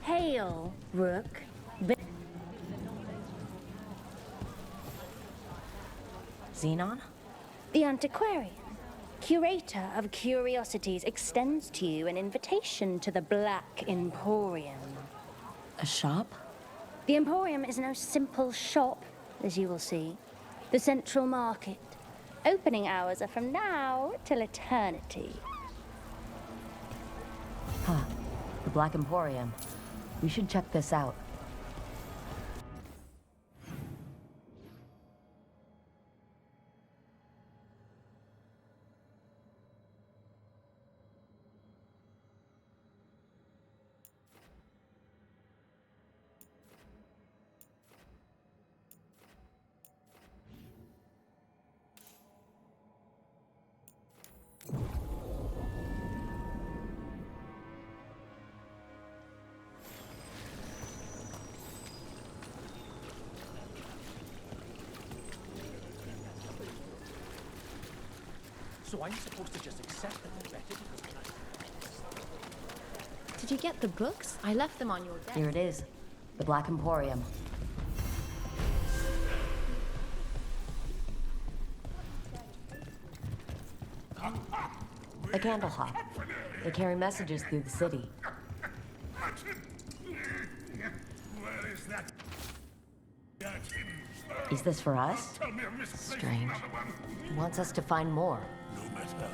Hail, Rook. Xenon? The antiquarian, curator of curiosities, extends to you an invitation to the Black Emporium. A shop? The Emporium is no simple shop, as you will see. The Central Market. Opening hours are from now till eternity. Huh. The Black Emporium. We should check this out. So I'm supposed to just accept that I bet it because Did you get the books? I left them on your desk. Here it is. The Black Emporium. A candle hop. They carry messages through the city. Where is that? Is this for us? Strange. He wants us to find more. No matter.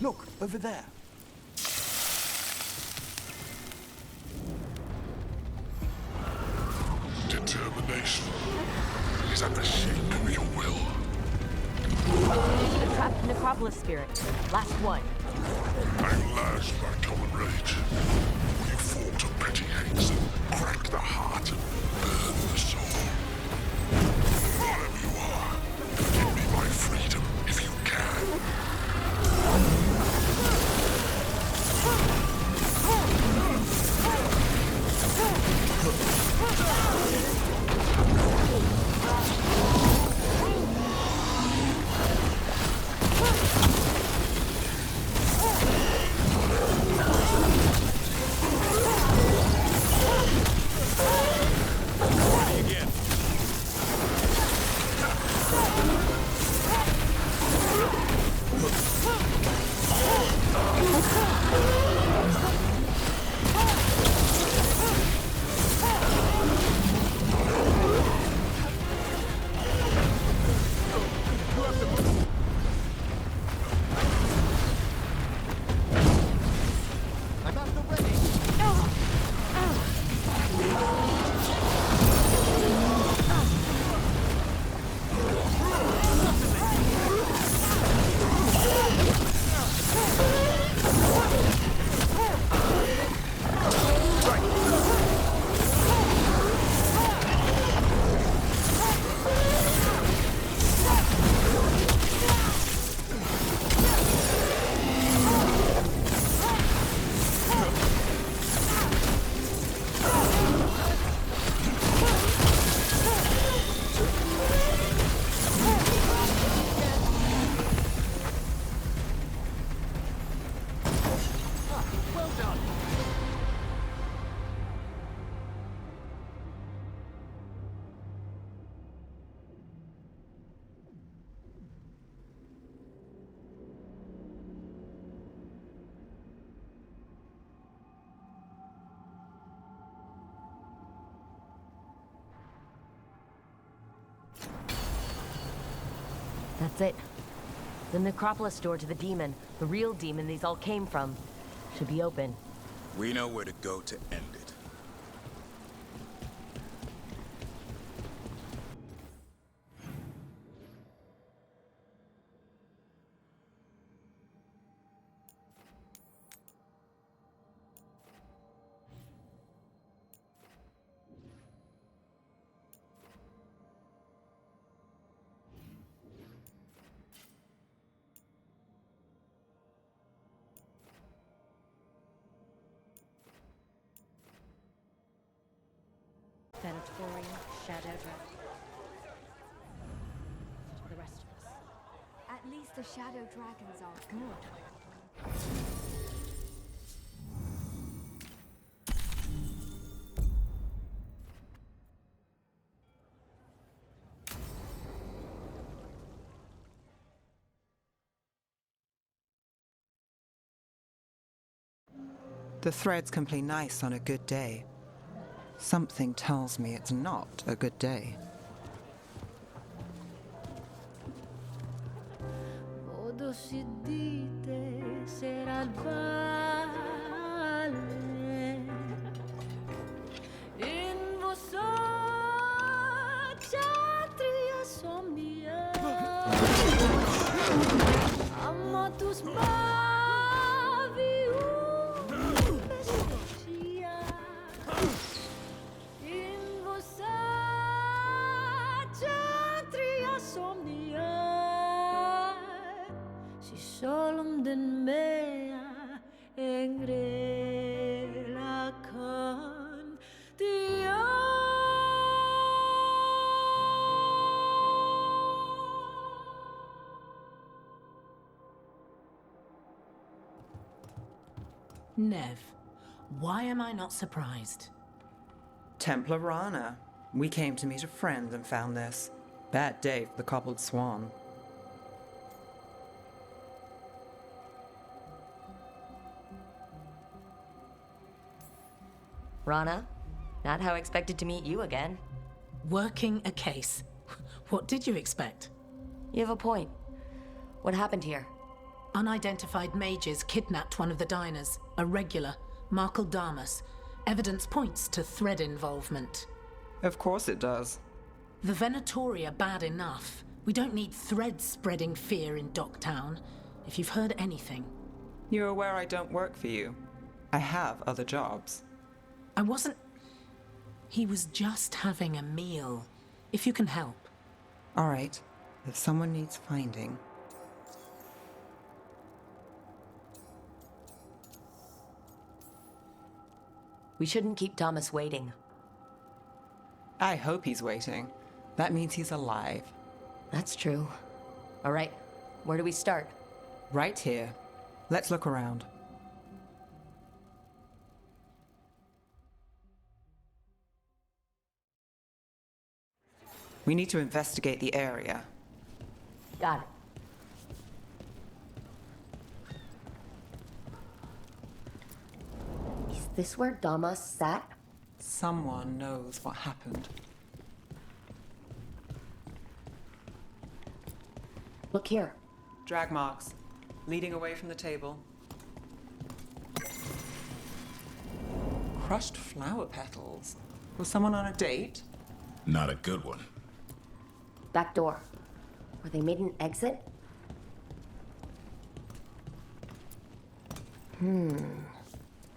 Look, over there. Determination is at the shape of your will. The trapped necropolis spirit. Last one. I'm lashed by common rage. You fall to petty hates, crack the heart, burn the soul. Whatever you are, give me my freedom if you can. That's it. The necropolis door to the demon, the real demon these all came from, should be open. We know where to go to end it. Venatorial shadow dragon. The rest of us. At least the shadow dragons are good. The threads can play nice on a good day. Something tells me it's not a good day. Nev, why am I not surprised? Templar Rana. We came to meet a friend and found this. Bad day for the cobbled swan. Rana, not how I expected to meet you again. Working a case. What did you expect? You have a point. What happened here? Unidentified mages kidnapped one of the diners, a regular, Markle Damas. Evidence points to thread involvement. Of course it does. The Venatori are bad enough, We don't need threads spreading fear in Docktown. If you've heard anything. You're aware I don't work for you. I have other jobs. I wasn't... He was just having a meal. If you can help. All right. If someone needs finding... We shouldn't keep Thomas waiting. I hope he's waiting. That means he's alive. That's true. All right, where do we start? Right here. Let's look around. We need to investigate the area. Got it. Is this where Damas sat? Someone knows what happened. Look here. Drag marks, leading away from the table. Crushed flower petals. Was someone on a date? Not a good one. Back door. Where they made an exit?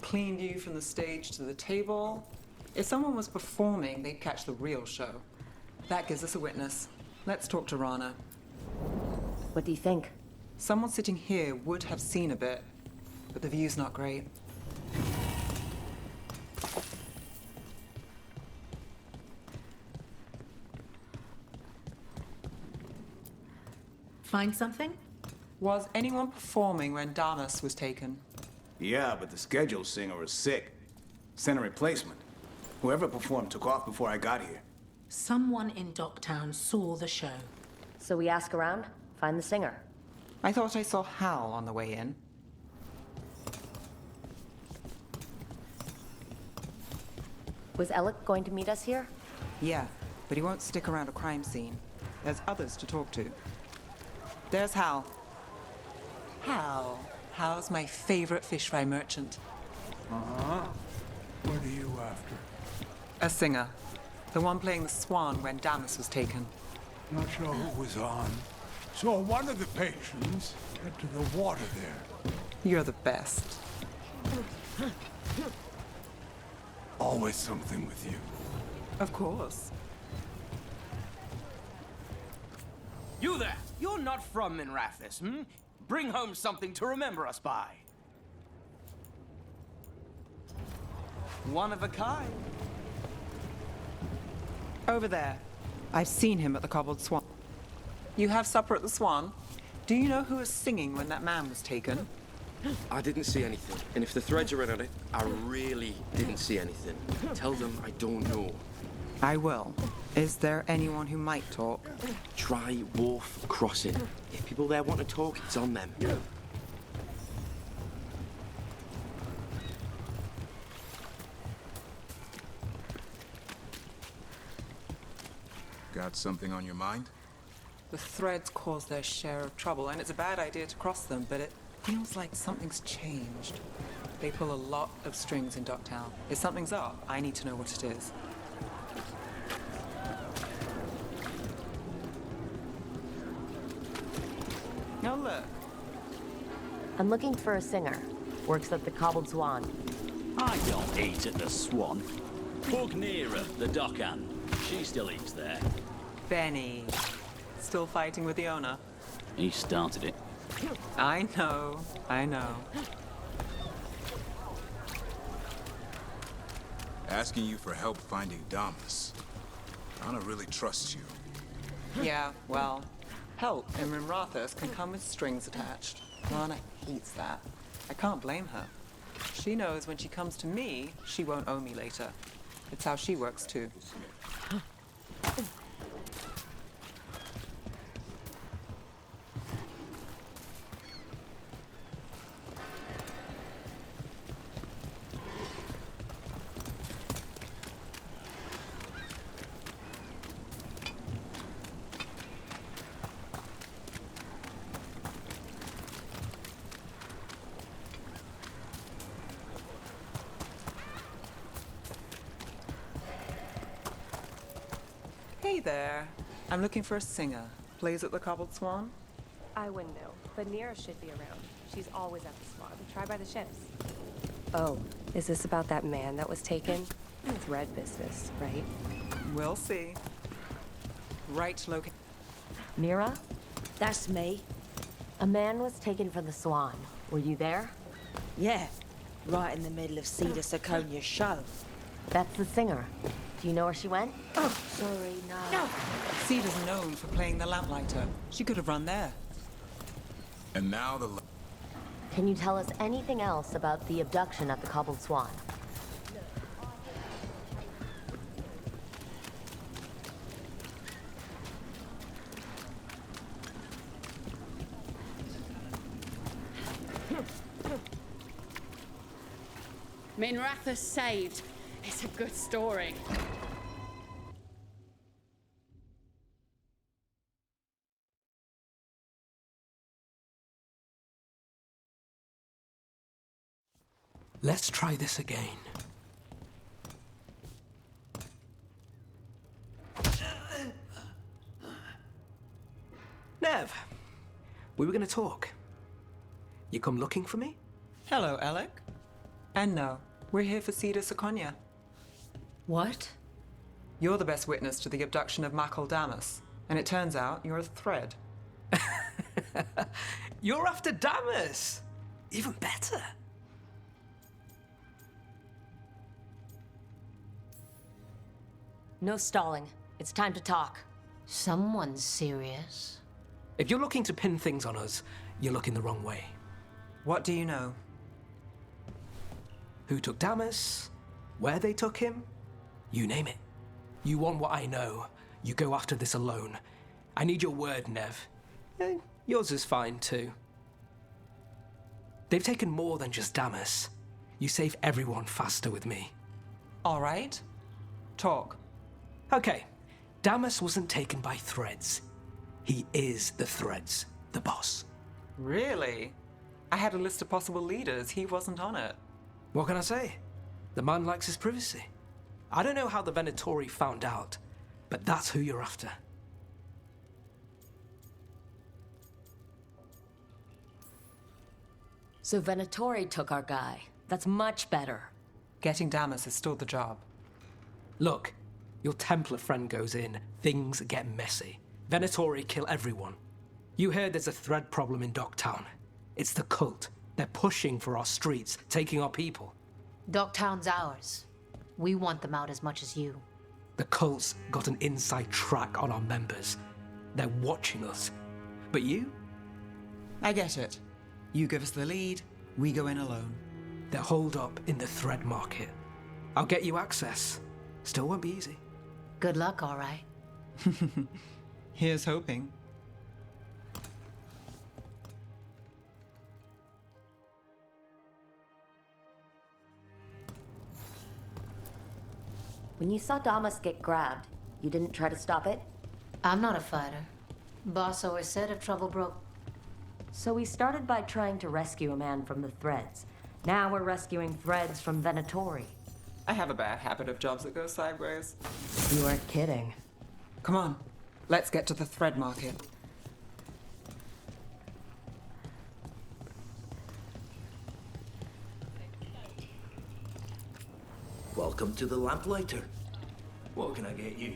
Clean view from the stage to the table. If someone was performing, they'd catch the real show. That gives us a witness. Let's talk to Rana. What do you think? Someone sitting here would have seen a bit, but the view's not great. Find something? Was anyone performing when Damas was taken? Yeah, but the scheduled singer is sick. Sent a replacement. Whoever performed took off before I got here. Someone in Docktown saw the show. So we ask around, find the singer. I thought I saw Hal on the way in. Was Alec going to meet us here? Yeah, but he won't stick around a crime scene. There's others to talk to. There's Hal. Hal. Hal's my favorite fish fry merchant. Uh-huh. What are you after? A singer. The one playing the swan when Damas was taken. Not sure who was on. Saw one of the patrons head to the water there. You're the best. Always something with you. Of course. You there! You're not from Minrathis, hmm? Bring home something to remember us by. One of a kind. Over there. I've seen him at the Cobbled Swan. You have supper at the Swan? Do you know who was singing when that man was taken? I didn't see anything. And if the threads are in on it, I really didn't see anything. Tell them I don't know. I will. Is there anyone who might talk? Try Wharf Crossing. If people there want to talk, it's on them. Got something on your mind? The threads cause their share of trouble, and it's a bad idea to cross them, but it feels like something's changed. They pull a lot of strings in Docktown. If something's up, I need to know what it is. Now look. I'm looking for a singer. Works at the Cobbled Swan. I don't eat at the Swan. Bugnira, the dockhand. She still eats there. Benny. Still fighting with the owner? He started it. I know. I know. Asking you for help finding Damas. I don't really trust you. Yeah, well, help in Minrathis can come with strings attached. Lana hates that. I can't blame her. She knows when she comes to me, she won't owe me later. It's how she works too. Hey there. I'm looking for a singer. plays at the Cobbled Swan? I wouldn't know, but Nira should be around. She's always at the swan. Try by the ships. Oh, is this about that man that was taken? Thread business, right? We'll see. Right location. Nira? That's me. A man was taken from the Swan. Were you there? Yeah, right in the middle of Cedar Siconia's show. That's the singer. Do you know where she went? Oh, sorry, no. Cedar's known for playing the lamplighter. She could have run there. And now the... Can you tell us anything else about the abduction at the Cobbled Swan? Minratha saved. It's a good story. Let's try this again. Nev, we were going to talk. You come looking for me? Hello, Alec. And no, we're here for Cedar Siconia. What? You're the best witness to the abduction of Makal Damas, and it turns out you're a thread. You're after Damas! Even better. No stalling. It's time to talk. Someone's serious. If you're looking to pin things on us, you're looking the wrong way. What do you know? Who took Damas? Where they took him? You name it. You want what I know. You go after this alone. I need your word, Nev. Yours is fine, too. They've taken more than just Damas. You save everyone faster with me. All right. Talk. Okay. Damas wasn't taken by Threads. He is the Threads, the boss. Really? I had a list of possible leaders. He wasn't on it. What can I say? The man likes his privacy. I don't know how the Venatori found out, but that's who you're after. So Venatori took our guy. That's much better. Getting Damas is still the job. Look, your Templar friend goes in, things get messy. Venatori kill everyone. You heard there's a thread problem in Docktown. It's the cult. They're pushing for our streets, taking our people. Docktown's ours. We want them out as much as you. The cult's got an inside track on our members. They're watching us. But you? I get it. You give us the lead, we go in alone. They're holed up in the thread market. I'll get you access. Still won't be easy. Good luck, all right. Here's hoping. When you saw Damas get grabbed, you didn't try to stop it? I'm not a fighter. Boss always said if trouble broke. So we started by trying to rescue a man from the Threads. Now we're rescuing Threads from Venatori. I have a bad habit of jobs that go sideways. You are kidding. Come on, let's get to the thread market. Welcome to the Lamplighter. What can I get you?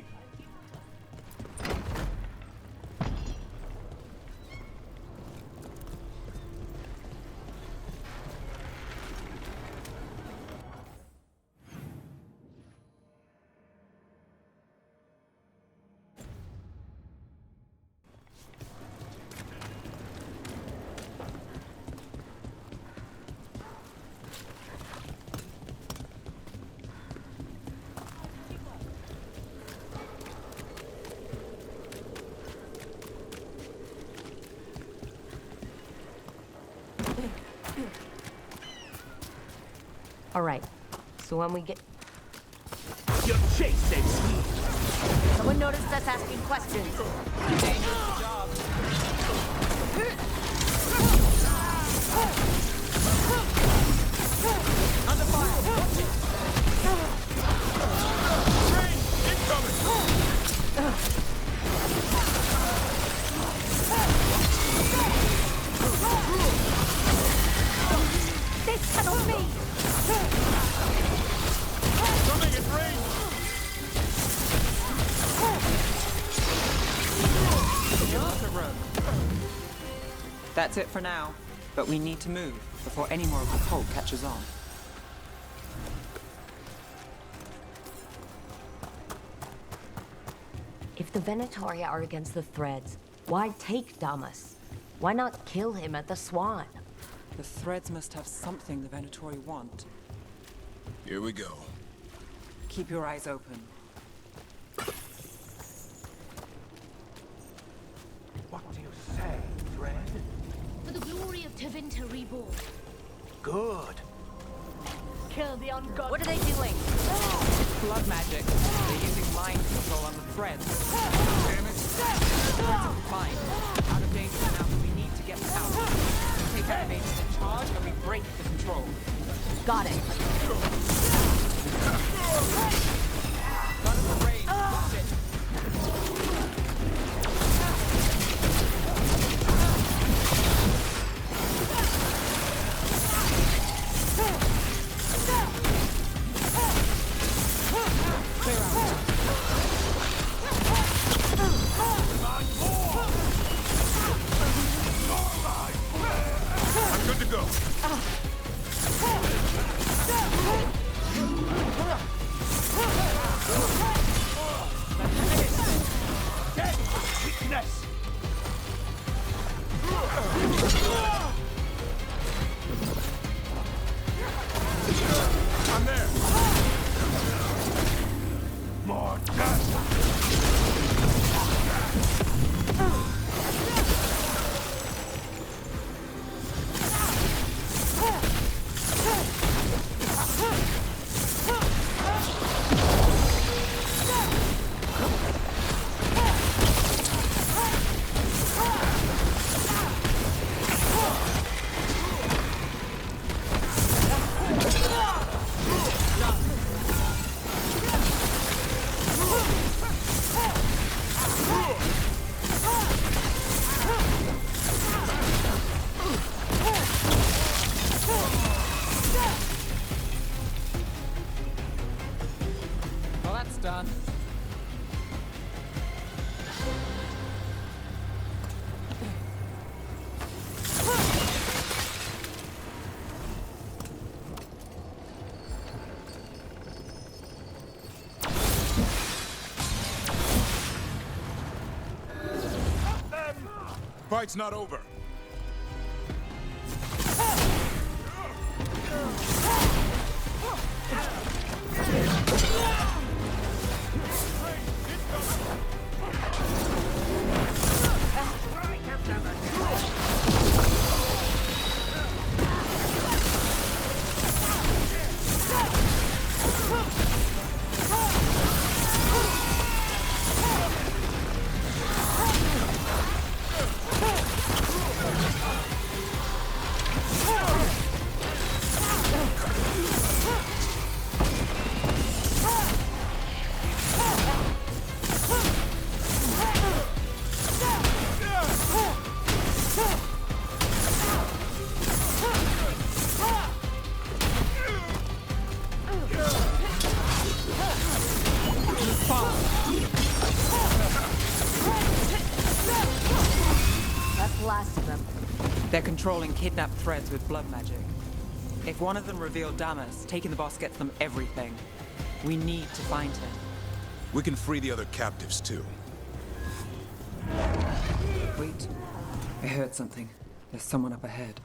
All right, so when we get... Your chasing! Someone noticed us asking questions. Dangerous job. Under fire! Train! Incoming! That's it for now. But we need to move before any more of the cult catches on. If the Venatori are against the Threads, why take Damas? Why not kill him at the Swan? The Threads must have something the Venatori want. Here we go. Keep your eyes open. What do you say, Thread? For the glory of Tevinter Reborn. Good. Kill the ungodly. What are they doing? Blood magic. They're using mind control on the Threads. Damn it. Threads are fine. Out of danger now, but we need to get them out. We take out Mages in charge and we break the control. Got it. None of the range. Watch it. I'm good to go. Weakness! I'm there. More dust! Well, that's done. Fight's not over. That's the last of them. They're controlling kidnapped Threads with blood magic. If one of them revealed Damas, taking the boss gets them everything. We need to find him. We can free the other captives, too. Wait. I heard something. There's someone up ahead.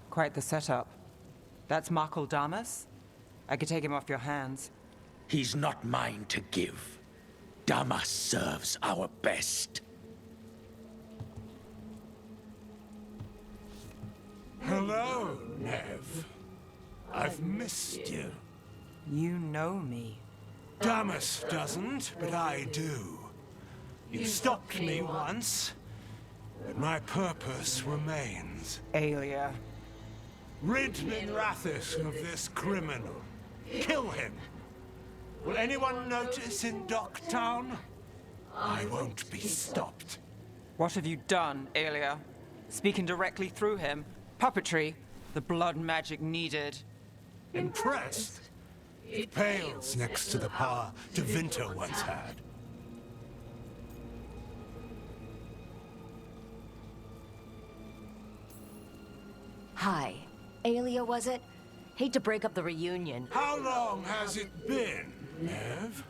Quite the setup. That's Markle Damas? I could take him off your hands. He's not mine to give. Damas serves our best. Hello, Nev. I've missed you. You know me. Damas doesn't, but I do. You stopped me once, but my purpose remains. Aelia. Rid Minrathis of this criminal. Kill him. Will anyone notice in Docktown? I won't be stopped. What have you done, Aelia? Speaking directly through him. Puppetry. The blood magic needed. Impressed? It pales next to the power Devinter once had. Hi. Aelia, was it? Hate to break up the reunion. How long has it been, Nev?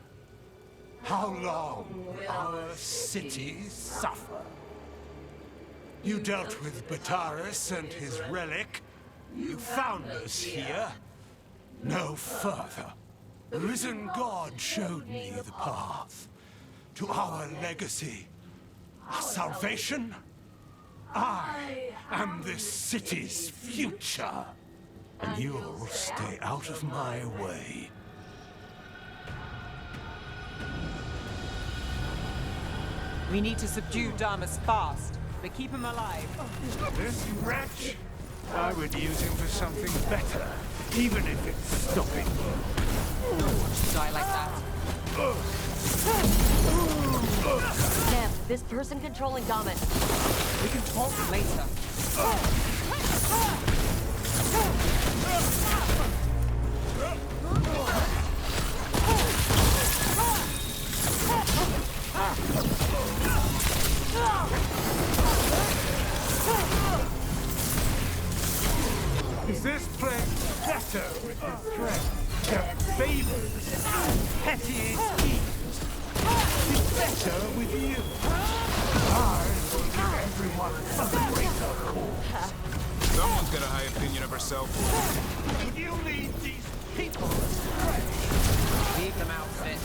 How long will our city suffer? You dealt with Bataris and his relic. You found us here. No further. The risen God showed me the path to our legacy, our salvation. I am this city's future, and you'll stay out of my way. We need to subdue Damus fast, but keep him alive. This wretch? I would use him for something better, even if it's stopping you. No one should die like that. Nev, this person controlling Damus. We can talk later. Is this place better with the threat that favors petty schemes? It's better with you. I will give everyone a greater cause. Someone's got a high opinion of herself. Would you lead these people astray? Leave them out, Sid.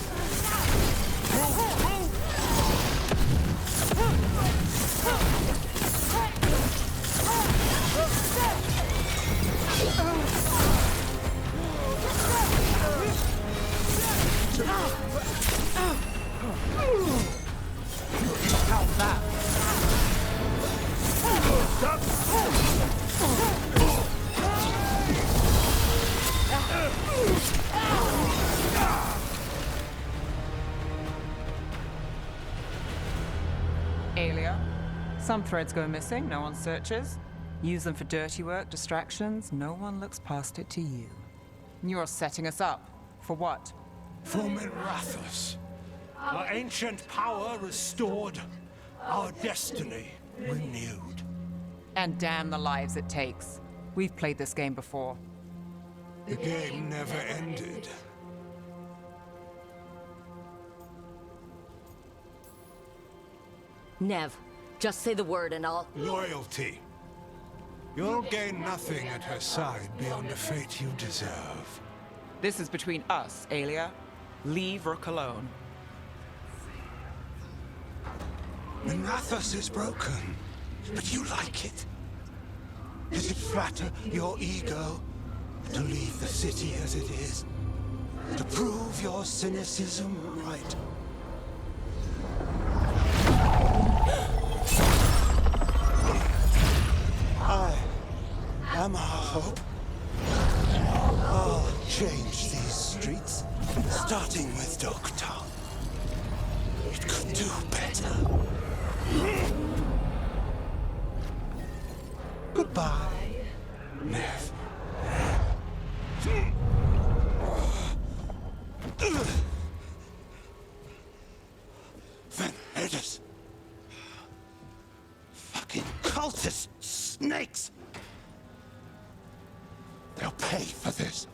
How's that? Aelia, some threads go missing, no one searches. Use them for dirty work, distractions, no one looks past it to you. You're setting us up. For what? For Minrathis. Our ancient power restored, our destiny renewed. And damn the lives it takes. We've played this game before. The game never ended. Nev, just say the word and I'll... Loyalty. You'll gain nothing at her side beyond a fate you deserve. This is between us, Aelia. Leave Rook alone. Minrathis is broken, but you like it. Does it flatter your ego to leave the city as it is? To prove your cynicism right? I am our hope. I'll change these streets, starting with Docktown. It could do better. Goodbye, Nev. Van Herders. Fucking cultist snakes. They'll pay for this.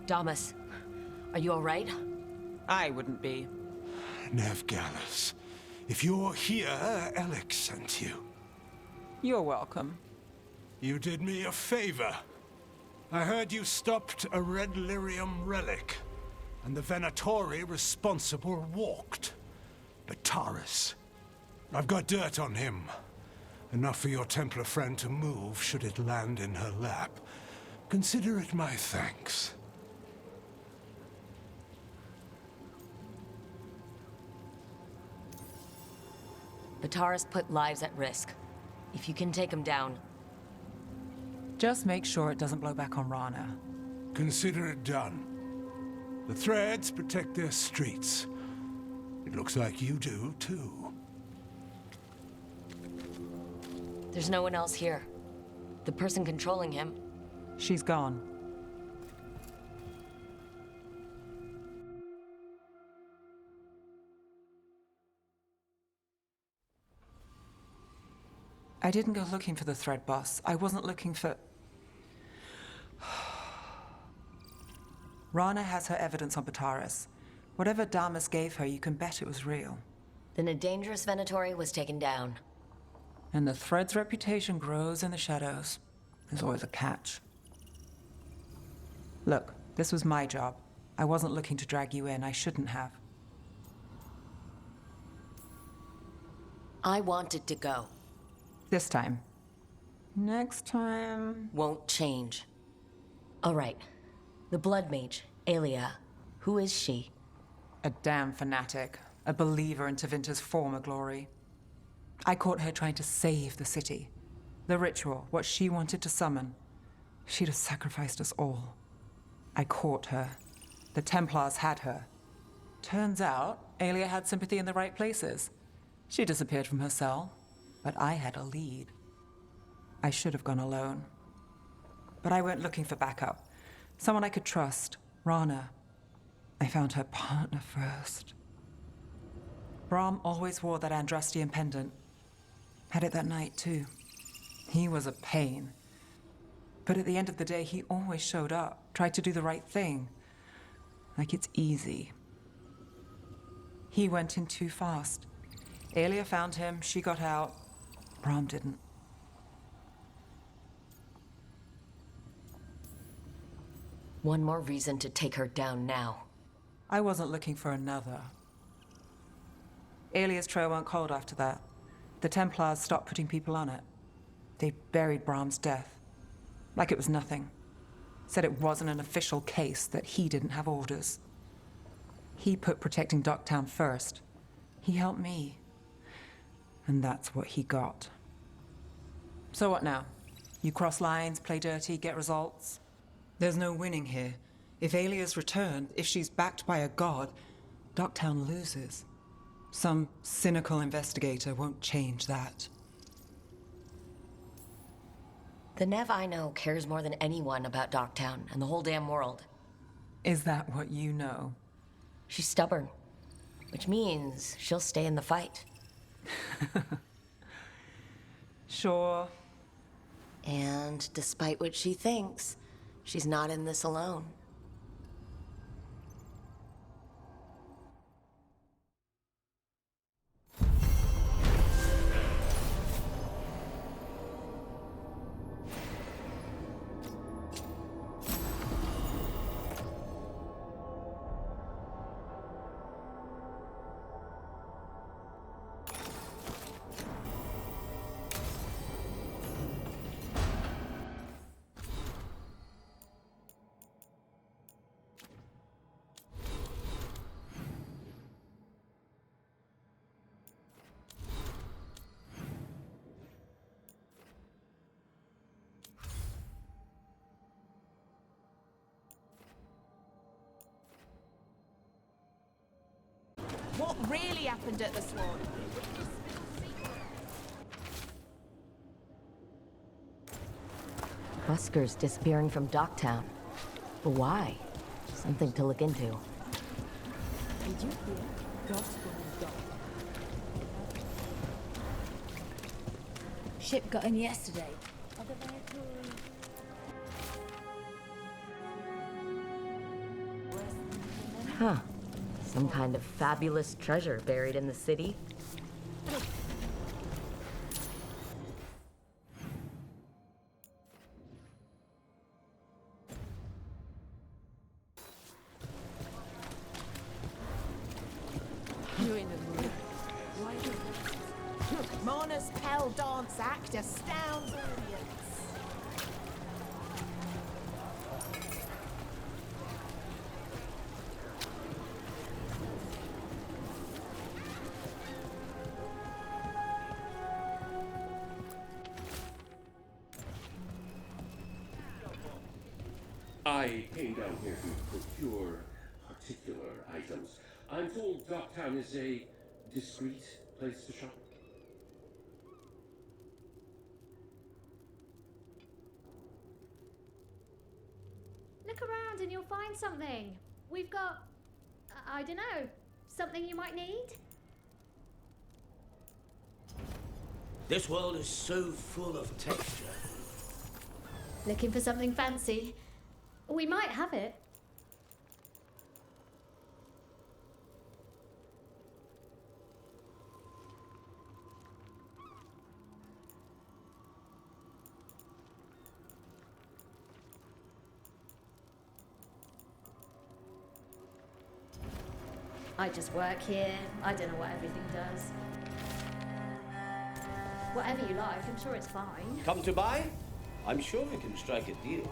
Damus, are you all right? I wouldn't be. Nev Gallus, if you're here, Alec sent you. You're welcome. You did me a favor. I heard you stopped a red lyrium relic, and the Venatori responsible walked. Bataris. I've got dirt on him. Enough for your Templar friend to move should it land in her lap. Consider it my thanks. Bataris put lives at risk. If you can take him down... Just make sure it doesn't blow back on Rana. Consider it done. The Threads protect their streets. It looks like you do, too. There's no one else here. The person controlling him... She's gone. I didn't go looking for the Thread boss. I wasn't looking for... Rana has her evidence on Bataris. Whatever Damas gave her, you can bet it was real. Then a dangerous Venatori was taken down. And the Thread's reputation grows in the shadows. There's always a catch. Look, this was my job. I wasn't looking to drag you in. I shouldn't have. I wanted to go. This time. Next time... Won't change. All right. The Blood Mage, Aelia. Who is she? A damn fanatic. A believer in Tevinter's former glory. I caught her trying to save the city. The ritual, what she wanted to summon. She'd have sacrificed us all. I caught her. The Templars had her. Turns out, Aelia had sympathy in the right places. She disappeared from her cell, but I had a lead. I should have gone alone. But I went looking for backup. Someone I could trust, Rana. I found her partner first. Brahm always wore that Andrastian pendant. Had it that night, too. He was a pain. But at the end of the day, he always showed up, tried to do the right thing. Like it's easy. He went in too fast. Aelia found him, she got out. Brahm didn't. One more reason to take her down now. I wasn't looking for another. Aelia's trail went cold after that. The Templars stopped putting people on it. They buried Brahm's death. Like it was nothing. Said it wasn't an official case, that he didn't have orders. He put protecting Docktown first. He helped me. And that's what he got. So what now? You cross lines, play dirty, get results? There's no winning here. If Aelia's returned, if she's backed by a god, Docktown loses. Some cynical investigator won't change that. The Nev I know cares more than anyone about Docktown and the whole damn world. Is that what you know? She's stubborn, which means she'll stay in the fight. Sure. And despite what she thinks, she's not in this alone. What really happened at the Swan? Buskers disappearing from Docktown. But why? Something to look into. Did you hear? Gospel Dock. Ship got in yesterday. Huh. Some kind of fabulous treasure buried in the city. You're in the mood. Mona's Pell dance act astounds audience. I came down here to procure particular items. I'm told Docktown is a discreet place to shop. Look around and you'll find something. We've got, I don't know, something you might need? This world is so full of texture. Looking for something fancy? We might have it. I just work here. I don't know what everything does. Whatever you like, I'm sure it's fine. Come to buy? I'm sure we can strike a deal.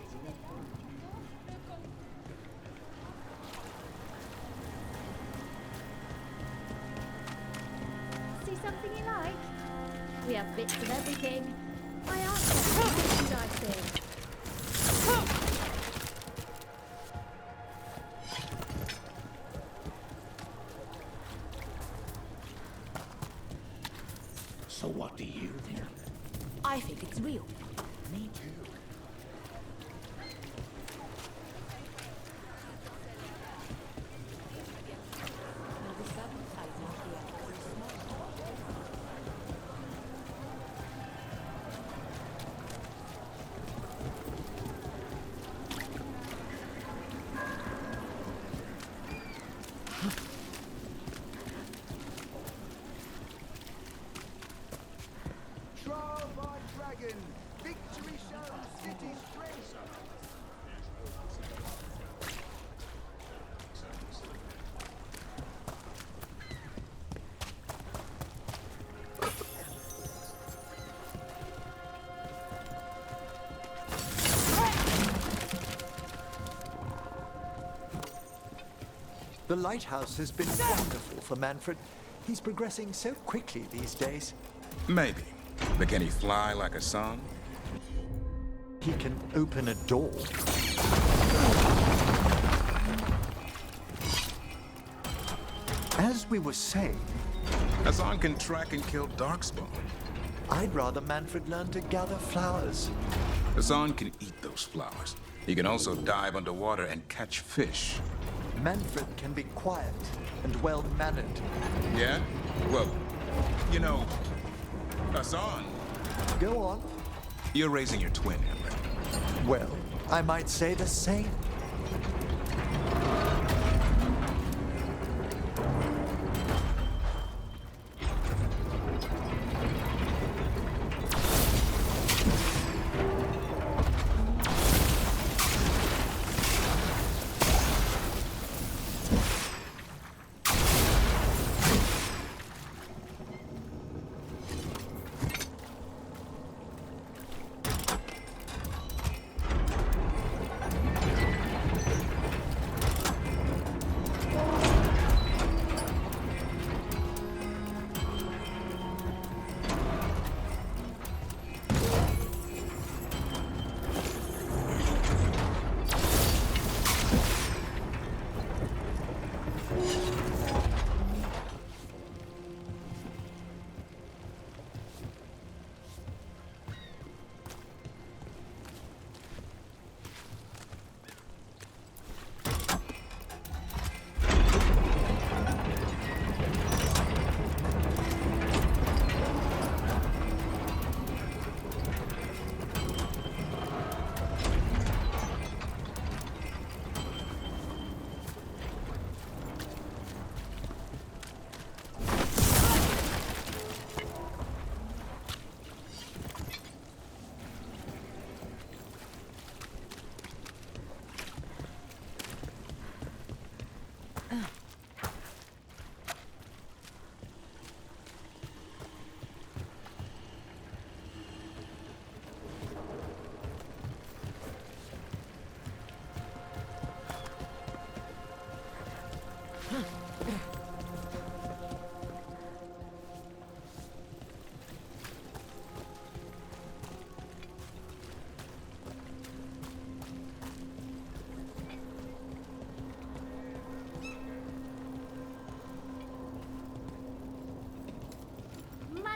See something you like? We have bits of everything. I asked for merchandising. So what do you think? I think it's real. Me too. The lighthouse has been wonderful for Manfred. He's progressing so quickly these days. Maybe. But can he fly like a song? He can open a door. As we were saying... Hassan can track and kill Darkspawn. I'd rather Manfred learn to gather flowers. Hassan can eat those flowers. He can also dive underwater and catch fish. Manfred can be quiet and well-mannered. Yeah? Well, you know, Hassan. Go on. You're raising your twin, Ember. Well, I might say the same.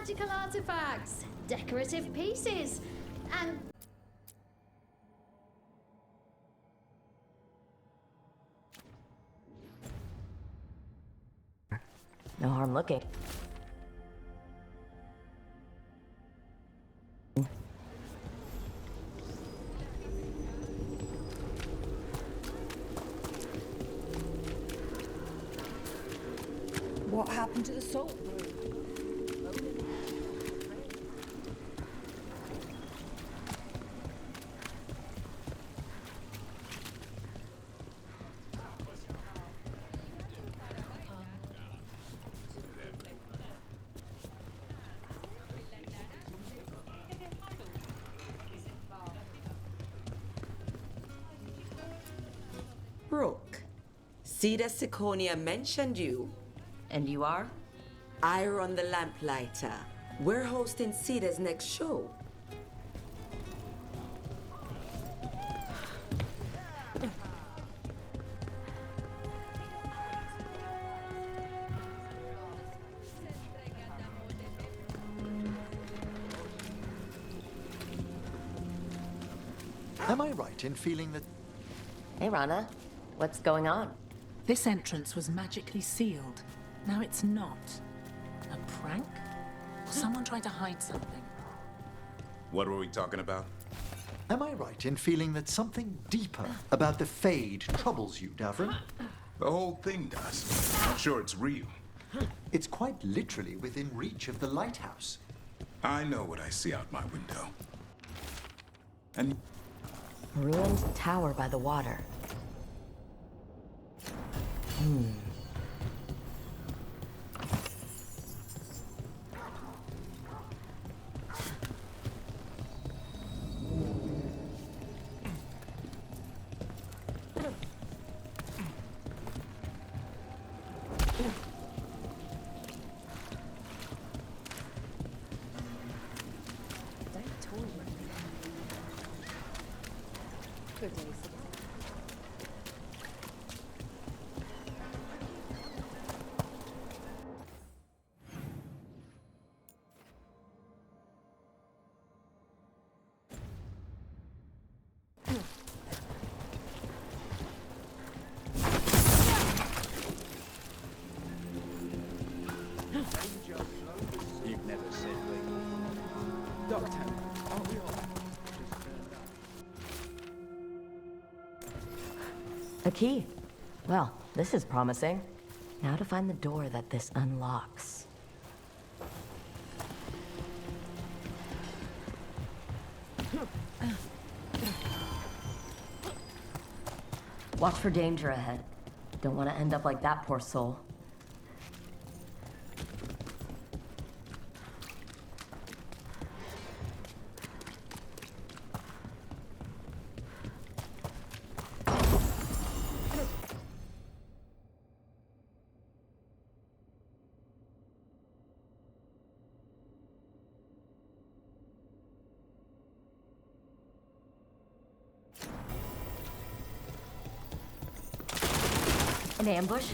magical artifacts, decorative pieces, and No harm looking. What happened to the salt room? Brooke, Cedar Siconia mentioned you. And you are? I run the Lamplighter. We're hosting Cedar's next show. Am I right in feeling that... Hey, Rana. What's going on? This entrance was magically sealed. Now it's not. A prank? Or someone trying to hide something? What were we talking about? Am I right in feeling that something deeper about the Fade troubles you, Davrin? The whole thing does. I'm sure it's real. It's quite literally within reach of the lighthouse. I know what I see out my window. And... Ruined tower by the water. You've never said we. Doctor, aren't we all? A key. Well, this is promising. Now to find the door that this unlocks. Watch for danger ahead. Don't want to end up like that poor soul. An ambush?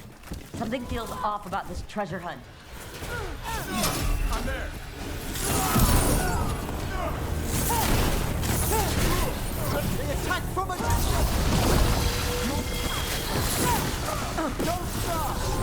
Something feels off about this treasure hunt. I'm there. The attack from a Don't stop!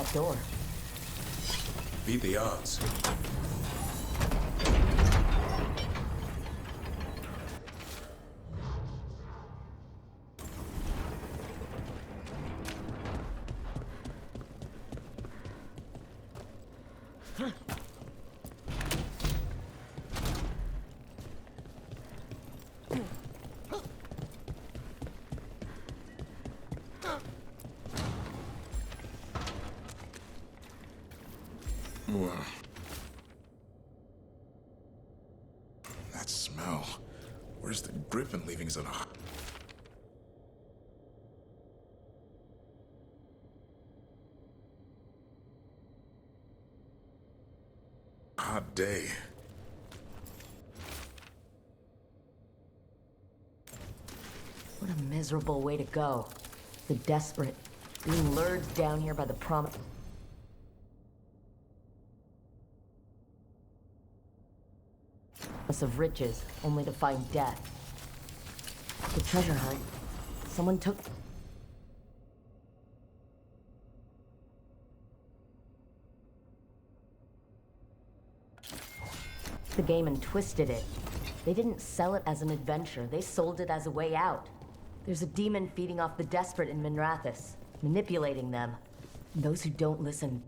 that door? Beat the odds. That smell. Where's the griffin leavings on a hot day? What a miserable way to go. The desperate, being lured down here by the promise of riches, only to find death. The treasure hunt. Someone took the game and twisted it. They didn't sell it as an adventure, they sold it as a way out. There's a demon feeding off the desperate in Minrathous, manipulating them. And those who don't listen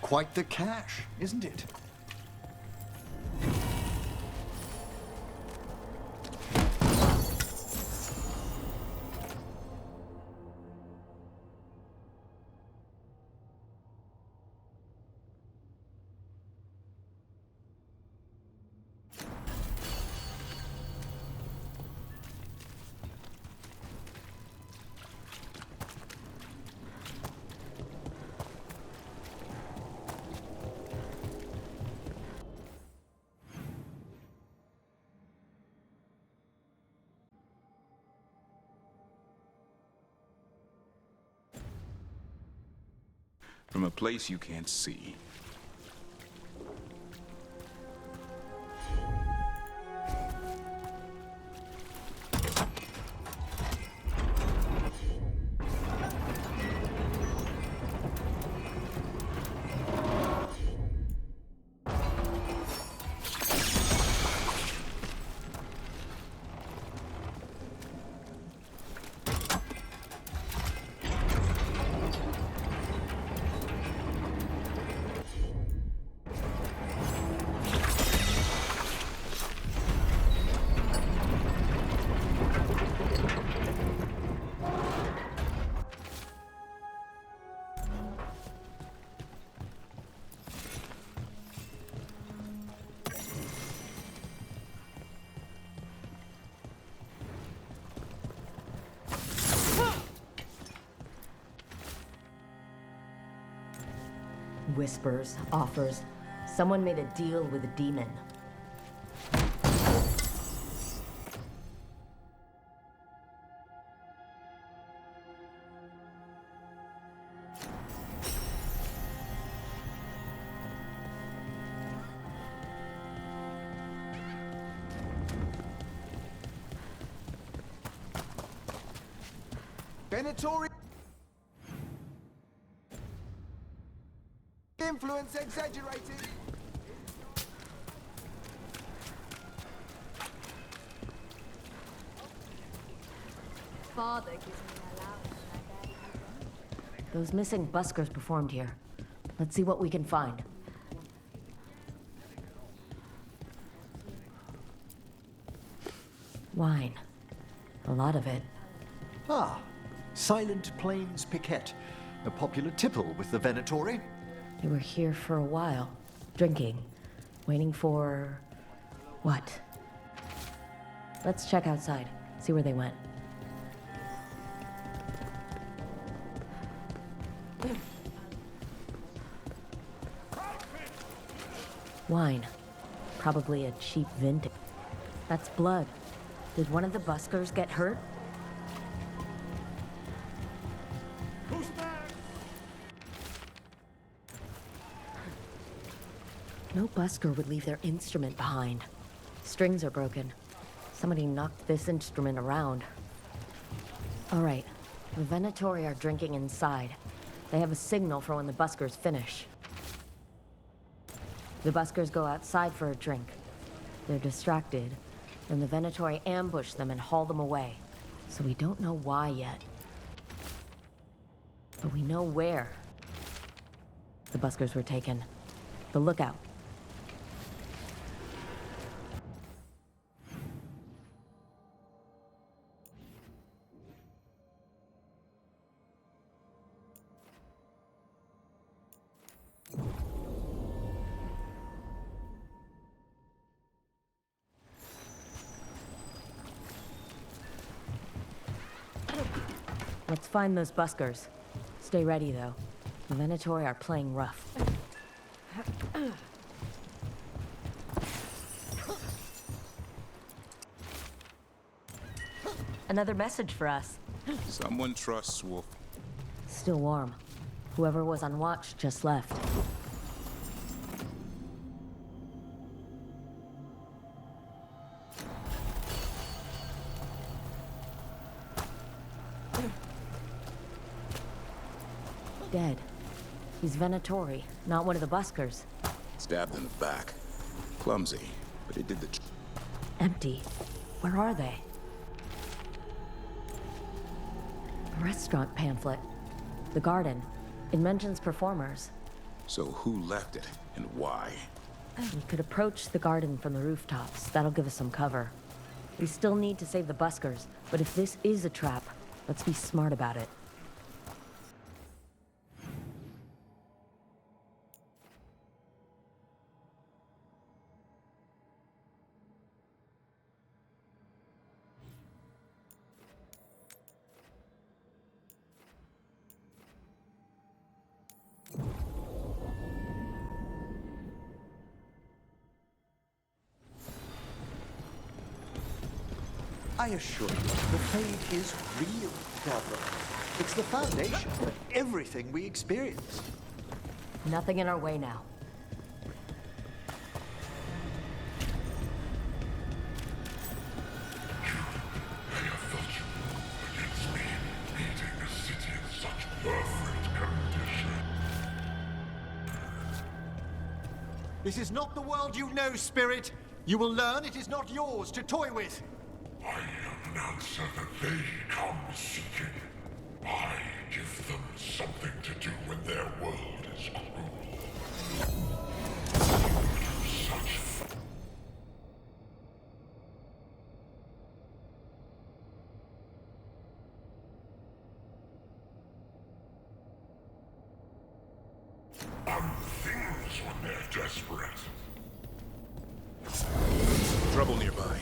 Quite the cache, isn't it? From a place you can't see. Whispers, offers. Someone made a deal with a demon. Venatori influence exaggerating. Father gives me an allowance. Those missing buskers performed here. Let's see what we can find. Wine. A lot of it. Ah, Silent Plains Piquette. A popular tipple with the Venatori. They were here for a while, drinking, waiting for... what? Let's check outside, see where they went. Wine. Probably a cheap vintage. That's blood. Did one of the buskers get hurt? No busker would leave their instrument behind. Strings are broken. Somebody knocked this instrument around. All right, the Venatori are drinking inside. They have a signal for when the buskers finish. The buskers go outside for a drink. They're distracted. Then the Venatori ambush them and haul them away. So we don't know why yet. But we know where the buskers were taken. The lookout. Let's find those buskers. Stay ready, though. The Venatori are playing rough. Another message for us. Someone trusts Wolf. Still warm. Whoever was on watch just left. dead. He's Venatori, not one of the buskers. Stabbed in the back. Clumsy, but it did the Empty. Where are they? A restaurant pamphlet. The garden. It mentions performers. So who left it, and why? We could approach the garden from the rooftops. That'll give us some cover. We still need to save the buskers, but if this is a trap, let's be smart about it. I assure you, the fade is real, Barbara. It's the foundation for everything we experience. Nothing in our way now. I have felt you against me, painting a city in such perfect condition. This is not the world you know, Spirit. You will learn it is not yours to toy with. I am an answer that they come seeking. I give them something to do when their world is cruel. Such things when they're desperate. Trouble nearby.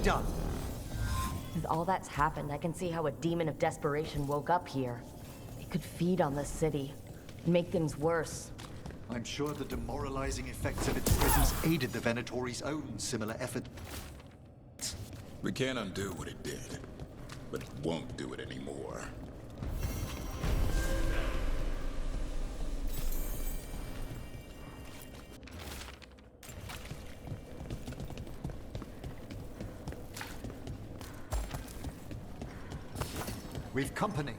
done. With all that's happened, I can see how a demon of desperation woke up here. It could feed on the city and make things worse. I'm sure the demoralizing effects of its presence aided the Venatori's own similar effort. We can't undo what it did, but it won't do it anymore. We've company.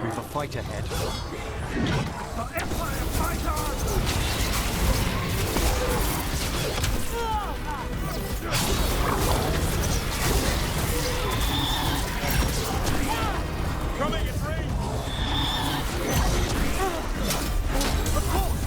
We've a fight ahead. The Empire Fighters! Coming in range! Of course!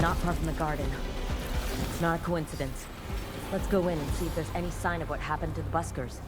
Not far from the garden. It's not a coincidence. Let's go in and see if there's any sign of what happened to the buskers.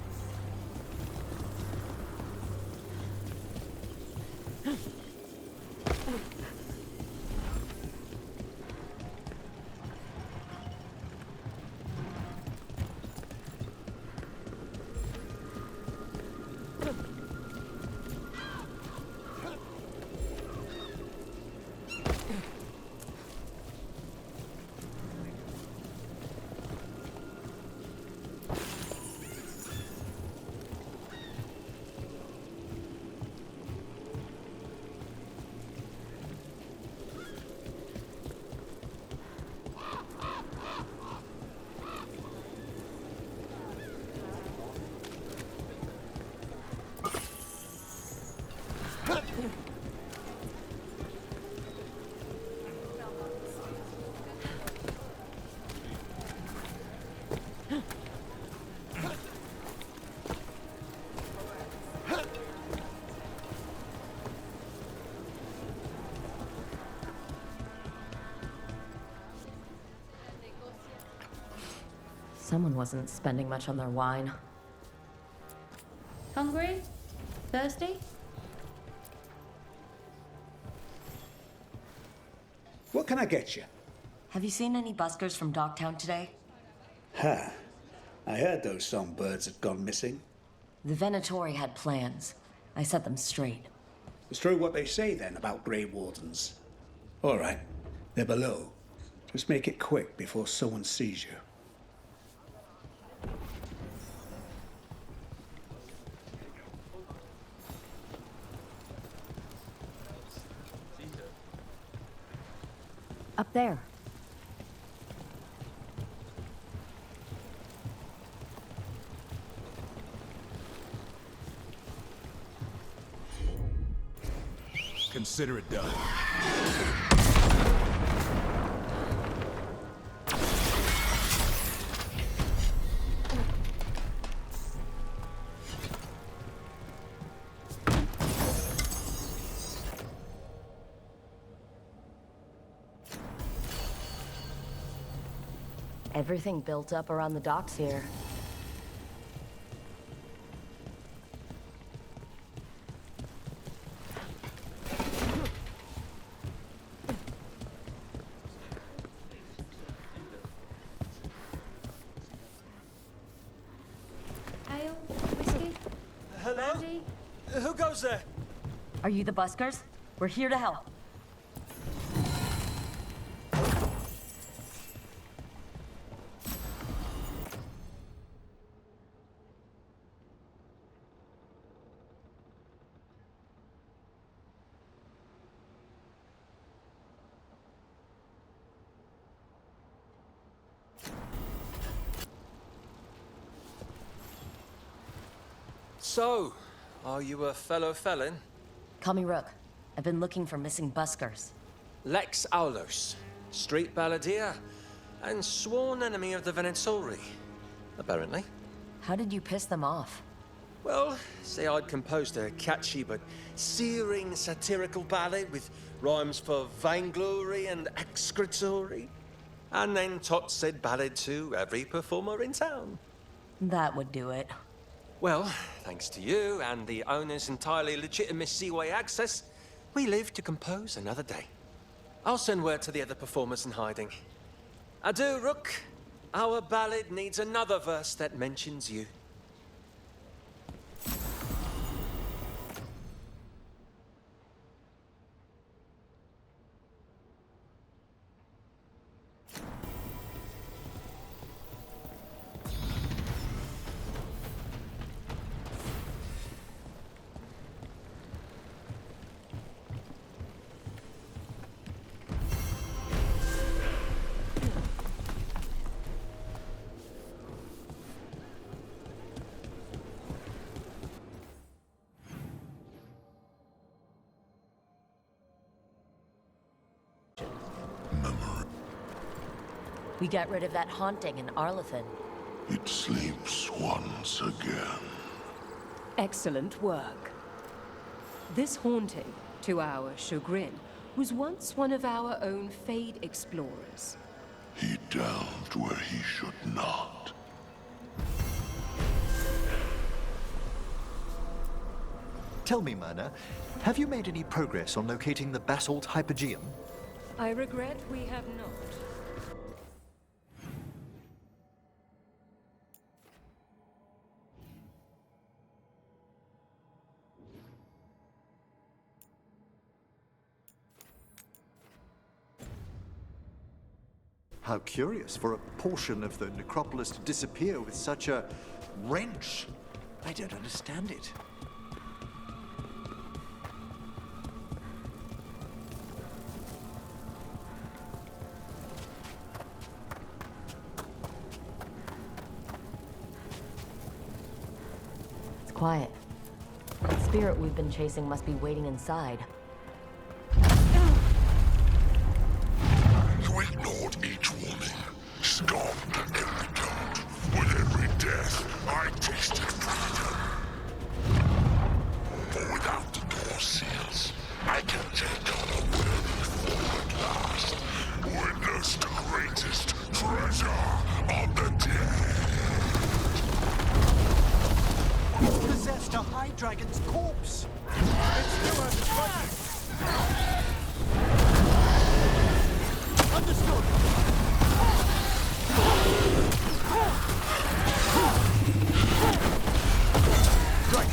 Someone wasn't spending much on their wine. Hungry? Thirsty? What can I get you? Have you seen any buskers from Dogtown today? Ha! I heard those songbirds had gone missing. The Venatori had plans. I set them straight. It's true what they say then about Grey Wardens. All right, they're below. Just make it quick before someone sees you. Up there. Consider it done. Everything built up around the docks here. Ale, whiskey, Hello? brandy. Who goes there? Are you the buskers? We're here to help. So, are you a fellow felon? Call me Rook. I've been looking for missing buskers. Lex Aulos, street balladeer, and sworn enemy of the Venatori, apparently. How did you piss them off? Well, say I'd composed a catchy but searing satirical ballad with rhymes for vainglory and excretory. And then Tot said ballad to every performer in town. That would do it. Well, thanks to you and the owner's entirely legitimate seaway access, we live to compose another day. I'll send word to the other performers in hiding. Adieu, Rook. Our ballad needs another verse that mentions you. We got rid of that haunting in Arlethan. It sleeps once again. Excellent work. This haunting, to our chagrin, was once one of our own Fade explorers. He delved where he should not. Tell me, Myrna, have you made any progress on locating the basalt hypogeum? I regret we have not. How curious for a portion of the necropolis to disappear with such a wrench. I don't understand it. It's quiet. The spirit we've been chasing must be waiting inside. You ignored each warning, scoffed at every taunt. With every death, I tasted freedom. For without the door seals, I can take on a worthy form at last. Witness the greatest treasure of the dead. It's possessed a high dragon's corpse. It's still under fire. Understood. Right.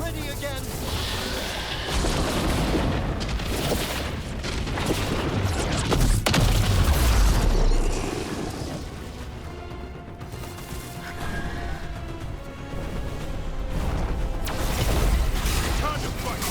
ready again. Time to fight.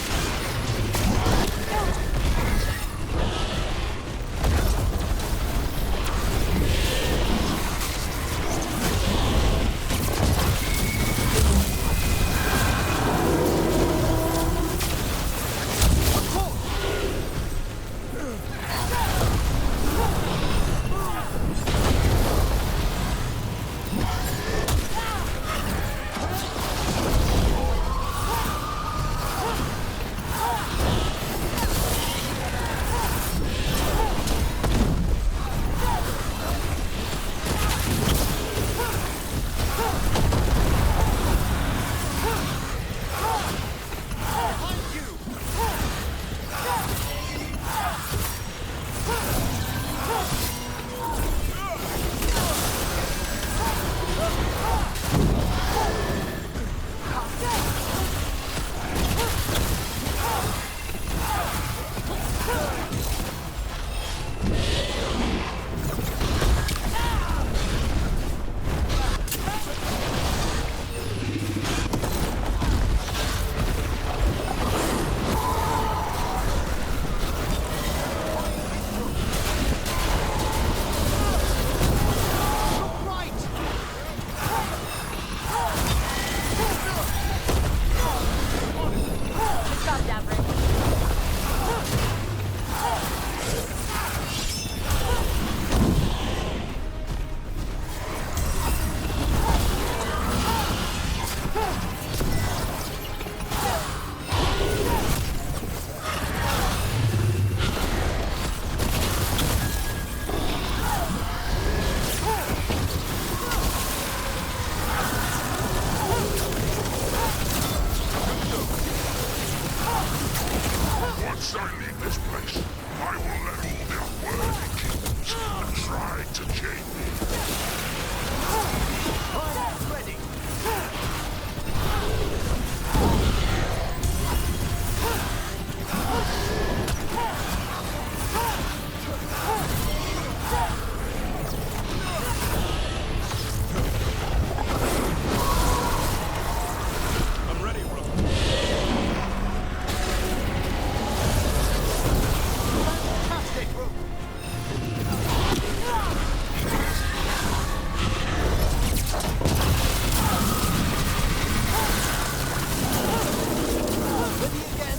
Once I leave this place, I will let all their worthy kings that try to chain me. I'm ready. I'm ready, bro. Fantastic, bro. Ready again.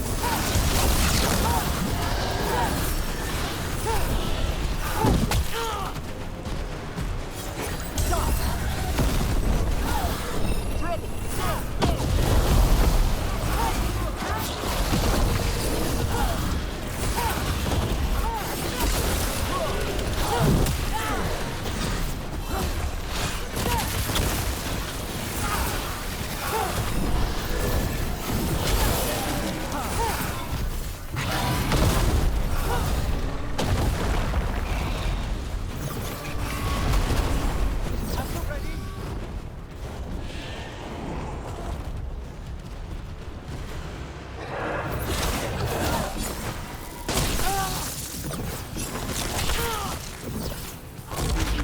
Trouble.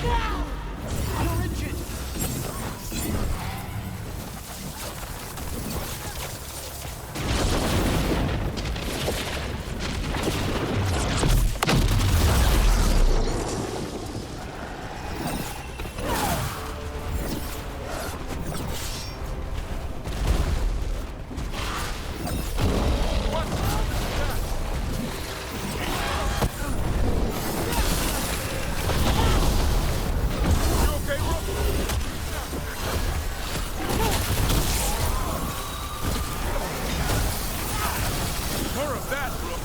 Go, go. More of that, bro.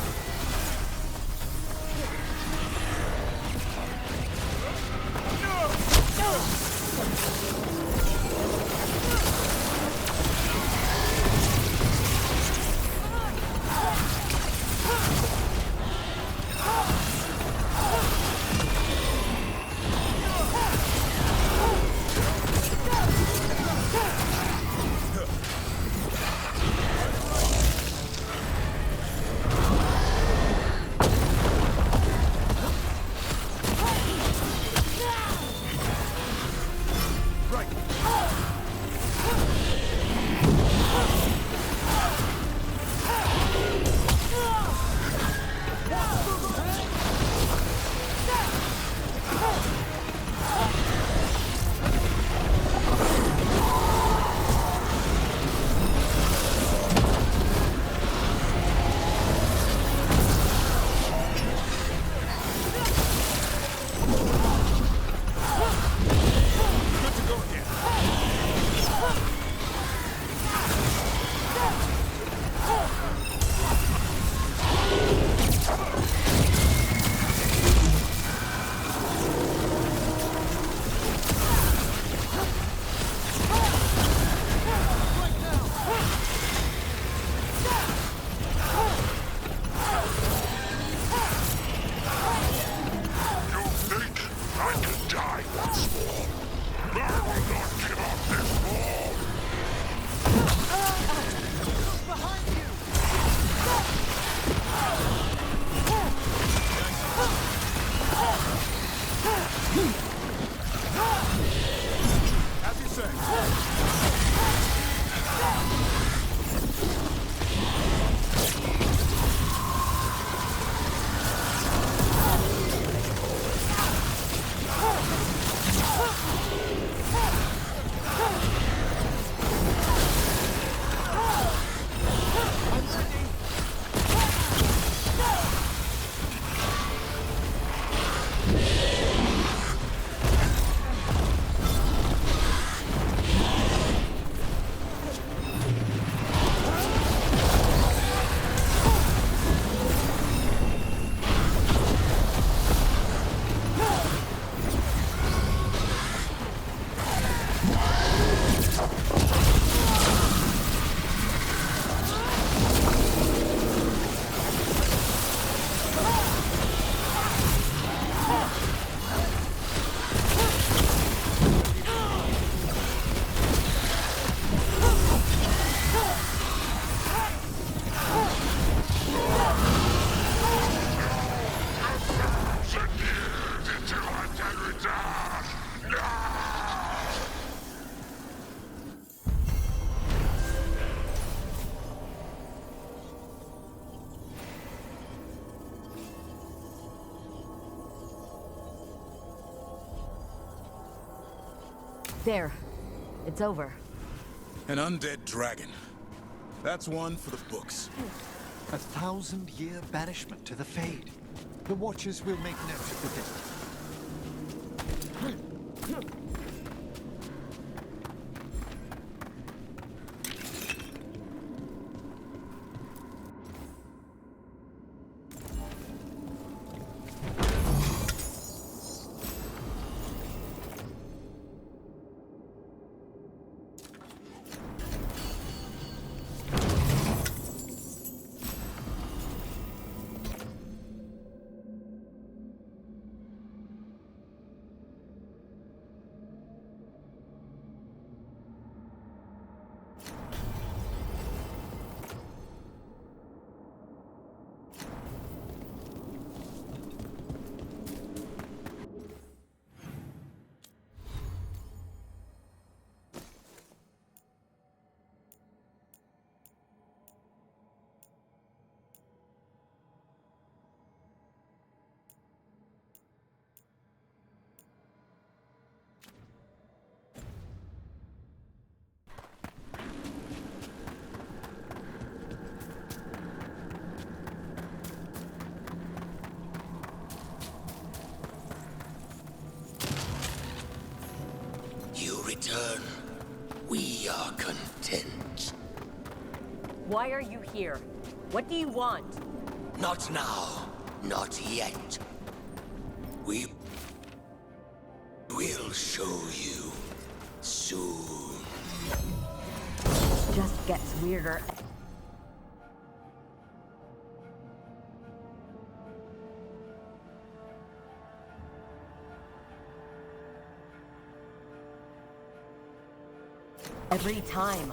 There. It's over. An undead dragon. That's one for the books. 1,000-year banishment to the Fade. The Watchers will make note of the death. You return. We are content. Why are you here? What do you want? Not now. Not yet. We will show you soon. Just gets weirder. Every time.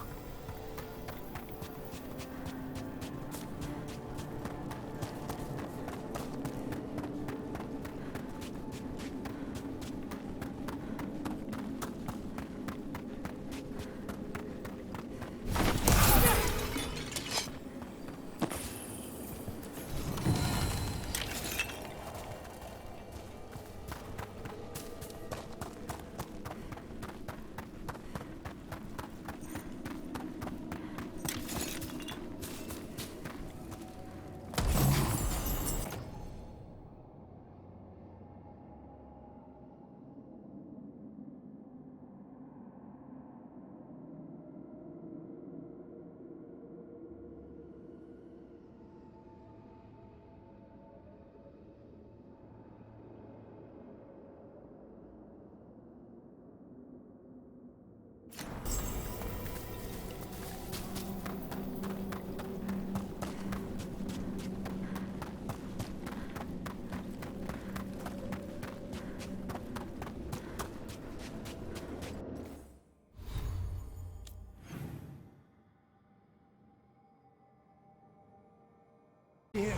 Here,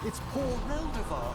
it's poor Reldevar.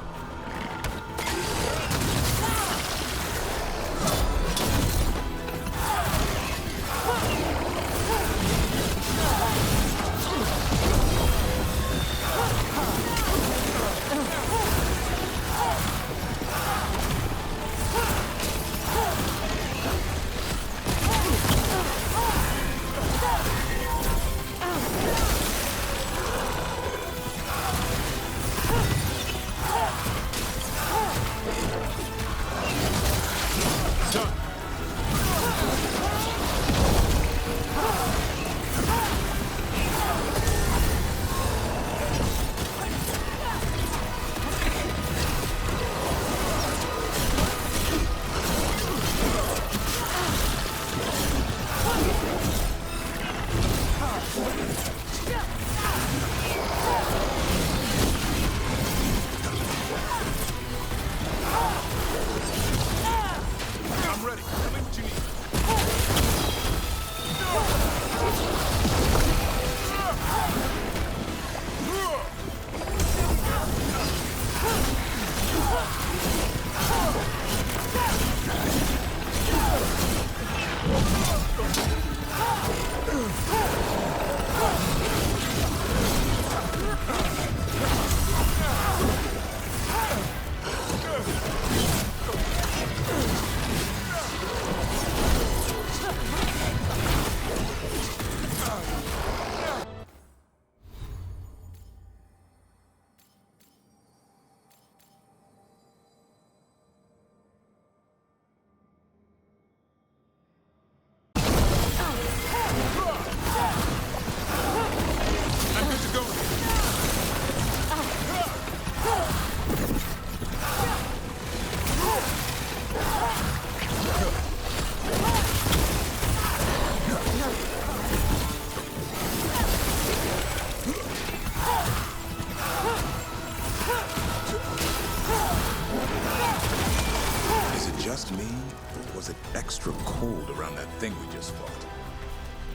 extra cold around that thing we just fought.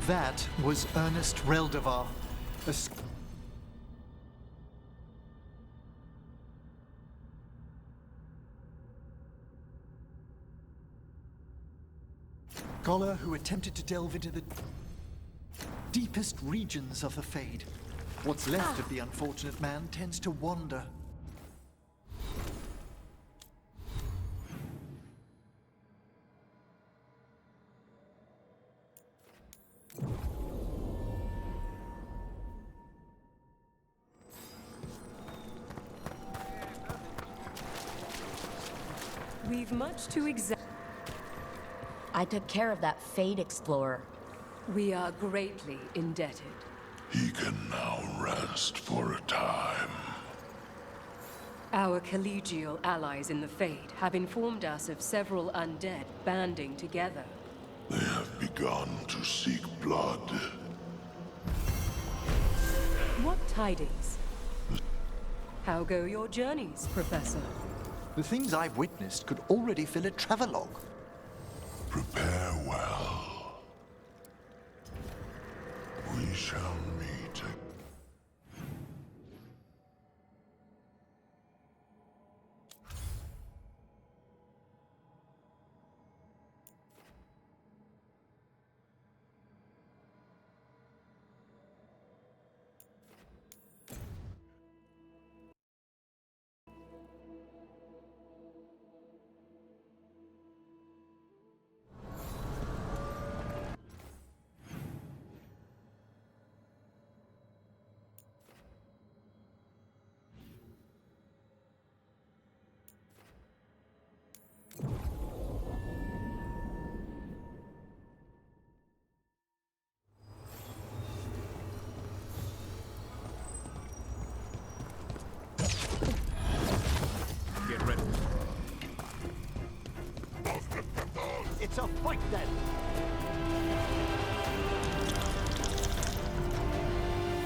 That was Ernest Reldevar, a scholar who attempted to delve into the deepest regions of the Fade. What's left of the unfortunate man tends to wander. We've much to examine. I took care of that Fade Explorer. We are greatly indebted. He can now rest for a time. Our collegial allies in the Fade have informed us of several undead banding together. They have begun to seek blood. What tidings? How go your journeys, Professor? The things I've witnessed could already fill a travelogue. Prepare well. We shall meet again. Get ready. It's a fight then!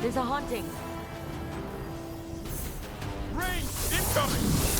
There's a haunting. Rain incoming!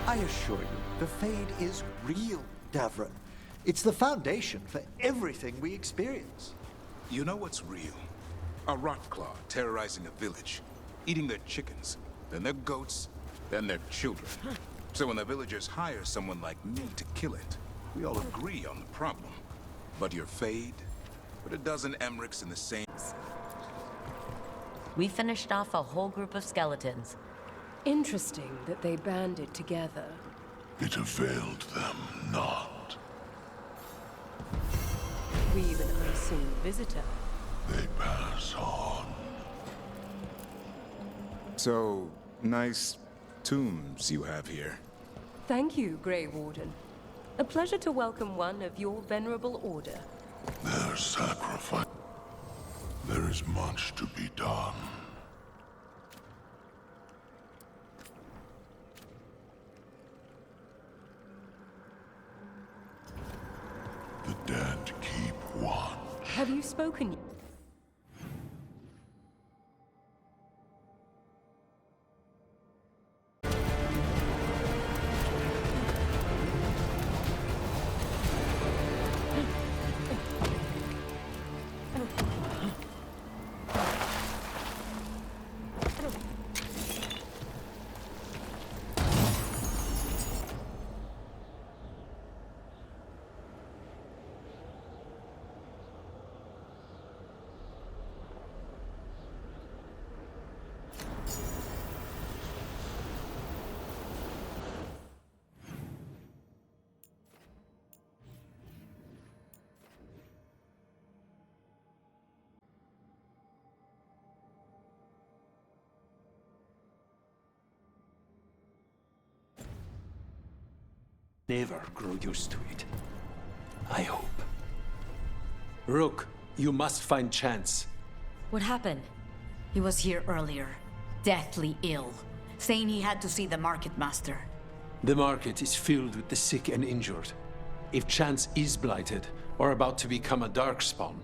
I assure you, the Fade is real, Davron. It's the foundation for everything we experience. You know what's real? A rotclaw terrorizing a village, eating their chickens, then their goats, then their children. So when the villagers hire someone like me to kill it, we all agree on the problem. But your Fade, put a dozen Emmericks in the same... We finished off a whole group of skeletons. Interesting that they banded together. It availed them not. We've an unseen visitor. They pass on. So, nice tombs you have here. Thank you, Grey Warden. A pleasure to welcome one of your venerable order. Their sacrifice. There is much to be done. The dead keep watch. Have you spoken? Never grow used to it. I hope. Rook, you must find Chance. What happened? He was here earlier, deathly ill, saying he had to see the market master. The market is filled with the sick and injured. If Chance is blighted, or about to become a darkspawn,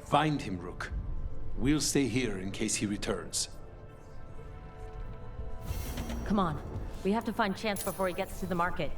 find him, Rook. We'll stay here in case he returns. Come on. We have to find Chance before he gets to the market.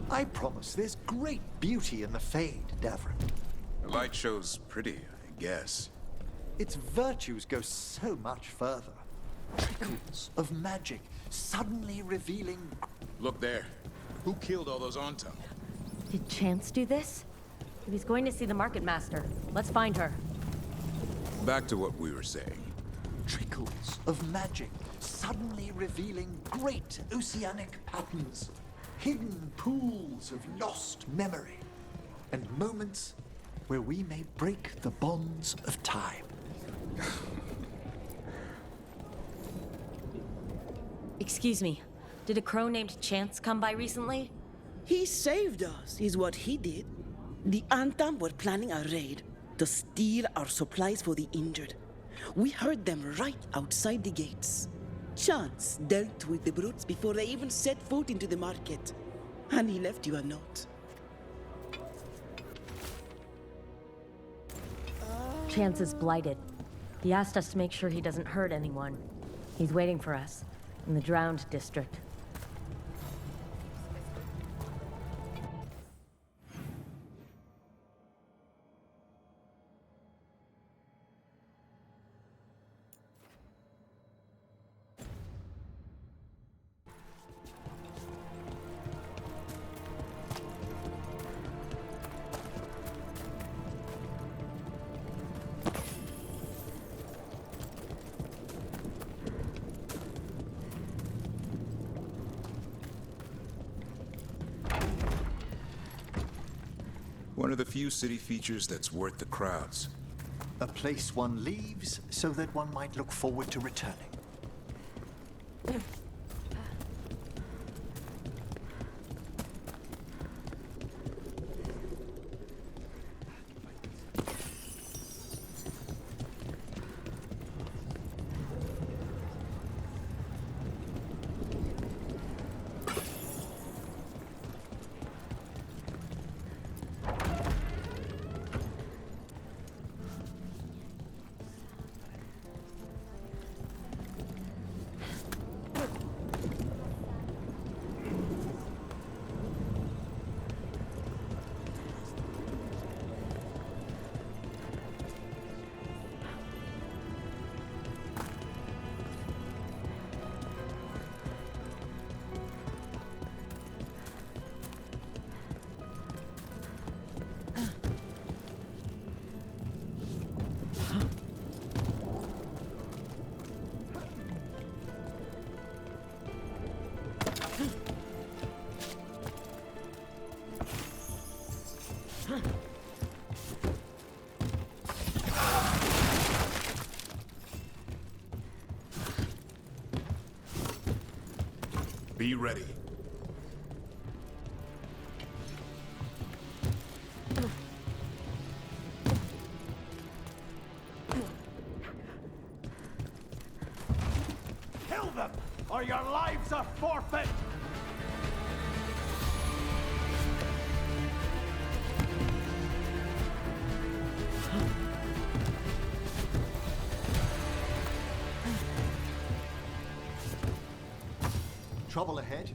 I promise there's great beauty in the Fade, Davron. The light show's pretty, I guess. Its virtues go so much further. Trickles of magic, suddenly revealing... Look there. Who killed all those Onto? Did Chance do this? If he's going to see the market master, let's find her. Back to what we were saying. Trickles of magic, suddenly revealing great oceanic patterns. Hidden pools of lost memory. And moments where we may break the bonds of time. Excuse me. Did a crow named Chance come by recently? He saved us, is what he did. The Antam were planning a raid to steal our supplies for the injured. We heard them right outside the gates. Chance dealt with the brutes before they even set foot into the market. And he left you a note. Chance is blighted. He asked us to make sure he doesn't hurt anyone. He's waiting for us in the Drowned District. One of the few city features that's worth the crowds. A place one leaves so that one might look forward to returning. Be ready. Kill them, or your lives are forfeit! Trouble ahead?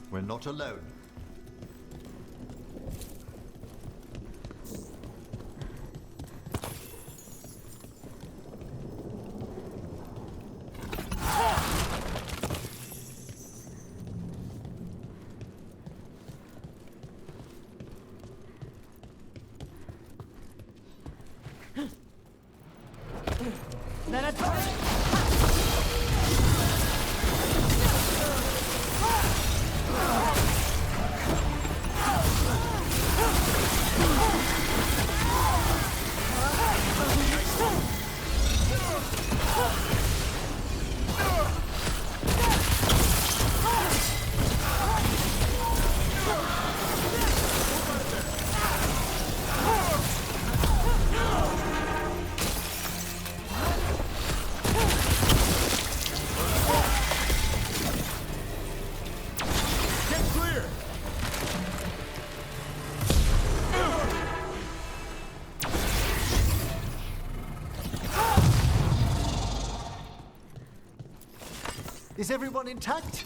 We're not alone. Is everyone intact?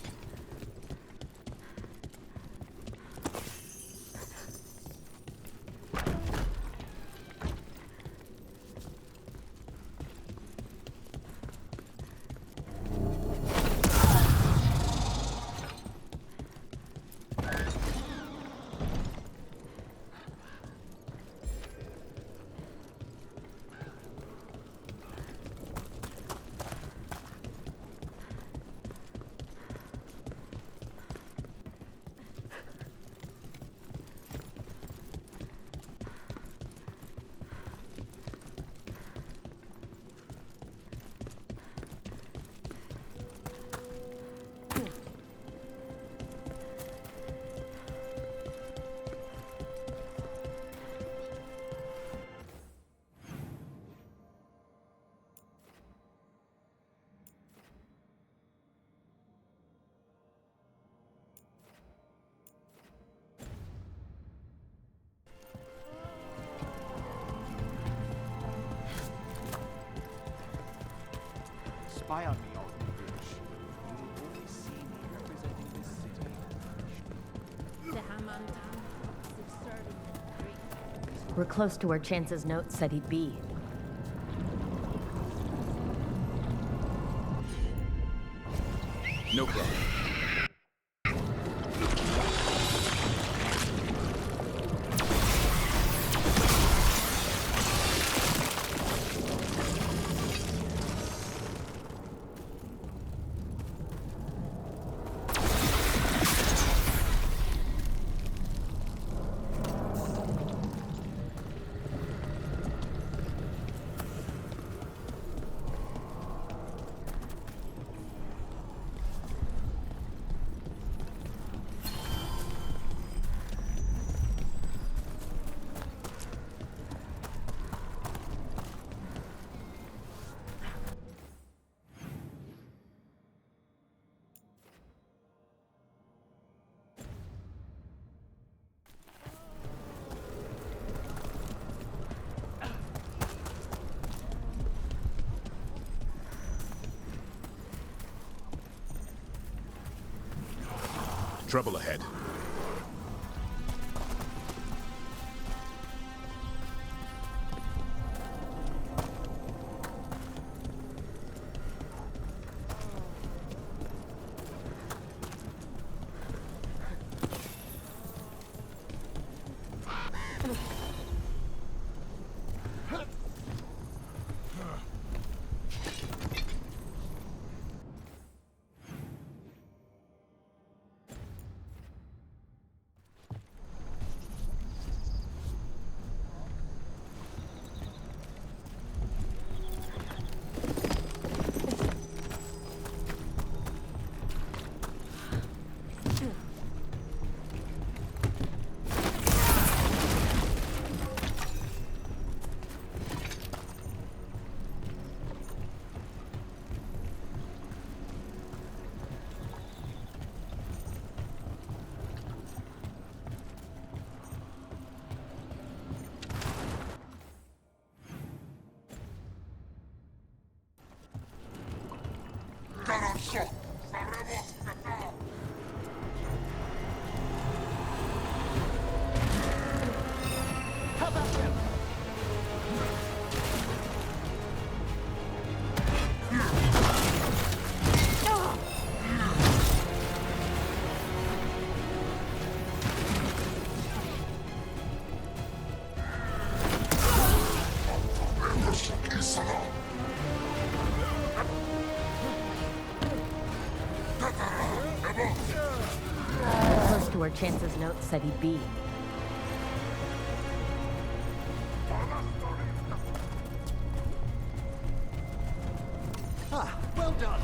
Spy on me, all you bitch. You will only see me representing this city. We're close to where Chance's note said he'd be. No problem. Trouble ahead. Close to where Chance's note said he'd be. Ah, well done.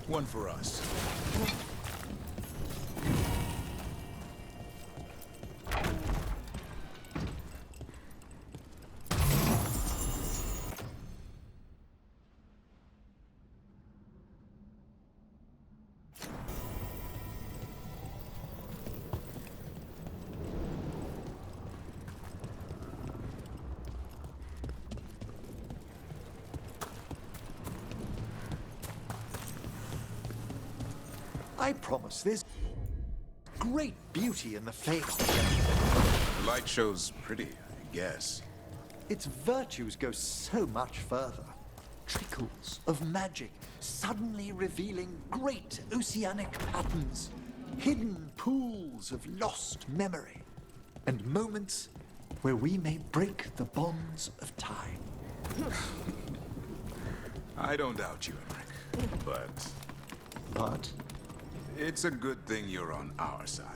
One for us. I promise there's great beauty in the fade. The light show's pretty, I guess. Its virtues go so much further. Trickles of magic suddenly revealing great oceanic patterns, hidden pools of lost memory, and moments where we may break the bonds of time. I don't doubt you, Emmerich, but... But? It's a good thing you're on our side.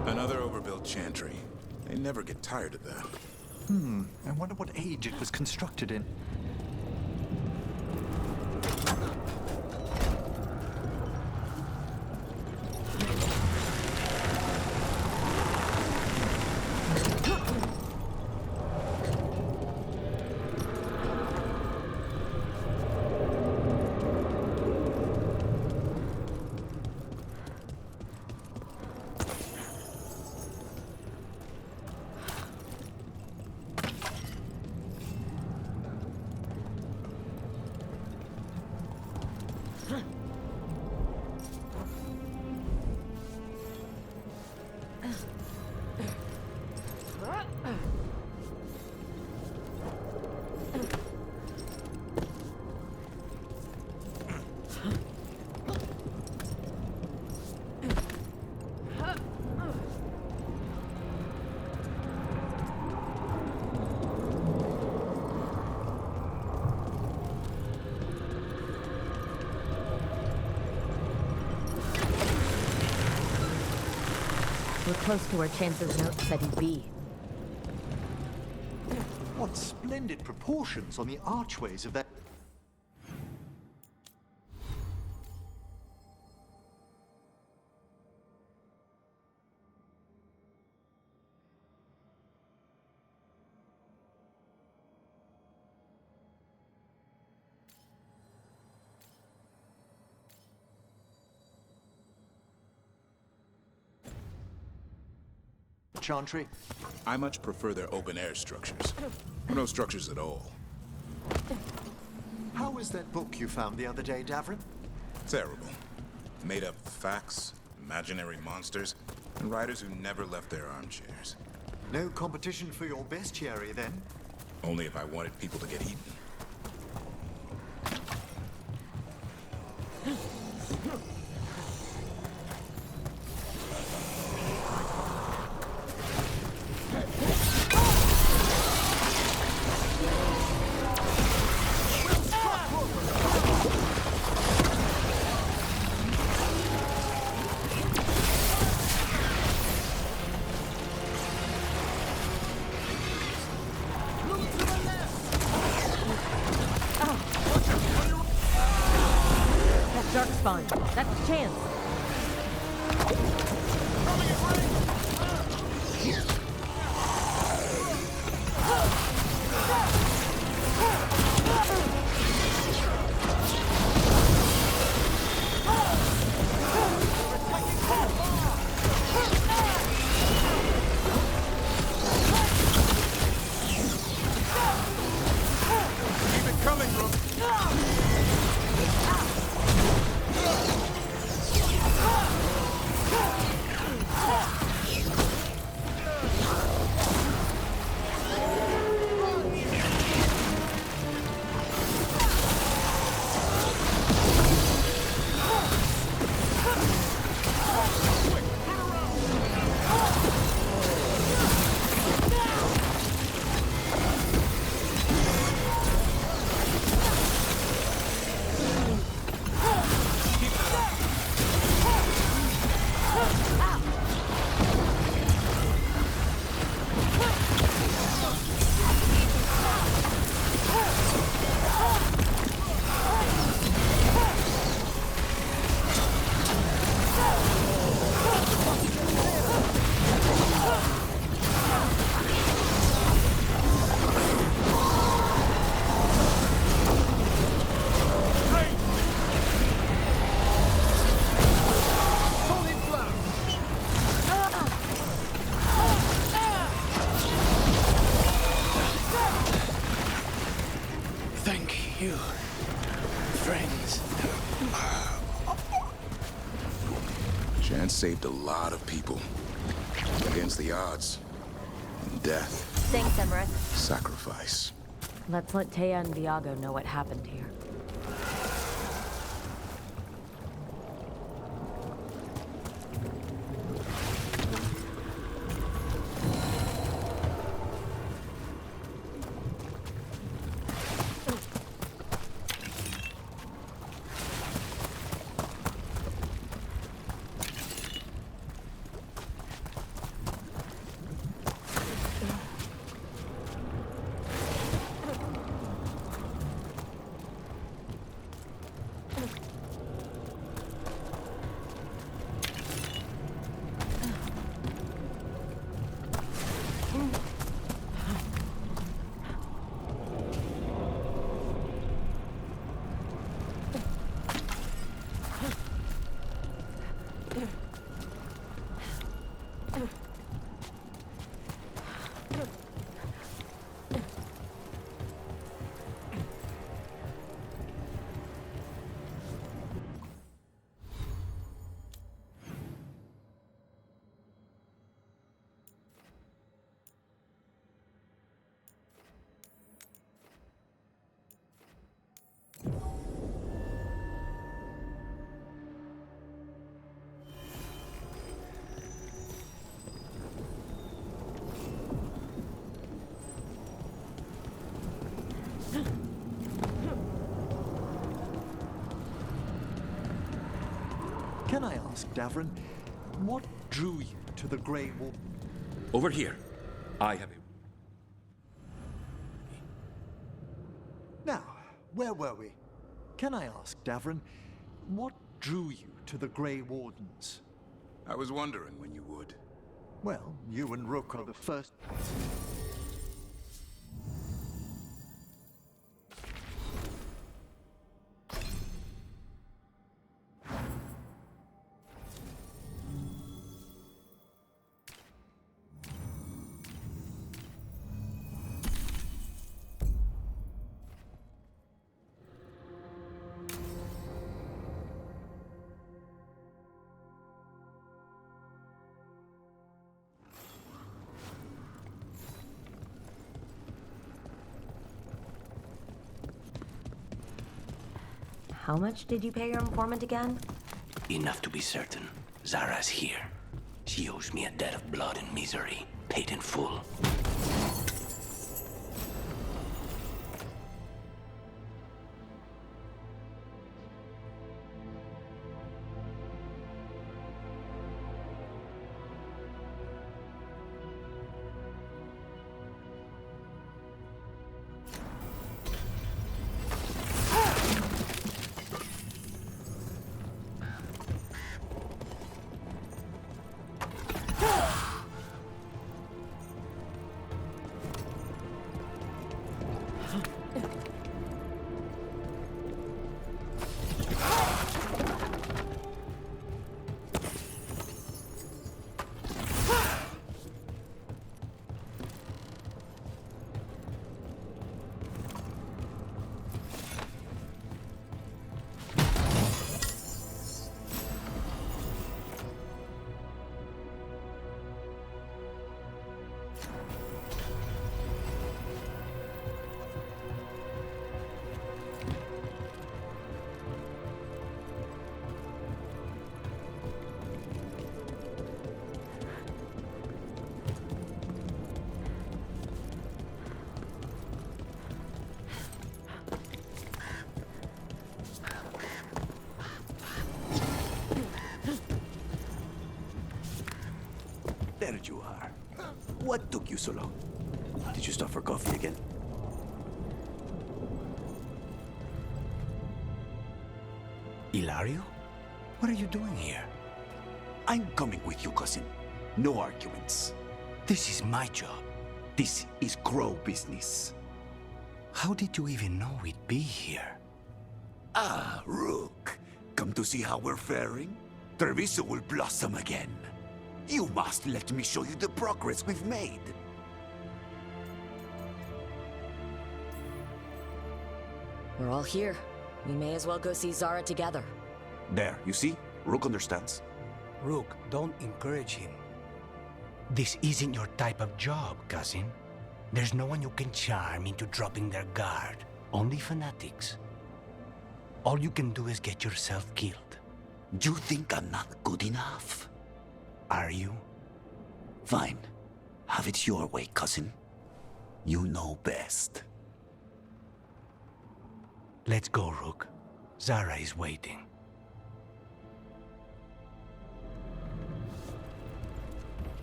Another overbuilt chantry. They never get tired of that. I wonder what age it was constructed in. We're close to where Chance's note said he'd be. What splendid proportions on the archways of that... Chantry? I much prefer their open-air structures. Or no structures at all. How was that book you found the other day, Davrin? Terrible. Made up facts, imaginary monsters. And riders who never left their armchairs. No competition for your bestiary, then? Only if I wanted people to get eaten. Shark's fine. That's a chance. Keep it coming, Rook. Thank you, friends. Chance saved a lot of people. Against the odds. And death. Thanks, Emerith. Sacrifice. Let's let Taya and Viago know what happened here. Can I ask, Davrin, what drew you to the Grey Wall? Over here. I have a... Now, where were we? Can I ask, Davrin, what drew you to the Grey Wardens? I was wondering when you would. Well, you and Rook are the first... How much did you pay your informant again? Enough to be certain. Zara's here. She owes me a debt of blood and misery, paid in full. There you are. What took you so long? Did you stop for coffee again? Ilario? What are you doing here? I'm coming with you, cousin. No arguments. This is my job. This is Crow business. How did you even know we'd be here? Ah, Rook. Come to see how we're faring? Treviso will blossom again. You must let me show you the progress we've made. We're all here. We may as well go see Zara together. There, you see? Rook understands. Rook, don't encourage him. This isn't your type of job, cousin. There's no one you can charm into dropping their guard. Only fanatics. All you can do is get yourself killed. You think I'm not good enough? Are you? Fine. Have it your way, cousin. You know best. Let's go, Rook. Zara is waiting.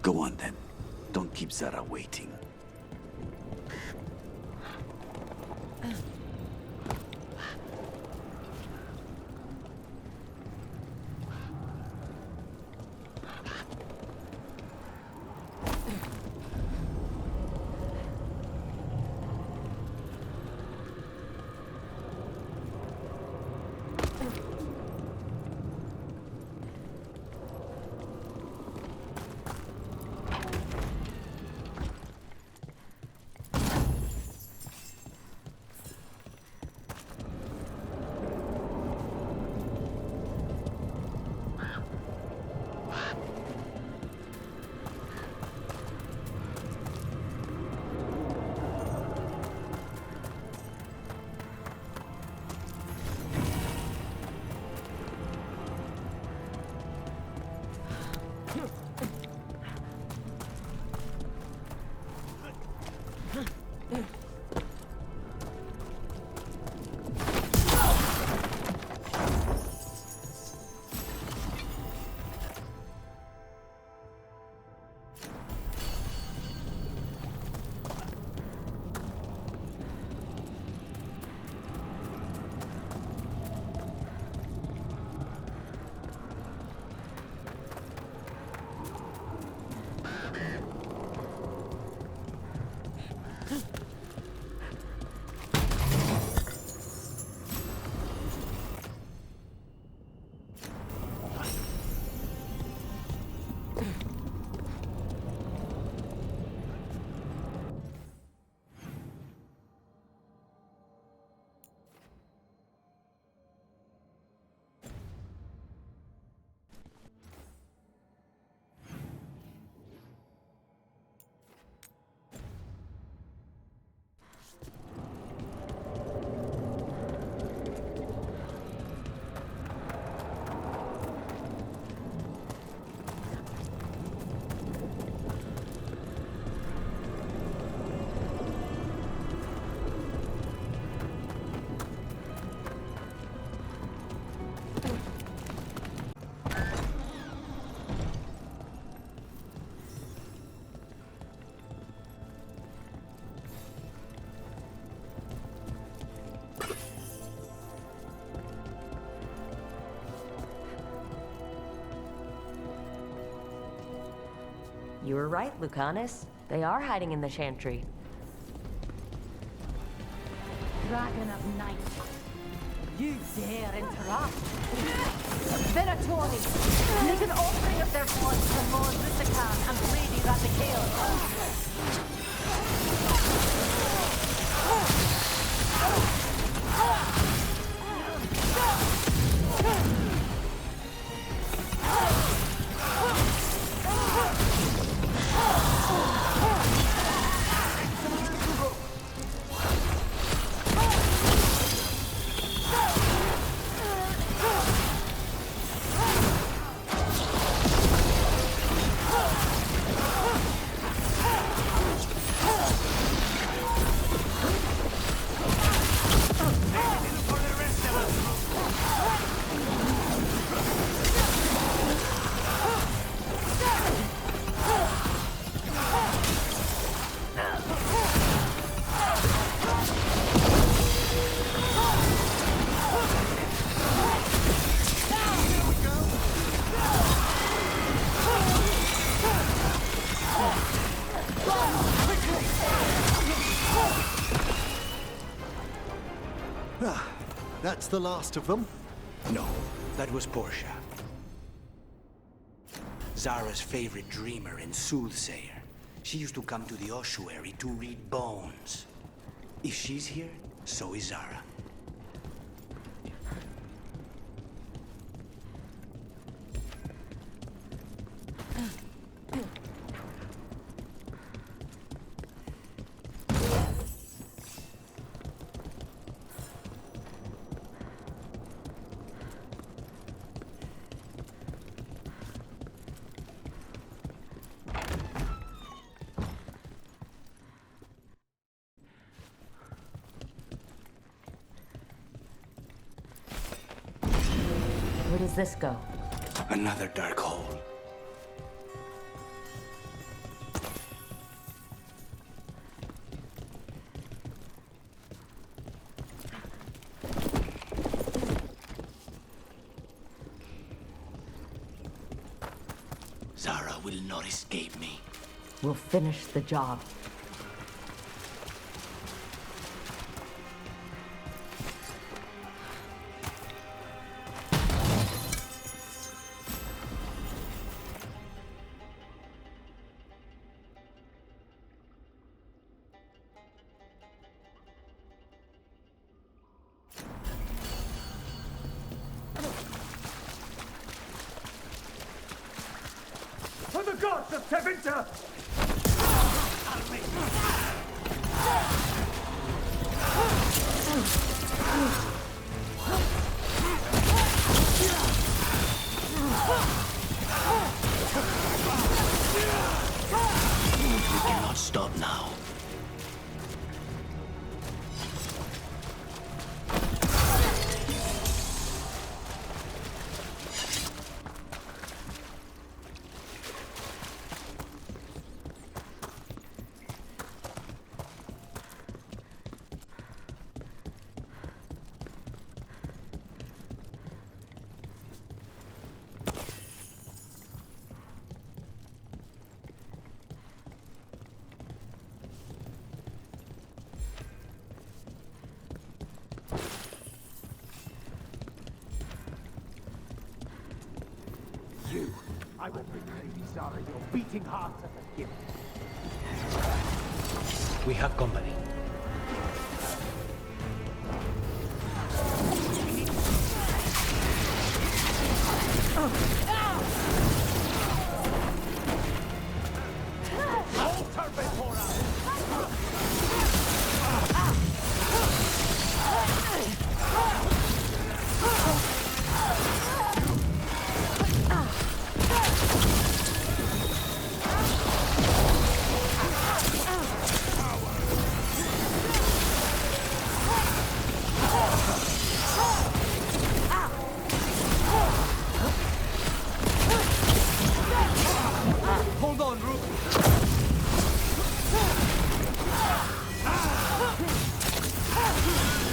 Go on then. Don't keep Zara waiting. You were right, Lucanus. They are hiding in the chantry. Dragon of Night. You dare interrupt? Venatori, make an offering of their blood to Lord Lucican and Lady Radicale. That's the last of them? No, that was Portia. Zara's favorite dreamer and soothsayer. She used to come to the ossuary to read bones. If she's here, so is Zara. Where does this go? Another dark hole. Zara will not escape me. We'll finish the job. For the gods of Tevinter! We cannot stop now. I will bring Lady Zara your beating heart as a gift. We have company. Altar before us! Hold on, Rook!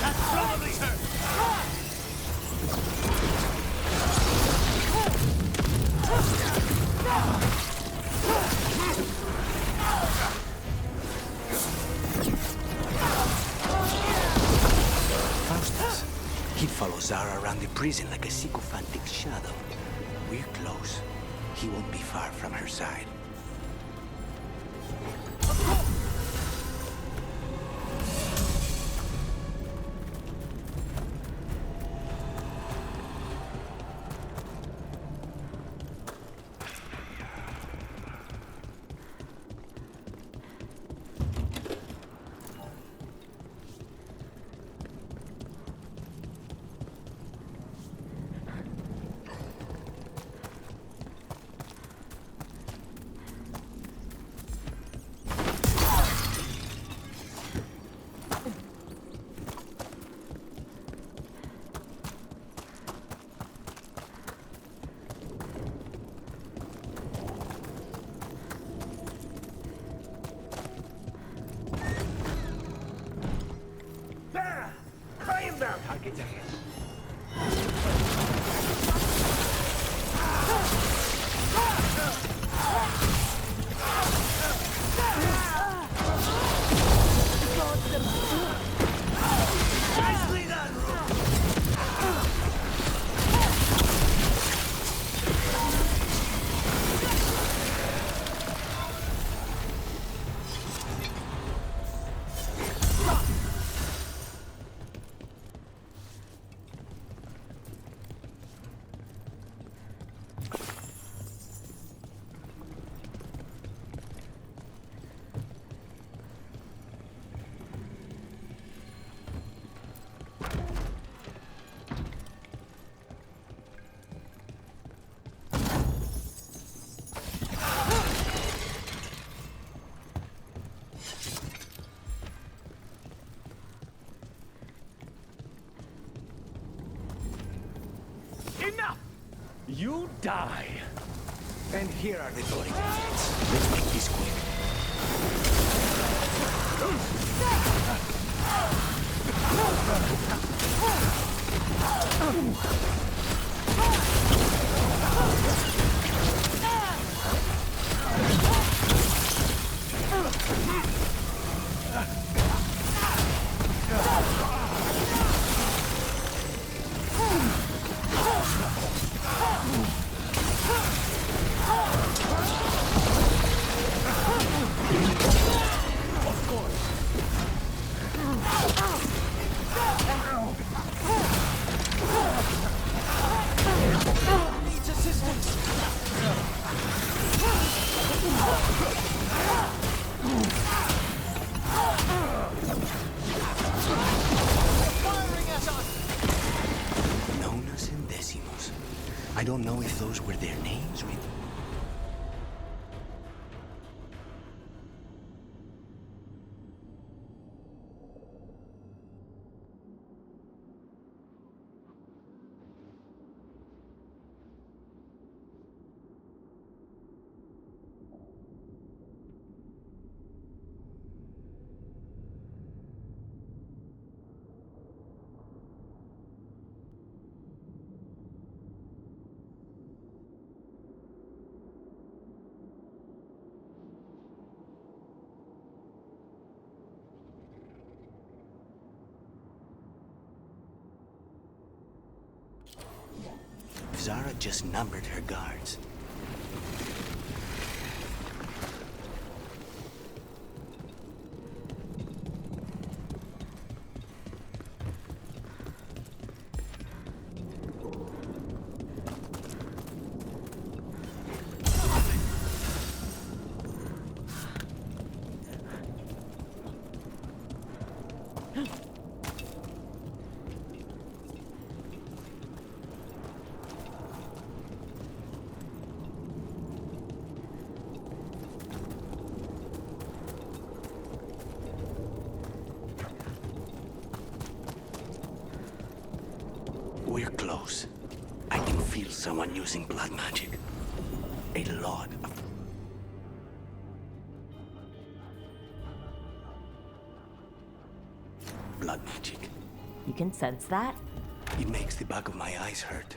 That's probably her! Zara around the prison like a sycophantic shadow. We're close. He won't be far from her side. You die! And here are the door exits. Let's make this quick. Nonas and decimos. I don't know if those were their names or... Zara just numbered her guards. We're close. I can feel someone using blood magic. A lot of... blood magic. You can sense that? It makes the back of my eyes hurt.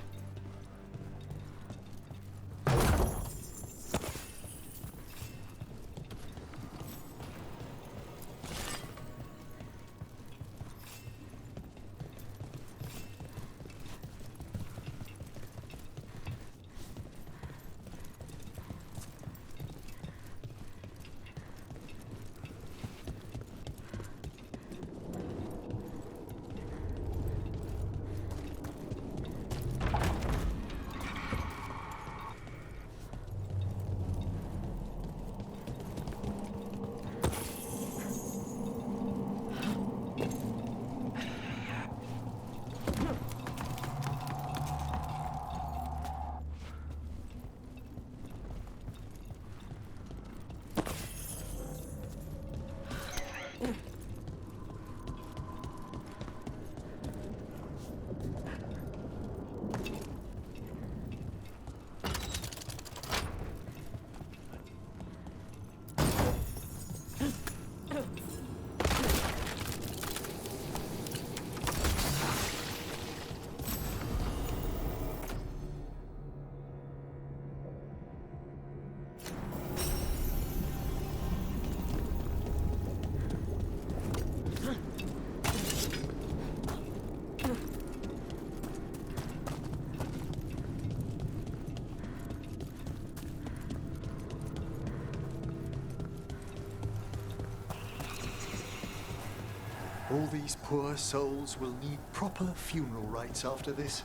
All these poor souls will need proper funeral rites after this.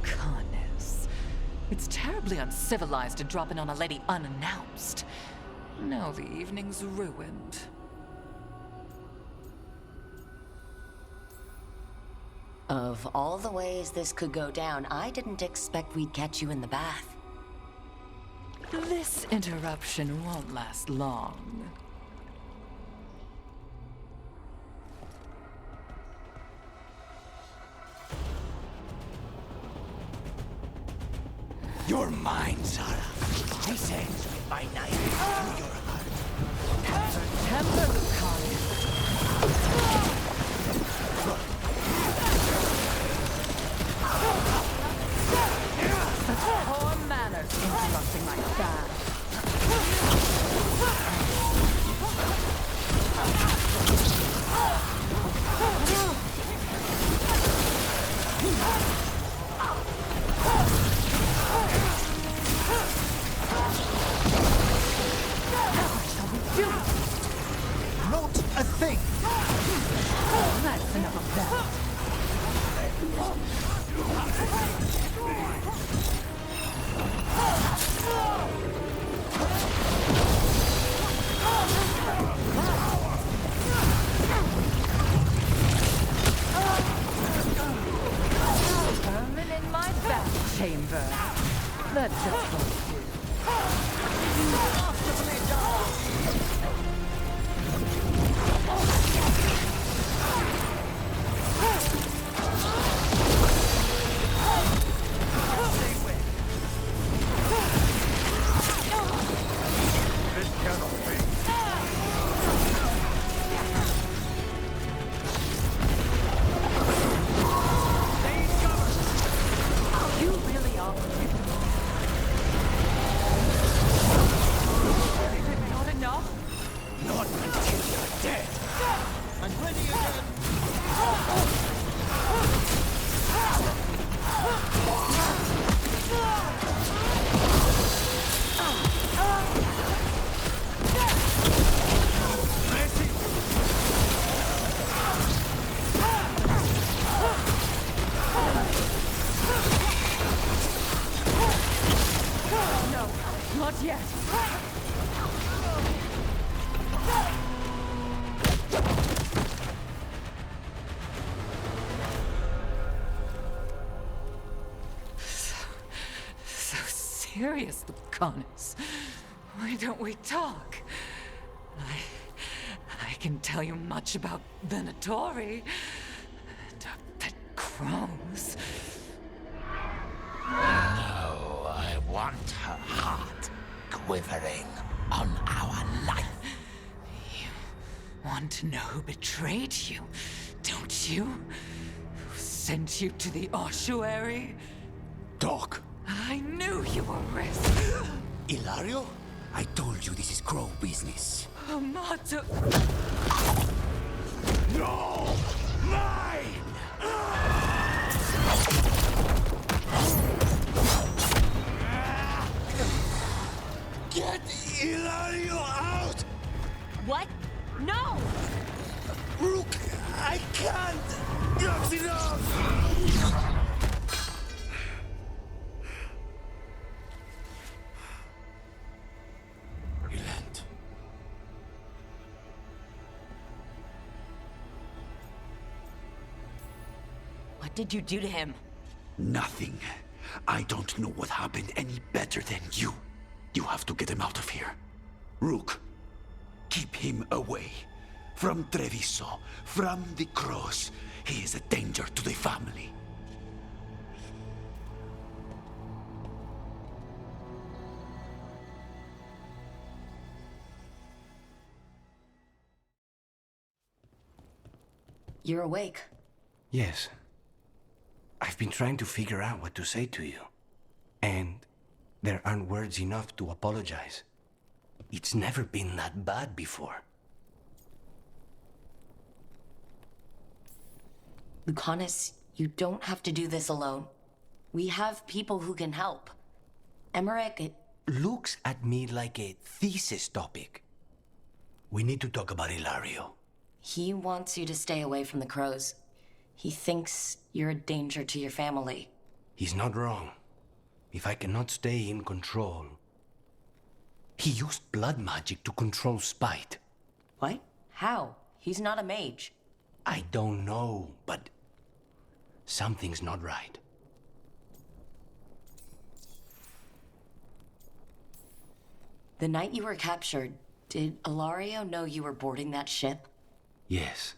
Goodness. It's terribly uncivilized to drop in on a lady unannounced. Now the evening's ruined. Of all the ways this could go down, I didn't expect we'd catch you in the bath. This interruption won't last long. You're mine, Sarah. This ends with my knife through your heart. Temper, Lucani. Such poor manners interrupting my bath. Not a thing! That's enough of that. Vermin in my bath chamber. That just won't do. You really are. Not enough? Not until you're dead. I'm ready again! No, not yet. So serious, Lucanus. Why don't we talk? I can tell you much about Venatori and our pet crows. No, I want her heart quivering on our life. You want to know who betrayed you, don't you? Who sent you to the ossuary? Doc. I knew you were risk. Ilario? I told you this is crow business. Amato. No! Mine! Get Ilario out! What? No! Rook, I can't! Not enough! Relent. What did you do to him? Nothing. I don't know what happened any better than you. You have to get him out of here. Rook, keep him away. From Treviso, from the cross. He is a danger to the family. You're awake. Yes. I've been trying to figure out what to say to you. And there aren't words enough to apologize. It's never been that bad before. Lucanus, you don't have to do this alone. We have people who can help. Emmerich, looks at me like a thesis topic. We need to talk about Ilario. He wants you to stay away from the crows. He thinks you're a danger to your family. He's not wrong. If I cannot stay in control... He used blood magic to control Spite. What? How? He's not a mage. I don't know, but... something's not right. The night you were captured, did Ilario know you were boarding that ship? Yes.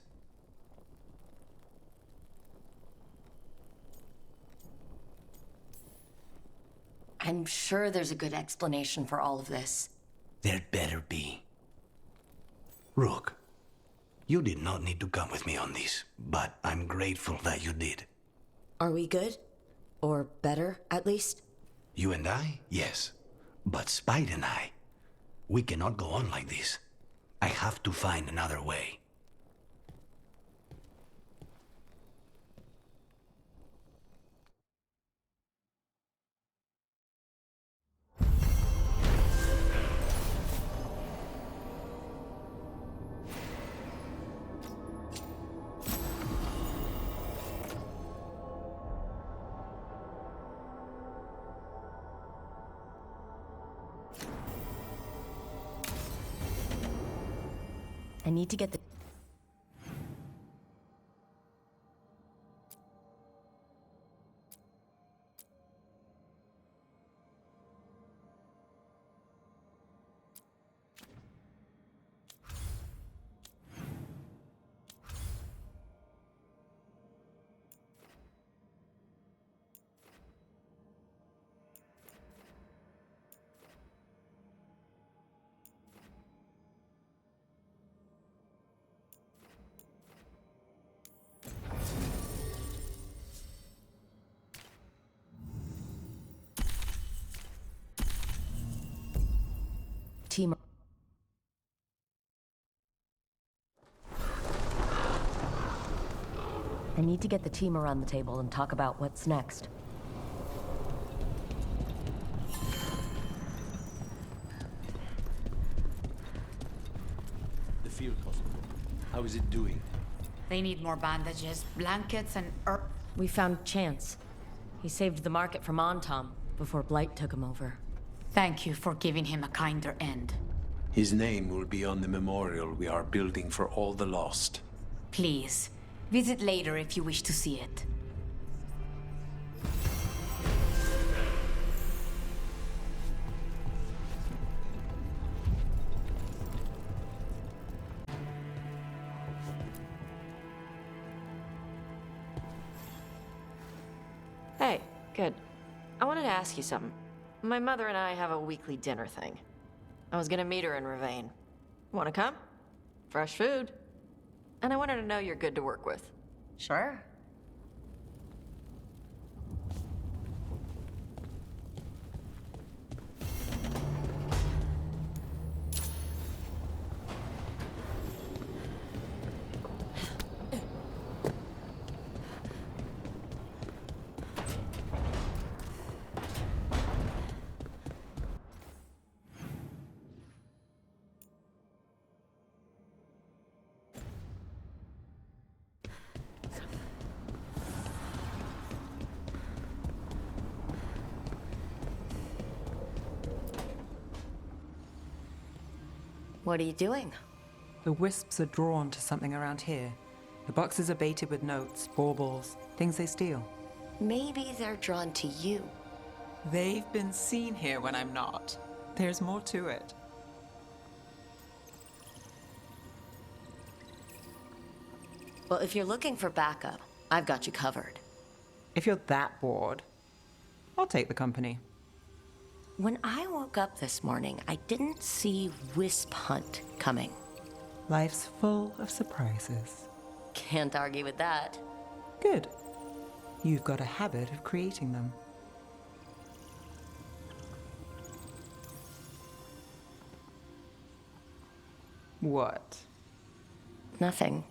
I'm sure there's a good explanation for all of this. There better be. Rook, you did not need to come with me on this, but I'm grateful that you did. Are we good? Or better, at least? You and I? Yes. But Spite and I, we cannot go on like this. I have to find another way. I need to get the... team. I need to get the team around the table and talk about what's next. The field hospital. How is it doing? They need more bandages, blankets, and We found Chance. He saved the market from Antom before Blight took him over. Thank you for giving him a kinder end. His name will be on the memorial we are building for all the lost. Please, visit later if you wish to see it. Hey, good. I wanted to ask you something. My mother and I have a weekly dinner thing. I was gonna meet her in Ravane. Wanna come? Fresh food. And I wanted to know you're good to work with. Sure. What are you doing? The wisps are drawn to something around here. The boxes are baited with notes, baubles, things they steal. Maybe they're drawn to you. They've been seen here when I'm not. There's more to it. Well, if you're looking for backup, I've got you covered. If you're that bored, I'll take the company. When I woke up this morning, I didn't see Wisp Hunt coming. Life's full of surprises. Can't argue with that. Good. You've got a habit of creating them. What? Nothing.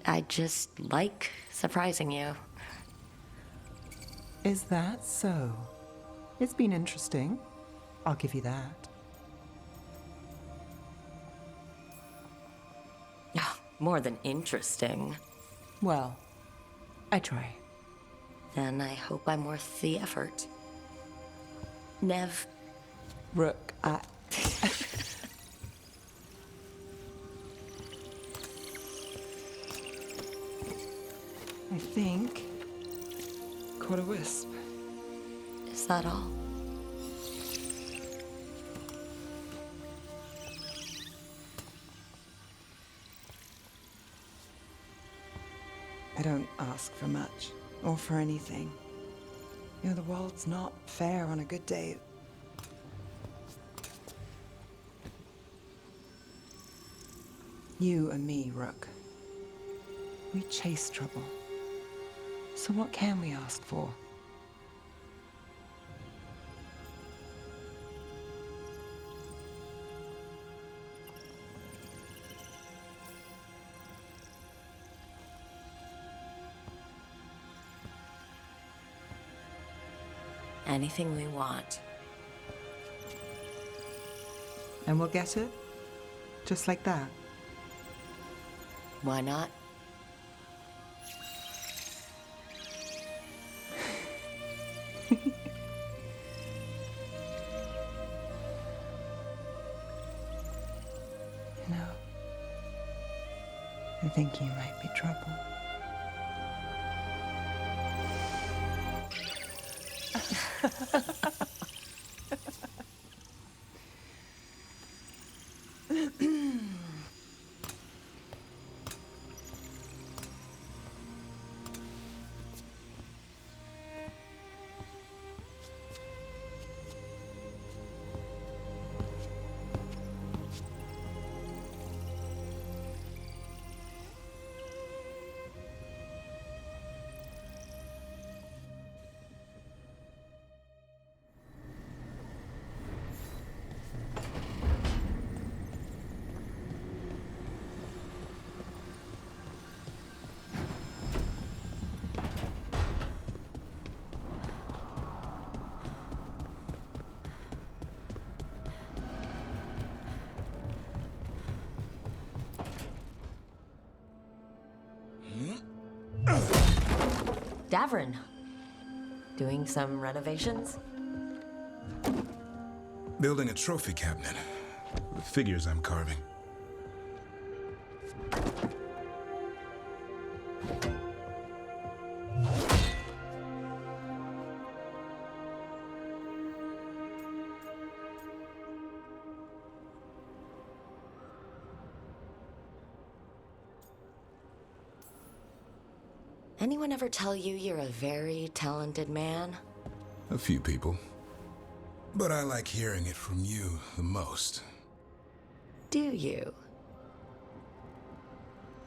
I just like surprising you. Is that so? It's been interesting. I'll give you that. More than interesting. Well, I try. Then I hope I'm worth the effort. Nev. Rook, I think... caught a wisp. Is that all? I don't ask for much, or for anything. You know, the world's not fair on a good day. You and me, Rook. We chase trouble. So what can we ask for? Anything we want. And we'll get it? Just like that? Why not? No. I think you might be trouble. Davrin. Doing some renovations? Building a trophy cabinet with figures I'm carving. Anyone ever tell you you're a very talented man? A few people. But I like hearing it from you the most. Do you?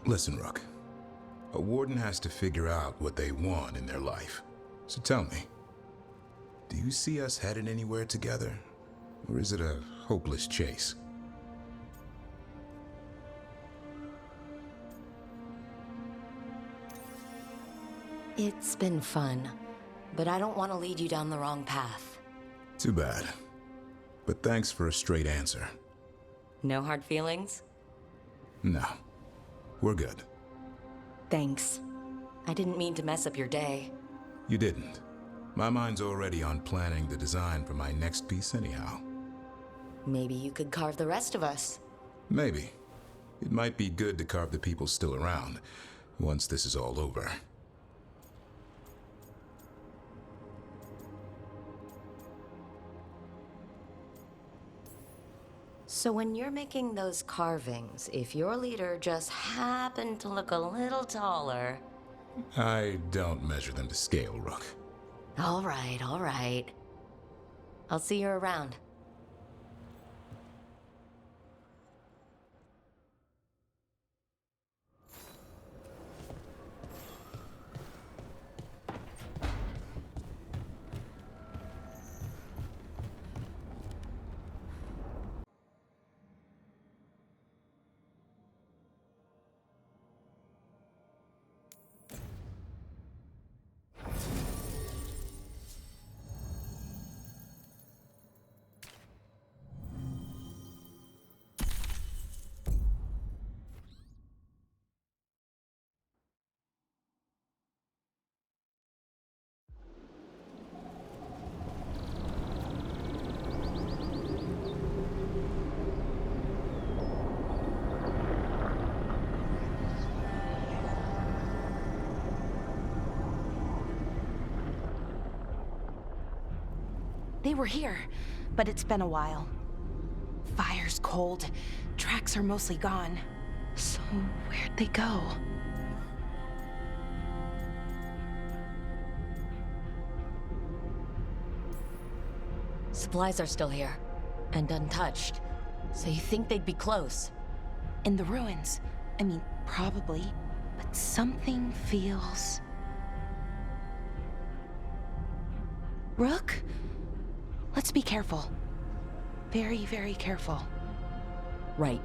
Listen, Rook. A warden has to figure out what they want in their life. So tell me, do you see us headed anywhere together? Or is it a hopeless chase? It's been fun, but I don't want to lead you down the wrong path. Too bad. But thanks for a straight answer. No hard feelings? No. We're good. Thanks. I didn't mean to mess up your day. You didn't. My mind's already on planning the design for my next piece anyhow. Maybe you could carve the rest of us. Maybe. It might be good to carve the people still around, once this is all over. So when you're making those carvings, if your leader just happened to look a little taller... I don't measure them to scale, Rook. All right, all right. I'll see you around. They were here, but it's been a while. Fire's cold. Tracks are mostly gone. So where'd they go? Supplies are still here, and untouched. So you think they'd be close? In the ruins. I mean, probably. But something feels... Rook? Let's be careful. Very, very careful. Right.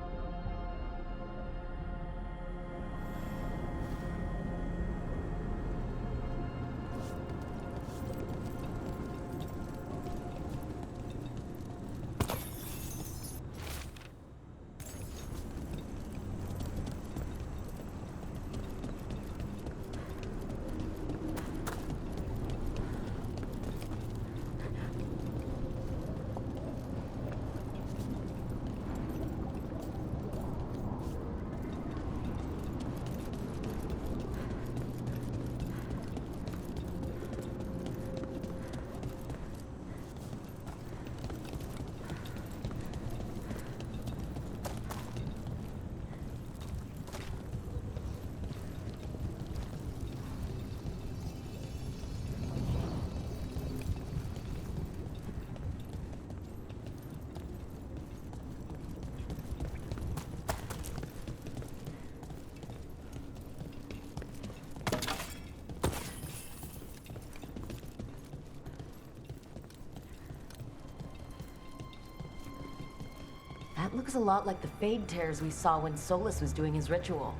That looks a lot like the fade tears we saw when Solus was doing his ritual.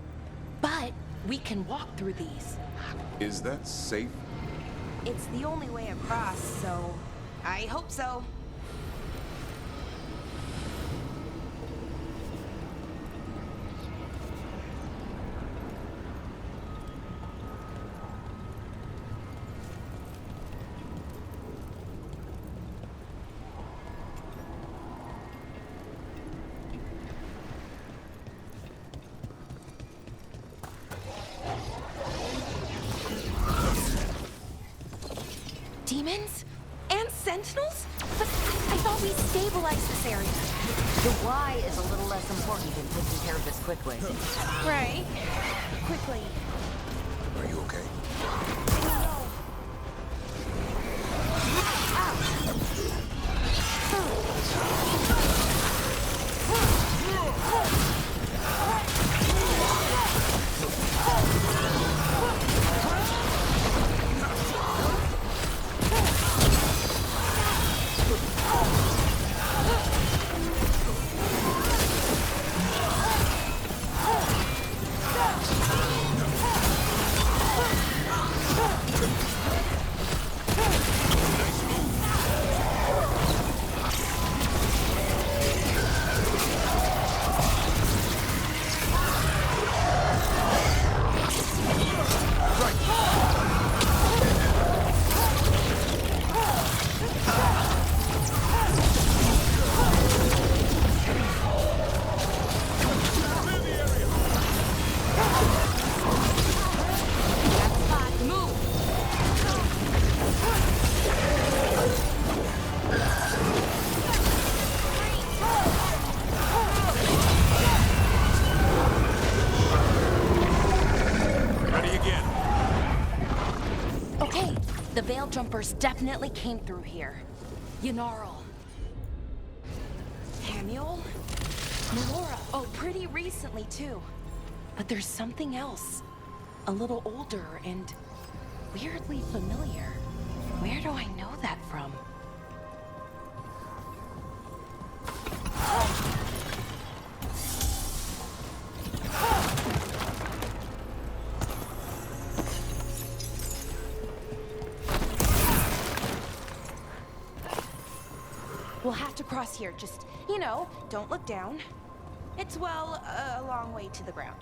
But we can walk through these. Is that safe? It's the only way across, so I hope so. Demons? And sentinels? But I thought we stabilized this area. The why is a little less important than taking care of this quickly. Right. Quickly. Are you okay? The Veil Jumpers definitely came through here. Yanarl. Hamiel? Melora. Oh, pretty recently, too. But there's something else. A little older and weirdly familiar. Where do I know that from? We'll have to cross here. Just, you know, don't look down. It's, well, a long way to the ground.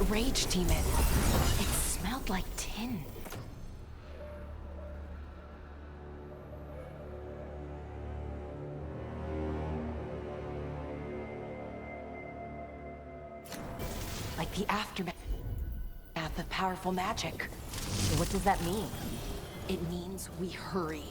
Rage demon. It smelled like tin. Like the aftermath of powerful magic. What does that mean? It means we hurry.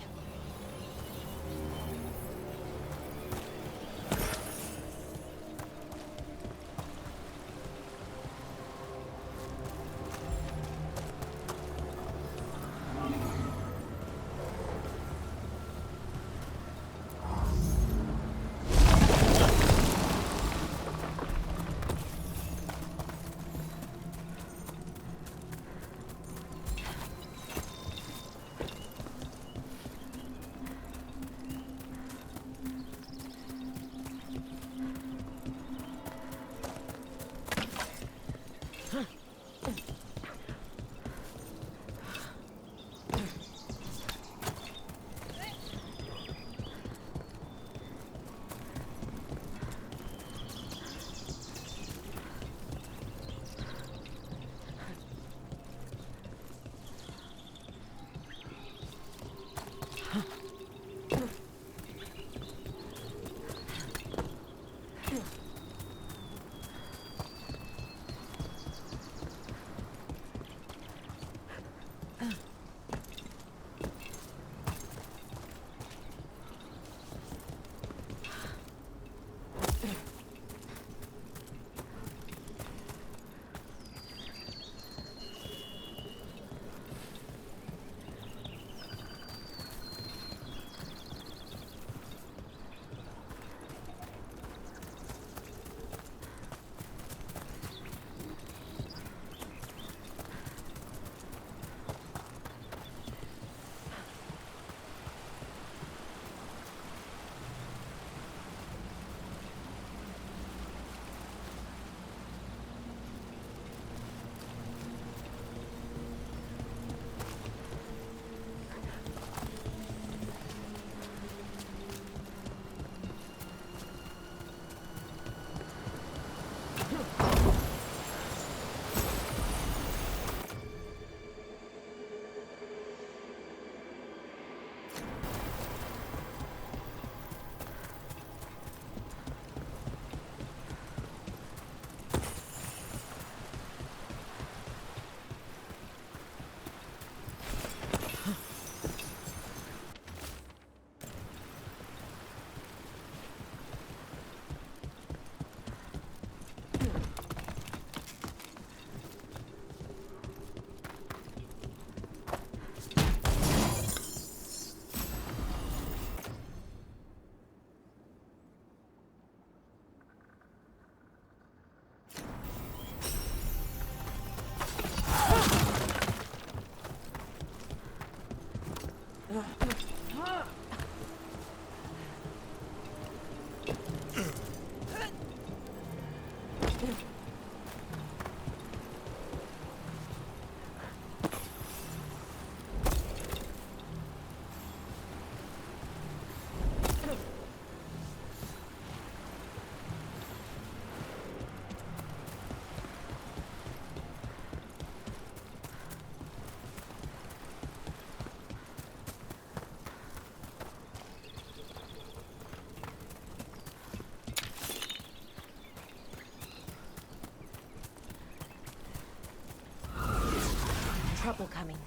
Trouble coming.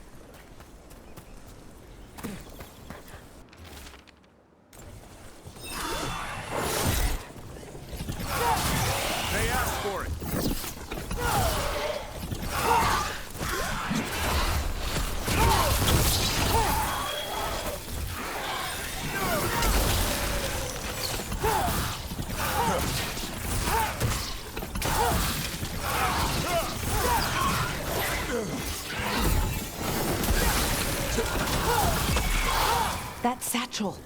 They asked for it. That satchel.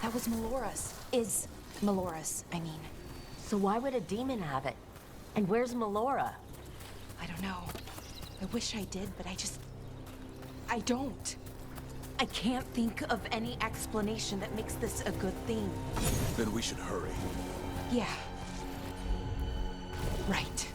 That was Melora's. Is Melora's, I mean. So why would a demon have it? And where's Melora? I don't know. I wish I did, but I don't. I can't think of any explanation that makes this a good thing. Then we should hurry. Yeah. Right.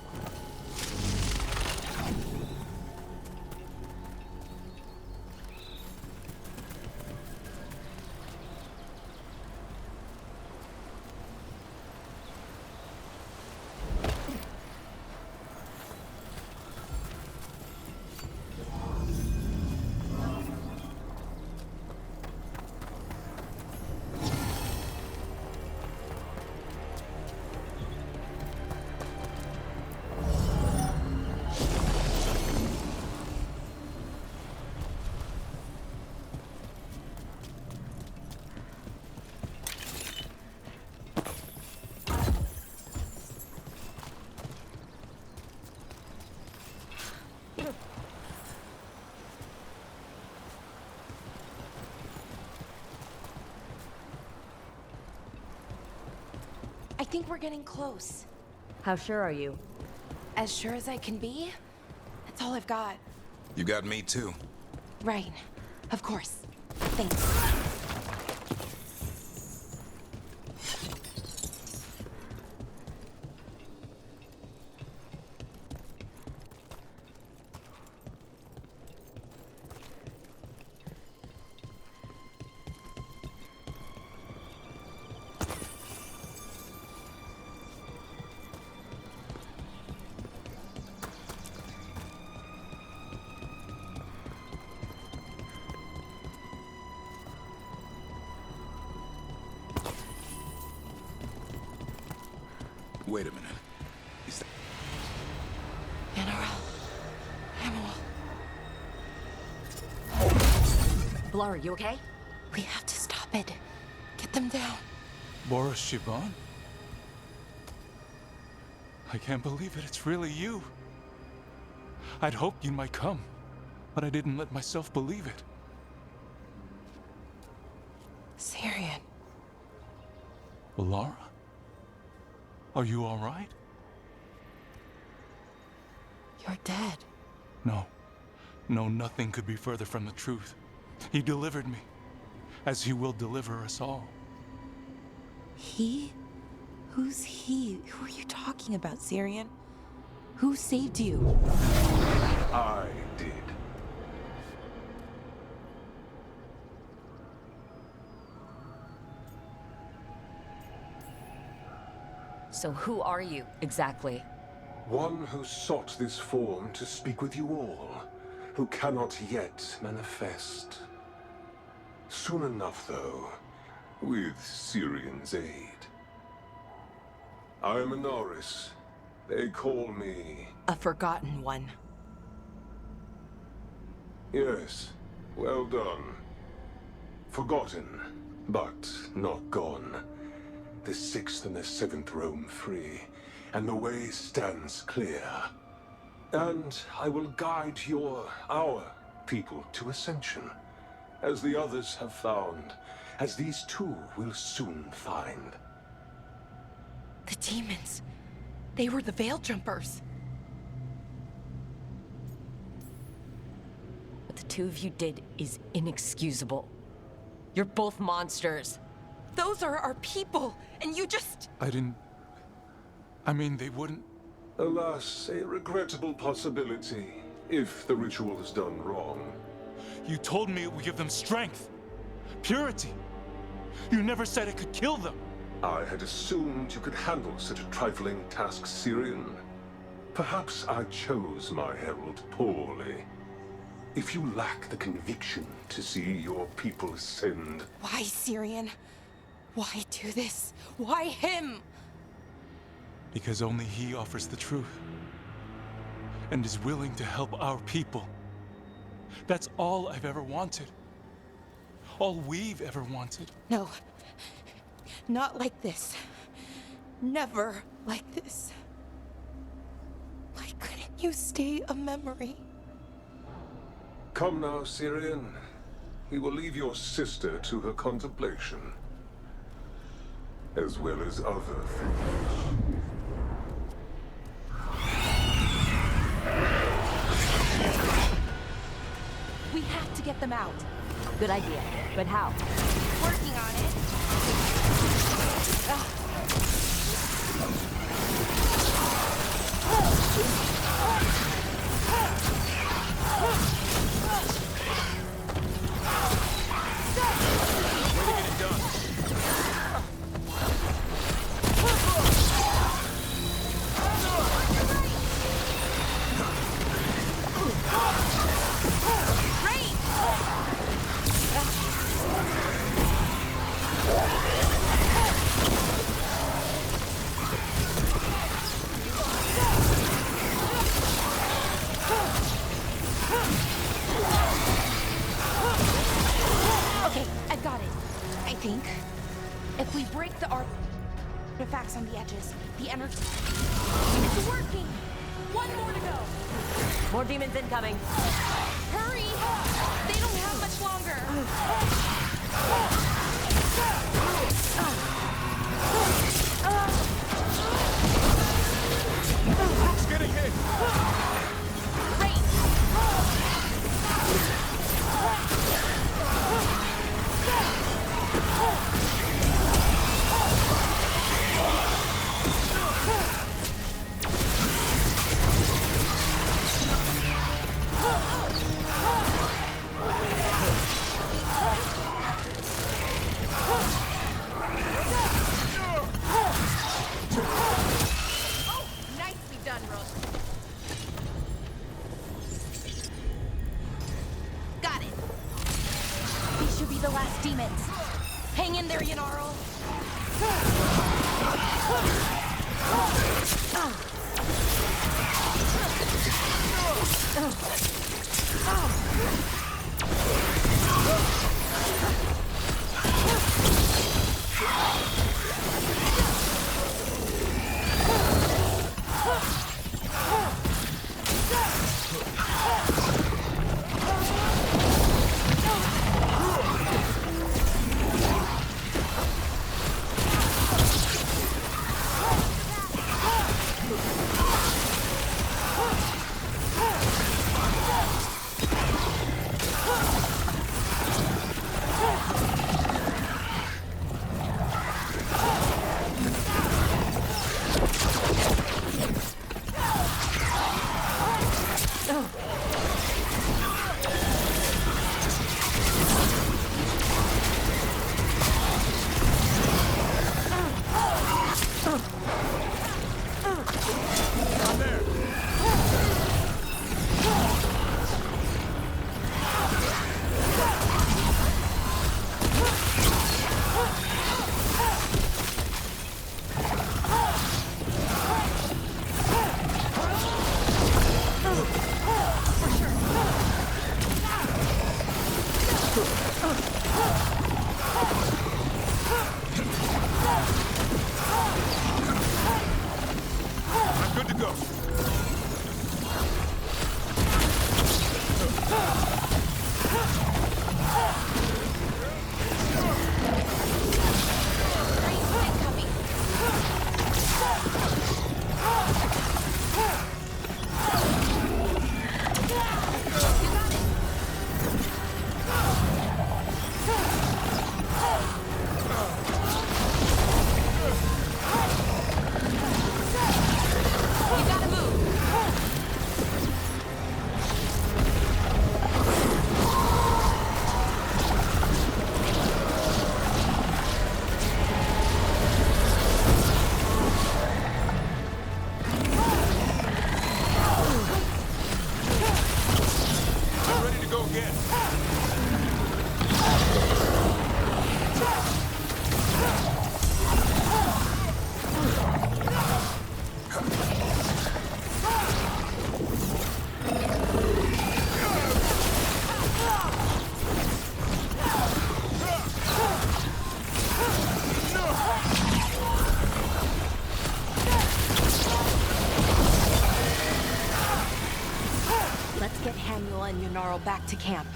I think we're getting close. How sure are you? As sure as I can be. That's all I've got. You got me too. Right. Of course. Thanks. Wait a minute. Is that... Blur, you okay? We have to stop it. Get them down. Boris Shivan? I can't believe it. It's really you. I'd hoped you might come, but I didn't let myself believe it. Syrian. Laura? Are you all right? You're dead. No. No, nothing could be further from the truth. He delivered me, as he will deliver us all. He? Who's he? Who are you talking about, Syrian? Who saved you? I did. So who are you, exactly? One who sought this form to speak with you all, who cannot yet manifest. Soon enough, though, with Syrian's aid. I am a Norris. They call me... A forgotten one. Yes, well done. Forgotten, but not gone. The 6th and the 7th roam free, and the way stands clear. And I will guide our people to ascension. as the others have found, as these two will soon find. The demons. They were the veil jumpers. What the two of you did is inexcusable. You're both monsters. Those are our people, and you just... I mean, they wouldn't... Alas, a regrettable possibility, if the ritual is done wrong. You told me it would give them strength, purity. You never said it could kill them. I had assumed you could handle such a trifling task, Syrian. Perhaps I chose my herald poorly. If you lack the conviction to see your people ascend... Why, Syrian? Why do this? Why him? Because only he offers the truth. And is willing to help our people. That's all I've ever wanted. All we've ever wanted. No. Not like this. Never like this. Why couldn't you stay a memory? Come now, Syrian. We will leave your sister to her contemplation. As well as other things. We have to get them out. Good idea. But how? Working on it. Okay, I've got it. I think. If we break the artifacts on the edges, the energy... It's working! One more to go! More demons incoming. Hurry! They don't have much longer! It's getting hit! Nicely done, Rook. Got it. These should be the last demons. Hang in there, Yanarl. again. Let's get Haniel and Yonaro back to camp.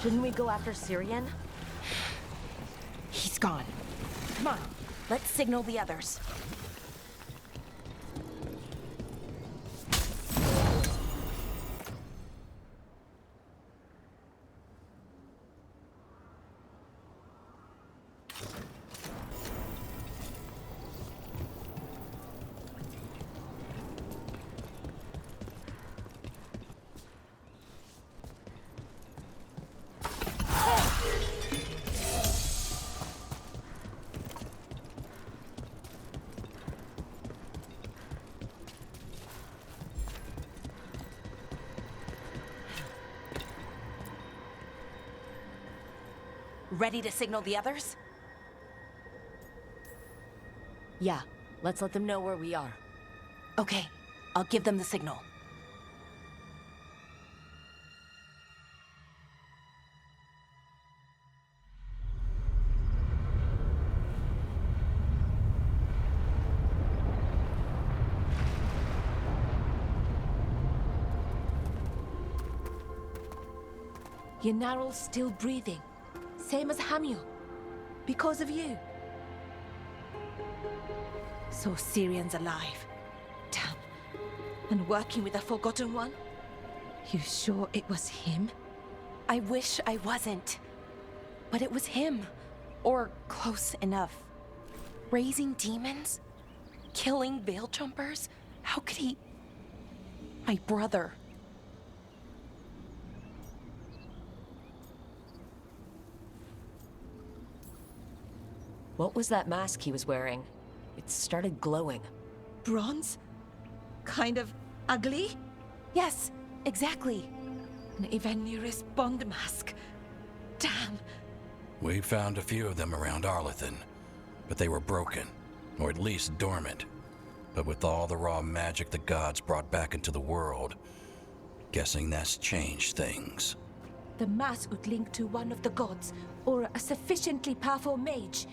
Shouldn't we go after Syrian? He's gone. Come on, let's signal the others. Ready to signal the others? Yeah, let's let them know where we are. Okay, I'll give them the signal. Yonaro's still breathing. Same as Hamiel. Because of you. So Syrian's alive. Damn. And working with the Forgotten One? You sure it was him? I wish I wasn't. But it was him. Or close enough. Raising demons? Killing veil jumpers? How could he... My brother. What was that mask he was wearing? It started glowing. Bronze? Kind of ugly? Yes, exactly. An Evanurus Bond mask. Damn. We found a few of them around Arlethan, but they were broken, or at least dormant. But with all the raw magic the gods brought back into the world, guessing that's changed things. The mask would link to one of the gods, or a sufficiently powerful mage.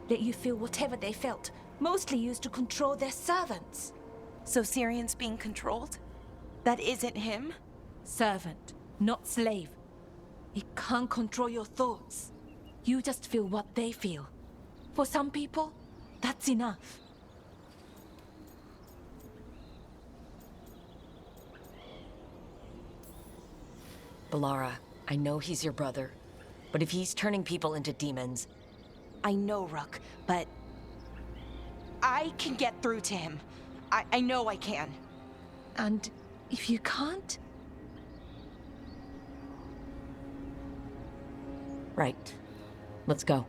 Let you feel whatever they felt, mostly used to control their servants. So Syrian's being controlled? That isn't him? Servant, not slave. It can't control your thoughts. You just feel what they feel. For some people, that's enough. Balara, I know he's your brother, but if he's turning people into demons... I know, Rook, but... I can get through to him. I know I can. And if you can't? Right. Let's go.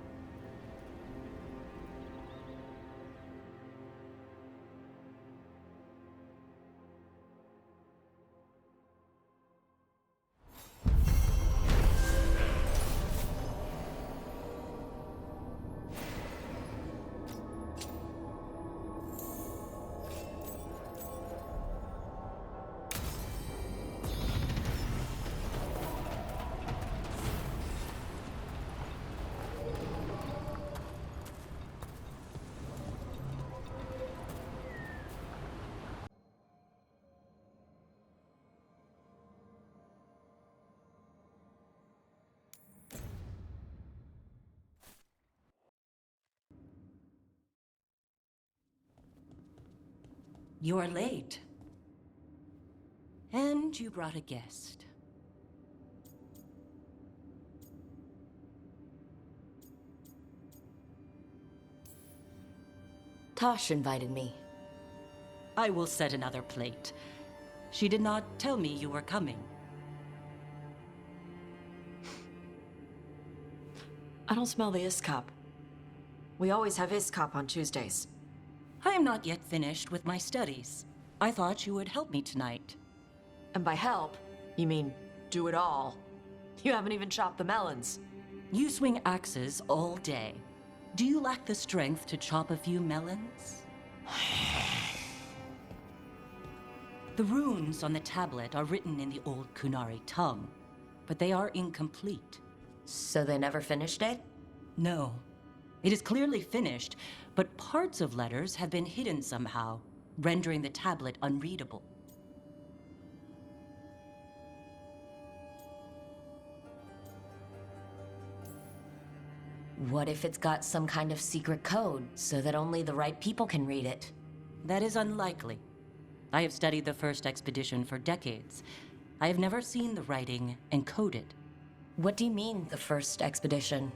You're late. And you brought a guest. Tosh invited me. I will set another plate. She did not tell me you were coming. I don't smell the Iskop. We always have Iskop on Tuesdays. I am not yet finished with my studies. I thought you would help me tonight. And by help, you mean do it all. You haven't even chopped the melons. You swing axes all day. Do you lack the strength to chop a few melons? The runes on the tablet are written in the old Kunari tongue, but they are incomplete. So they never finished it? No. It is clearly finished, but parts of letters have been hidden somehow, rendering the tablet unreadable. What if it's got some kind of secret code so that only the right people can read it? That is unlikely. I have studied the first expedition for decades. I have never seen the writing encoded. What do you mean, the first expedition?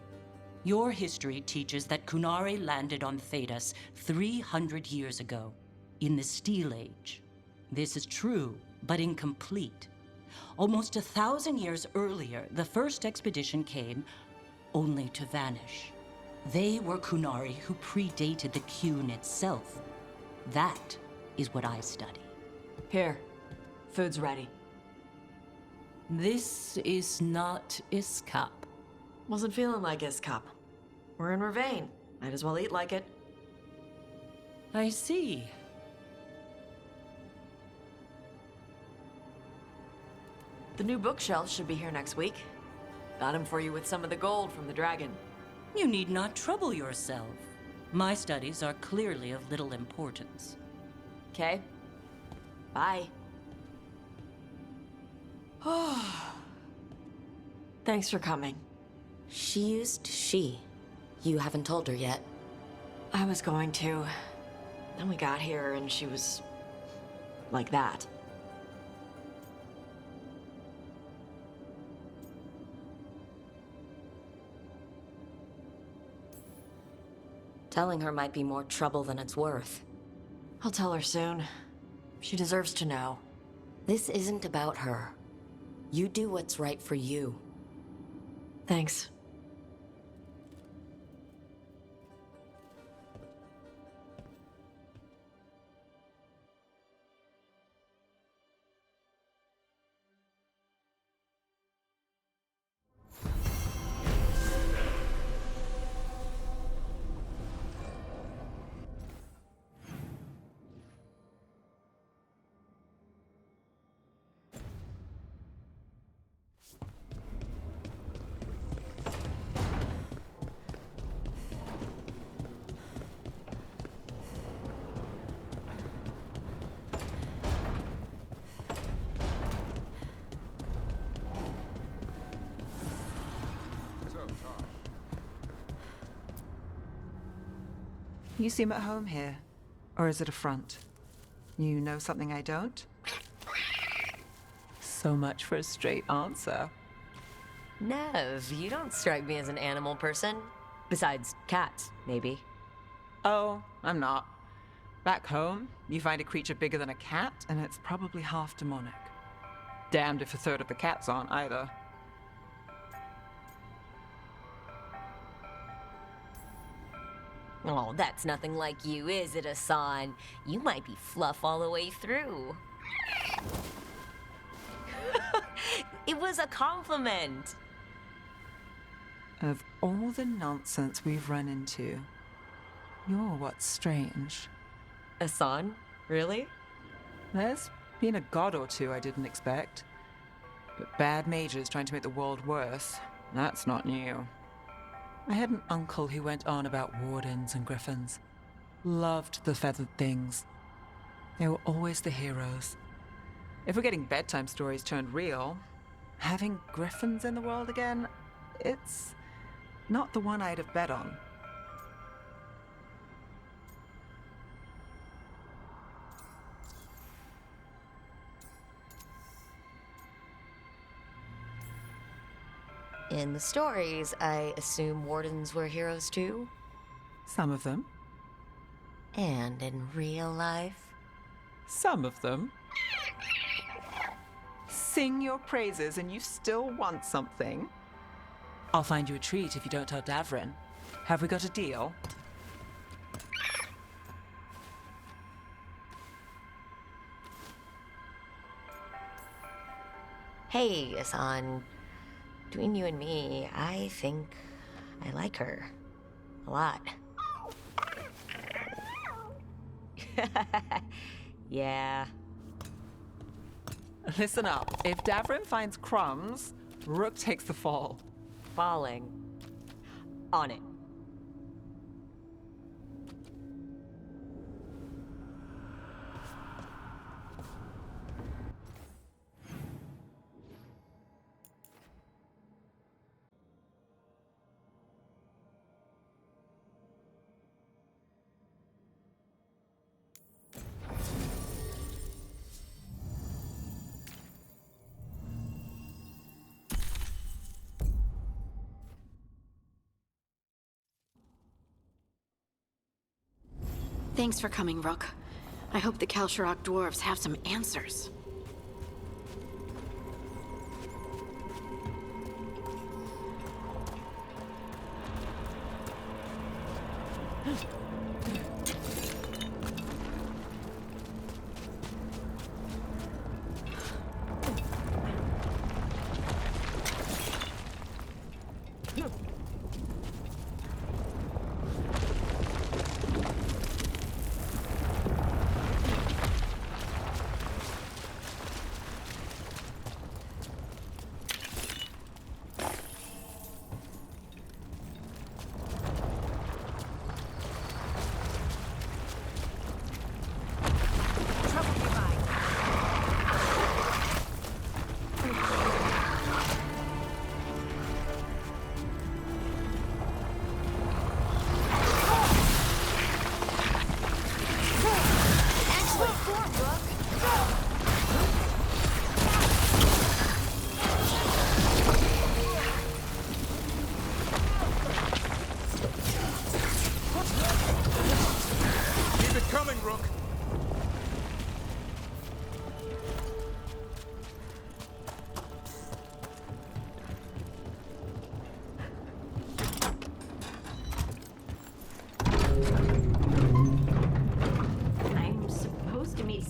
Your history teaches that Kunari landed on Thedas 300 years ago, in the Steel Age. This is true, but incomplete. Almost 1,000 years earlier, the first expedition came only to vanish. They were Kunari who predated the Qun itself. That is what I study. Here, food's ready. This is not Iskap. Wasn't feeling like Iskap. We're in Ravane. Might as well eat like it. I see. The new bookshelves should be here next week. Got him for you with some of the gold from the dragon. You need not trouble yourself. My studies are clearly of little importance. Okay. Bye. Thanks for coming. She used she. You haven't told her yet. I was going to. Then we got here and she was like that. Telling her might be more trouble than it's worth. I'll tell her soon. She deserves to know. This isn't about her. You do what's right for you. Thanks. You seem at home here. Or is it a front? You know something I don't? So much for a straight answer. Nev, you don't strike me as an animal person. Besides cats, maybe. Oh, I'm not. Back home, you find a creature bigger than a cat, and it's probably half demonic. Damned if a third of the cats aren't either. Oh, that's nothing like you, is it, Asan? You might be fluff all the way through. It was a compliment. Of all the nonsense we've run into, you're what's strange. Asan? Really? There's been a god or two I didn't expect. But bad mages trying to make the world worse, that's not new. I had an uncle who went on about wardens and griffins. Loved the feathered things. They were always the heroes. If we're getting bedtime stories turned real, having griffins in the world again, it's not the one I'd have bet on. In the stories, I assume wardens were heroes too? Some of them. And in real life? Some of them. Sing your praises and you still want something? I'll find you a treat if you don't tell Davrin. Have we got a deal? Hey, Asan. Between you and me, I think I like her. A lot. Yeah. Listen up. If Davrin finds crumbs, Rook takes the fall. Falling. On it. Thanks for coming, Rook. I hope the Kalsharok dwarves have some answers.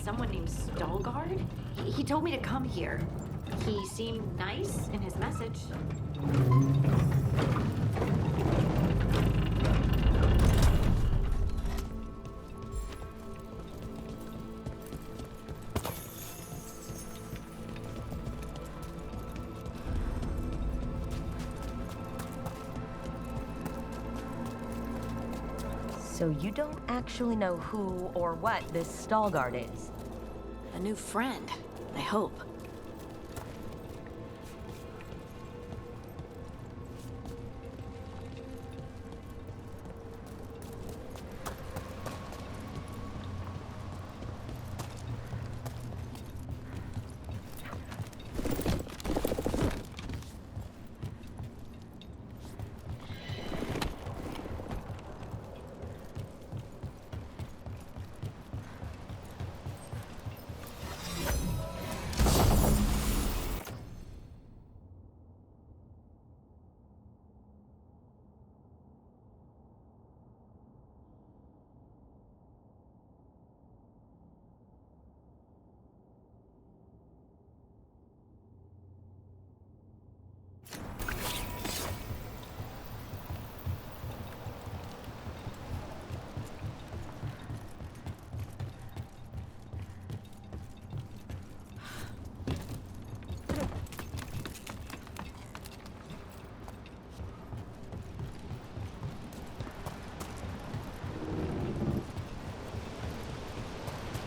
Someone named Stalguard? He told me to come here. He seemed nice in his message. So you don't actually know who or what this Stalguard is? A new friend, I hope.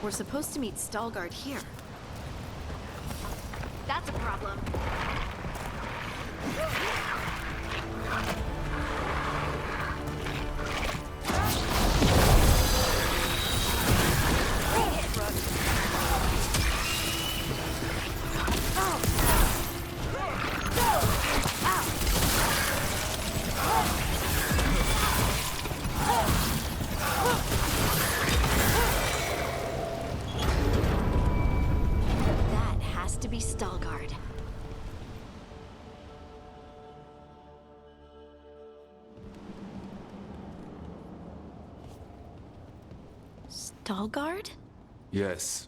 We're supposed to meet Stalguard here. That's a problem. Stalguard. Stalguard? Yes.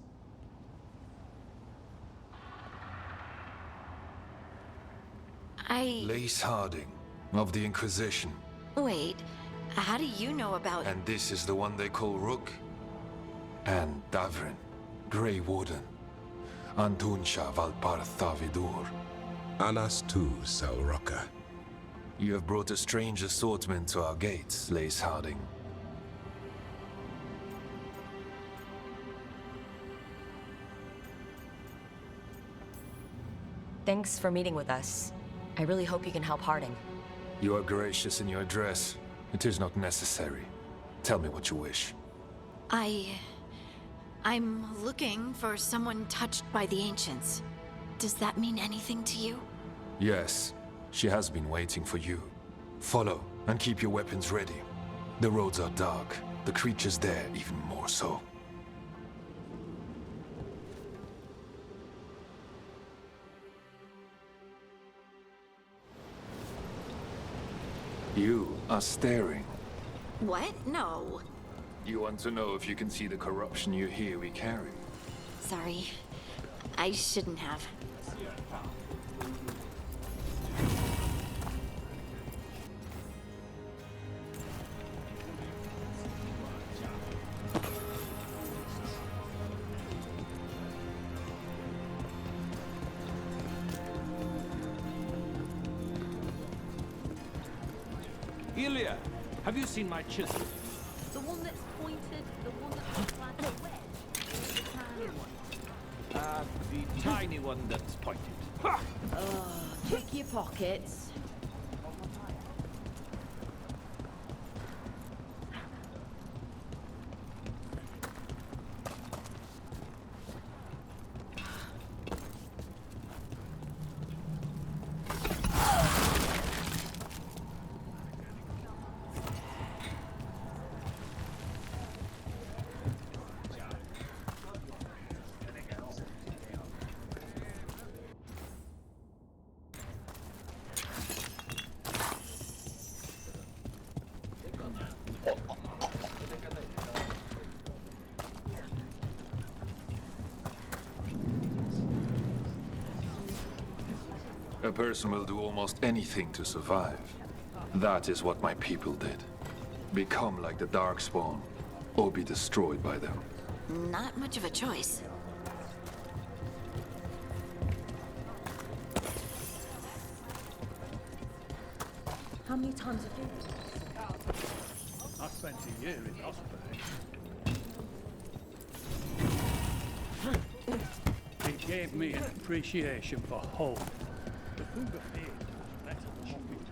I Lace Harding, of the Inquisition. Wait, how do you know about... And this is the one they call Rook? And Davrin, Grey Warden. Antunsha Valpartha Vidur. Anas tu, Salroka. You have brought a strange assortment to our gates, Lace Harding. Thanks for meeting with us. I really hope you can help Harding. You are gracious in your address. It is not necessary. Tell me what you wish. I'm looking for someone touched by the Ancients. Does that mean anything to you? Yes, she has been waiting for you. Follow, and keep your weapons ready. The roads are dark, the creatures there even more so. You are staring. What? No. You want to know if you can see the corruption you hear we carry? Sorry. I shouldn't have. Ilya, have you seen my chisel? The one that's pointed, the one that's like a wedge. The tiny one that's pointed. Ha! Check your pockets. A person will do almost anything to survive. That is what my people did. Become like the Darkspawn, or be destroyed by them. Not much of a choice. How many times have you... I spent a year in Osprey. It gave me an appreciation for home. The food of age was better than what we did.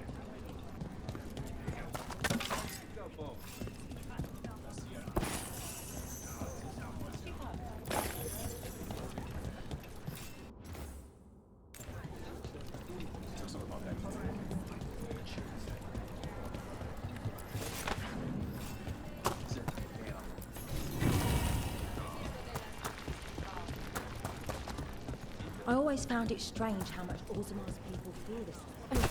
I always found it strange how much Orzamar's people fear this place.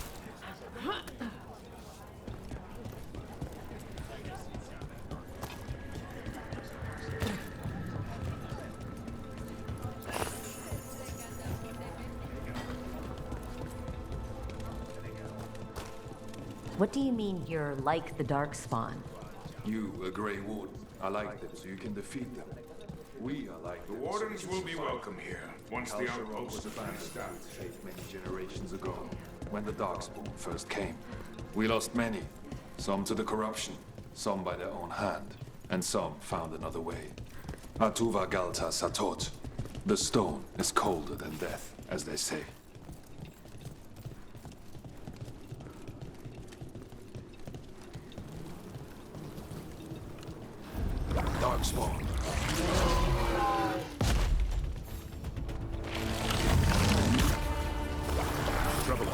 What do you mean you're like the Darkspawn? You, a Grey Warden, are like them so you can defeat them. We are like the Wardens will be welcome here, once the outpost is shaped many generations ago, when the Darkspawn first came. We lost many, some to the corruption, some by their own hand, and some found another way. Atuva Galta Satot. The stone is colder than death, as they say. Darkspawn. Trouble.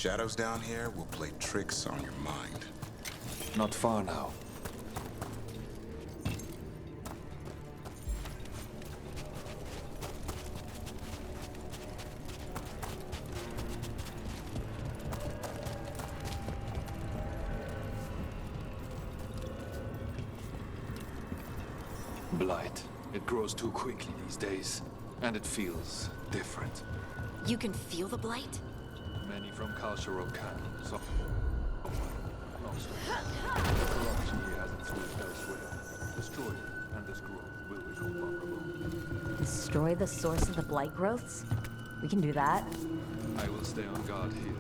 Shadows down here will play tricks on your mind. Not far now. Blight. It grows too quickly these days, and it feels different. You can feel the blight? Many from cultural can, so... Lost. Corruption here has its roots elsewhere. Destroy it, and this growth will become vulnerable. Destroy the source of the blight growths? We can do that. I will stay on guard here.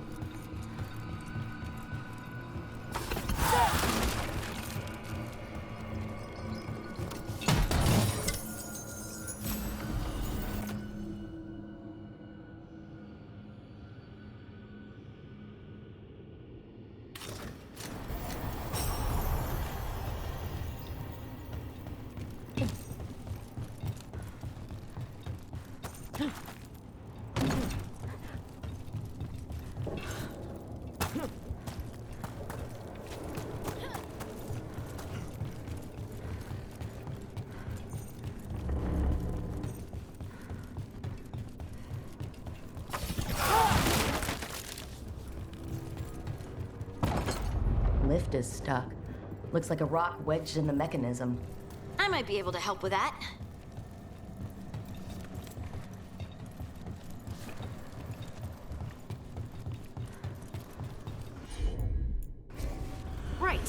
Lift is stuck. Looks like a rock wedged in the mechanism. I might be able to help with that. Right.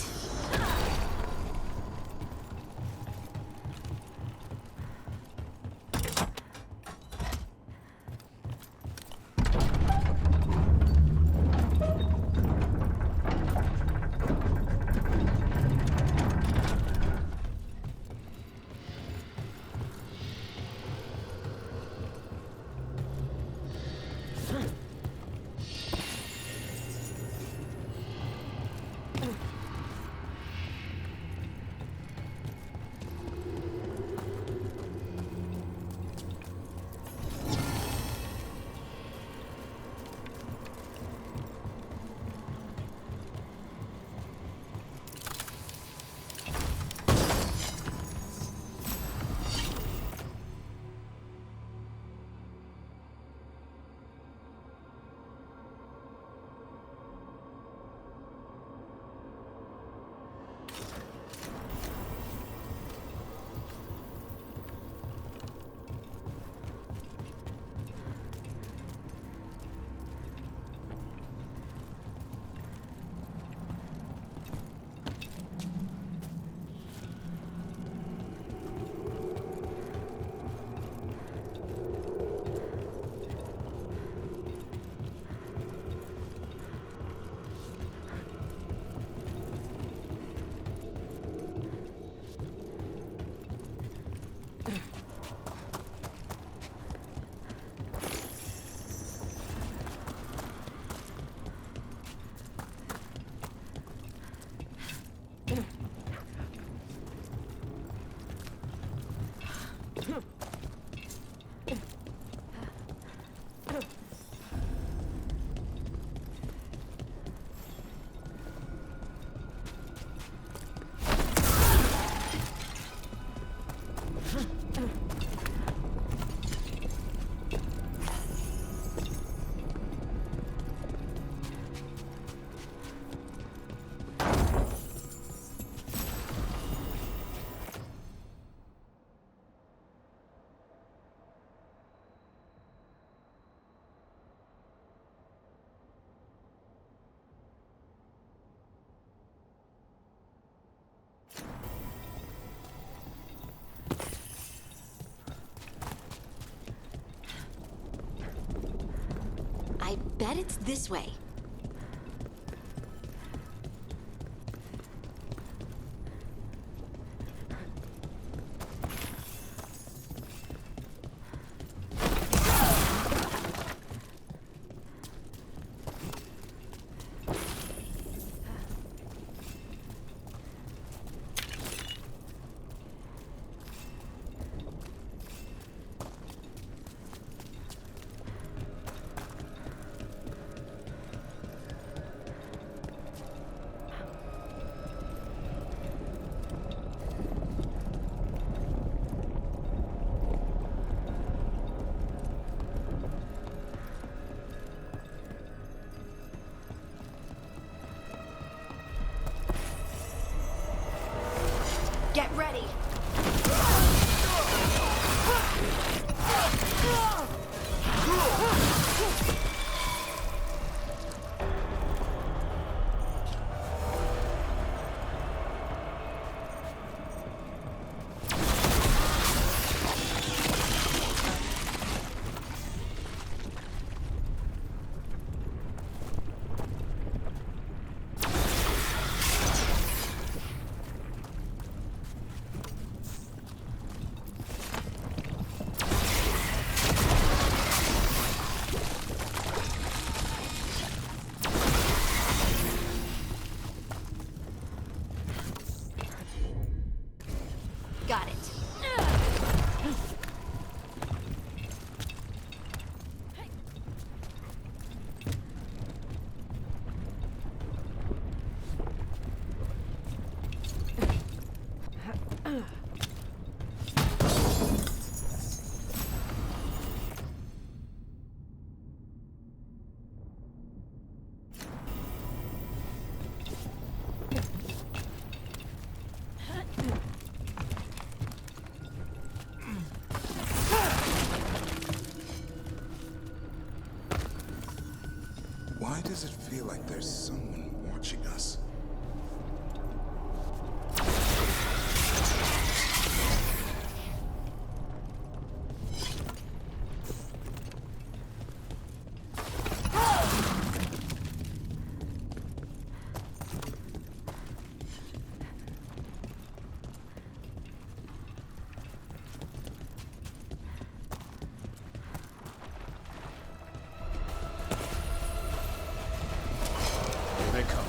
I bet it's this way. Got it. Why does it feel like there's someone watching us? They come.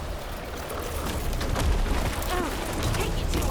Take it to him.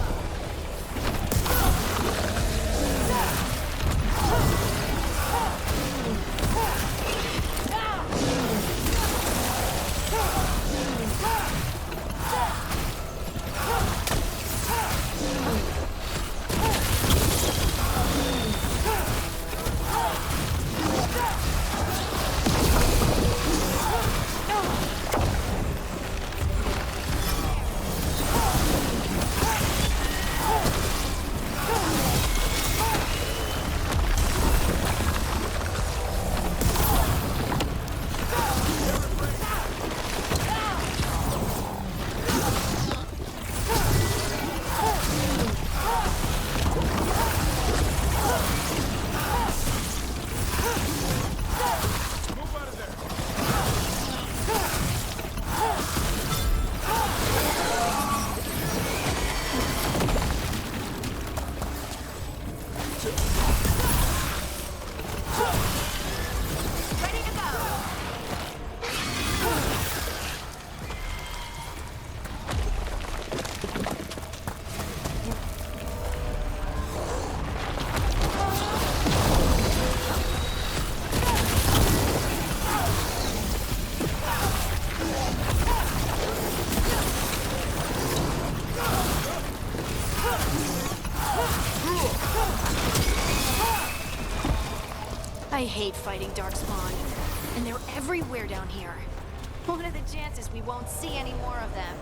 I hate fighting Darkspawn, and they're everywhere down here. What are the chances we won't see any more of them?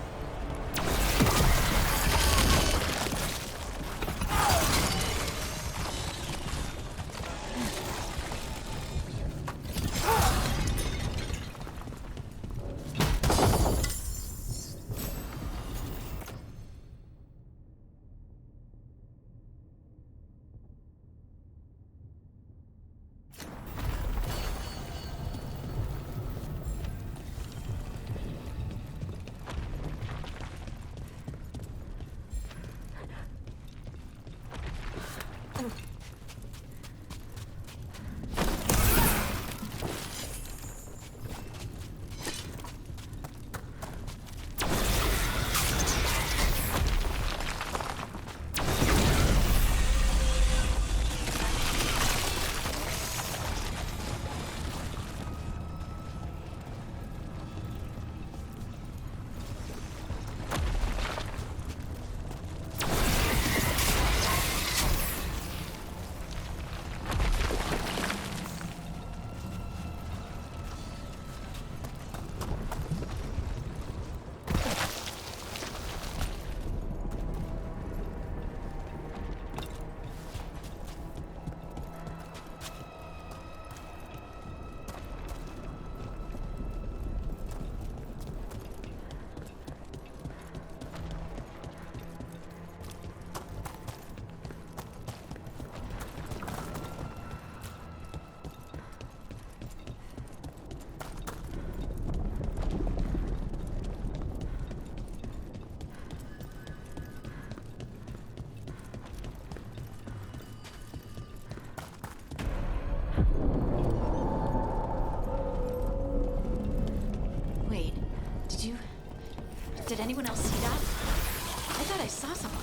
Did anyone else see that? I thought I saw someone.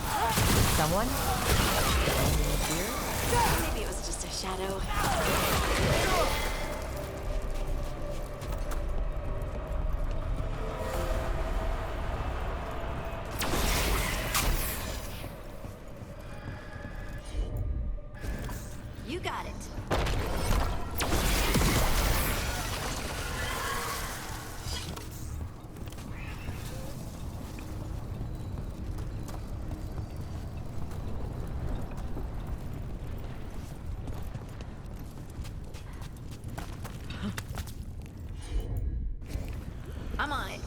Someone? Maybe it was just a shadow. You got it. I'm on it.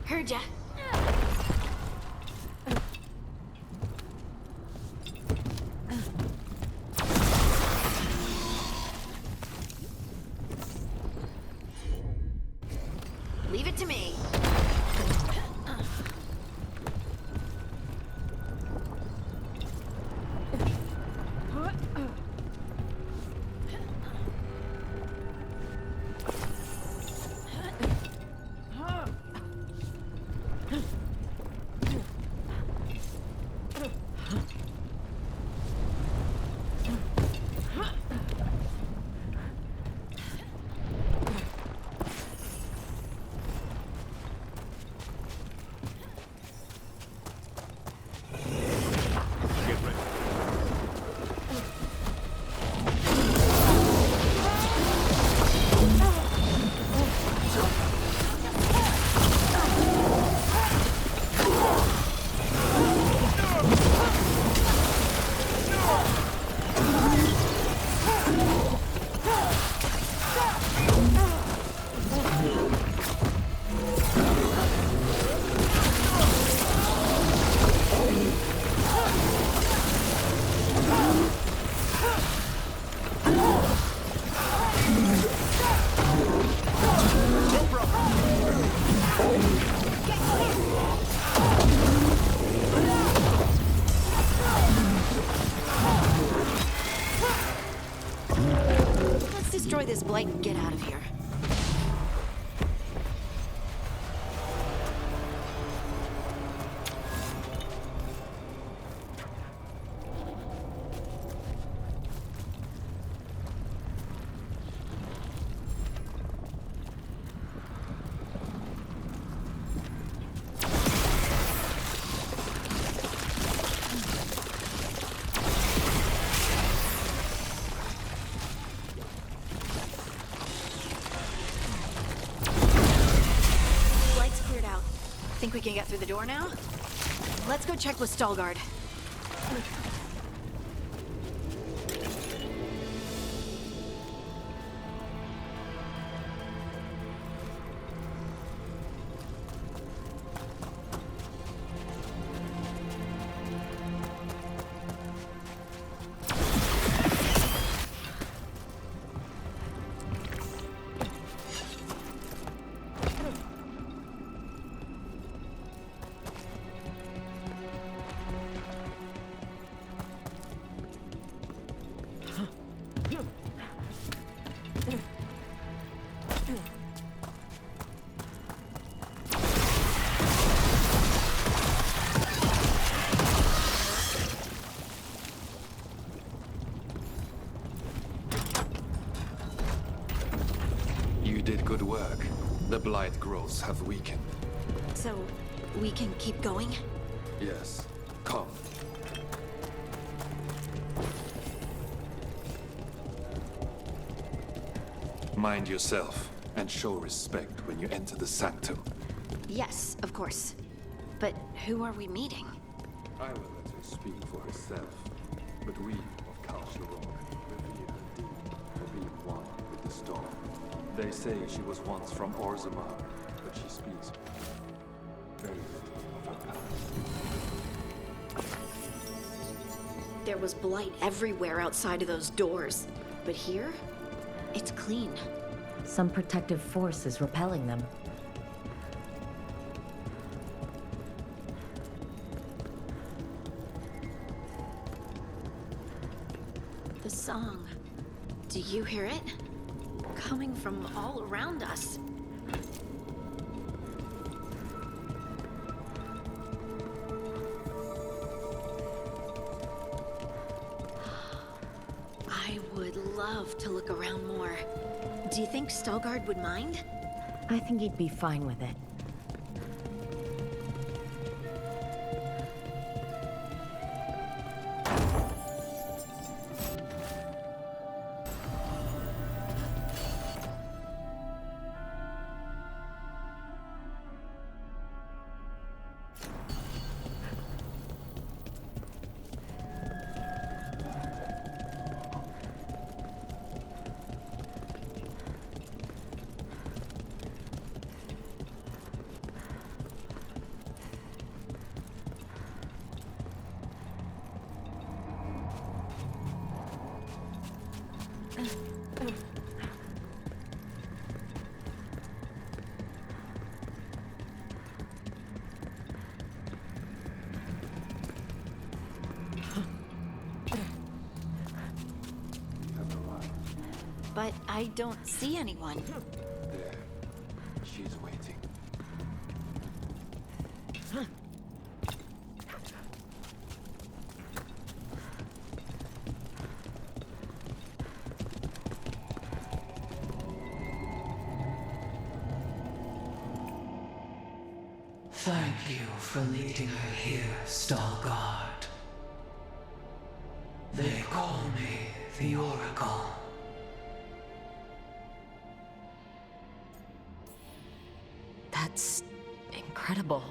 Heard ya. Leave it to me. Destroy this blight and get out of here. Think we can get through the door now? Let's go check with Stalgard. You did good work. The blight growths have weakened. So, we can keep going? Yes. Come. Mind yourself, and show respect when you enter the sanctum. Yes, of course. But who are we meeting? I will let her speak for herself. But we of Kalsharok revere her deed for being one with the storm. They say she was once from Orzammar, but she speaks very little of her past. There was blight everywhere outside of those doors. But here, it's clean. Some protective force is repelling them. The song. Do you hear it? Coming from all around us. love to look around more. Do you think Stalgard would mind? I think he'd be fine with it. But I don't see anyone. There. She's waiting. Thank you for leading her here, Stalgard. They call me the Oracle. That's incredible.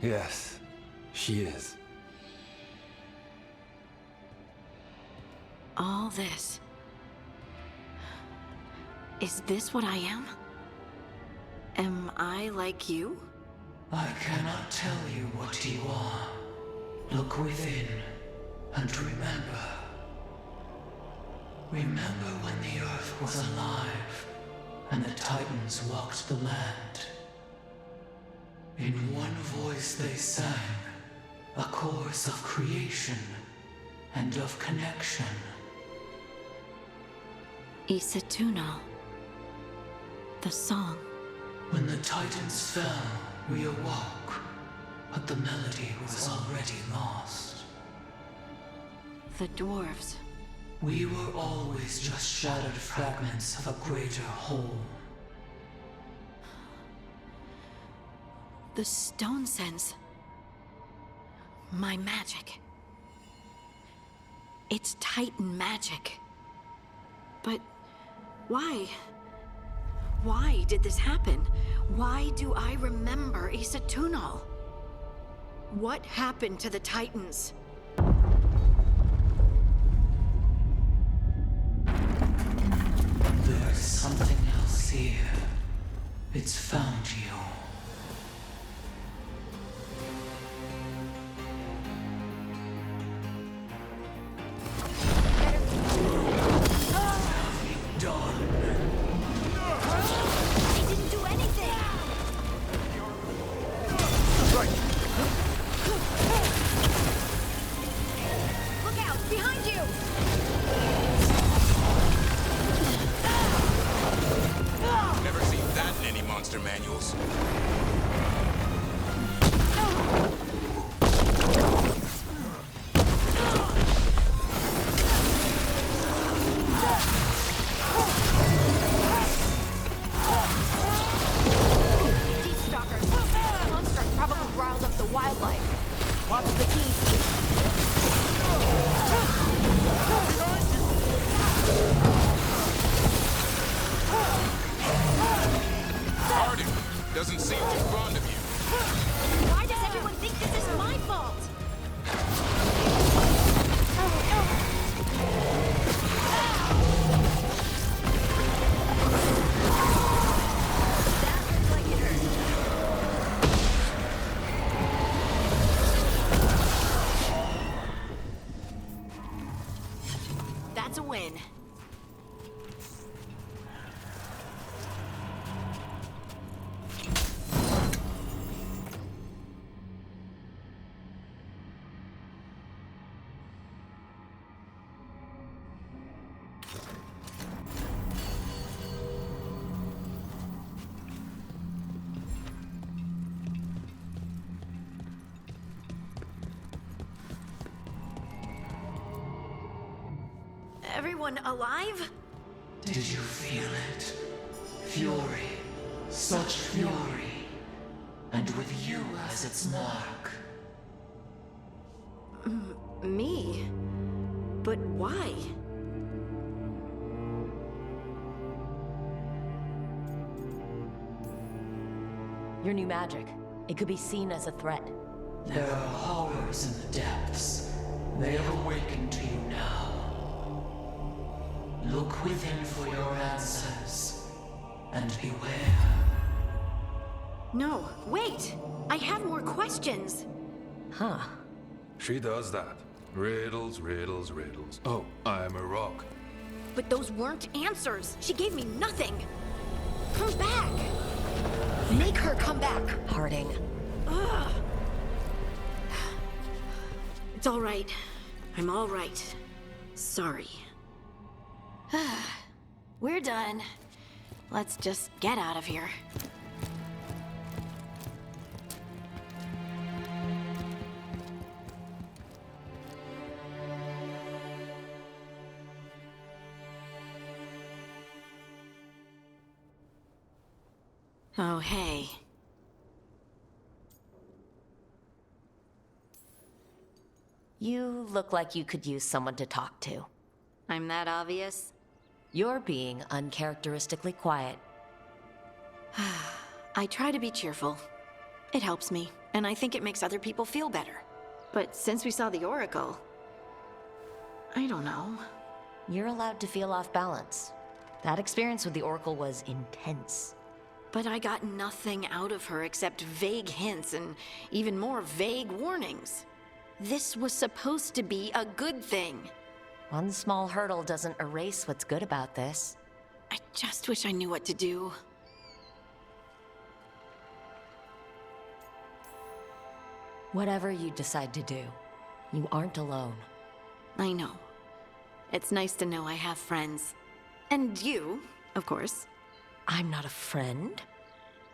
Yes, she is. All this. Is this what I am? Am I like you? I cannot tell you what you are. Look within and remember. Remember when the earth was alive and the Titans walked the land. In one voice they sang a chorus of creation and of connection. Isatuno. The song. When the Titans fell, we awoke, but the melody was already lost. The dwarves. We were always just shattered fragments of a greater whole. The stone sense. My magic. It's Titan magic. But why? Why did this happen? Why do I remember Isatunal? What happened to the Titans? There's something else here. It's found you. Manuals. Deep stalkers. The monster probably riled up the wildlife. What's the key? Doesn't seem too fond of you. Why does everyone think this is my fault? That looks like it hurt. That's a win. everyone alive? Did you feel it? Fury. Such fury. And with you as its mark. Me? But why? Your new magic. It could be seen as a threat. There are horrors in the depths. They have awakened to you now. Look within for your answers. And beware. No, wait! I have more questions! Huh. She does that. Riddles, riddles, riddles. Oh, I'm a rock. But those weren't answers! She gave me nothing! Come back! Make her come back! Harding. Ugh. It's all right. I'm all right. Sorry. We're done. Let's just get out of here. Oh, hey. You look like you could use someone to talk to. I'm that obvious? You're being uncharacteristically quiet. I try to be cheerful. It helps me, and I think it makes other people feel better. But since we saw the Oracle, I don't know. You're allowed to feel off balance. That experience with the Oracle was intense. But I got nothing out of her except vague hints and even more vague warnings. This was supposed to be a good thing. One small hurdle doesn't erase what's good about this. I just wish I knew what to do. Whatever you decide to do, you aren't alone. I know. It's nice to know I have friends. And you, of course. I'm not a friend.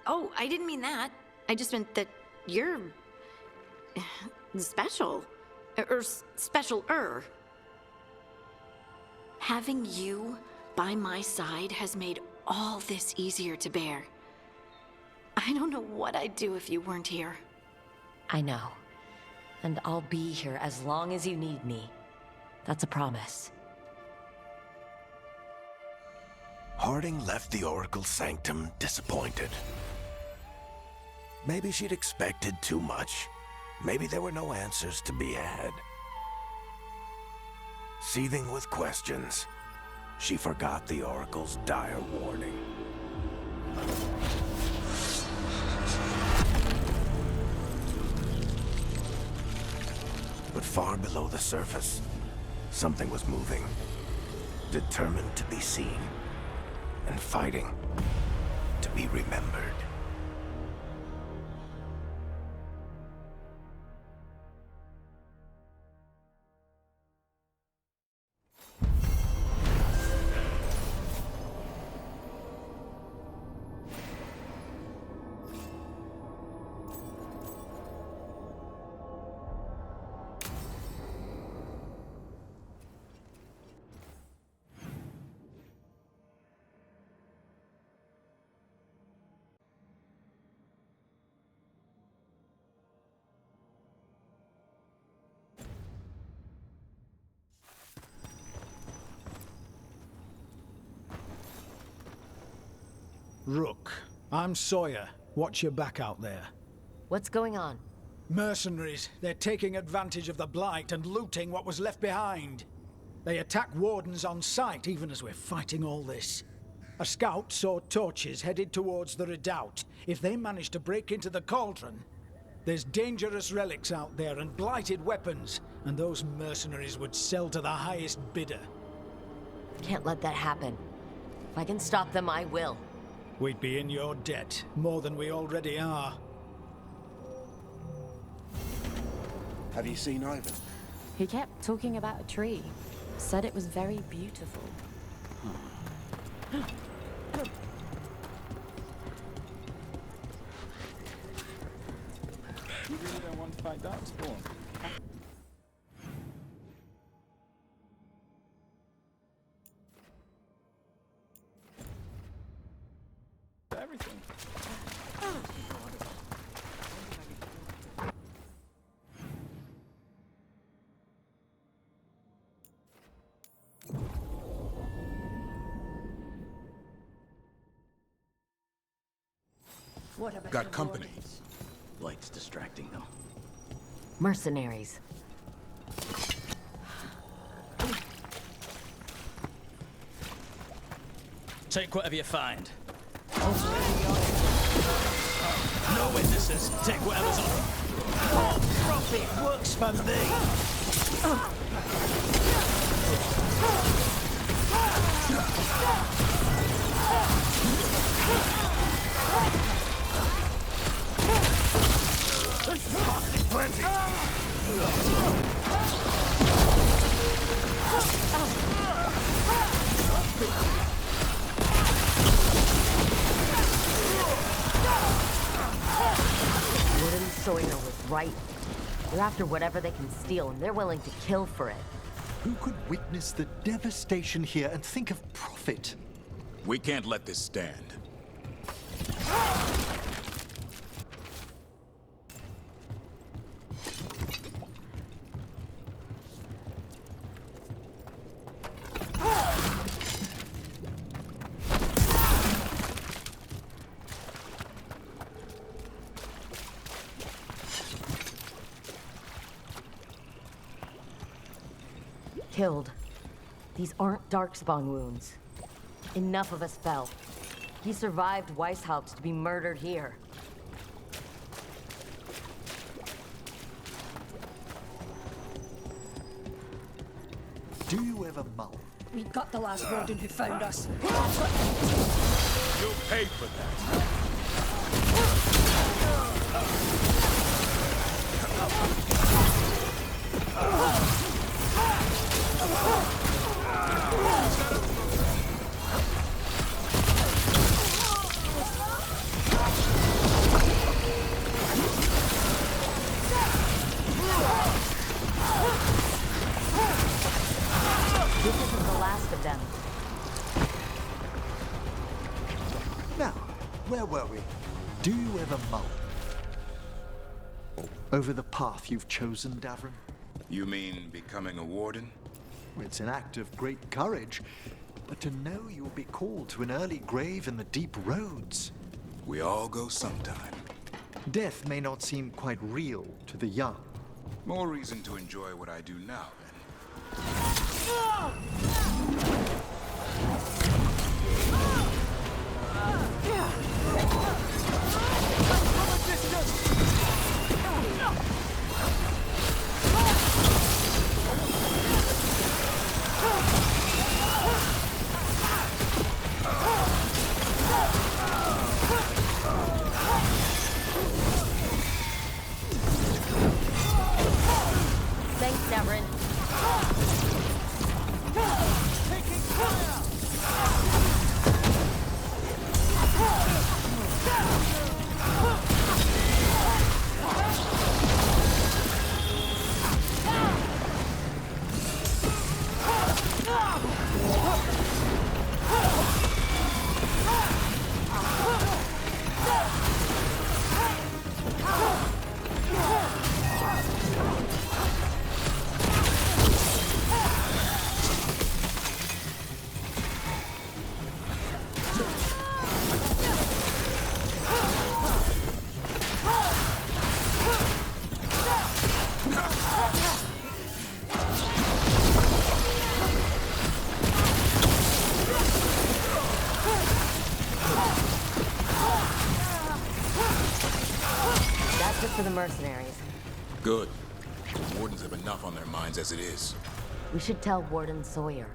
Oh, I didn't mean that. I just meant that you're... special. Or special-er. Having you by my side has made all this easier to bear. I don't know what I'd do if you weren't here. I know. And I'll be here as long as you need me. That's a promise. Harding left the Oracle's sanctum disappointed. Maybe she'd expected too much. Maybe there were no answers to be had. Seething with questions, she forgot the Oracle's dire warning. But far below the surface, something was moving, determined to be seen, and fighting to be remembered. Rook, I'm Sawyer. Watch your back out there. What's going on? Mercenaries. They're taking advantage of the Blight and looting what was left behind. They attack wardens on sight, even as we're fighting all this. A scout saw torches headed towards the redoubt. If they manage to break into the cauldron, there's dangerous relics out there and blighted weapons, and those mercenaries would sell to the highest bidder. Can't let that happen. If I can stop them, I will. We'd be in your debt, more than we already are. Have you seen Ivan? He kept talking about a tree. Said it was very beautiful. You really don't want to fight Darkspawn? Got company. Likes distracting them. Mercenaries. Take whatever you find. No witnesses. Take whatever's on. More profit works for me. Plenty. Wood and Sawyer was right. They're after whatever they can steal, and they're willing to kill for it. Who could witness the devastation here and think of profit? We can't let this stand. Killed. These aren't Darkspawn wounds. Enough of us fell. He survived Weishaupt to be murdered here. Do you ever mull? We got the last warden who found us. You'll pay for that. This isn't the last of them. Now, where were we? Do you ever mull over the path you've chosen, Davrin? You mean becoming a warden? It's an act of great courage, but to know you'll be called to an early grave in the deep roads. We all go sometime. Death may not seem quite real to the young. More reason to enjoy what I do now, then. Thanks, Davrin. That's it for the mercenaries. Good. The wardens have enough on their minds as it is. We should tell Warden Sawyer.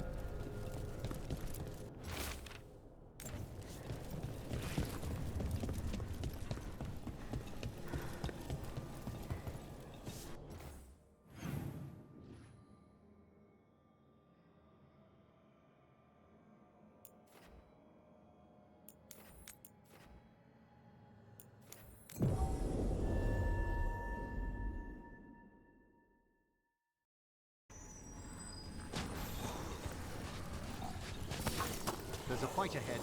There's a fight ahead.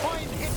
Find him!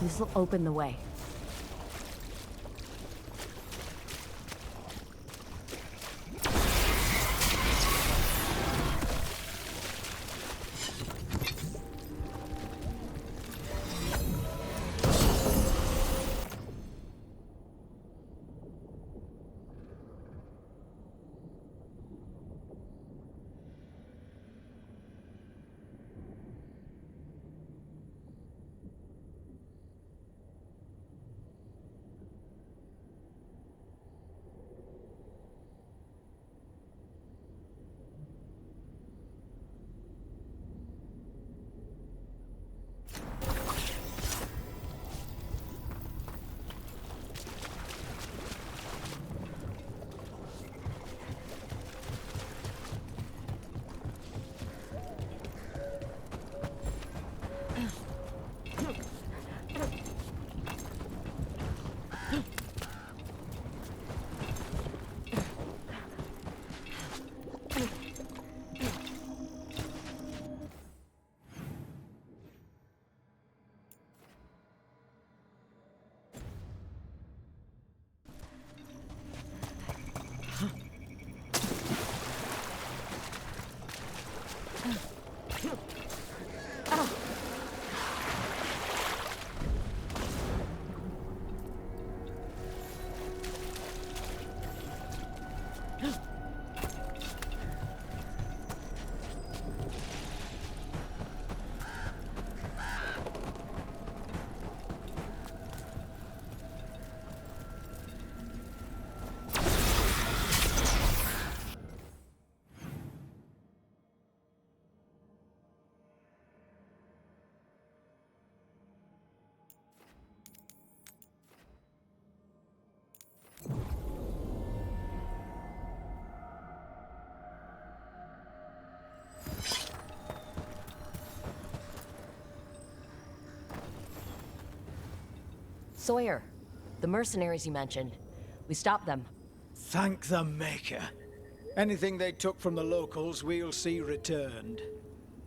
This'll open the way. Sawyer, the mercenaries you mentioned. We stopped them. Thank the Maker. Anything they took from the locals, we'll see returned.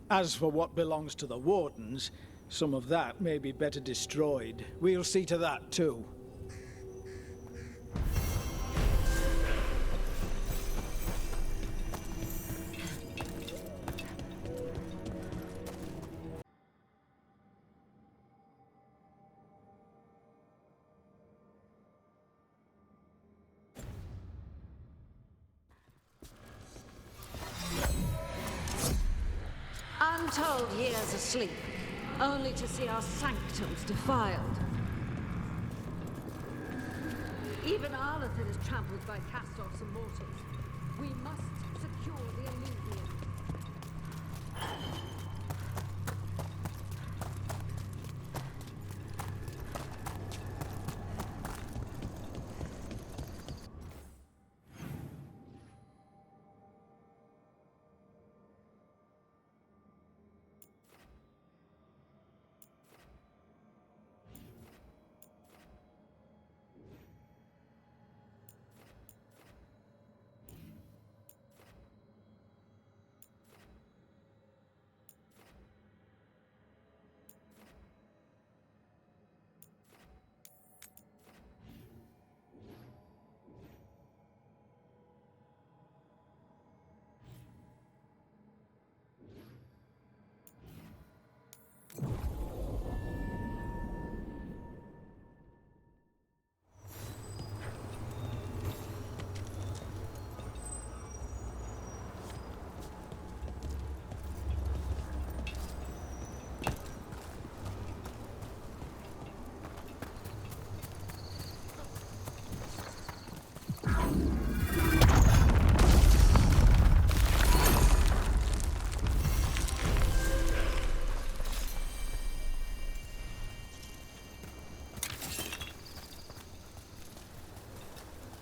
As for what belongs to the Wardens, some of that may be better destroyed. We'll see to that, too. Untold years asleep, only to see our sanctums defiled. Even Arlington is trampled by cast-offs and mortals. We must secure the Illuvium.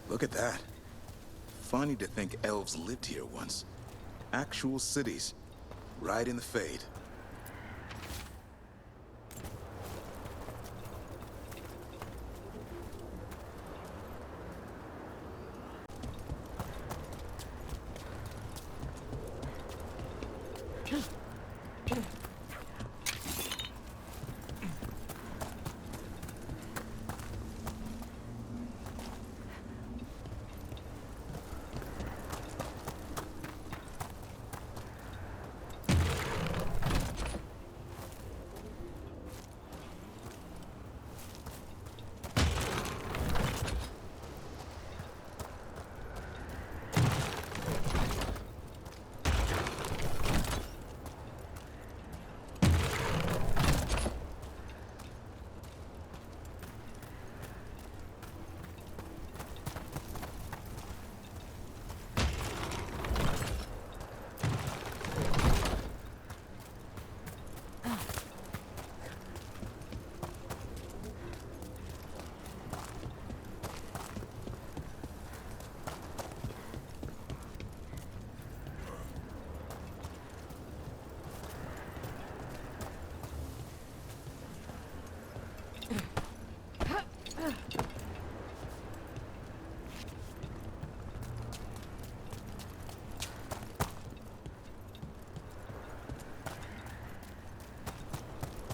Look at that. Funny to think elves lived here once. Actual cities, right in the Fade.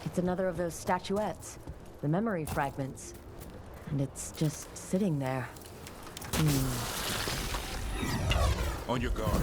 It's another of those statuettes, the memory fragments. And it's just sitting there. On your guard.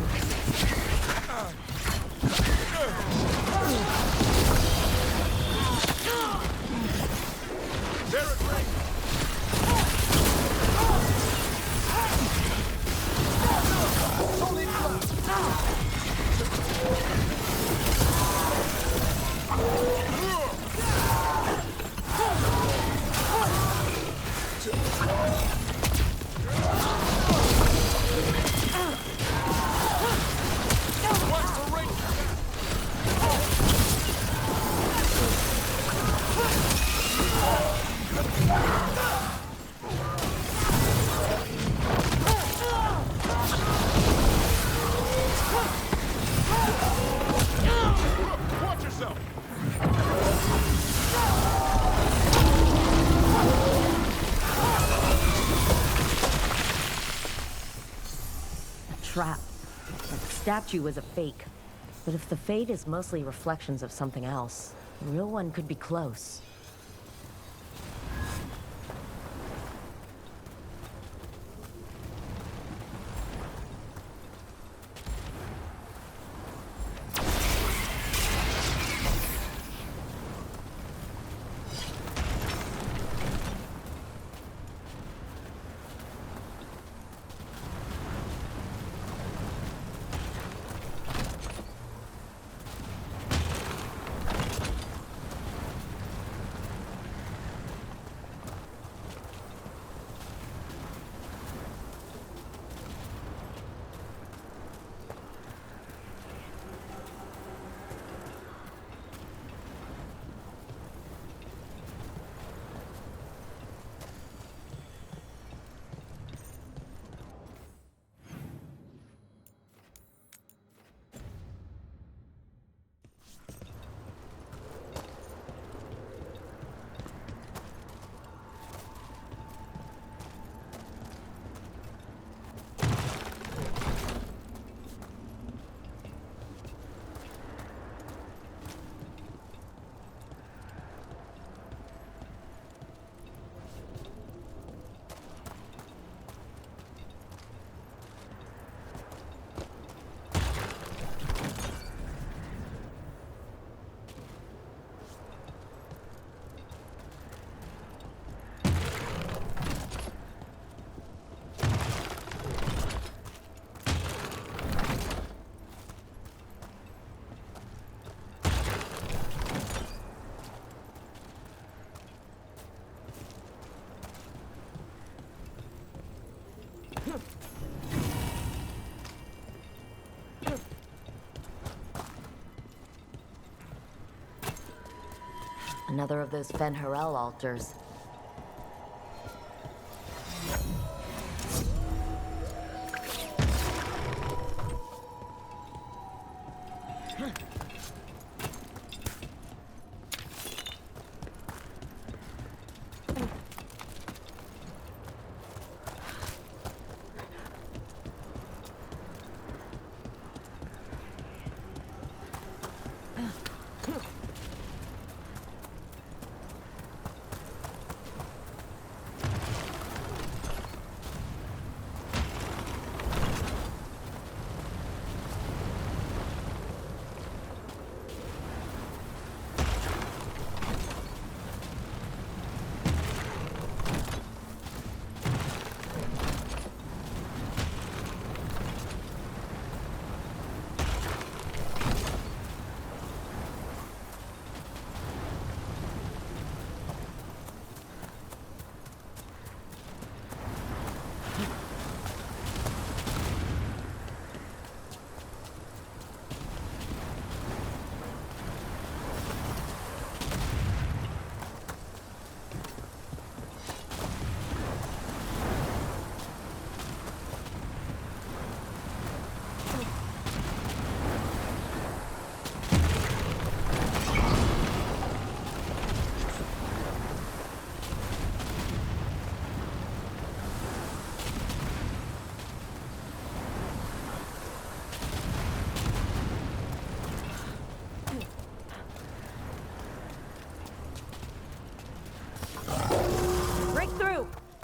trap. That statue was a fake. But if the fade is mostly reflections of something else, the real one could be close. Another of those Fen-Harel altars.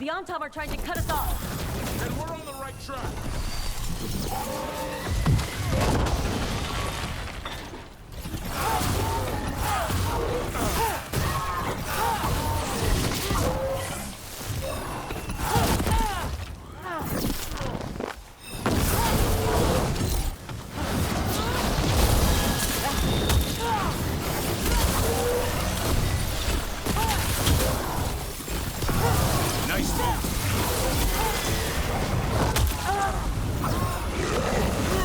The Ontom are trying to cut us off. Then we're on the right track. Nice. 啊！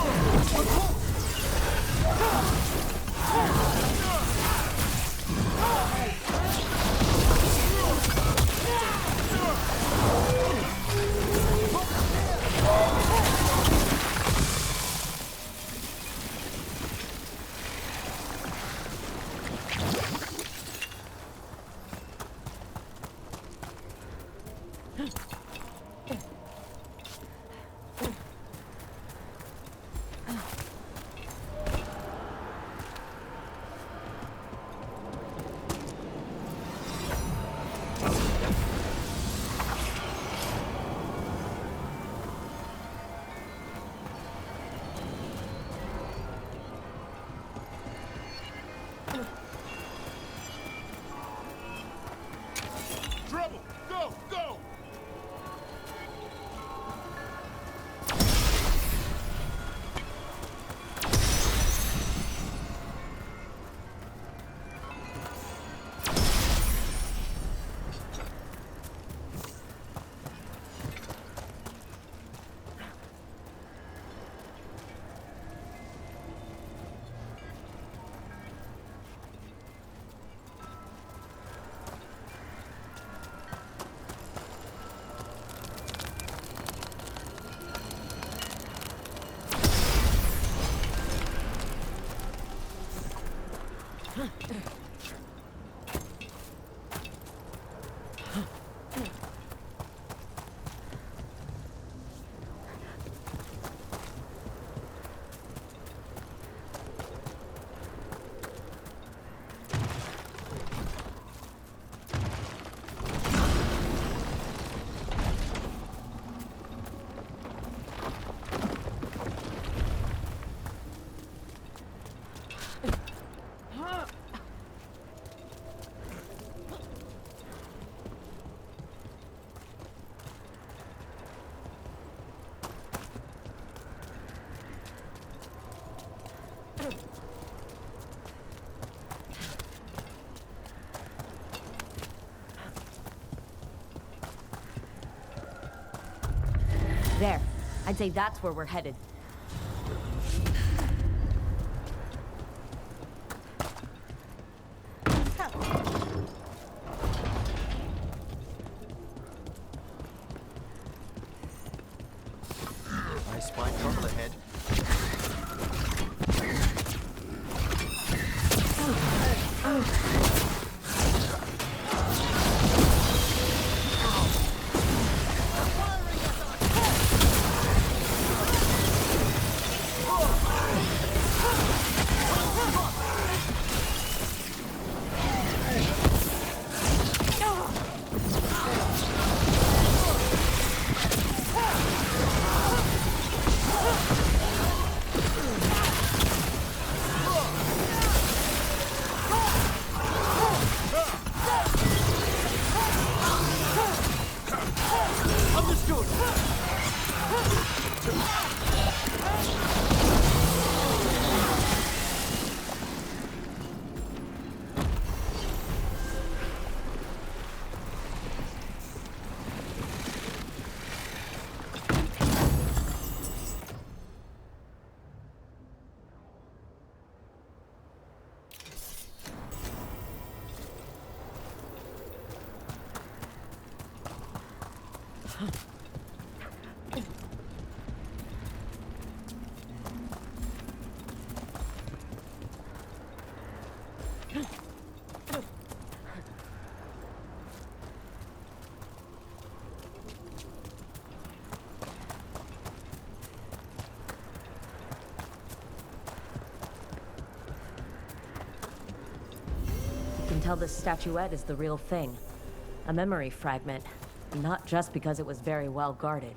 There. I'd say that's where we're headed. I spy trouble ahead. You can tell this statuette is the real thing. A memory fragment. Not just because it was very well guarded.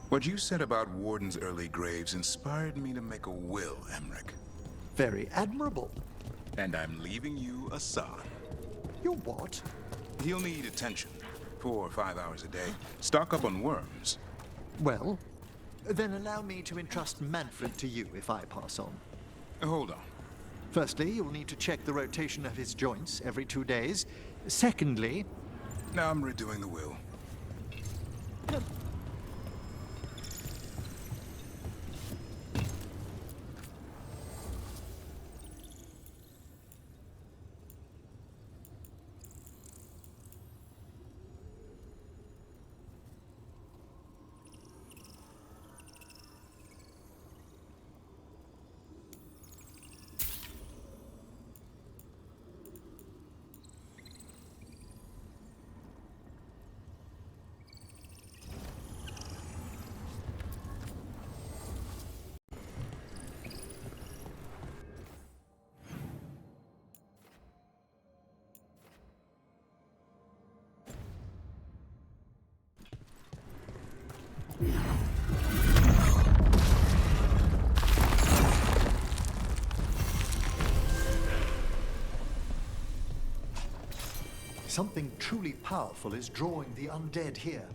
What you said about Warden's early graves inspired me to make a will, Emmerich. Very admirable. And I'm leaving you a son. Your what? He'll need attention. 4 or 5 hours a day. Stock up on worms. Well, then allow me to entrust Manfred to you if I pass on. Hold on. Firstly, you'll need to check the rotation of his joints every 2 days. Secondly... Now I'm redoing the will. Something truly powerful is drawing the undead here.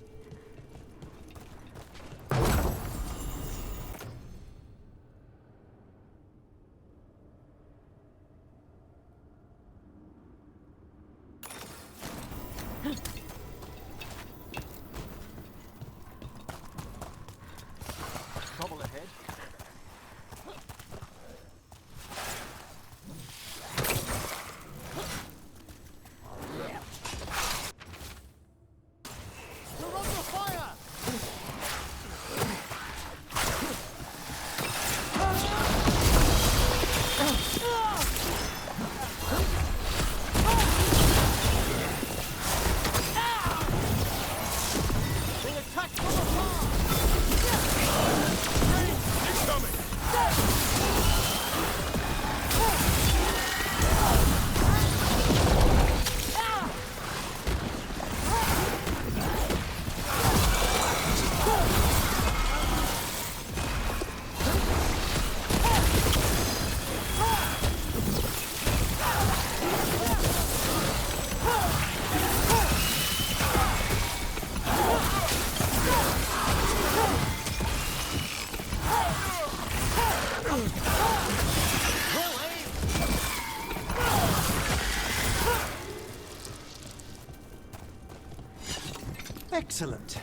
Excellent.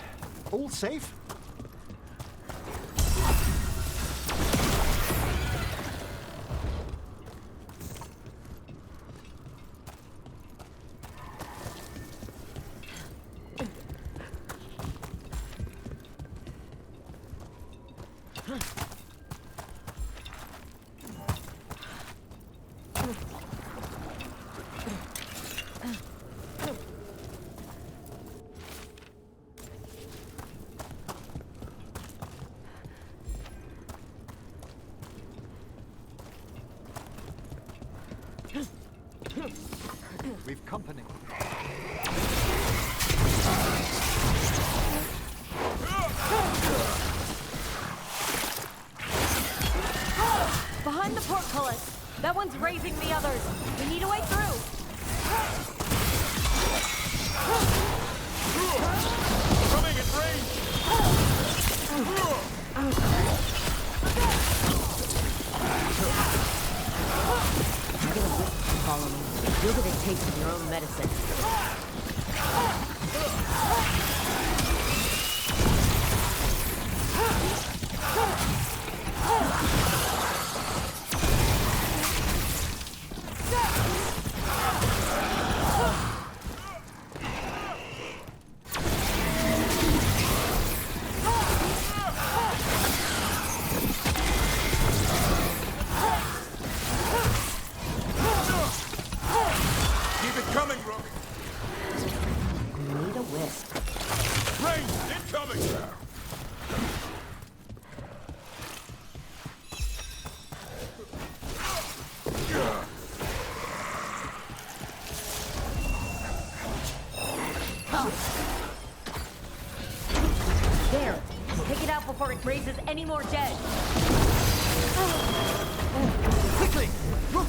All safe? We've company. Behind the portcullis. That one's raising the others. We need a way through. Coming at range! Follow me. You'll get a taste of your own medicine. Keep it coming, Rook! Need a whisk. Range incoming! There. Take it out before it raises any more dead. Quickly! Look!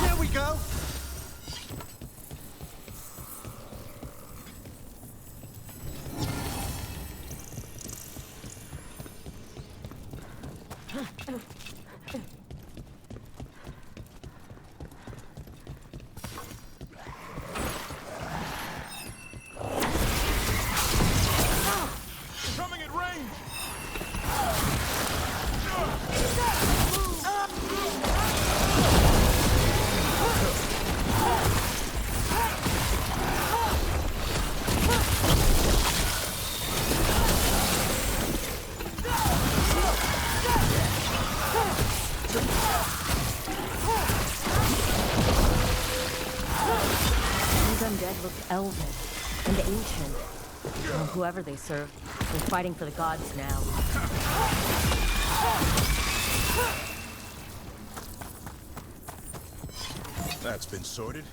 There we go! Coming at range! These undead look elven and ancient. Well, whoever they serve, they're fighting for the gods now. That's been sorted.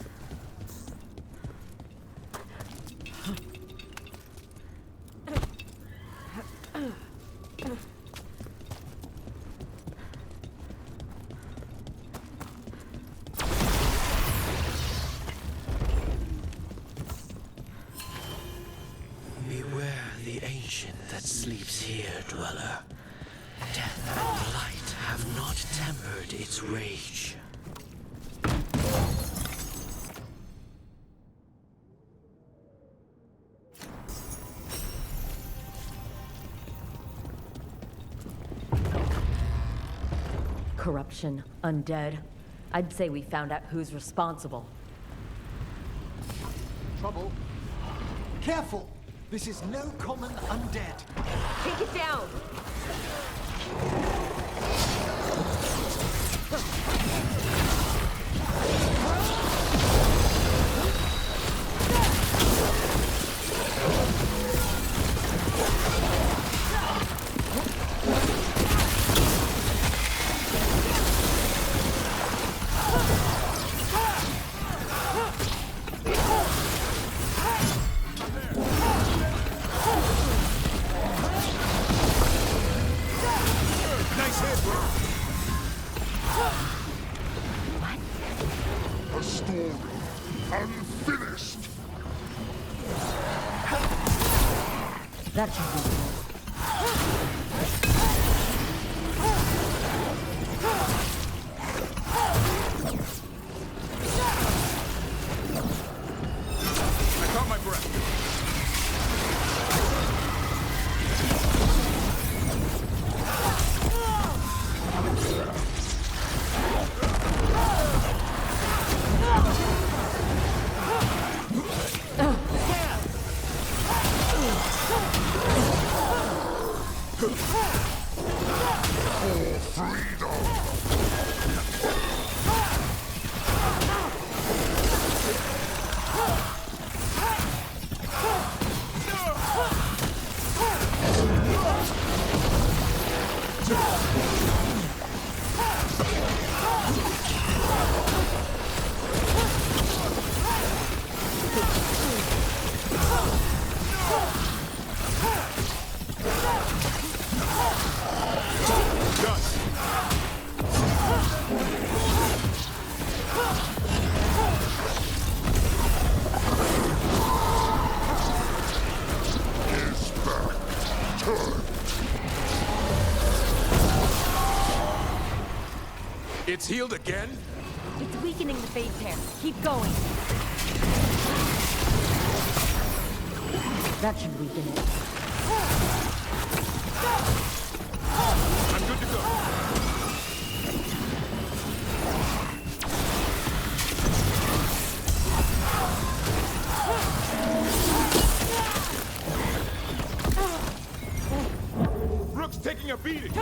Beware the ancient that sleeps here, dweller. Death and blight have not tempered its rage. Corruption, undead. I'd say we found out who's responsible. Trouble. Careful! This is no common undead. Take it down! It's healed again? It's weakening the fade tear. Keep going. That should weaken it. I'm good to go. Rook's taking a beating.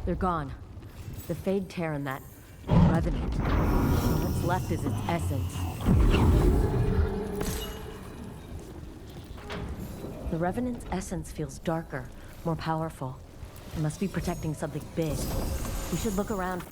They're gone. The fade tear and that revenant. What's left is its essence. The revenant's essence feels darker, more powerful. It must be protecting something big. We should look around.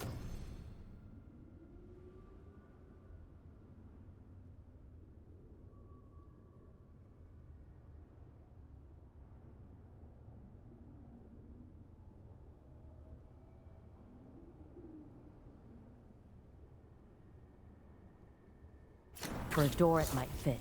For a door, it might fit.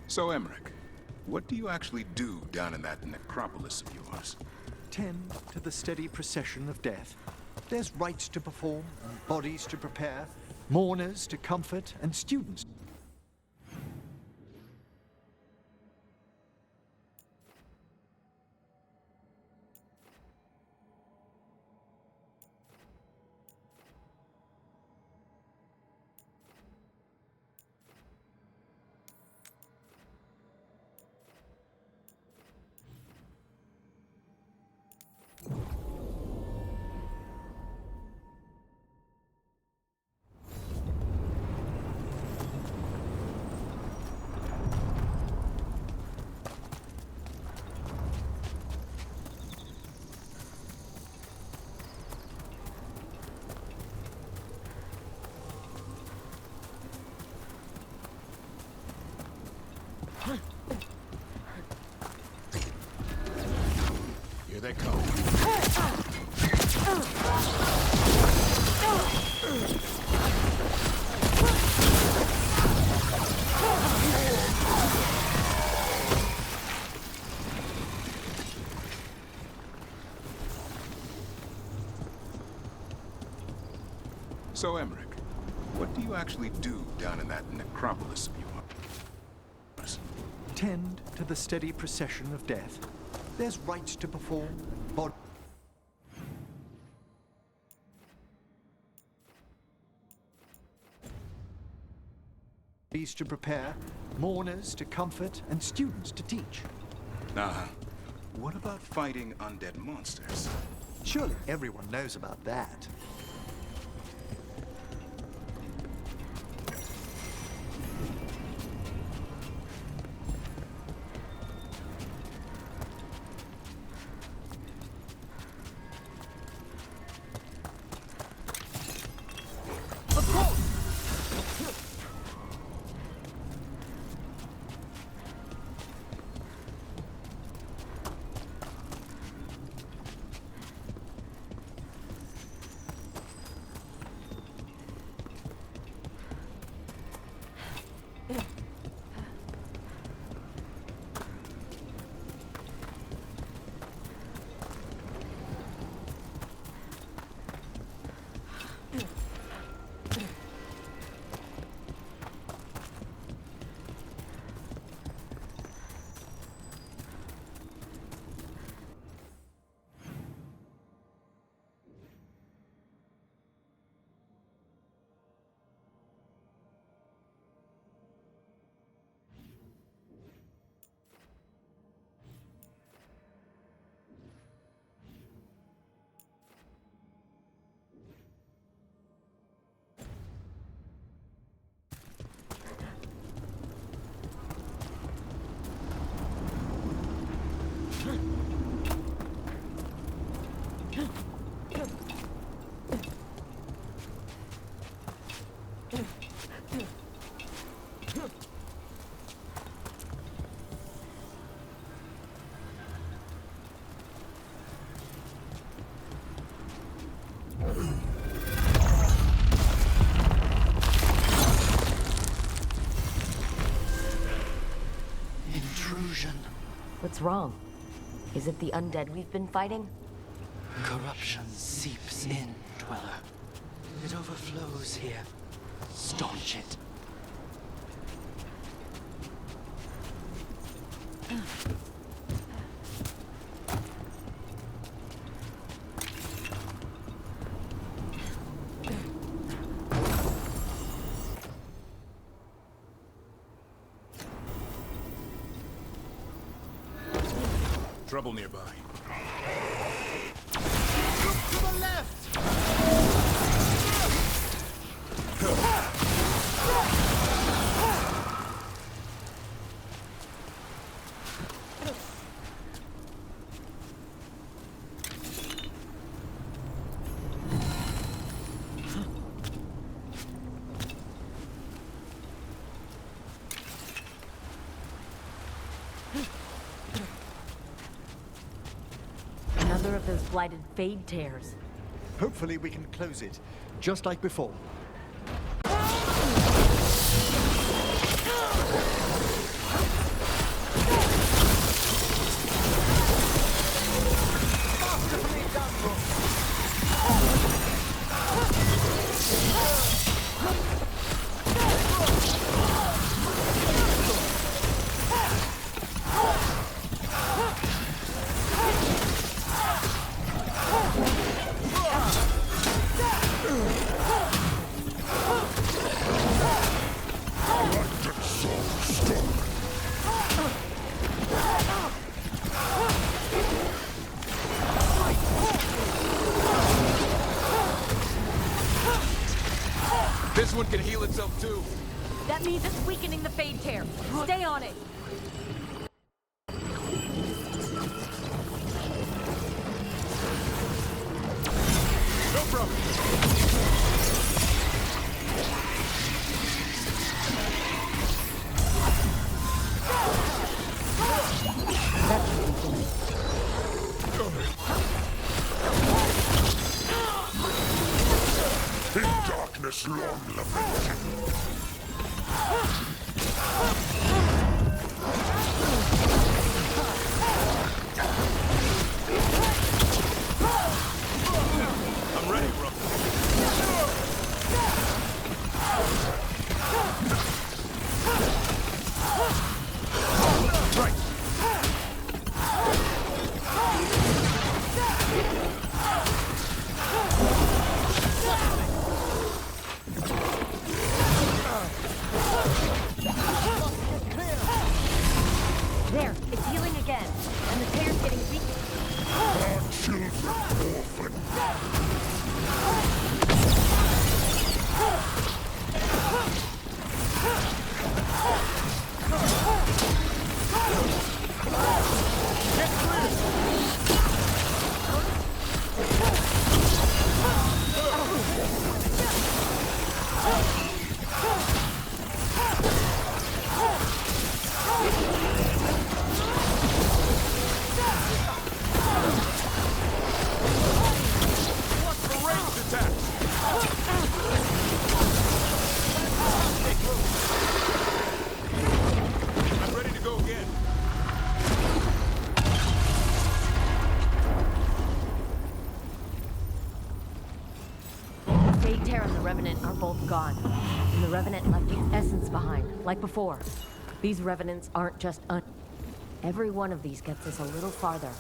So, Emmerich, what do you actually do down in that necropolis of yours? Tend to the steady procession of death. There's rites to perform, and bodies to prepare, mourners to comfort, and students. Here they come. So, Emmerich, what do you actually do down in that necropolis of yours? Tend to the steady procession of death. There's rites to perform, bodies bodies to prepare, mourners to comfort, and students to teach. What about fighting undead monsters? Surely everyone knows about that. What's wrong? Is it the undead we've been fighting? Corruption seeps in, Dweller. It overflows here. Staunch it. Trouble nearby. Look to the left! Another of those blighted fade tears. Hopefully we can close it, just like before. This one can heal itself too. That means it's weakening the fade tear. Stay on it. No problem. In darkness long lamented. I'm ready, bro. Right. again. Fade Tear and the Revenant are both gone. And the Revenant left its essence behind, like before. These Revenants aren't just Every one of these gets us a little farther.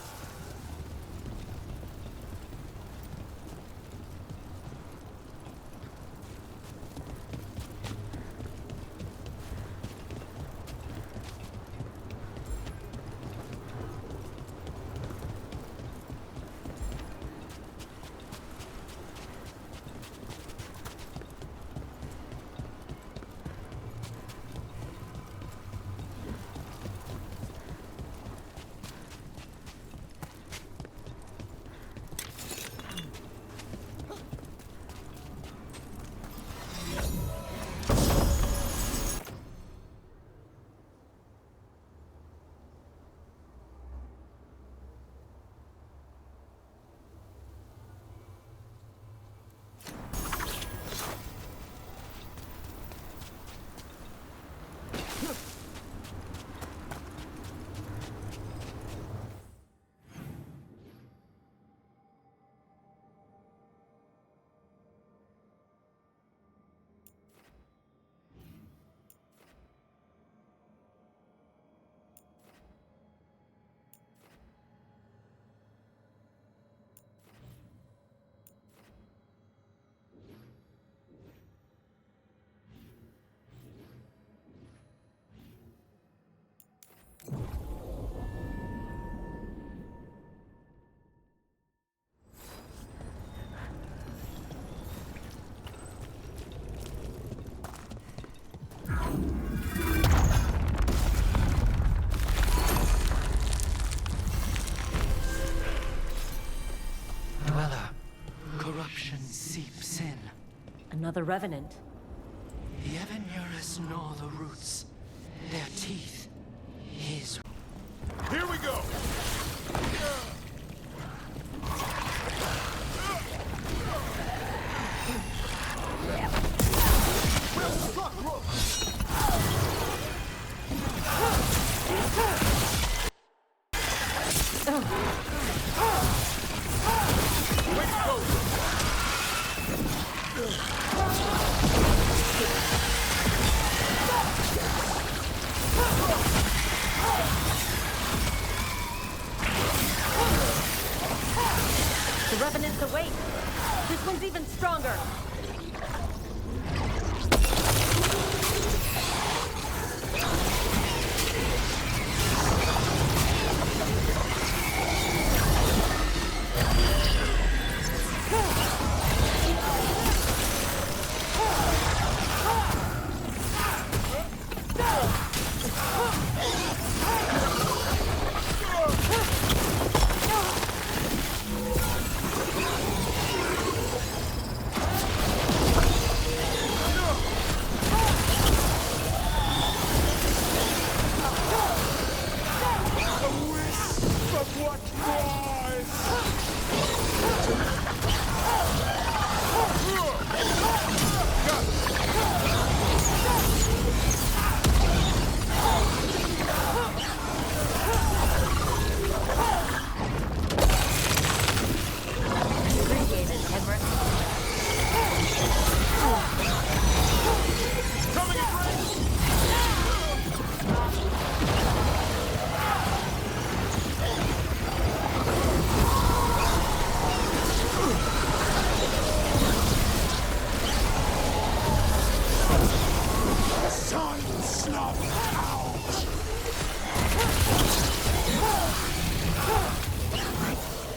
Dweller, corruption seeps in. Another Revenant. The ever nearest gnaw the roots. Their teeth. His. Here we go! The Revenants awake. This one's even stronger.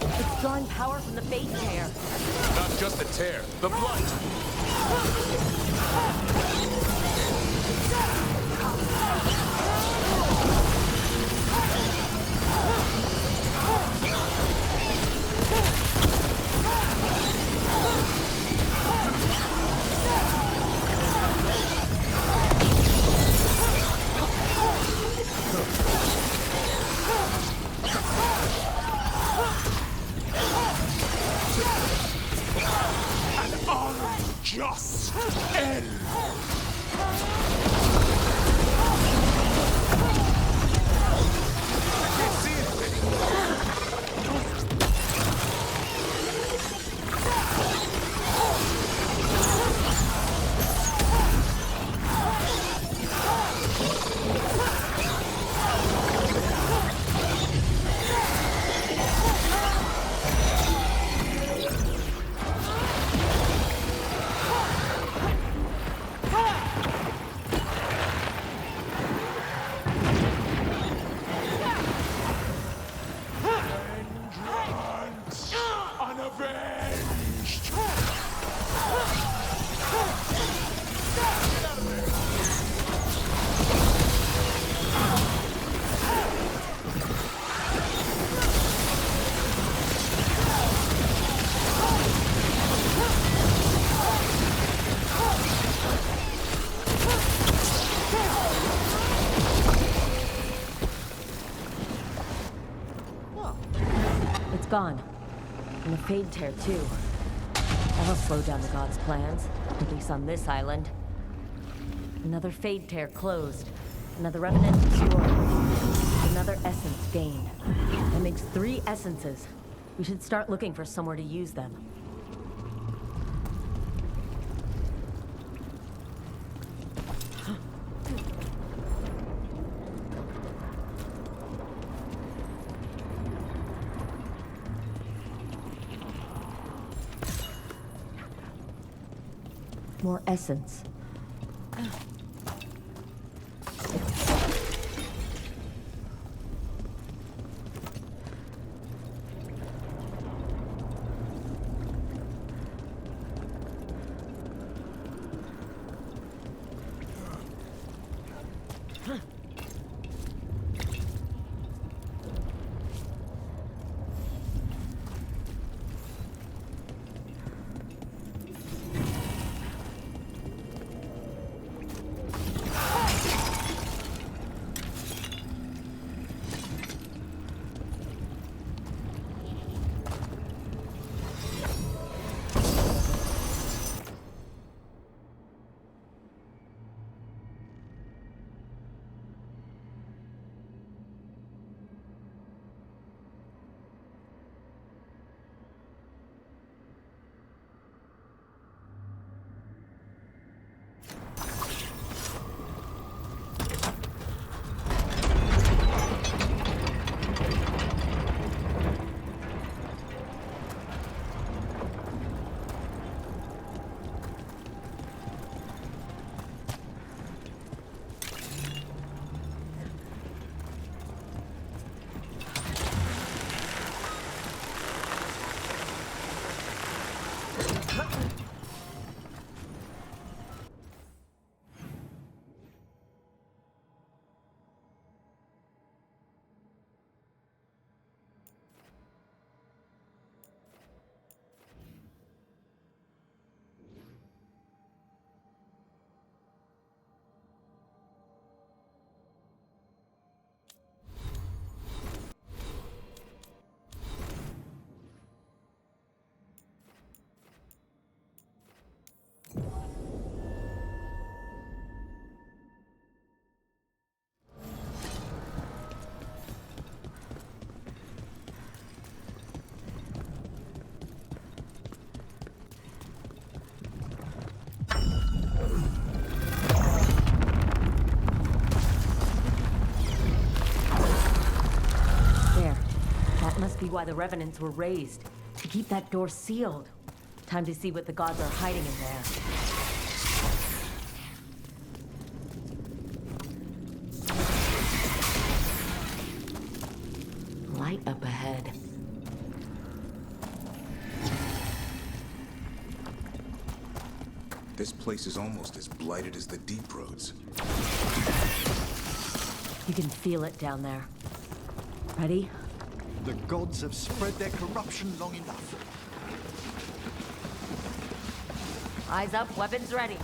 It's drawing power from the Fade Tear. Not just the tear, the blight! Just end! gone. And the Fade Tear, too. That'll slow down the gods' plans, at least on this island. Another Fade Tear closed. Another Revenant destroyed. Another essence gained. That makes 3 essences. We should start looking for somewhere to use them. More essence. Be why the Revenants were raised, to keep that door sealed. Time to see what the gods are hiding in there. Light up ahead. This place is almost as blighted as the Deep Roads. You can feel it down there. Ready? The gods have spread their corruption long enough. Eyes up, weapons ready.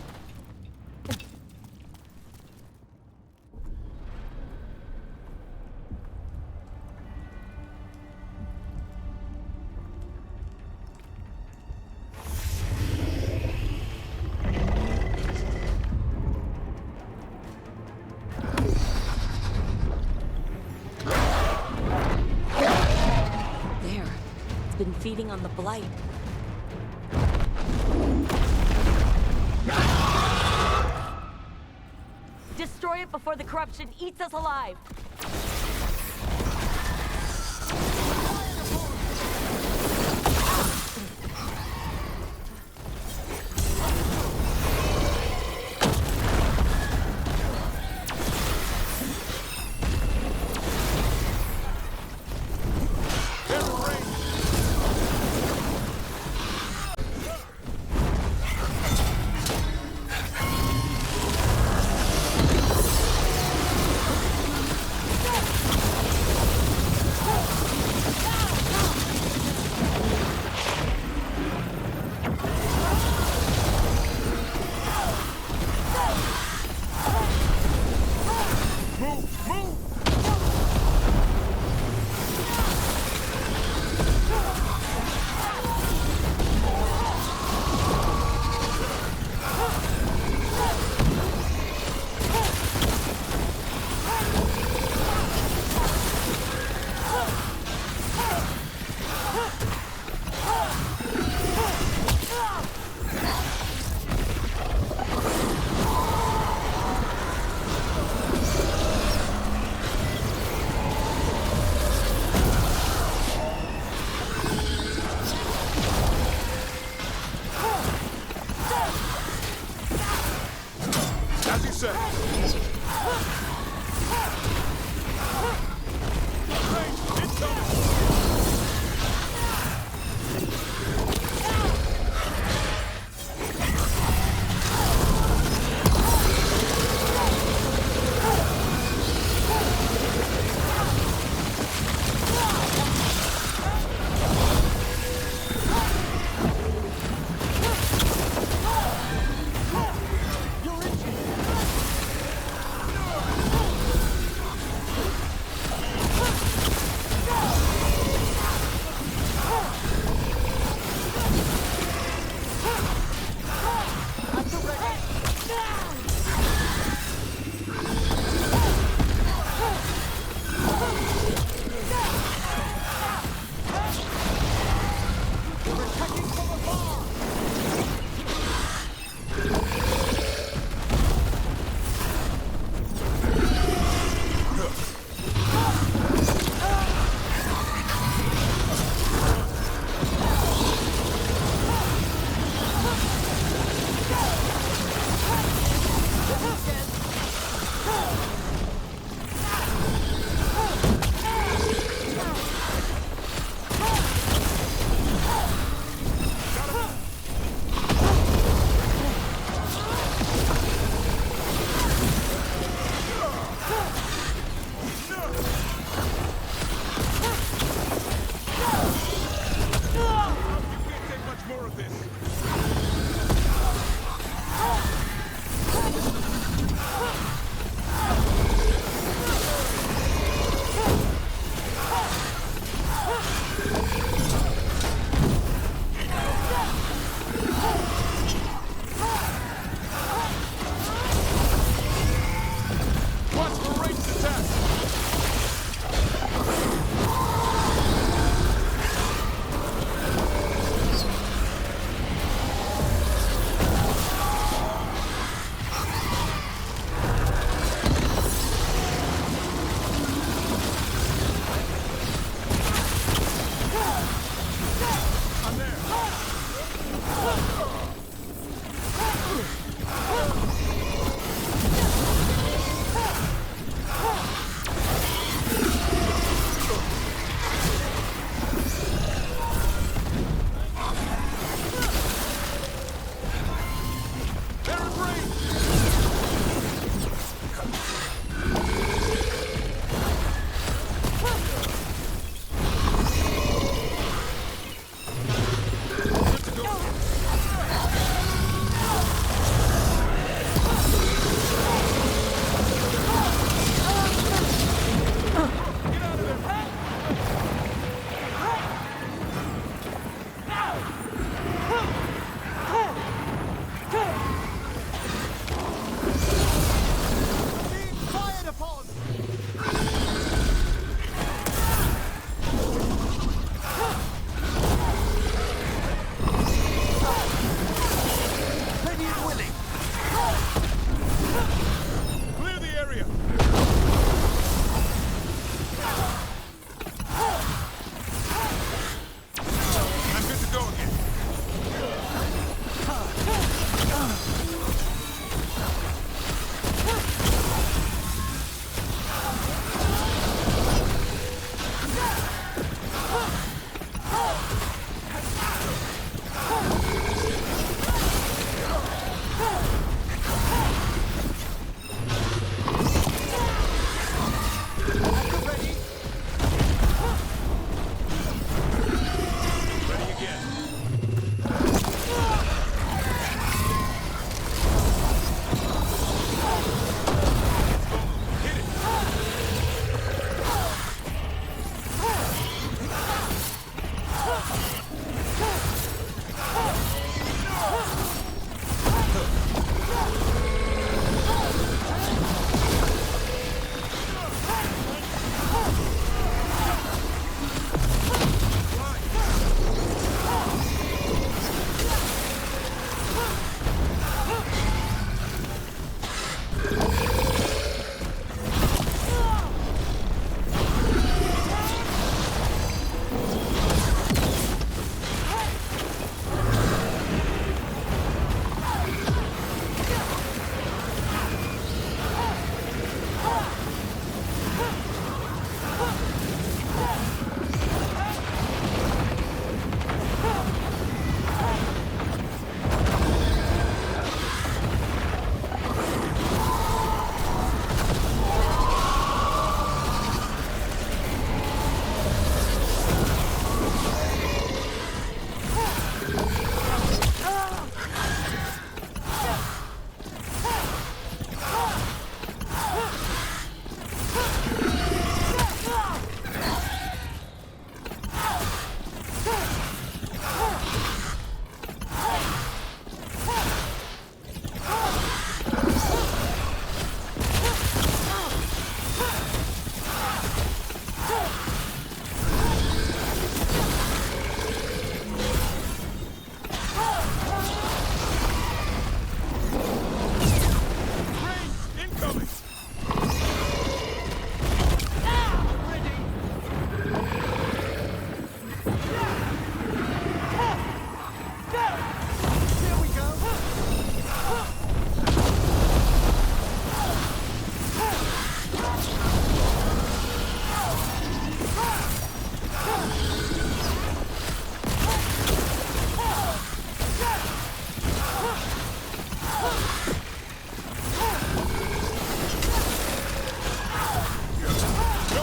Been feeding on the blight. Destroy it before the corruption eats us alive.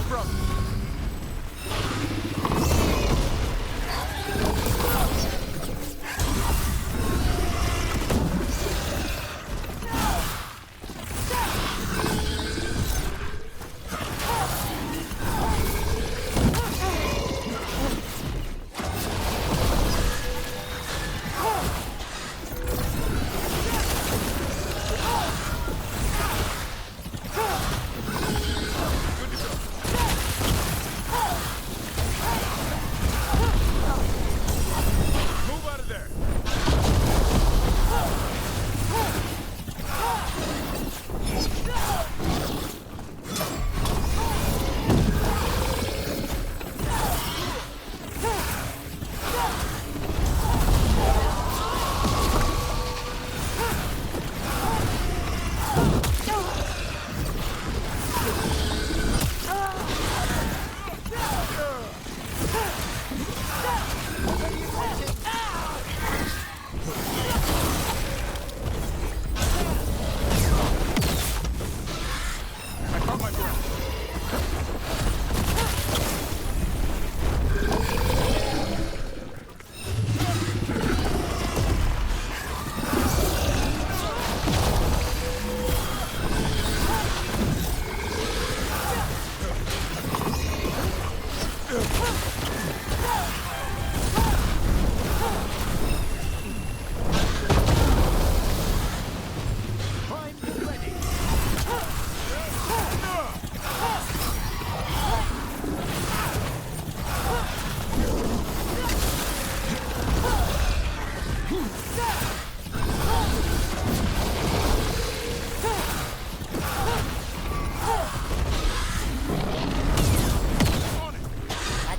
front.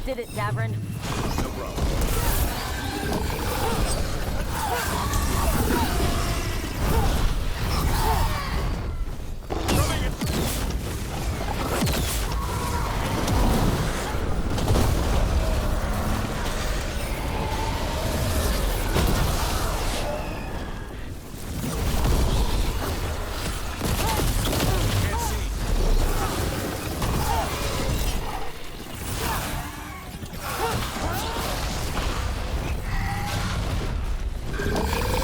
Did it, Davrin. No problem. Can't see.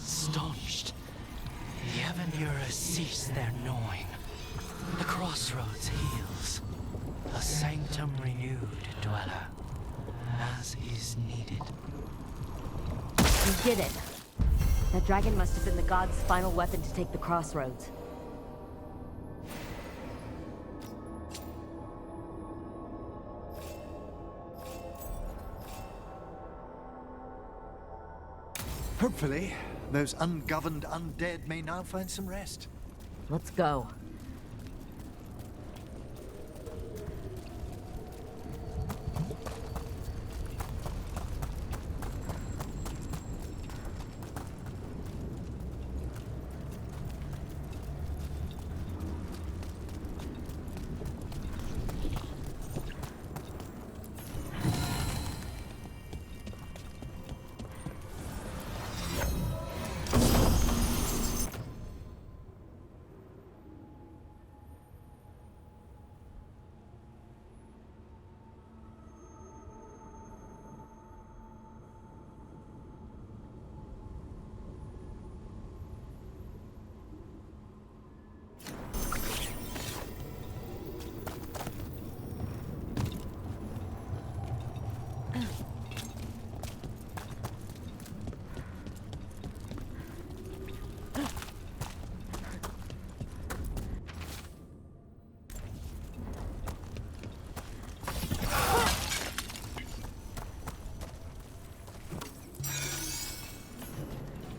staunched. The Avenura cease their gnawing. The crossroads heals. A sanctum renewed, dweller, as is needed. We did it. That dragon must have been the god's final weapon to take the crossroads. Hopefully, those ungoverned undead may now find some rest. Let's go.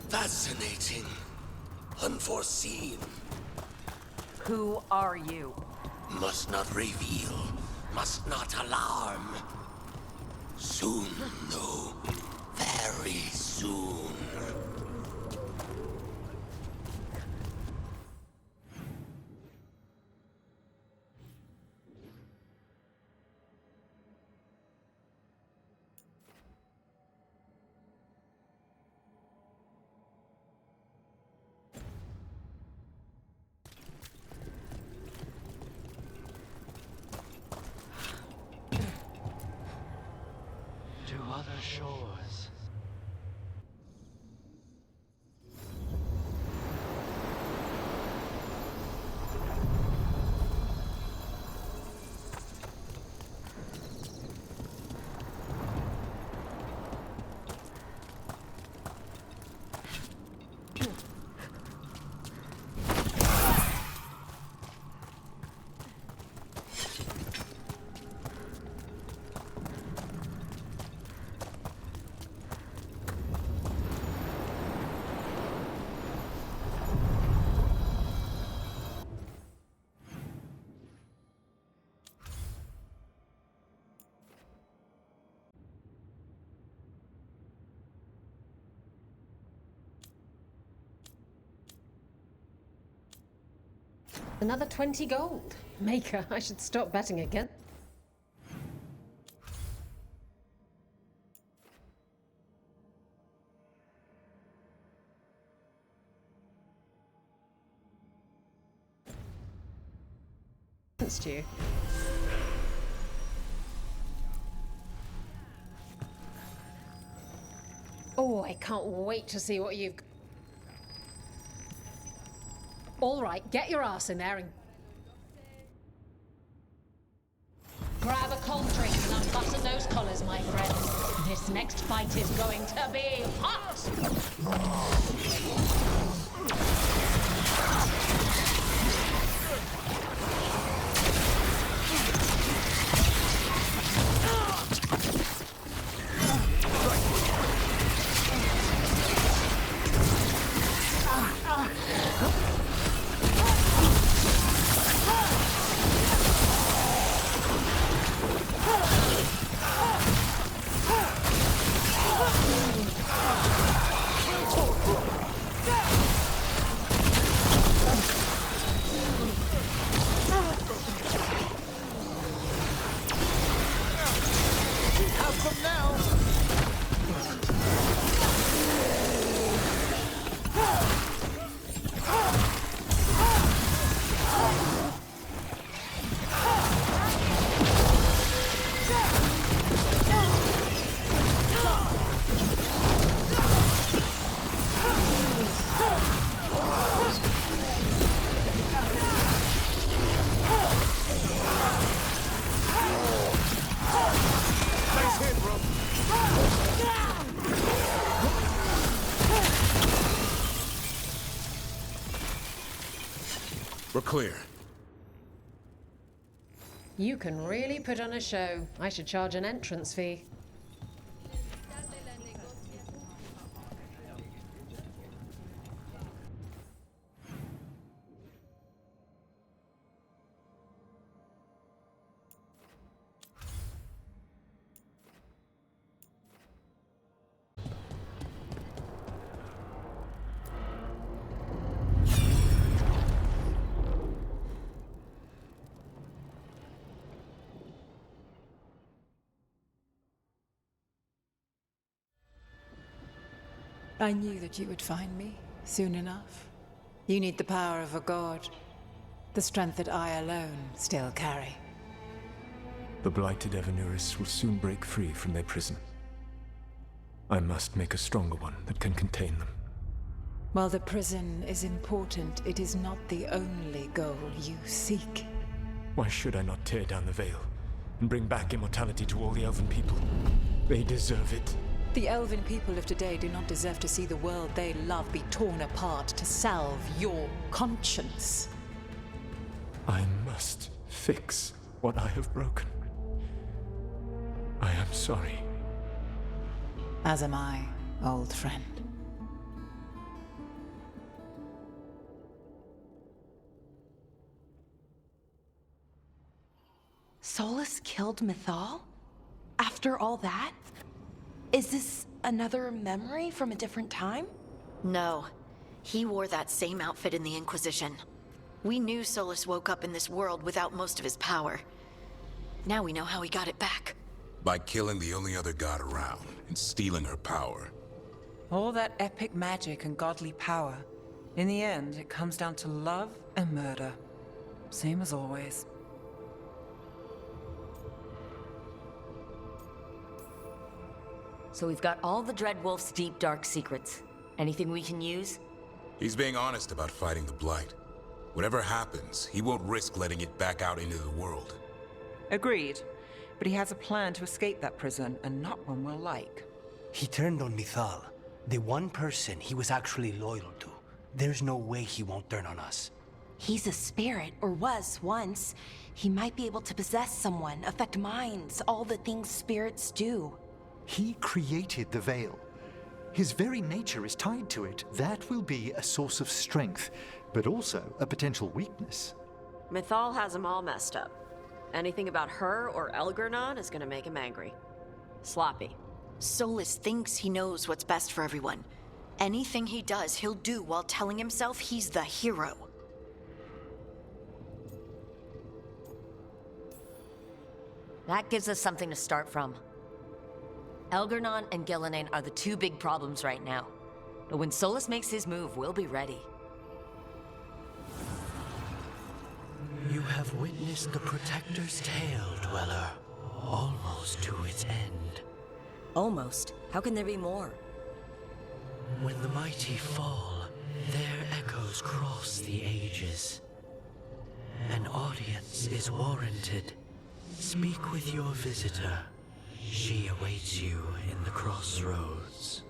Fascinating. Unforeseen. Who are you? Must not reveal. Must not alarm. Soon, though. Very soon. To other shores. Another 20 gold. Maker, I should stop betting again. Against you. Oh, I can't wait to see what you've... All right, get your ass in there and... Grab a cold drink and unbutton those collars, my friends. This next fight is going to be hot! We're clear. You can really put on a show. I should charge an entrance fee. I knew that you would find me soon enough. You need the power of a god, the strength that I alone still carry. The blighted Evanuris will soon break free from their prison. I must make a stronger one that can contain them. While the prison is important, it is not the only goal you seek. Why should I not tear down the veil and bring back immortality to all the Elven people? They deserve it. The Elven people of today do not deserve to see the world they love be torn apart to salve your conscience. I must fix what I have broken. I am sorry. As am I, old friend. Solus killed Mythal? After all that? Is this another memory from a different time? No. He wore that same outfit in the Inquisition. We knew Solus woke up in this world without most of his power. Now we know how he got it back. By killing the only other god around and stealing her power. All that epic magic and godly power. In the end, it comes down to love and murder. Same as always. So we've got all the Dreadwolf's deep, dark secrets. Anything we can use? He's being honest about fighting the Blight. Whatever happens, he won't risk letting it back out into the world. Agreed. But he has a plan to escape that prison, and not one we'll like. He turned on Mythal, the one person he was actually loyal to. There's no way he won't turn on us. He's a spirit, or was once. He might be able to possess someone, affect minds, all the things spirits do. He created the veil. His very nature is tied to it. That will be a source of strength, but also a potential weakness. Mythal has him all messed up. Anything about her or Elgernon is gonna make him angry. Sloppy. Solus thinks he knows what's best for everyone. Anything he does, he'll do while telling himself he's the hero. That gives us something to start from. Elgernon and Gillenane are the two big problems right now. But when Solus makes his move, we'll be ready. You have witnessed the Protector's tale, Dweller. Almost to its end. Almost? How can there be more? When the mighty fall, their echoes cross the ages. An audience is warranted. Speak with your visitor. She awaits you in the crossroads.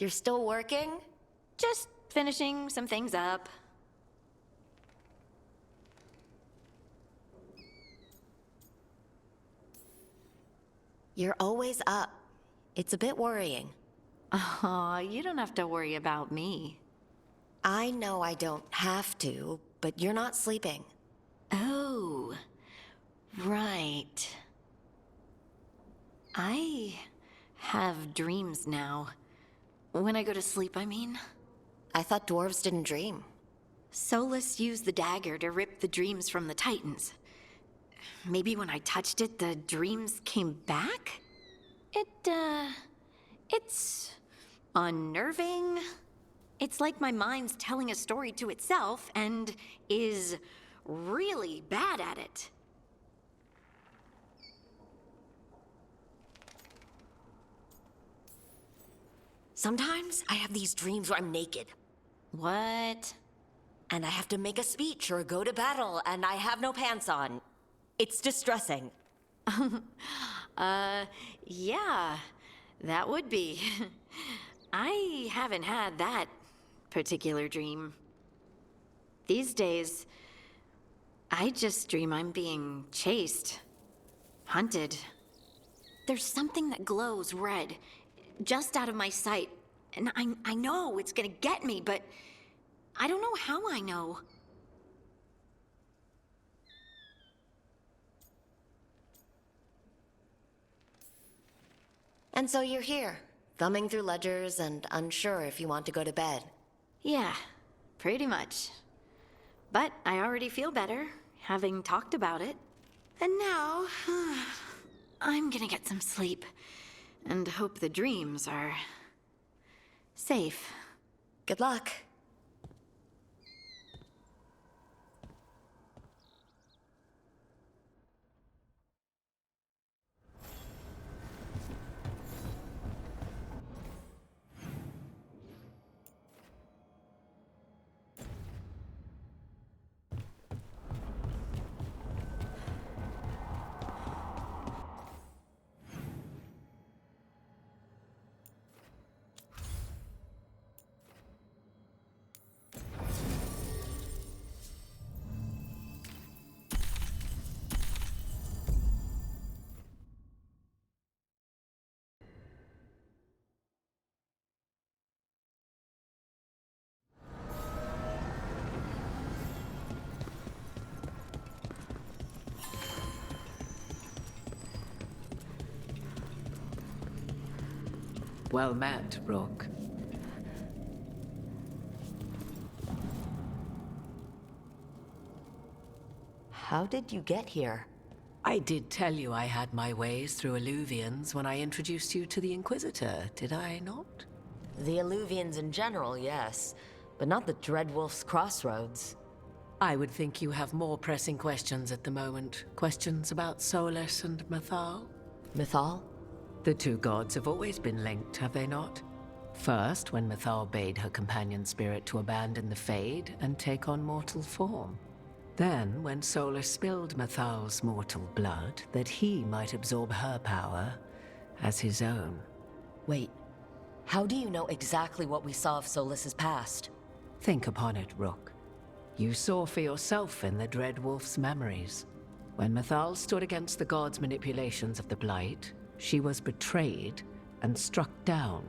You're still working? Just finishing some things up. You're always up. It's a bit worrying. Aw, you don't have to worry about me. I know I don't have to, but you're not sleeping. Oh, right. I have dreams now. When I go to sleep, I mean. I thought dwarves didn't dream. Solus used the dagger to rip the dreams from the Titans. maybe when I touched it, the dreams came back? It's unnerving. It's like my mind's telling a story to itself and is really bad at it. Sometimes I have these dreams where I'm naked. What? And I have to make a speech or go to battle, and I have no pants on. It's distressing. Yeah, that would be. I haven't had that particular dream. These days, I just dream I'm being chased, hunted. There's something that glows red, just out of my sight, and I know it's gonna get me, but I don't know how I know. And so you're here, thumbing through ledgers and unsure if you want to go to bed. Yeah, pretty much. But I already feel better, having talked about it. And now, I'm gonna get some sleep, and hope the dreams are safe. Good luck. Well met, Rook. How did you get here? I did tell you I had my ways through Illuvians when I introduced you to the Inquisitor, did I not? The Illuvians in general, yes. But not the Dreadwolf's Crossroads. I would think you have more pressing questions at the moment. Questions about Solus and Mythal? Mythal? The two gods have always been linked, have they not? First, when Mythal bade her companion spirit to abandon the Fade and take on mortal form. Then, when Solus spilled Mythal's mortal blood, that he might absorb her power as his own. Wait, how do you know exactly what we saw of Solus's past? Think upon it, Rook. You saw for yourself in the Dreadwolf's memories. When Mythal stood against the gods' manipulations of the Blight, she was betrayed and struck down.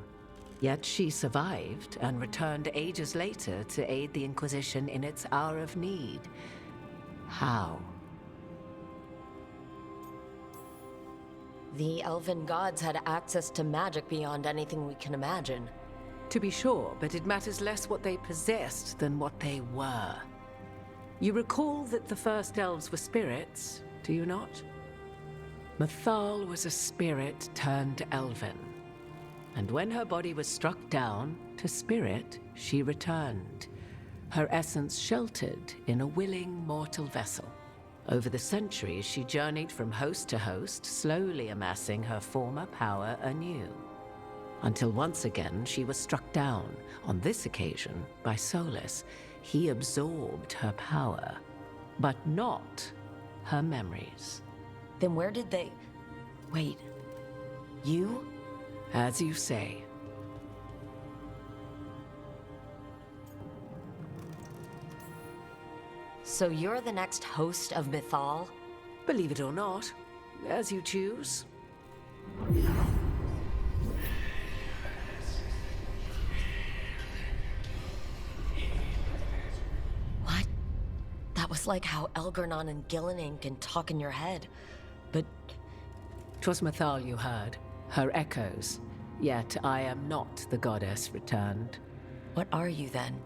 Yet she survived and returned ages later to aid the Inquisition in its hour of need. How? The elven gods had access to magic beyond anything we can imagine. To be sure, but it matters less what they possessed than what they were. You recall that the first elves were spirits, do you not? Mythal was a spirit turned elven. And when her body was struck down, to spirit she returned. Her essence sheltered in a willing mortal vessel. Over the centuries, she journeyed from host to host, slowly amassing her former power anew. Until once again, she was struck down, on this occasion, by Solus. He absorbed her power, but not her memories. Then where did they... Wait, you? As you say. So you're the next host of Mythal? Believe it or not, as you choose. What? That was like how Elgernon and Gillinan can talk in your head. But... 'Twas Mythal you heard, her echoes. Yet I am not the goddess returned. What are you then?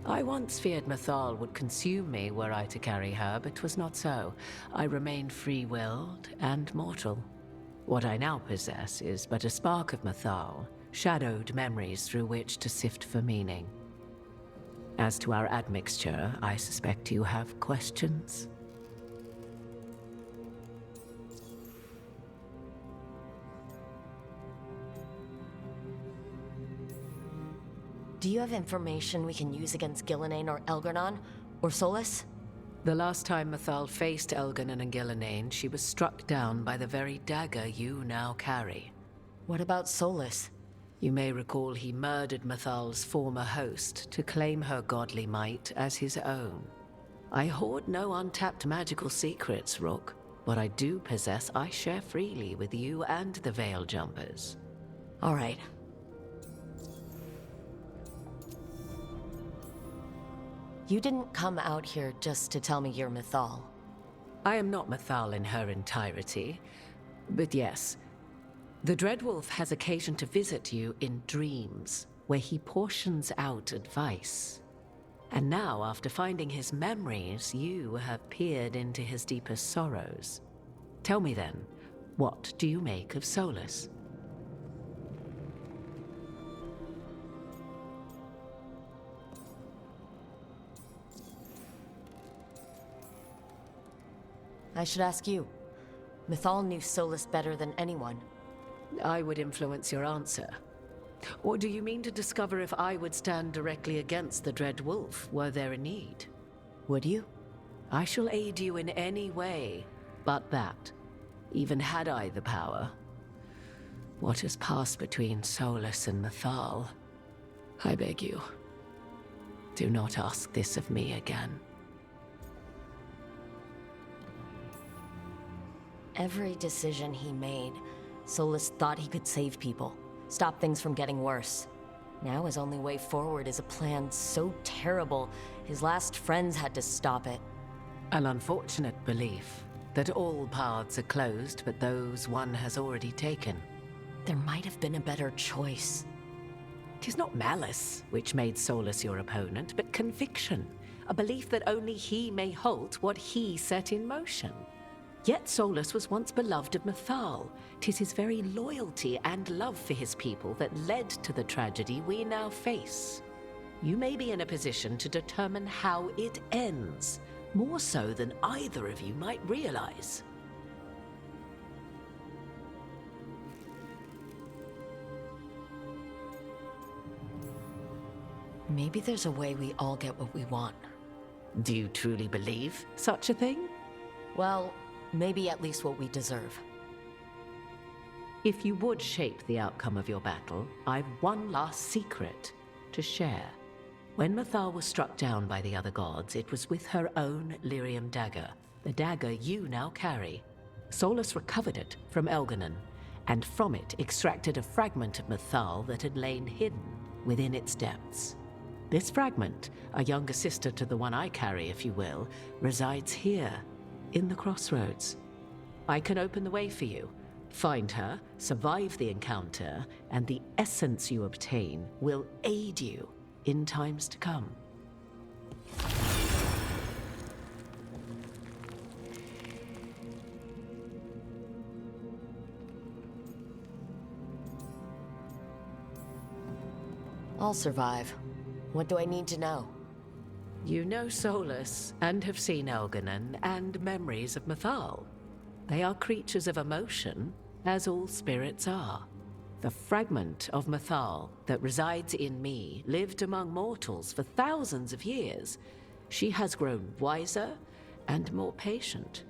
I once feared Mathal would consume me were I to carry her, but 'twas not so. I remained free-willed and mortal. What I now possess is but a spark of Mathal, shadowed memories through which to sift for meaning. As to our admixture, I suspect you have questions. Do you have information we can use against Gillenane or Elgarnon? Or Solus? The last time Mathal faced Elgarnon and Gillenane, she was struck down by the very dagger you now carry. What about Solus? You may recall he murdered Mathal's former host to claim her godly might as his own. I hoard no untapped magical secrets, Rook. What I do possess, I share freely with you and the Veil Jumpers. All right. You didn't come out here just to tell me you're Mathal. I am not Mathal in her entirety, but yes. The Dreadwolf has occasion to visit you in dreams, where he portions out advice. And now, after finding his memories, you have peered into his deepest sorrows. Tell me then, what do you make of Solus? I should ask you. Mathal knew Solus better than anyone. I would influence your answer. Or do you mean to discover if I would stand directly against the Dread Wolf were there a need? Would you? I shall aid you in any way but that, even had I the power. What has passed between Solus and Mathal? I beg you, do not ask this of me again. Every decision he made, Solus thought he could save people, stop things from getting worse. Now his only way forward is a plan so terrible, his last friends had to stop it. An unfortunate belief that all paths are closed but those one has already taken. There might have been a better choice. 'Tis not malice which made Solus your opponent, but conviction, a belief that only he may halt what he set in motion. Yet Solus was once beloved of Mathal. 'Tis his very loyalty and love for his people that led to the tragedy we now face. You may be in a position to determine how it ends, more so than either of you might realize. Maybe there's a way we all get what we want. Do you truly believe such a thing? Well, maybe at least what we deserve. If you would shape the outcome of your battle, I've one last secret to share. When Mathal was struck down by the other gods, it was with her own lyrium dagger, the dagger you now carry. Solus recovered it from Elgarnon, and from it extracted a fragment of Mathal that had lain hidden within its depths. This fragment, a younger sister to the one I carry, if you will, resides here, in the crossroads. I can open the way for you. Find her, survive the encounter, and the essence you obtain will aid you in times to come. I'll survive. What do I need to know? You know Solus, and have seen Elgarnon, and memories of Mathal. They are creatures of emotion, as all spirits are. The fragment of Mathal that resides in me lived among mortals for thousands of years. She has grown wiser and more patient.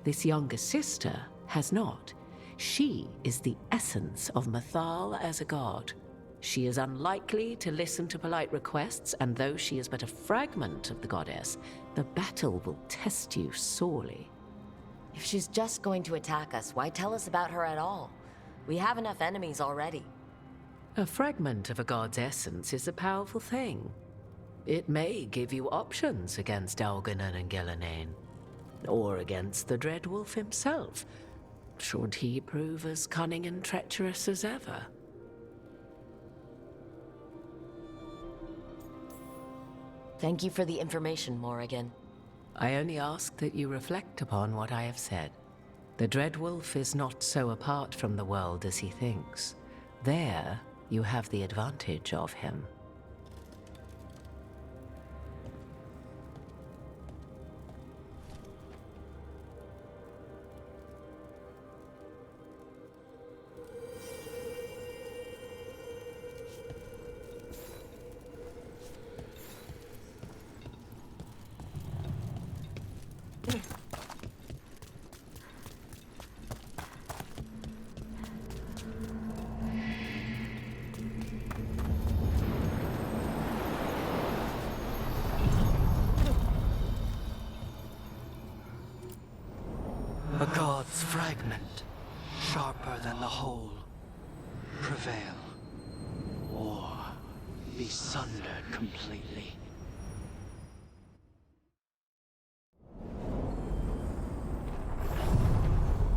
This younger sister has not. She is the essence of Mathal as a god. She is unlikely to listen to polite requests, and though she is but a fragment of the goddess, the battle will test you sorely. If she's just going to attack us, why tell us about her at all? We have enough enemies already. A fragment of a god's essence is a powerful thing. It may give you options against Elgarnon and Gillenane, or against the Dreadwolf himself, should he prove as cunning and treacherous as ever. Thank you for the information, Morrigan. I only ask that you reflect upon what I have said. The Dreadwolf is not so apart from the world as he thinks. There, you have the advantage of him. A god's fragment, sharper than the whole. Prevail, or be sundered completely.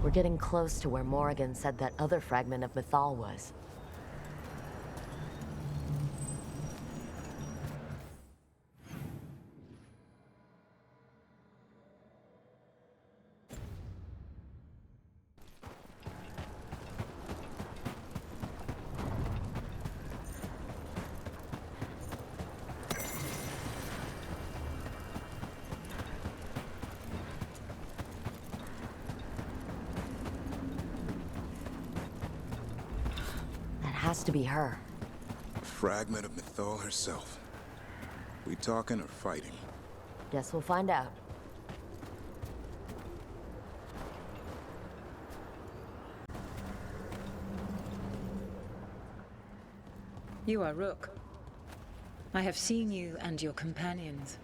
We're getting close to where Morrigan said that other fragment of Mythal was. Has to be her. A fragment of Mythal herself. We talking or fighting? Guess we'll find out. You are Rook. I have seen you and your companions.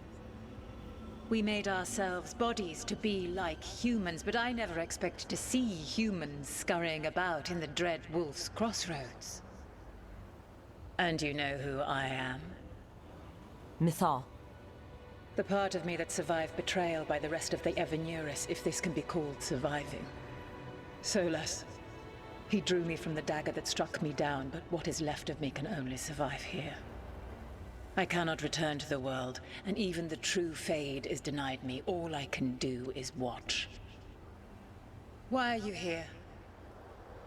We made ourselves bodies to be like humans, but I never expected to see humans scurrying about in the Dread Wolf's crossroads. And you know who I am? Mythal. The part of me that survived betrayal by the rest of the Evanuris, if this can be called surviving. Solas. He drew me from the dagger that struck me down, but what is left of me can only survive here. I cannot return to the world, and even the true Fade is denied me. All I can do is watch. Why are you here?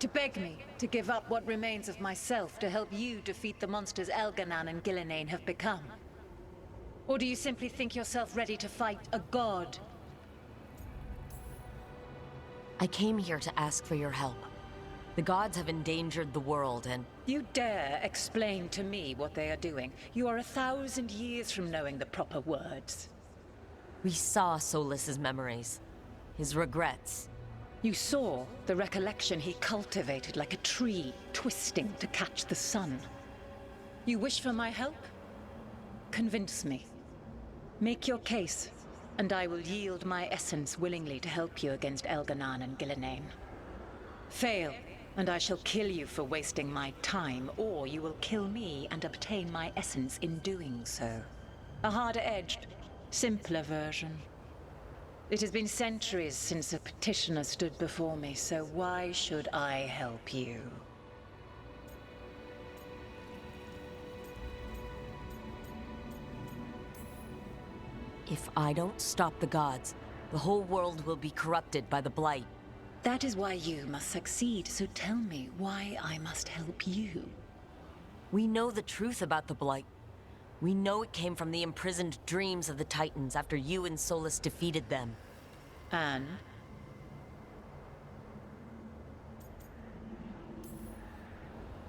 To beg me to give up what remains of myself to help you defeat the monsters Elganan and Gillenane have become? Or do you simply think yourself ready to fight a god? I came here to ask for your help. The gods have endangered the world and... You dare explain to me what they are doing? You are 1,000 years from knowing the proper words. We saw Solas's memories. His regrets. You saw the recollection he cultivated like a tree, twisting to catch the sun. You wish for my help? Convince me. Make your case, and I will yield my essence willingly to help you against Elganan and Gillenane. Fail, and I shall kill you for wasting my time, or you will kill me and obtain my essence in doing so. A harder-edged, simpler version. It has been centuries since a petitioner stood before me, so why should I help you? If I don't stop the gods, the whole world will be corrupted by the Blight. That is why you must succeed, so tell me why I must help you. We know the truth about the Blight. We know it came from the imprisoned dreams of the Titans after you and Solas defeated them. And?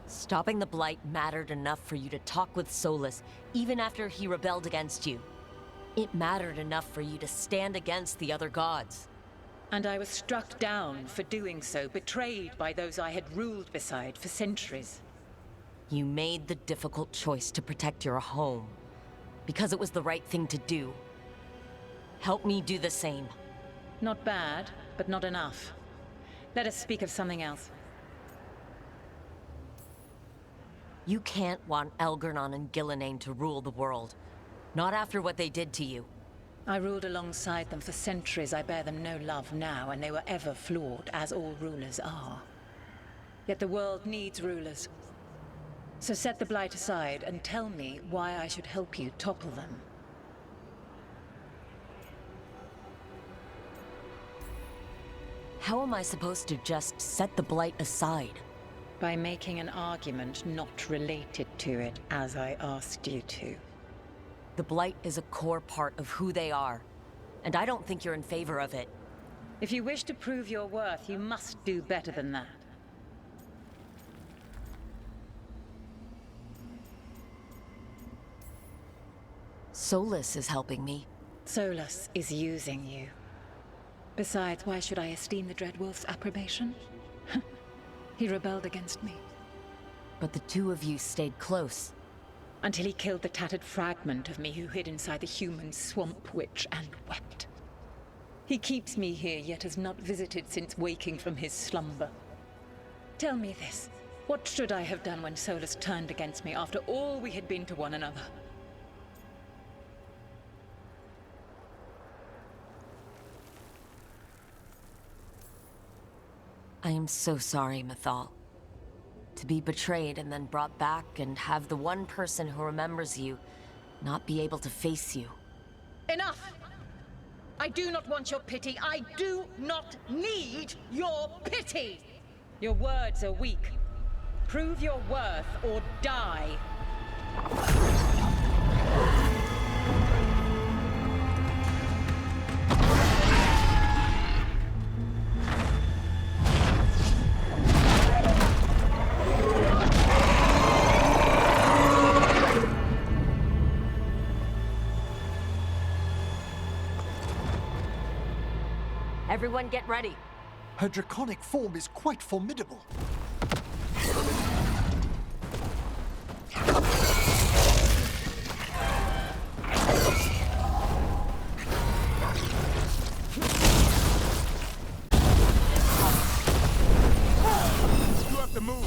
Stopping the Blight mattered enough for you to talk with Solas, even after he rebelled against you. It mattered enough for you to stand against the other gods. And I was struck down for doing so, betrayed by those I had ruled beside for centuries. You made the difficult choice to protect your home, because it was the right thing to do. Help me do the same. Not bad, but not enough. Let us speak of something else. You can't want Elganan and Gillenane to rule the world. Not after what they did to you. I ruled alongside them for centuries. I bear them no love now, and they were ever flawed, as all rulers are. Yet the world needs rulers. So set the Blight aside and tell me why I should help you topple them. How am I supposed to just set the blight aside? By making an argument not related to it as I asked you to. The blight is a core part of who they are, and I don't think you're in favor of it. If you wish to prove your worth, you must do better than that. Solus is helping me. Solus is using you. Besides, why should I esteem the Dreadwolf's approbation? He rebelled against me. But the two of you stayed close. Until he killed the tattered fragment of me who hid inside the human swamp witch and wept. He keeps me here, yet has not visited since waking from his slumber. Tell me this. What should I have done when Solus turned against me after all we had been to one another? I am so sorry, Mythal. To be betrayed and then brought back and have the one person who remembers you not be able to face you. Enough! I do not want your pity. I do not need your pity! Your words are weak. Prove your worth or die. Everyone get ready. Her draconic form is quite formidable. You have to move.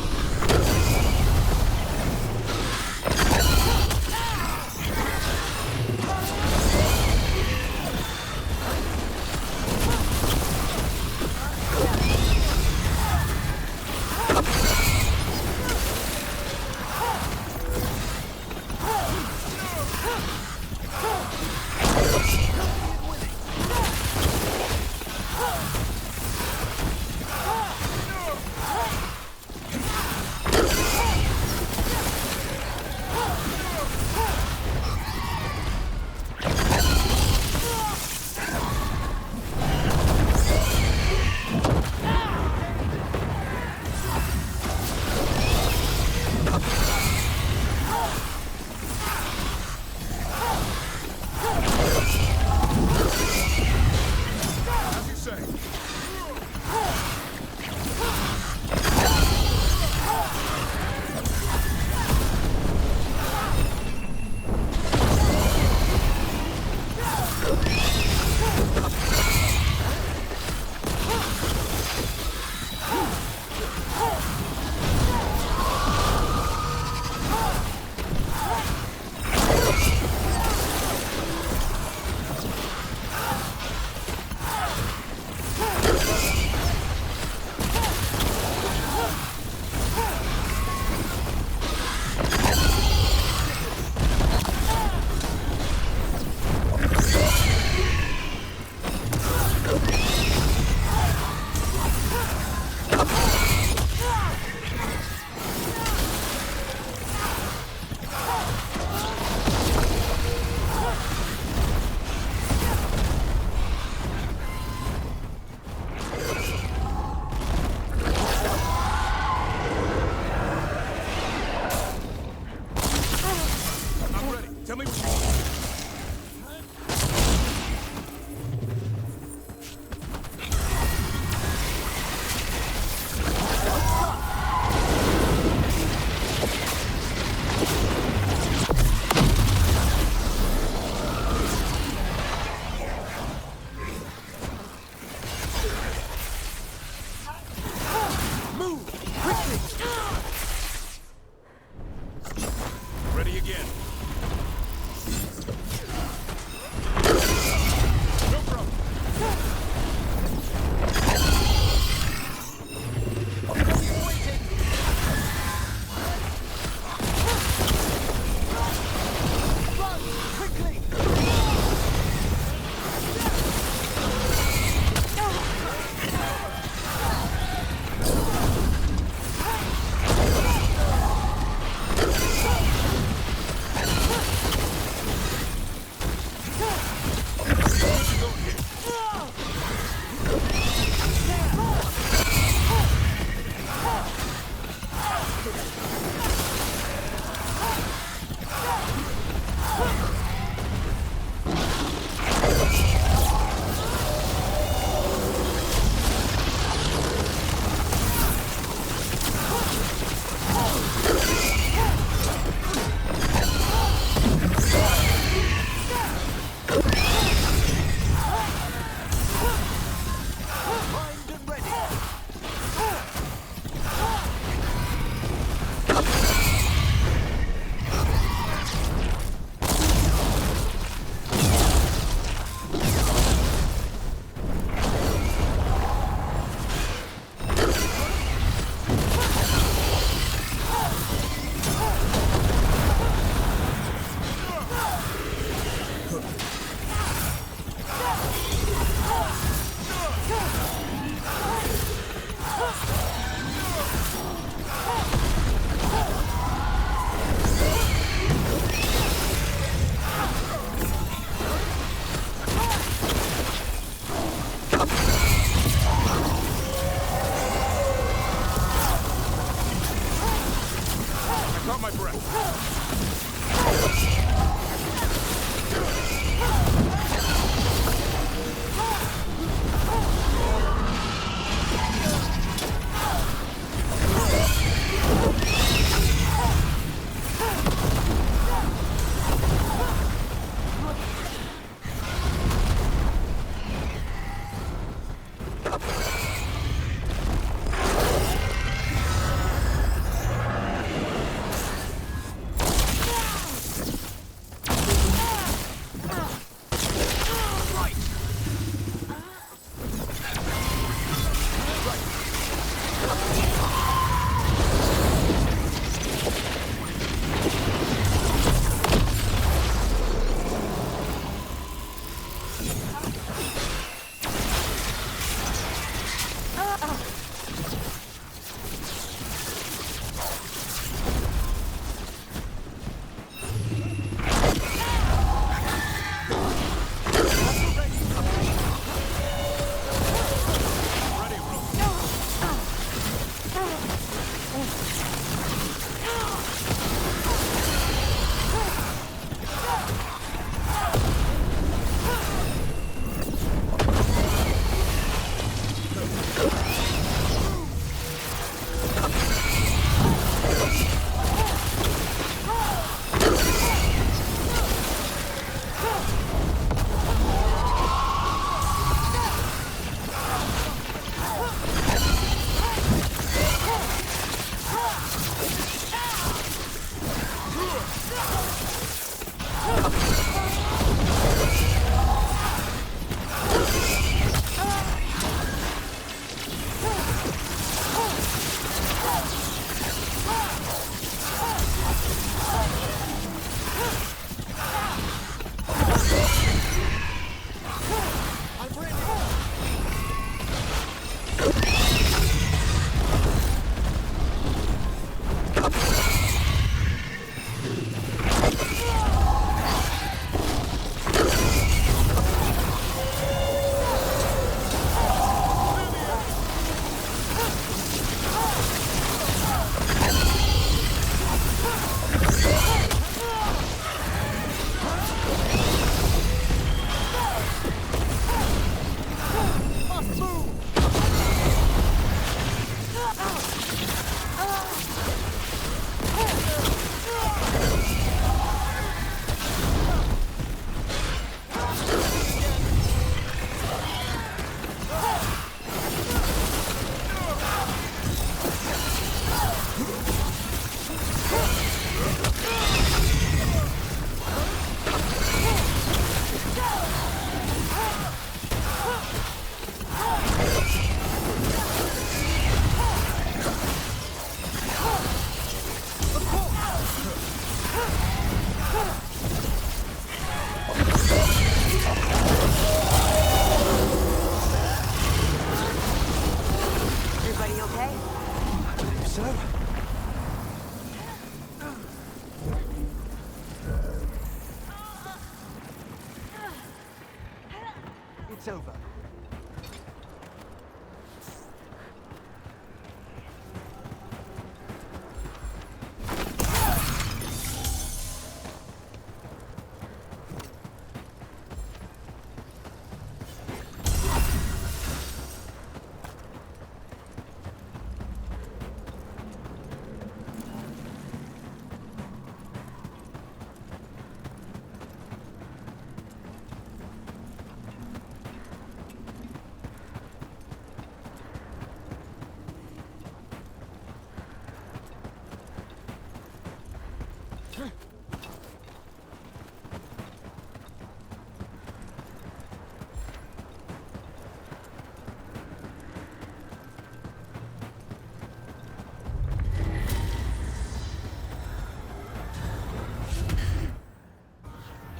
fight's over.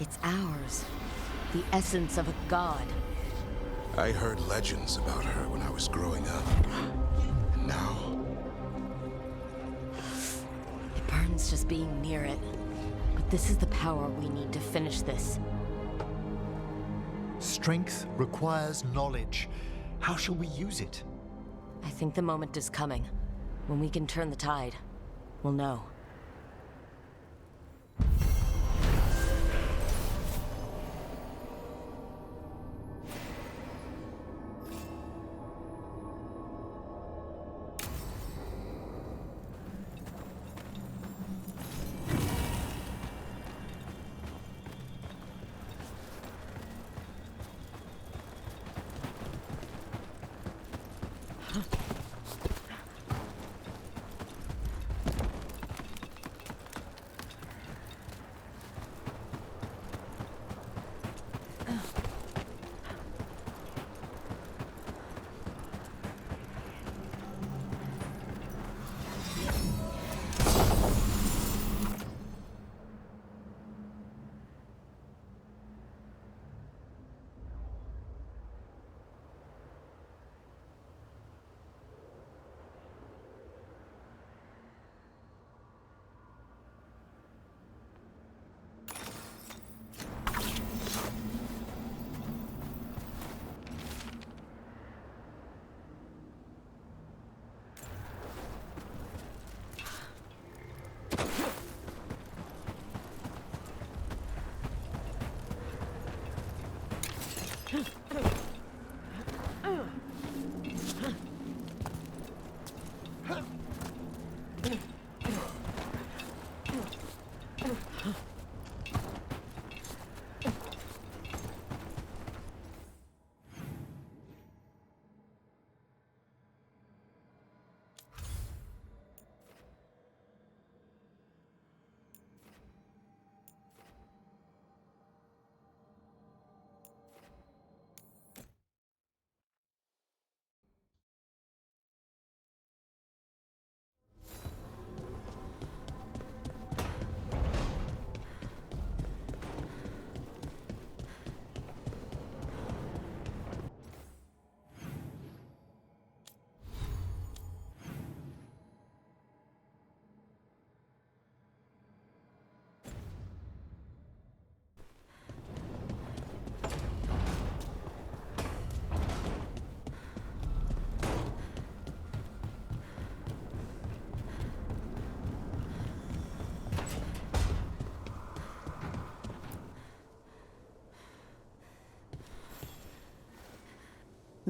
It's ours. The essence of a god. I heard legends about her when I was growing up. And now... It burns just being near it. But this is the power we need to finish this. Strength requires knowledge. How shall we use it? I think the moment is coming. When we can turn the tide, we'll know.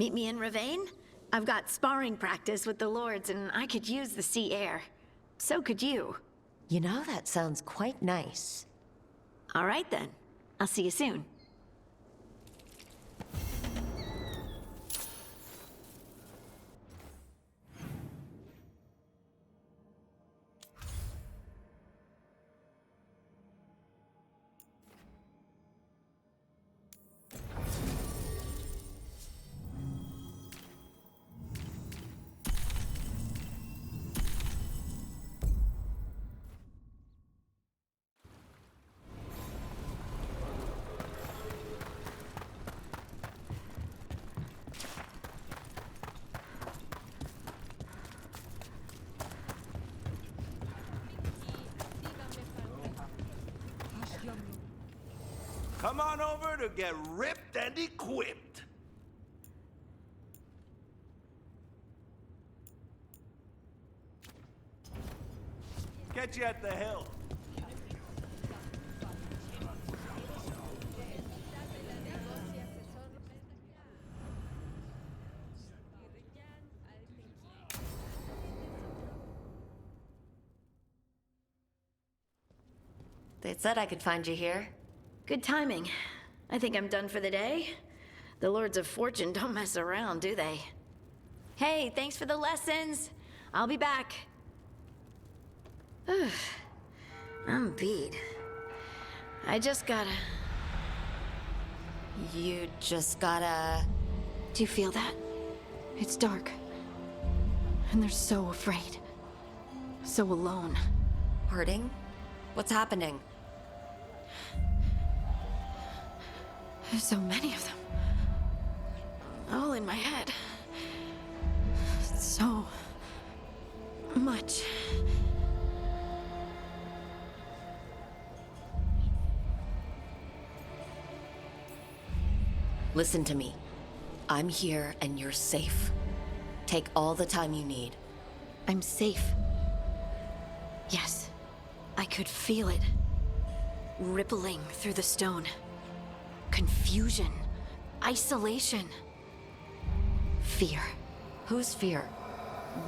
Meet me in Ravane? I've got sparring practice with the lords and I could use the sea air. So could you. You know, that sounds quite nice. All right then. I'll see you soon. Come on over to get ripped and equipped. catch you at the hill. They said I could find you here. Good timing. I think I'm done for the day. The Lords of Fortune don't mess around, do they? Hey, thanks for the lessons. I'll be back. I'm beat. I just gotta... You just gotta... Do you feel that? It's dark. And they're so afraid. So alone. Hurting? What's happening? There's so many of them. All in my head. So much. Listen to me. I'm here and you're safe. Take all the time you need. I'm safe. Yes. I could feel it. Rippling through the stone. Confusion. Isolation. Fear. Whose fear?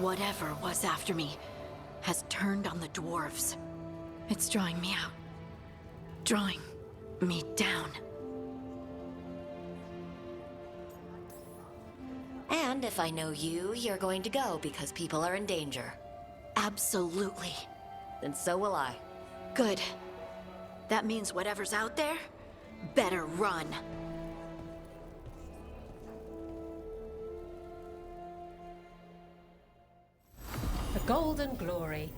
Whatever was after me has turned on the dwarves. It's drawing me out. Drawing me down. And if I know you, you're going to go because people are in danger. Absolutely. Then so will I. Good. That means whatever's out there better run. The Golden Glory.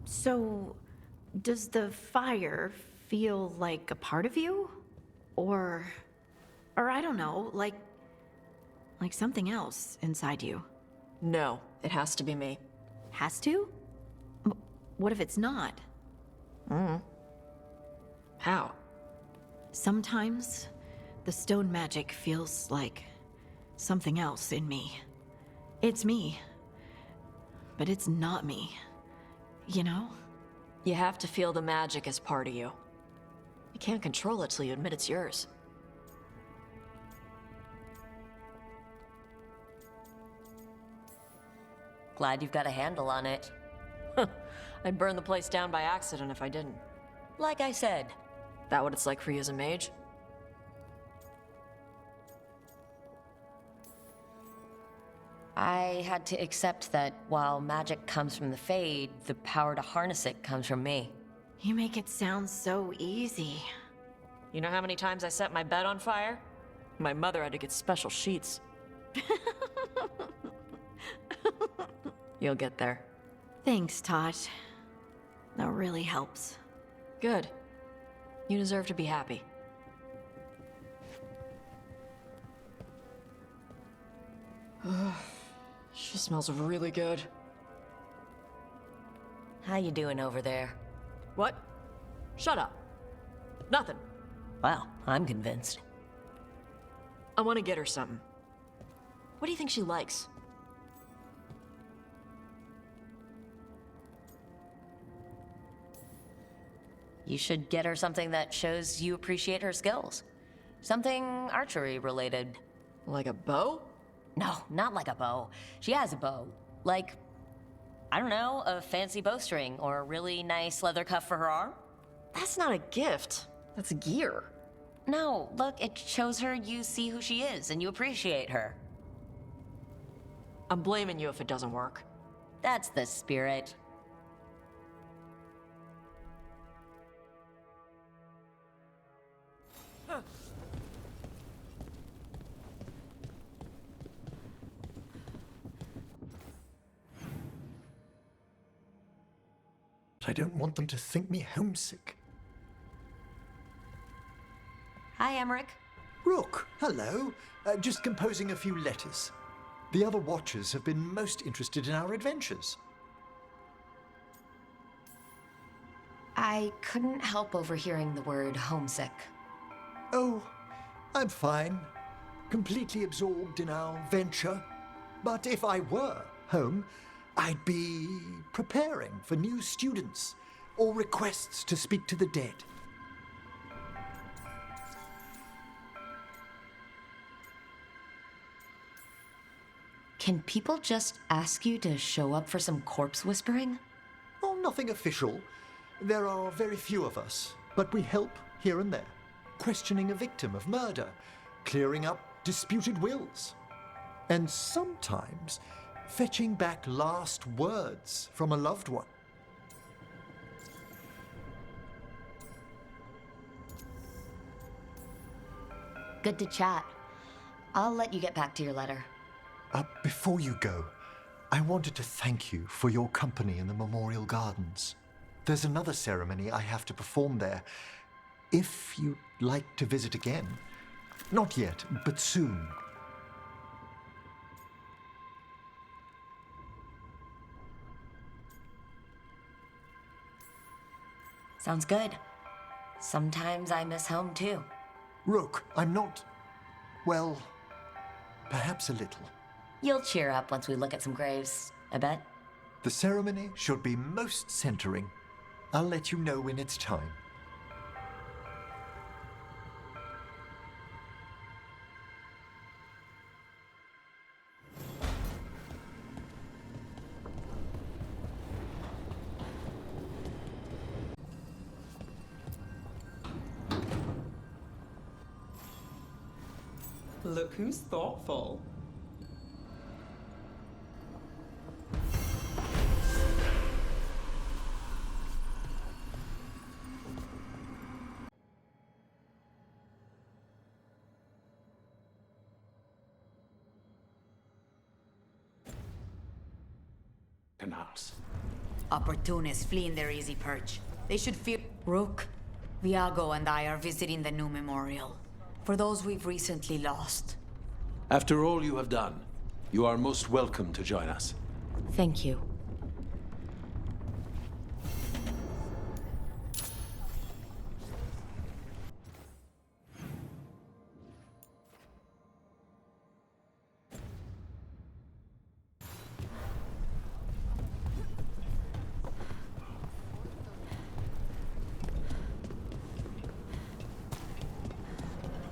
So, does the fire feel like a part of you? Or I don't know, like something else inside you? No, it has to be me. Has to? What if it's not? How? Sometimes the stone magic feels like something else in me. It's me, but it's not me. You know? You have to feel the magic as part of you. You can't control it till you admit it's yours. Glad you've got a handle on it. I'd burn the place down by accident if I didn't. Like I said. That what it's like for you as a mage? I had to accept that while magic comes from the Fade, the power to harness it comes from me. You make it sound so easy. You know how many times I set my bed on fire? My mother had to get special sheets. You'll get there. Thanks, Tosh. That really helps. Good. You deserve to be happy. She smells really good. How you doing over there? What? Shut up. Nothing. Well, I'm convinced. I want to get her something. What do you think she likes? You should get her something that shows you appreciate her skills. Something archery related. Like a bow? No, not like a bow. She has a bow. Like, I don't know, a fancy bowstring or a really nice leather cuff for her arm? That's not a gift. That's gear. No, look, it shows her you see who she is and you appreciate her. I'm blaming you if it doesn't work. That's the spirit. I don't want them to think me homesick. Hi, Emmerich. Rook, hello. Just composing a few letters. The other Watchers have been most interested in our adventures. I couldn't help overhearing the word homesick. Oh, I'm fine. Completely absorbed in our venture. But if I were home, I'd be preparing for new students or requests to speak to the dead. Can people just ask you to show up for some corpse whispering? Oh, nothing official. There are very few of us, but we help here and there. Questioning a victim of murder, clearing up disputed wills, and sometimes fetching back last words from a loved one. Good to chat. I'll let you get back to your letter. Before you go, I wanted to thank you for your company in the Memorial Gardens. There's another ceremony I have to perform there. If you'd like to visit again. Not yet, but soon. Sounds good. Sometimes I miss home too. Rook, I'm not... well, perhaps a little. You'll cheer up once we look at some graves, I bet. The ceremony should be most centering. I'll let you know when it's time. Look who's thoughtful. Canals. Opportunists fleeing their easy perch. They should fear... Rook, Viago and I are visiting the new memorial. For those we've recently lost. After all you have done, you are most welcome to join us. Thank you.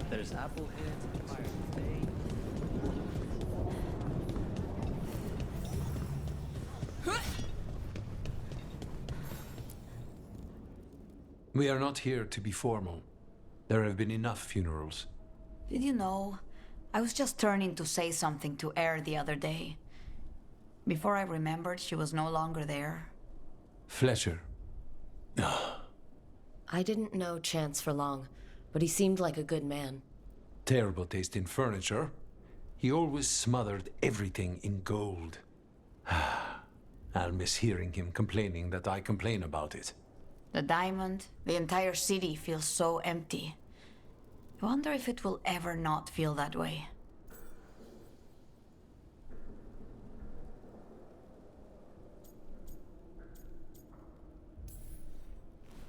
There's apple heads, fire day. We are not here to be formal. There have been enough funerals. Did you know? I was just turning to say something to Air the other day. Before I remembered, she was no longer there. Fletcher. I didn't know Chance for long, but he seemed like a good man. Terrible taste in furniture. He always smothered everything in gold. I'll miss hearing him complaining that I complain about it. The diamond, the entire city feels so empty. I wonder if it will ever not feel that way.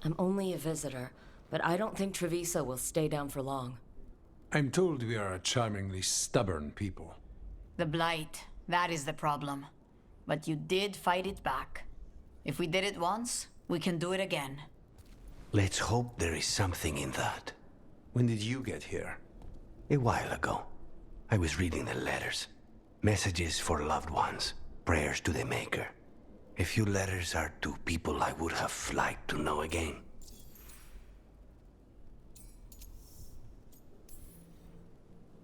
I'm only a visitor, but I don't think Treviso will stay down for long. I'm told we are a charmingly stubborn people. The Blight, that is the problem. But you did fight it back. If we did it once, we can do it again. Let's hope there is something in that. When did you get here? A while ago. I was reading the letters. Messages for loved ones. Prayers to the Maker. A few letters are to people I would have liked to know again.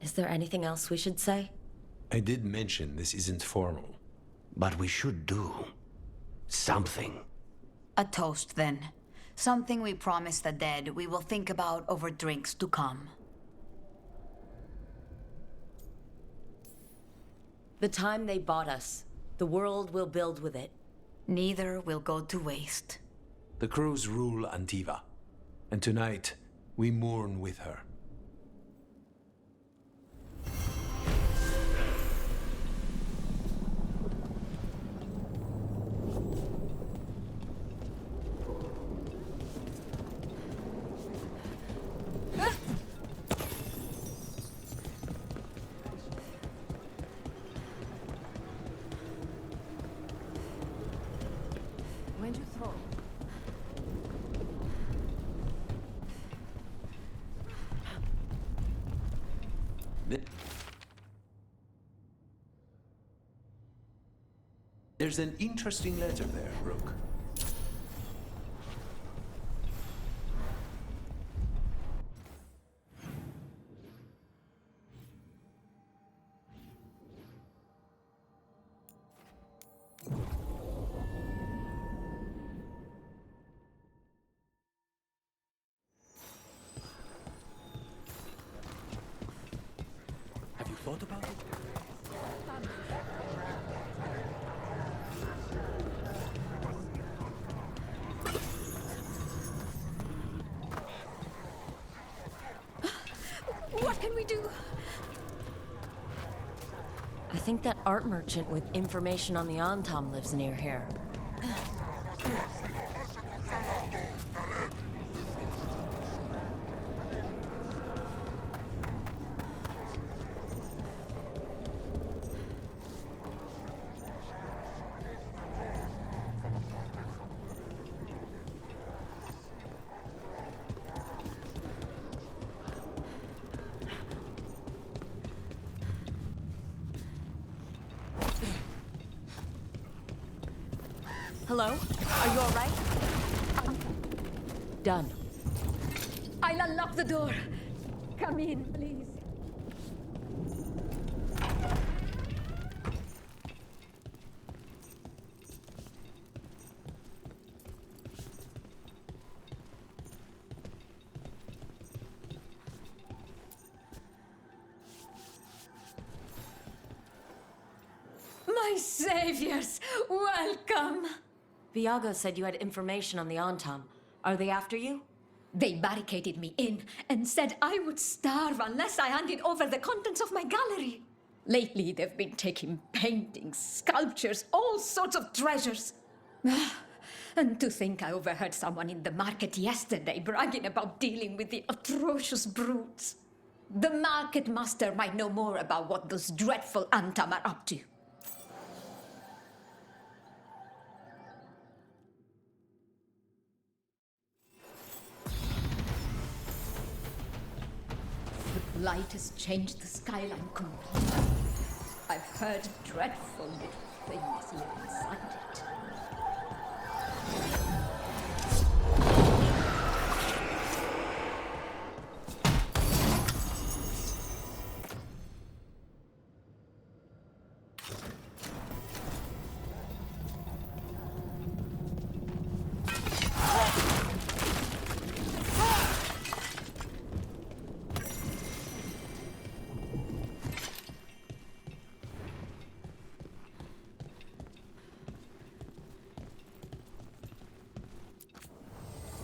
Is there anything else we should say? I did mention this isn't formal. But we should do something. A toast, then. Something we promise the dead we will think about over drinks to come. The time they bought us, the world will build with it. Neither will go to waste. The crows rule Antiva, and tonight we mourn with her. going to throw. There's an interesting letter there, Rook. Have you thought about it? What can we do? I think that art merchant with information on the Antam lives near here. Hello? Are you all right? Done. I'll unlock the door. Come in, please. My saviors, welcome! Viago said you had information on the Antam. Are they after you? They barricaded me in and said I would starve unless I handed over the contents of my gallery. Lately, they've been taking paintings, sculptures, all sorts of treasures. And to think I overheard someone in the market yesterday bragging about dealing with the atrocious brutes. The market master might know more about what those dreadful Antam are up to. The light has changed the skyline completely. I've heard dreadful little things live inside it.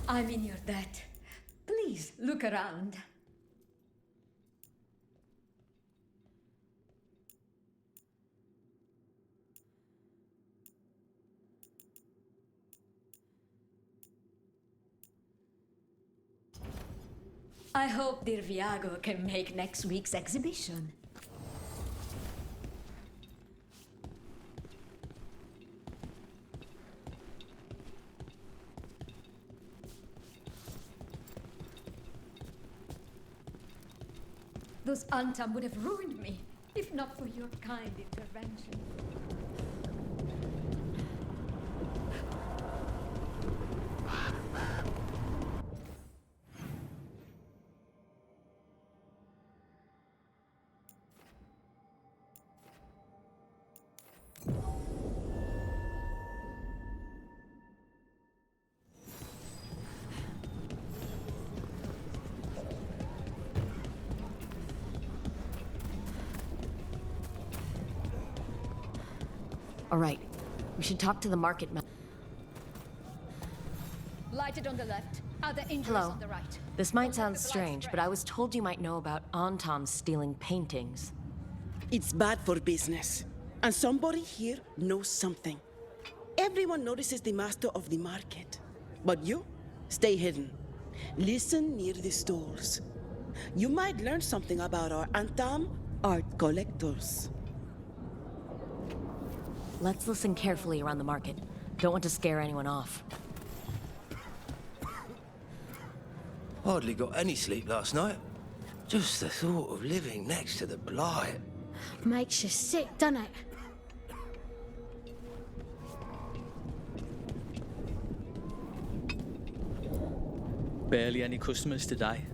I'm in your debt. Please look around. I hope dear Viago can make next week's exhibition. Those Antam would have ruined me, if not for your kind intervention. All right, we should talk to the market man. Lighted on the left, other injuries Hello. on the right. This might sound strange, but I was told you might know about Antam stealing paintings. It's bad for business. And somebody here knows something. Everyone notices the master of the market. But you, stay hidden. Listen near the stalls. You might learn something about our Antam art collectors. Let's listen carefully around the market. Don't want to scare anyone off. Hardly got any sleep last night. Just the thought of living next to the blight. Makes you sick, doesn't it? Barely any customers today.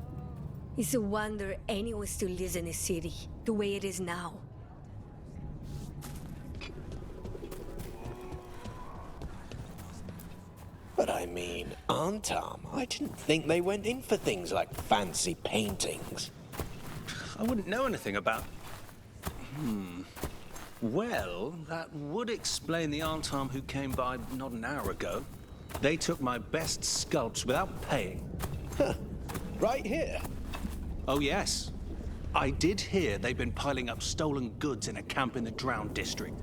It's a wonder anyone still lives in the city, the way it is now. But I mean, Antam, I didn't think they went in for things like fancy paintings. I wouldn't know anything about... Well, that would explain the Antam who came by not an hour ago. They took my best sculpts without paying. Right here? Oh, yes. I did hear they've been piling up stolen goods in a camp in the Drowned District.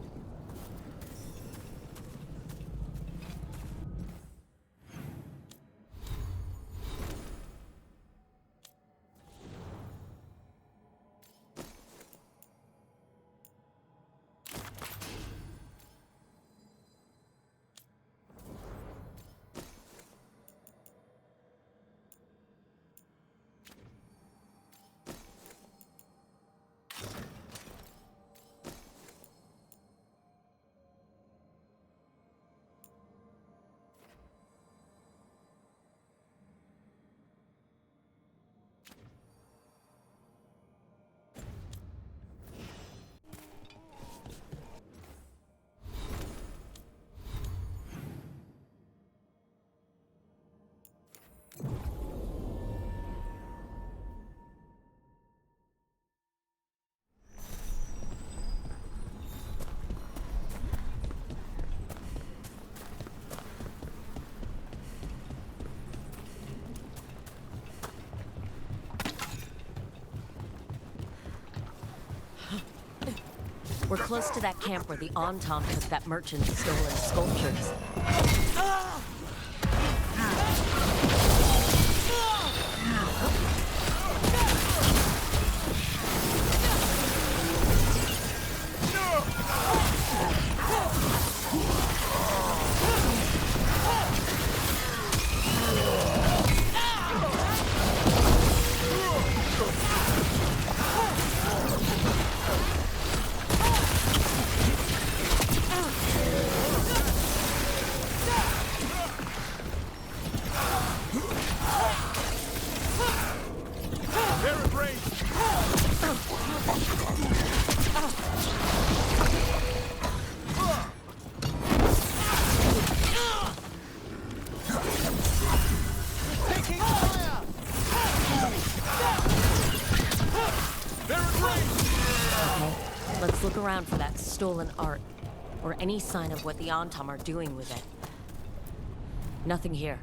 We're close to that camp where the Antam took that merchant's stolen sculptures. Let's look around for that stolen art, or any sign of what the Antam are doing with it. Nothing here.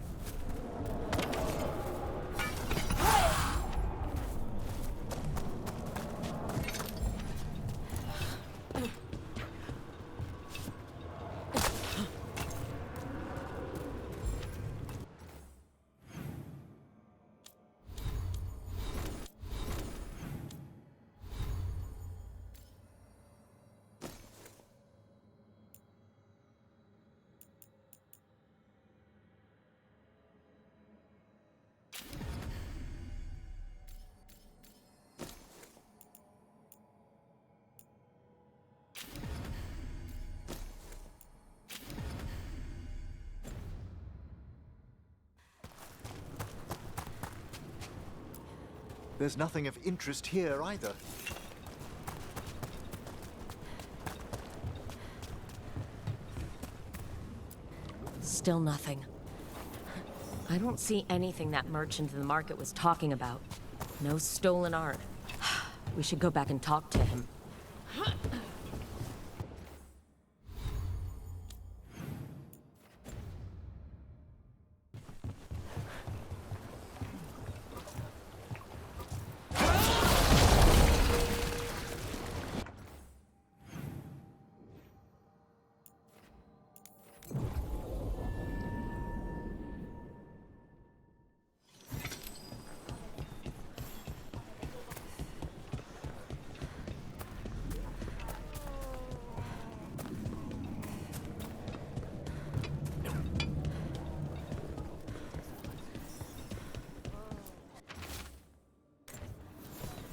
There's nothing of interest here either. Still nothing. I don't see anything that merchant in the market was talking about. No stolen art. We should go back and talk to him.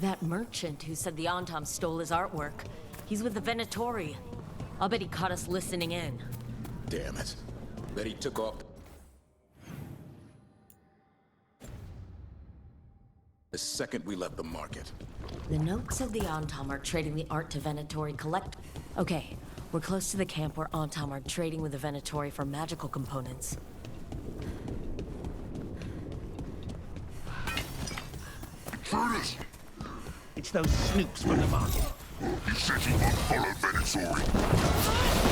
That merchant who said the Antom stole his artwork. He's with the Venatori. I'll bet he caught us listening in. Damn it. Bet he took off the second we left the market. The note said the Antom are trading the art to Venatori collect. Okay, we're close to the camp where Antom are trading with the Venatori for magical components. Intruders! It's those snoops from the market. He said he won't follow Venatori.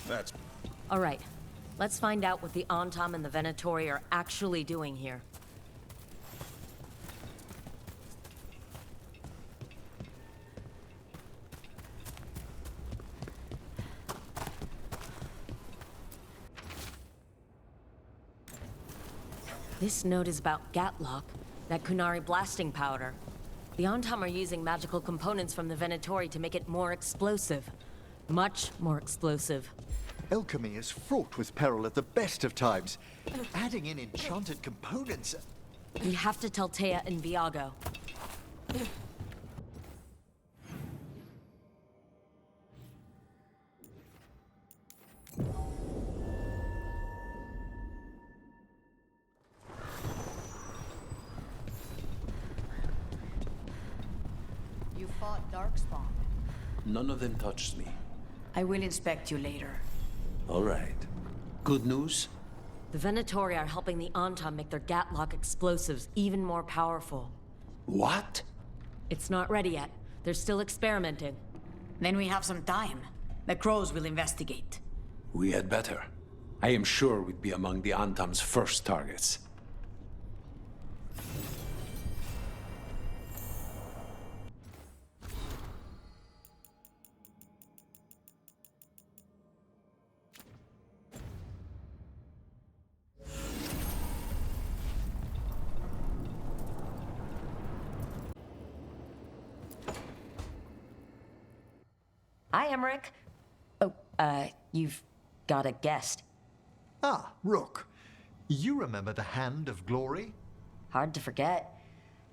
That's... All right, let's find out what the Antom and the Venatori are actually doing here. This note is about Gatlock, that Kunari blasting powder. The Antom are using magical components from the Venatori to make it more explosive. Much more explosive. Alchemy is fraught with peril at the best of times. Adding in enchanted components... We have to tell Taya and Viago. You fought Darkspawn. None of them touched me. I will inspect you later. All right. Good news? The Venatori are helping the Antom make their Gatlock explosives even more powerful. What? It's not ready yet. They're still experimenting. Then we have some time. The Crows will investigate. We had better. I am sure we'd be among the Antom's first targets. Hi, Emmerich. Oh, you've got a guest. Ah, Rook. You remember the Hand of Glory? Hard to forget.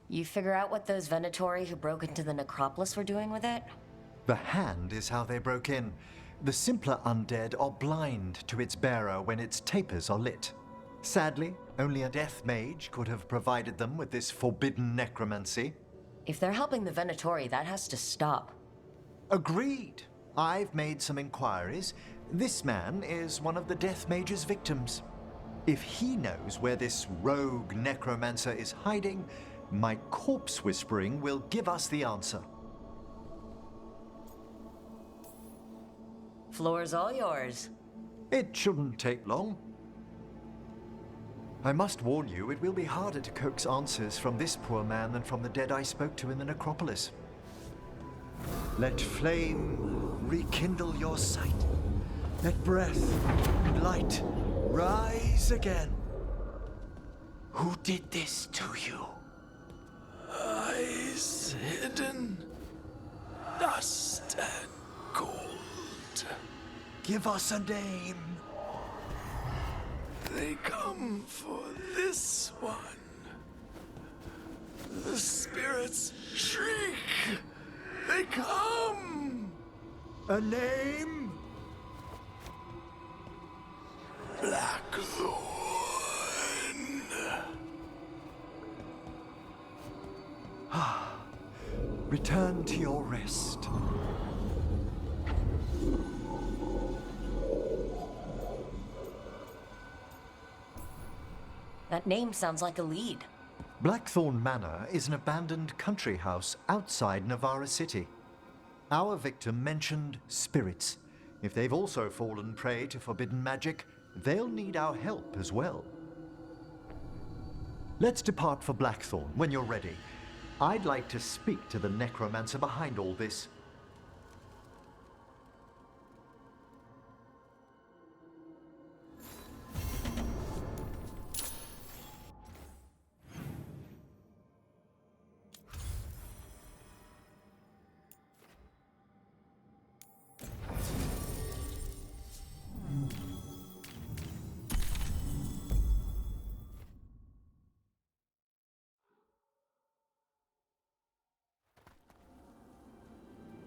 You figure out what those Venatori who broke into the necropolis were doing with it? The Hand is how they broke in. The simpler undead are blind to its bearer when its tapers are lit. Sadly, only a death mage could have provided them with this forbidden necromancy. If they're helping the Venatori, that has to stop. Agreed. I've made some inquiries. This man is one of the Death Mage's victims. If he knows where this rogue necromancer is hiding, my corpse whispering will give us the answer. Floor's all yours. It shouldn't take long. I must warn you, it will be harder to coax answers from this poor man than from the dead I spoke to in the necropolis. Let flame rekindle your sight. Let breath and light rise again. Who did this to you? Eyes hidden, dust and gold. Give us a name. They come for this one. The spirits shriek. They come! A name? Blackthorn. Return to your rest. That name sounds like a lead. Blackthorn Manor is an abandoned country house outside Navarra City. Our victim mentioned spirits. If they've also fallen prey to forbidden magic, they'll need our help as well. Let's depart for Blackthorn when you're ready. I'd like to speak to the necromancer behind all this.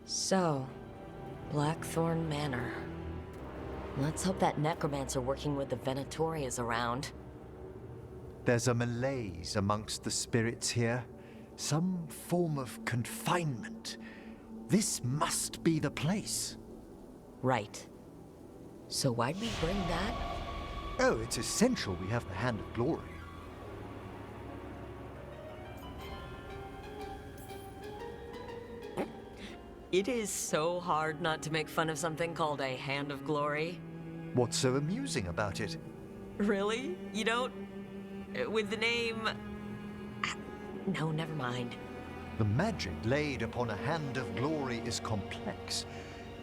So, Blackthorn Manor. Let's hope that necromancer working with the Venatori is around. There's a malaise amongst the spirits here. Some form of confinement. This must be the place. Right. So why'd we bring that? Oh, it's essential we have the Hand of Glory. It is so hard not to make fun of something called a Hand of Glory. What's so amusing about it? Really? You don't? With the name... No, never mind. The magic laid upon a Hand of Glory is complex.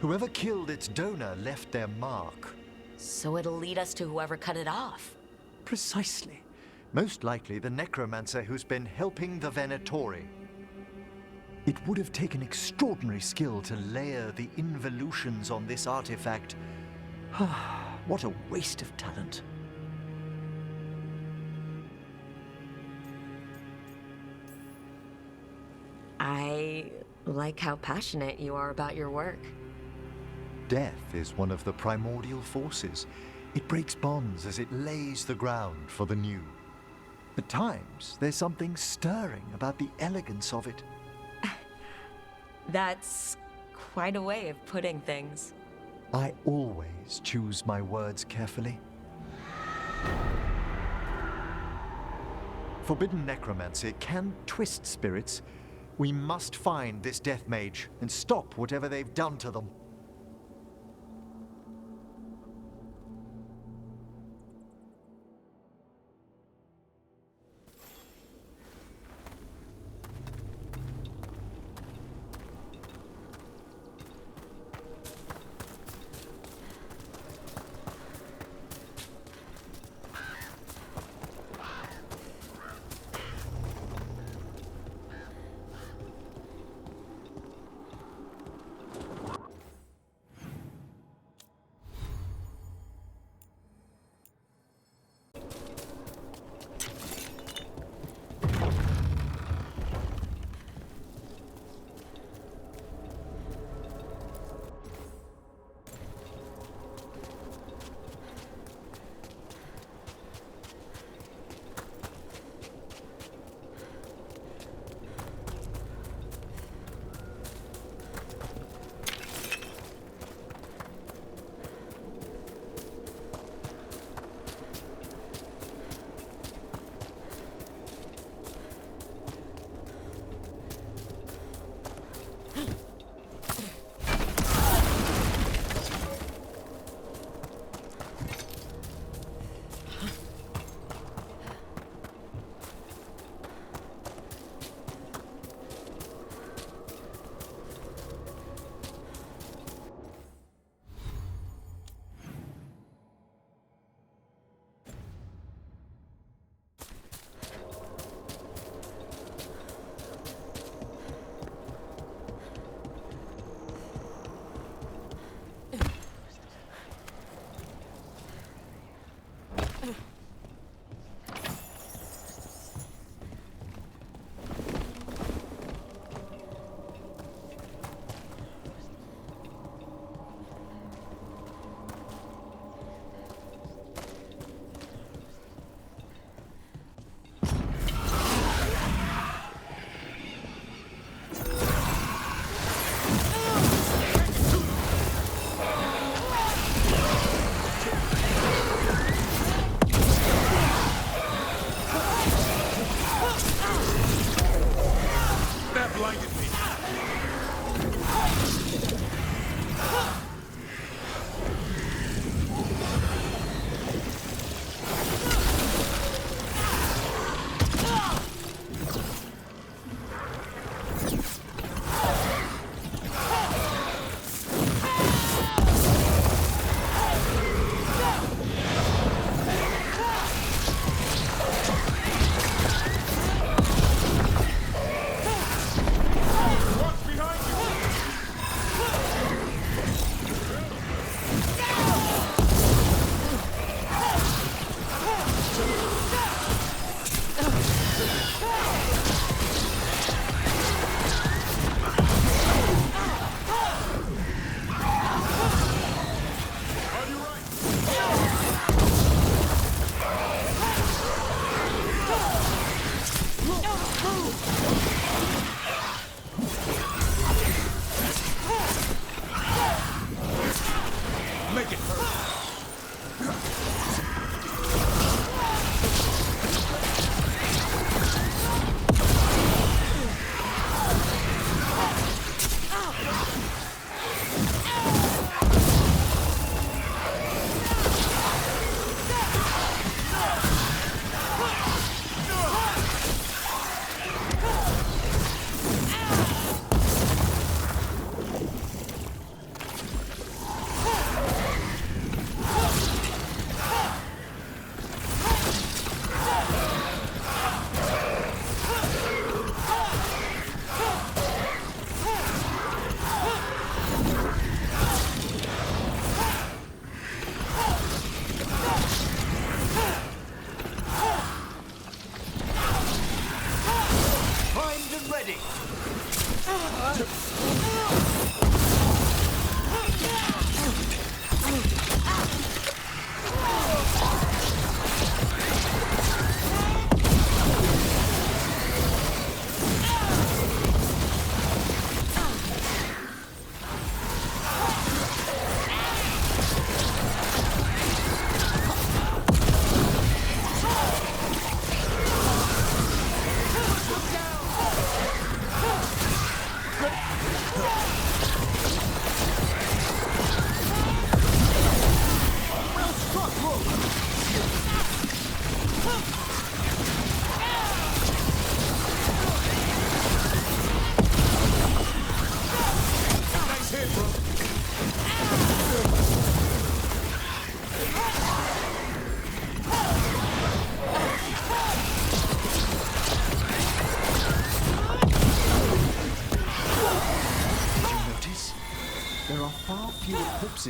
Whoever killed its donor left their mark. So it'll lead us to whoever cut it off. Precisely. Most likely the necromancer who's been helping the Venatori. It would have taken extraordinary skill to layer the involutions on this artifact. What a waste of talent. I like how passionate you are about your work. Death is one of the primordial forces. It breaks bonds as it lays the ground for the new. At times, there's something stirring about the elegance of it. That's quite a way of putting things. I always choose my words carefully. Forbidden necromancy can twist spirits. We must find this death mage and stop whatever they've done to them. ready!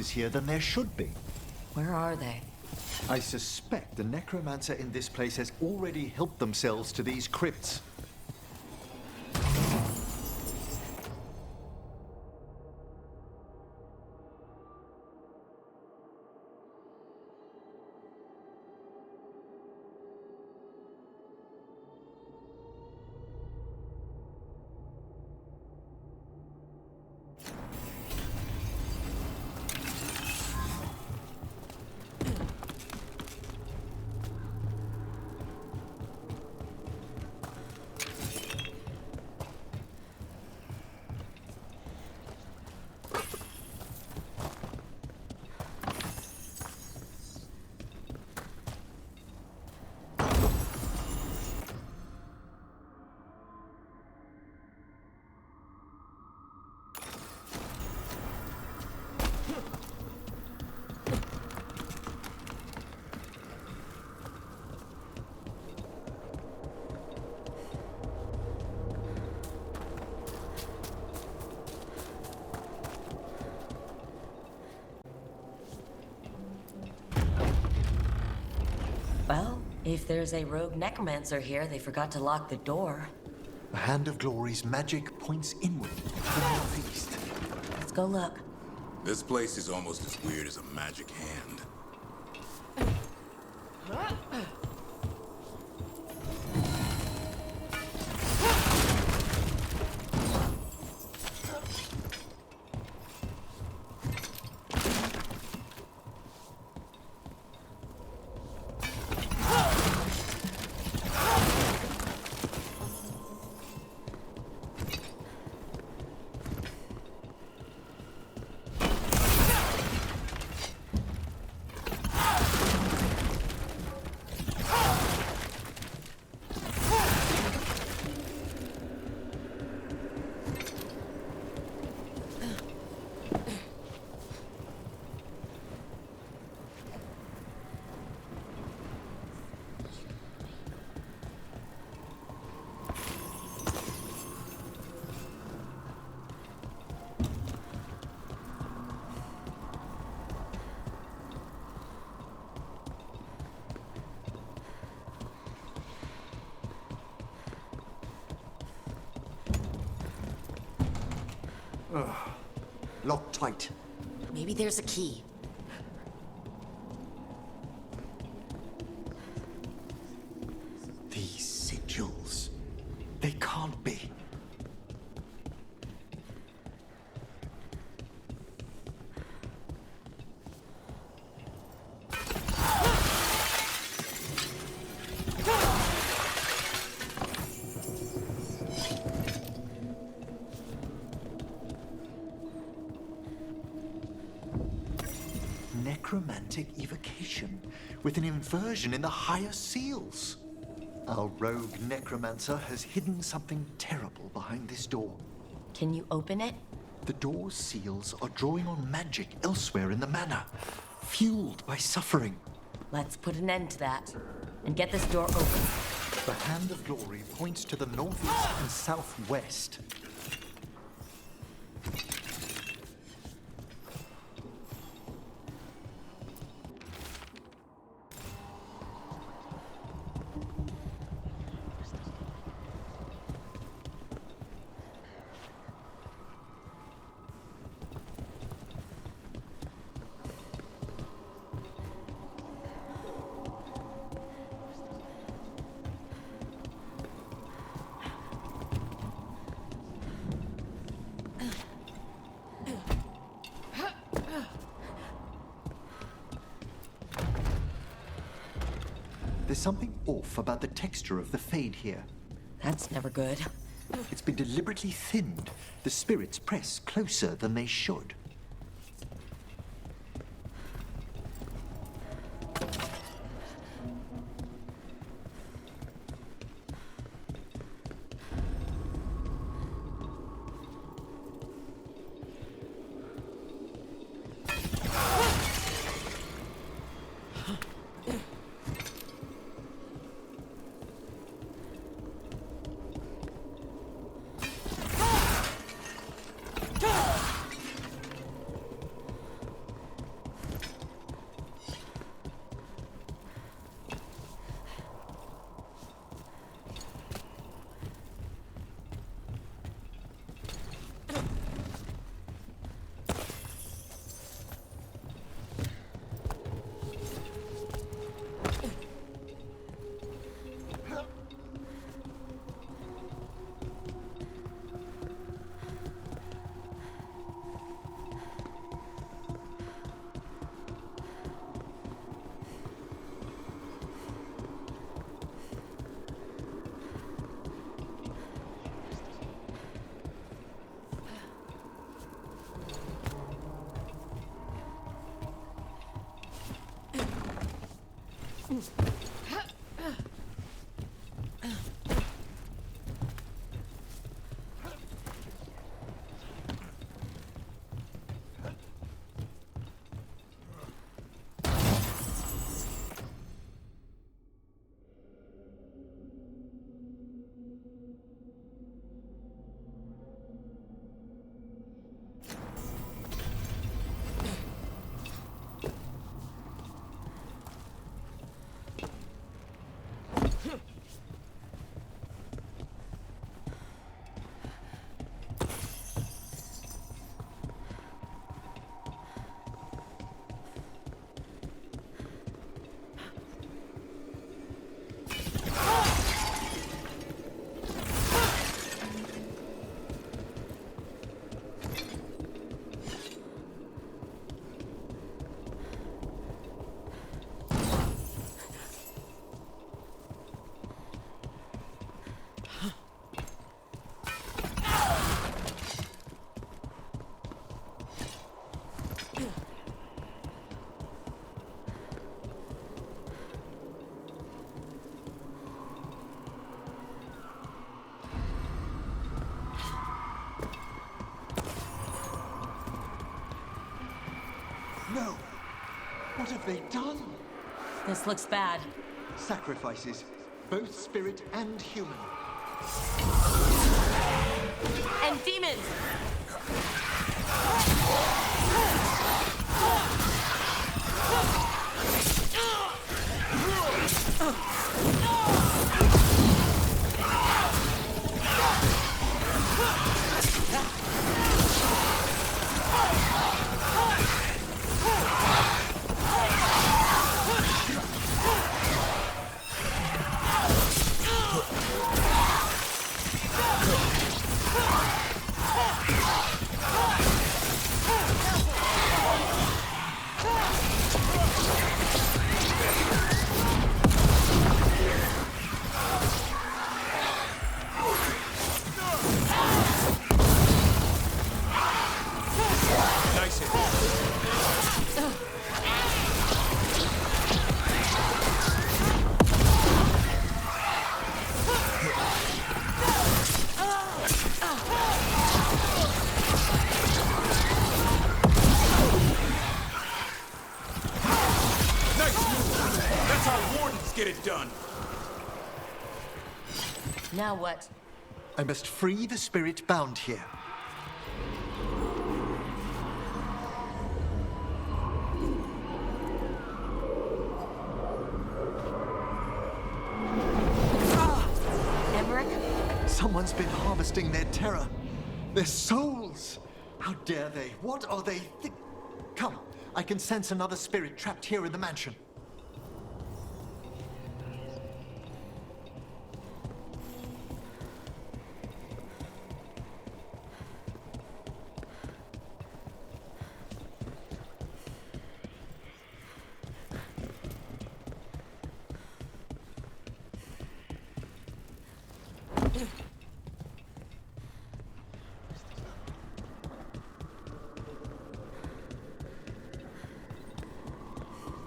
Here than there should be. Where are they? I suspect the necromancer in this place has already helped themselves to these crypts. Well, if there's a rogue necromancer here, they forgot to lock the door. The Hand of Glory's magic points inward to the northeast. Let's go look. This place is almost as weird as a magic hand. Locked tight. Maybe there's a key. These sigils. They can't be. Necromantic evocation, with an inversion in the higher seals. Our rogue necromancer has hidden something terrible behind this door. Can you open it? The door's seals are drawing on magic elsewhere in the manor, fueled by suffering. Let's put an end to that, and get this door open. The Hand of Glory points to the northeast and southwest. something off about the texture of the fade here. That's never good. It's been deliberately thinned. The spirits press closer than they should. No! What have they done? This looks bad. Sacrifices, both spirit and human. And demons! Get it done. Now what? I must free the spirit bound here. Emmerich? Someone's been harvesting their terror. Their souls. How dare they? What are they Come, I can sense another spirit trapped here in the mansion.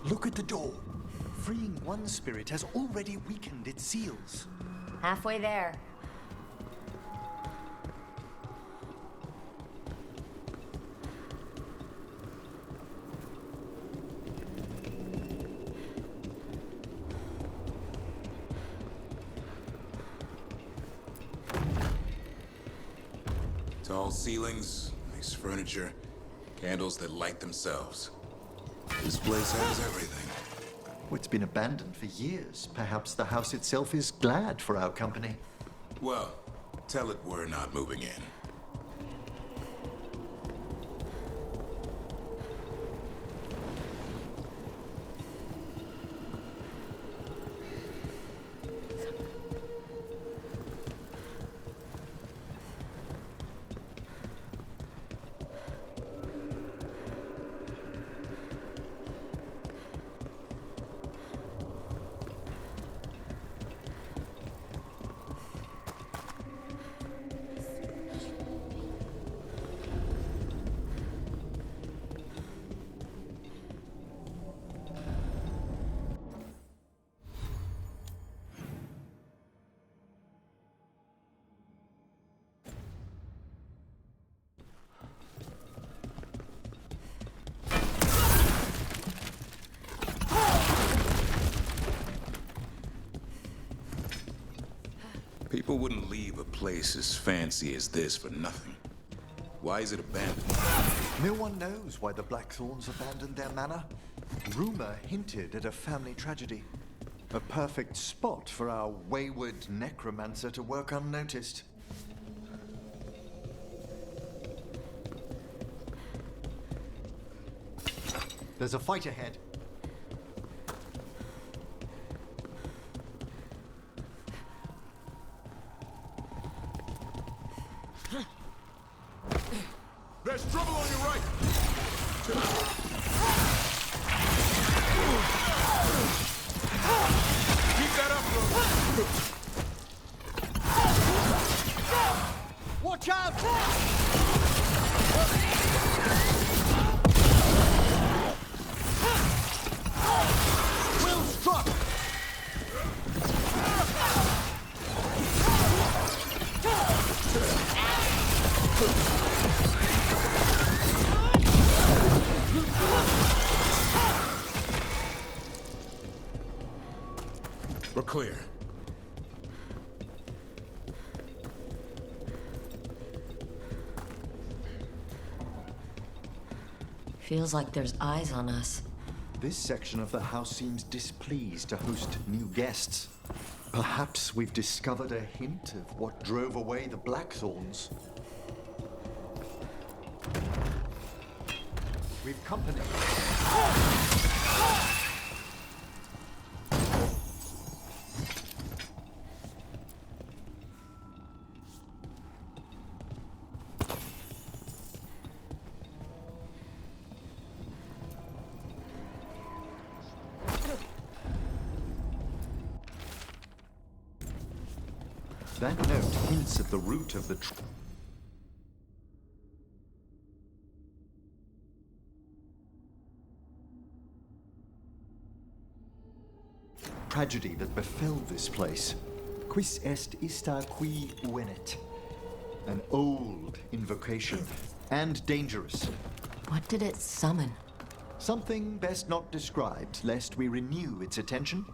Look at the door. Freeing one spirit has already weakened its seals. Halfway there. Tall ceilings, nice furniture, candles that light themselves. This place has everything. Well, it's been abandoned for years. Perhaps the house itself is glad for our company. Well, tell it we're not moving in. People wouldn't leave a place as fancy as this for nothing. Why is it abandoned? No one knows why the Blackthorns abandoned their manor. Rumor hinted at a family tragedy. A perfect spot for our wayward necromancer to work unnoticed. There's a fight ahead. There's trouble on your right! Keep that up, bro! Watch out! Well struck! We're clear. Feels like there's eyes on us. This section of the house seems displeased to host new guests. Perhaps we've discovered a hint of what drove away the Blackthorns. We've company. That note hints at the root of the tragedy that befell this place. Quis est ista qui venet? An old invocation, and dangerous. What did it summon? Something best not described, lest we renew its attention.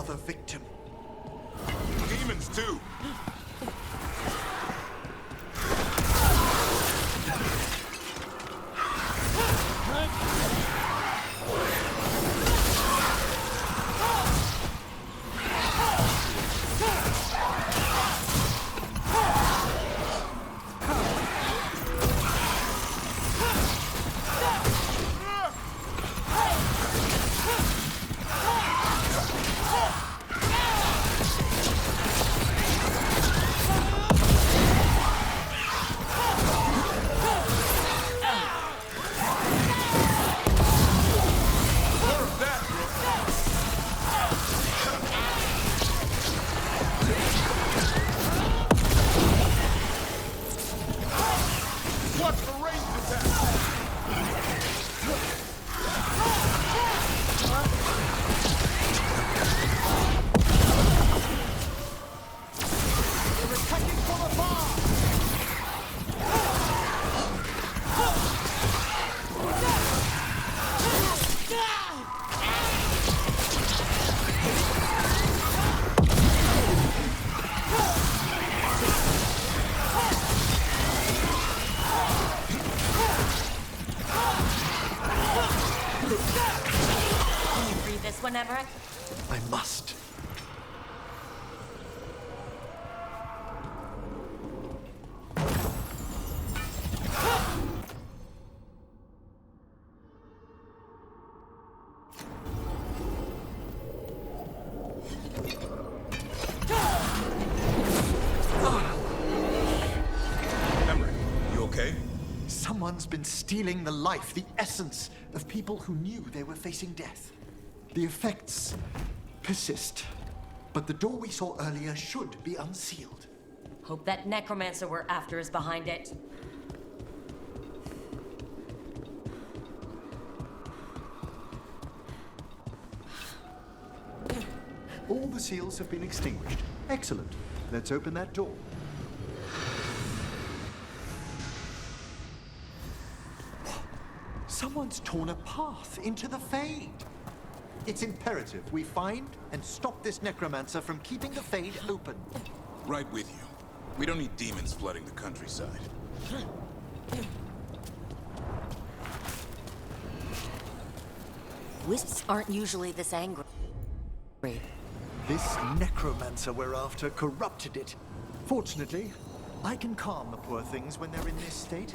another victim. Demons, too. Whenever. I must. Emery, you okay? Someone's been stealing the life, the essence of people who knew they were facing death. The effects persist, but the door we saw earlier should be unsealed. Hope that necromancer we're after is behind it. All the seals have been extinguished. Excellent. Let's open that door. Someone's torn a path into the Fade. It's imperative we find and stop this necromancer from keeping the Fade open. Right with you. We don't need demons flooding the countryside. Wisps aren't usually this angry. This necromancer we're after corrupted it. Fortunately, I can calm the poor things when they're in this state.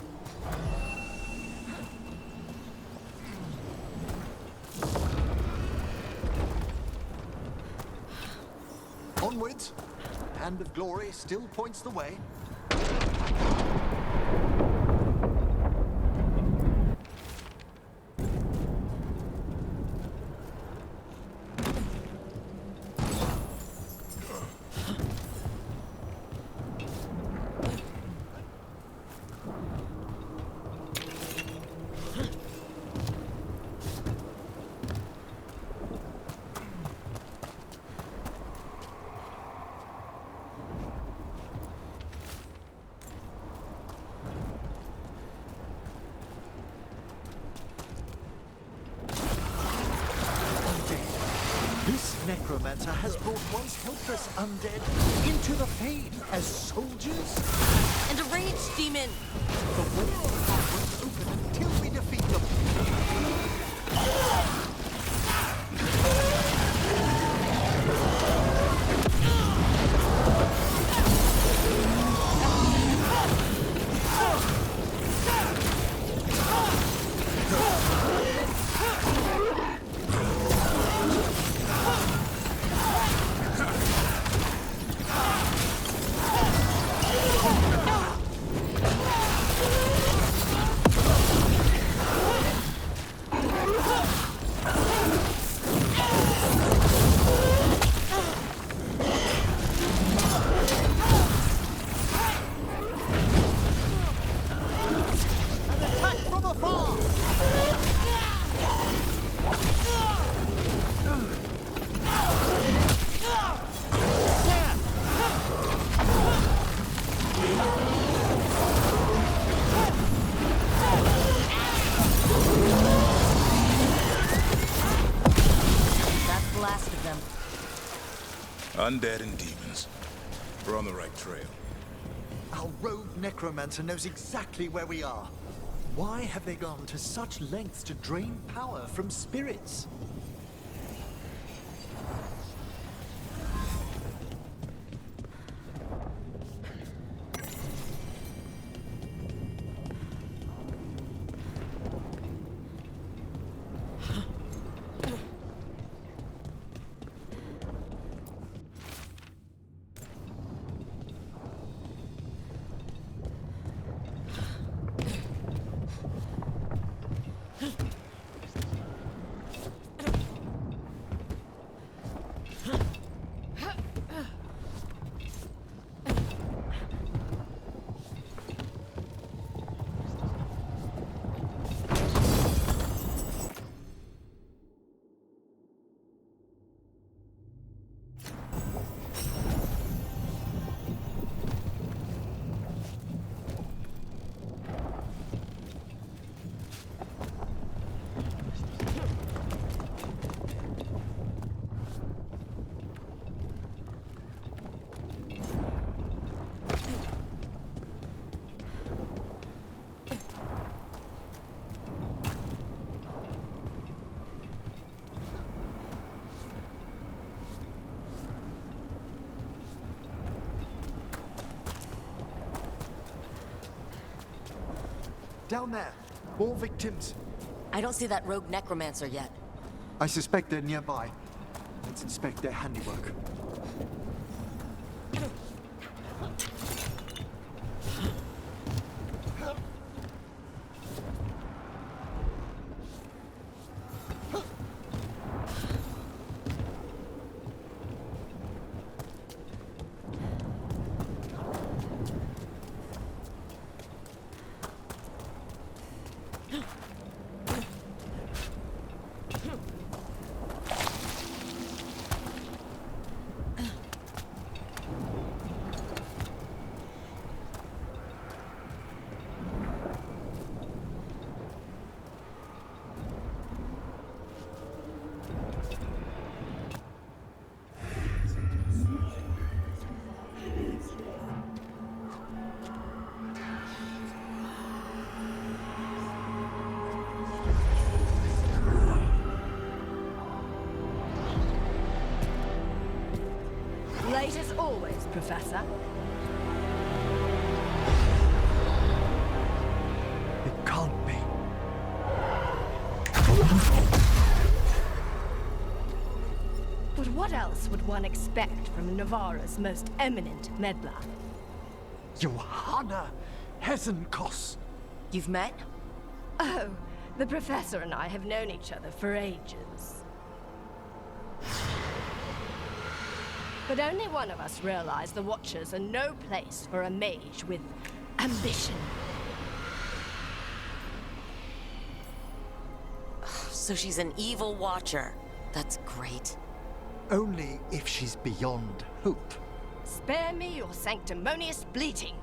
Onwards. Hand of Glory still points the way. Necromancer has brought once helpless undead into the Fade as soldiers. And a rage demon! The way won't open until we defeat them. Undead and demons. We're on the right trail. Our rogue necromancer knows exactly where we are. Why have they gone to such lengths to drain power from spirits? Down there. More victims. I don't see that rogue necromancer yet. I suspect they're nearby. Let's inspect their handiwork. Late as always, Professor. It can't be. But what else would one expect from Navarra's most eminent meddler? Johanna Hesenkos. You've met? Oh, the Professor and I have known each other for ages. But only one of us realized the Watchers are no place for a mage with ambition. So she's an evil Watcher. That's great. Only if she's beyond hope. Spare me your sanctimonious bleating.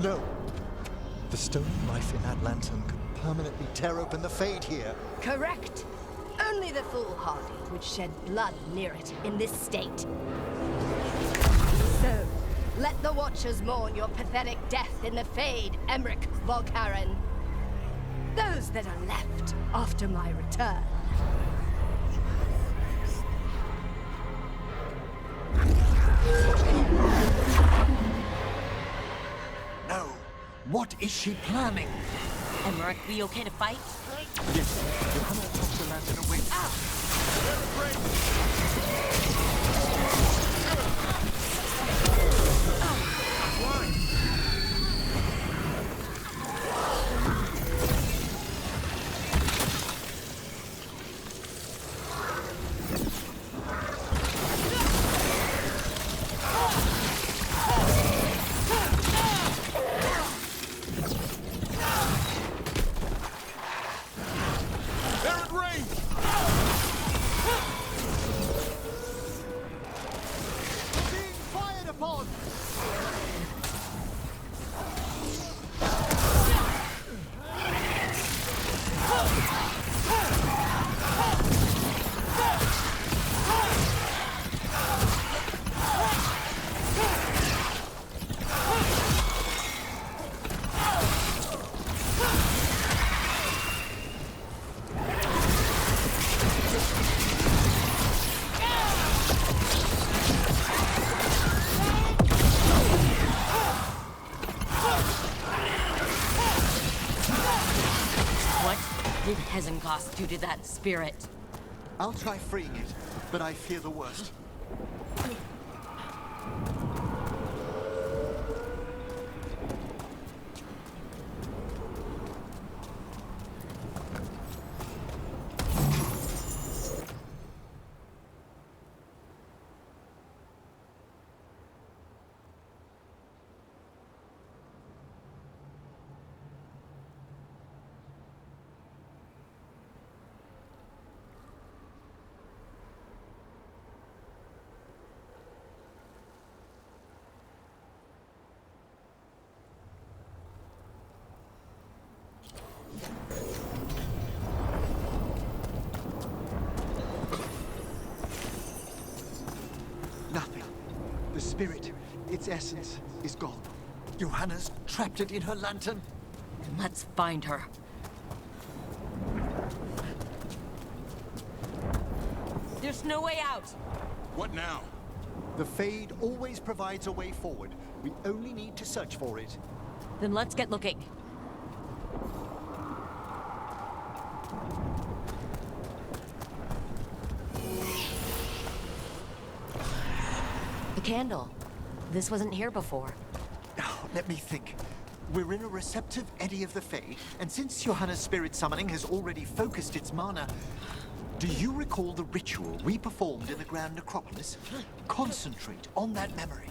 No. The stone knife in that lantern could permanently tear open the Fade here. Correct. Only the foolhardy would shed blood near it in this state. So, let the Watchers mourn your pathetic death in the Fade, Emmerich Volkaren. Those that are left after my return. No. What is she planning? Emmerich, we okay to fight? Yes. Johanna tossed the lantern away. did Hezenkos do to that spirit? I'll try freeing it, but I fear the worst. Nothing. The spirit, its essence, is gone. Johanna's trapped it in her lantern. Then let's find her. There's no way out! What now? The Fade always provides a way forward. We only need to search for it. Then let's get looking. The candle. This wasn't here before. Now, let me think. We're in a receptive eddy of the Fade, and since Johanna's spirit summoning has already focused its mana, do you recall the ritual we performed in the Grand Necropolis? Concentrate on that memory.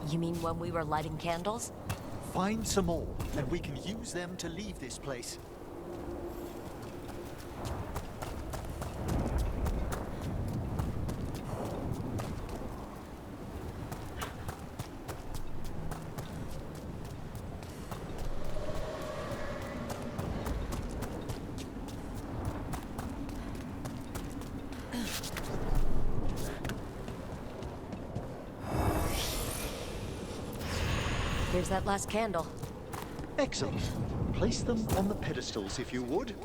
You mean when we were lighting candles? Find some more, and we can use them to leave this place. Here's that last candle. Excellent. Place them on the pedestals, if you would.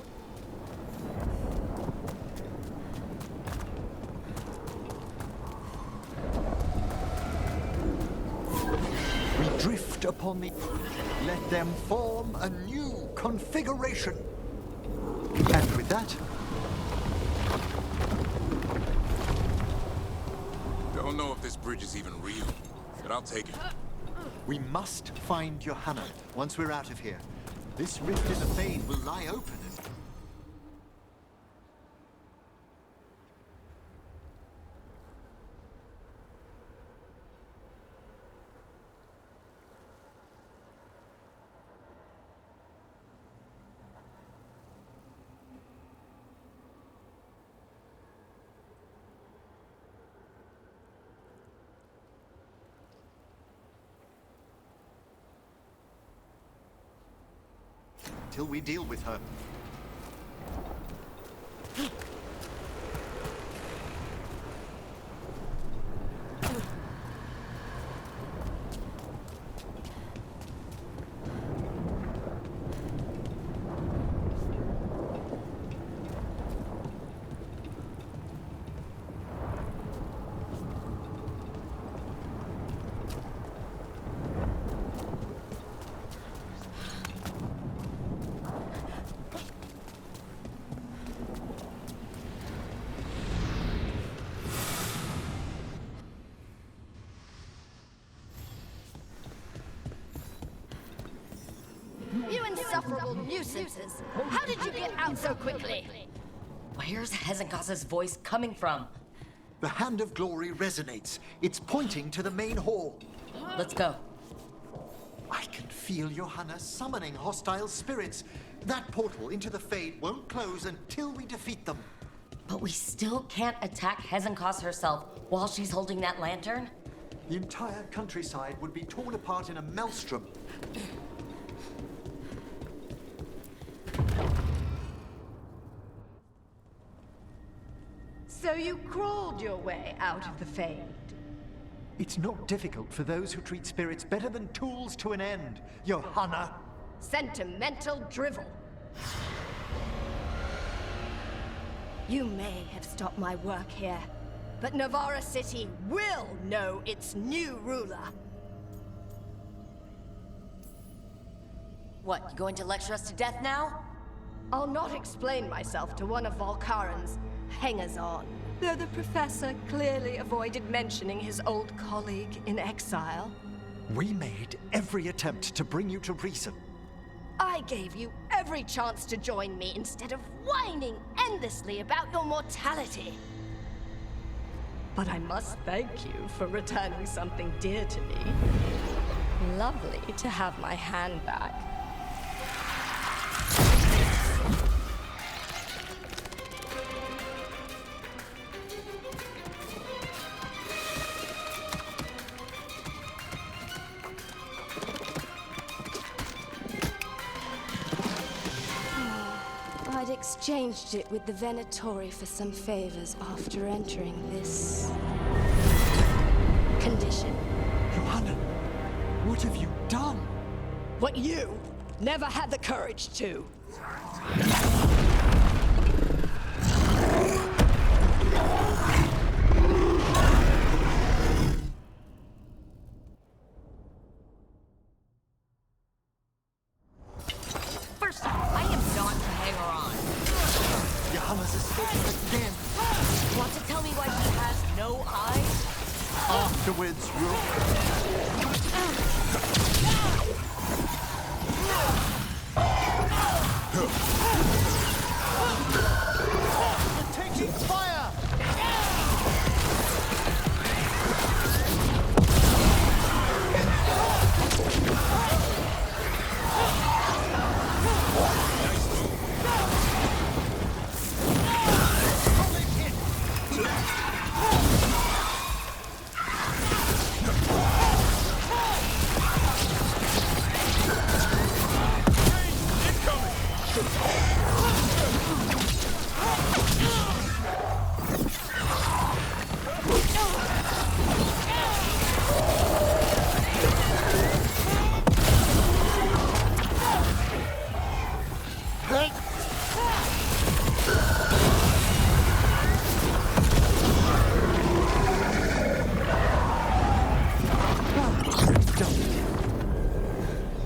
We drift upon the... Let them form a new configuration. And with that... Don't know if this bridge is even real, but I'll take it. We must find Johanna once we're out of here. This rift in the Fade will lie open. Till we deal with her. You insufferable nuisances! How did you get out so quickly? Where's Hezenkos' voice coming from? The Hand of Glory resonates. It's pointing to the main hall. Let's go. I can feel Johanna summoning hostile spirits. That portal into the Fade won't close until we defeat them. But we still can't attack Hezenkos herself while she's holding that lantern? The entire countryside would be torn apart in a maelstrom. So you crawled your way out of the Fade? It's not difficult for those who treat spirits better than tools to an end, Johanna. Sentimental drivel. You may have stopped my work here, but Navarra City will know its new ruler. What, you going to lecture us to death now? I'll not explain myself to one of Volkaren's hangers-on. Though the professor clearly avoided mentioning his old colleague in exile. We made every attempt to bring you to reason. I gave you every chance to join me instead of whining endlessly about your mortality. But I must thank you for returning something dear to me. Lovely to have my hand back. I'd exchanged it with the Venatori for some favors after entering this condition. Johanna, what have you done? What you never had the courage to. First off, I am not a hanger-on. Johanna's escaped again. Want to tell me why he has no eyes? Afterwards, You're taking fire!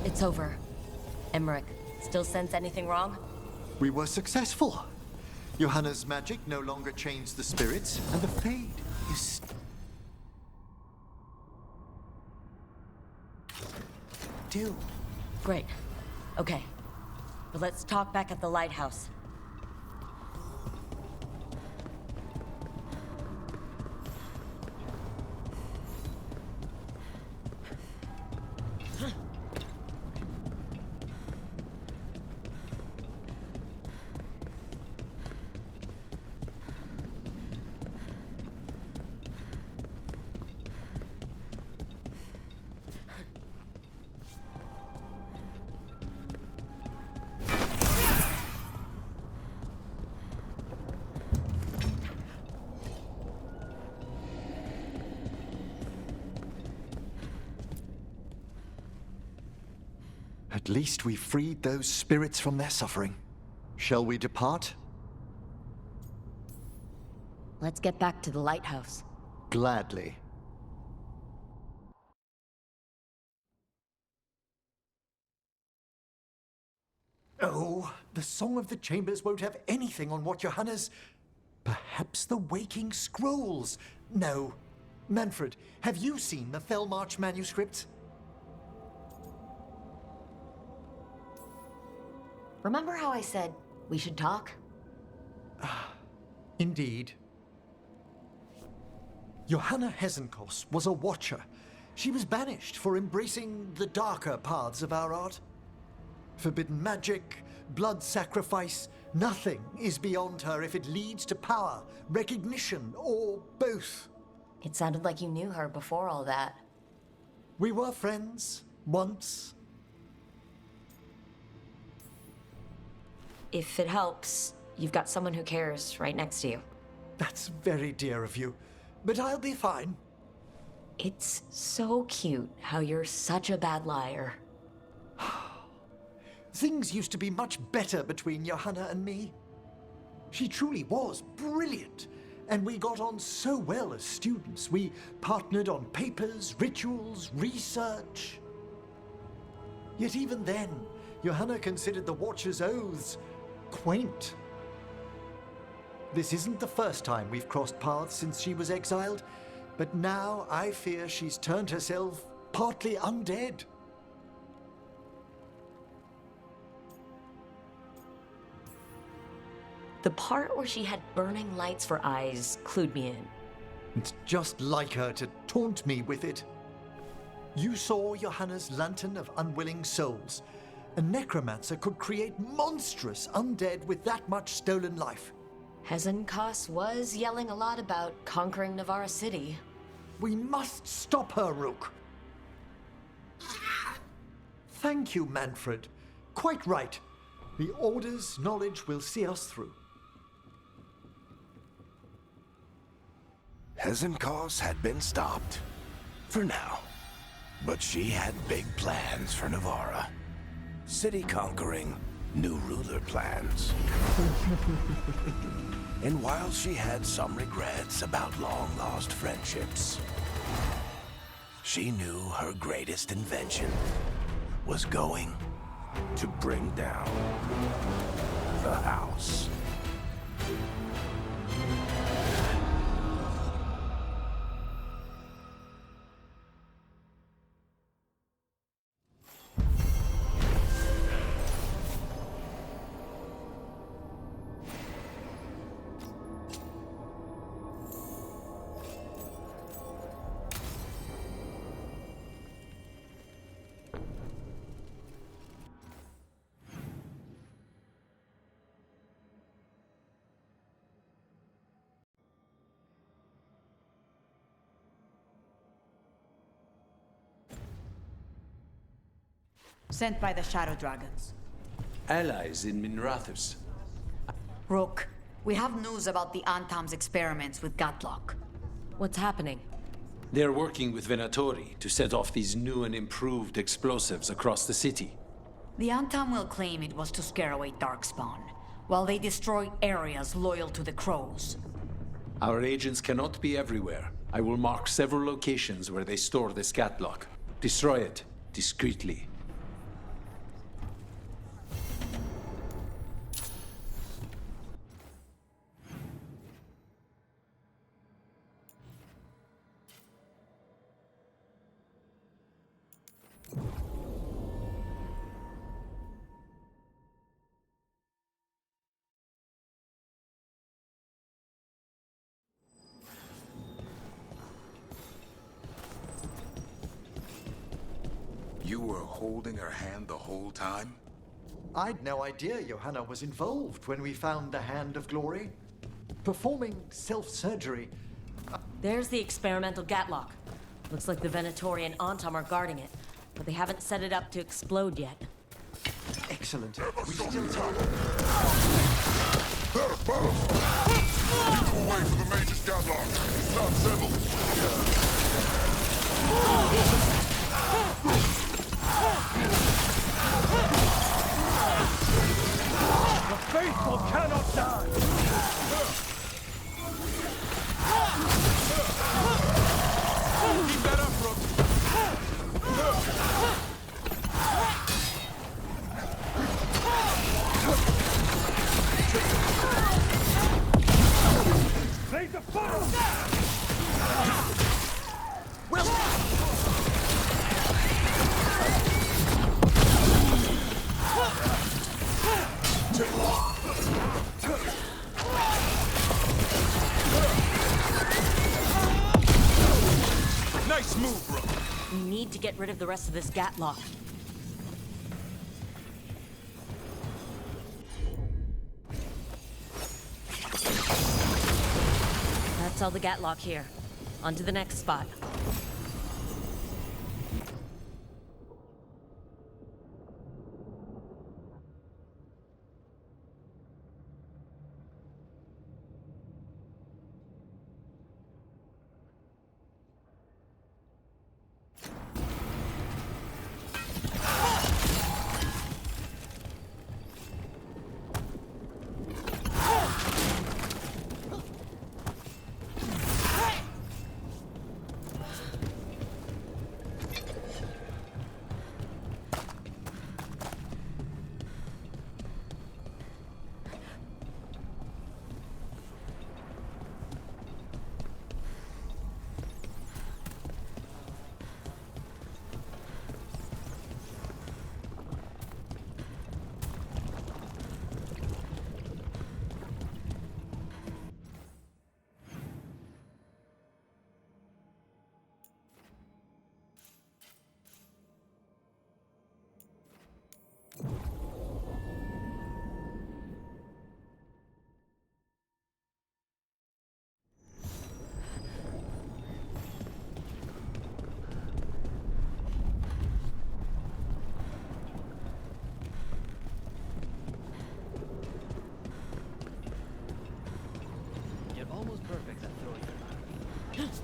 It's over. Emmerich, still sense anything wrong? we were successful. Johanna's magic no longer changed the spirits, and the fade is still. Great. Okay. But let's talk back at the lighthouse. At least we freed those spirits from their suffering. Shall we depart? Let's get back to the lighthouse. Gladly. Oh, the Song of the Chambers won't have anything on what Johanna's... Perhaps the Waking Scrolls? No. Manfred, have you seen the Fellmarch manuscripts? Remember how I said we should talk? Indeed. Johanna Hesenkos was a watcher. She was banished for embracing the darker paths of our art. Forbidden magic, blood sacrifice, nothing is beyond her if it leads to power, recognition, or both. It sounded like you knew her before all that. We were friends, once. If it helps, you've got someone who cares right next to you. That's very dear of you, but I'll be fine. It's so cute how you're such a bad liar. Things used to be much better between Johanna and me. She truly was brilliant, and we got on so well as students. We partnered on papers, rituals, research. Yet even then, Johanna considered the Watcher's oaths quaint. This isn't the first time we've crossed paths since she was exiled, but now I fear she's turned herself partly undead. The part where she had burning lights for eyes clued me in. It's just like her to taunt me with it. You saw Johanna's lantern of unwilling souls. A necromancer could create monstrous undead with that much stolen life. Hezenkos was yelling a lot about conquering Navarra City. We must stop her, Rook. Thank you, Manfred. Quite right. The Order's knowledge will see us through. Hezenkos had been stopped. For now. But she had big plans for Navarra. City conquering, new ruler plans. And while she had some regrets about long-lost friendships, she knew her greatest invention was going to bring down the house. Sent by the Shadow Dragons. Allies in Minrathous. Rook, we have news about the Antam's experiments with Gatlock. What's happening? They're working with Venatori to set off these new and improved explosives across the city. The Antam will claim it was to scare away Darkspawn, while they destroy areas loyal to the Crows. Our agents cannot be everywhere. I will mark several locations where they store this Gatlock. Destroy it discreetly. You were holding her hand the whole time? I'd no idea Johanna was involved when we found the Hand of Glory. Performing self-surgery. There's the experimental Gatlock. Looks like the Venatori and Antam are guarding it, but they haven't set it up to explode yet. Excellent. We still talk. Away from the Mage's Gatlock. Not civil. The faithful cannot die! Keep that up, Rook! Blaze of fire! Nice move, bro. We need to get rid of the rest of this Gatlock. That's all the Gatlock here. On to the next spot. You're almost perfect at throwing your knife.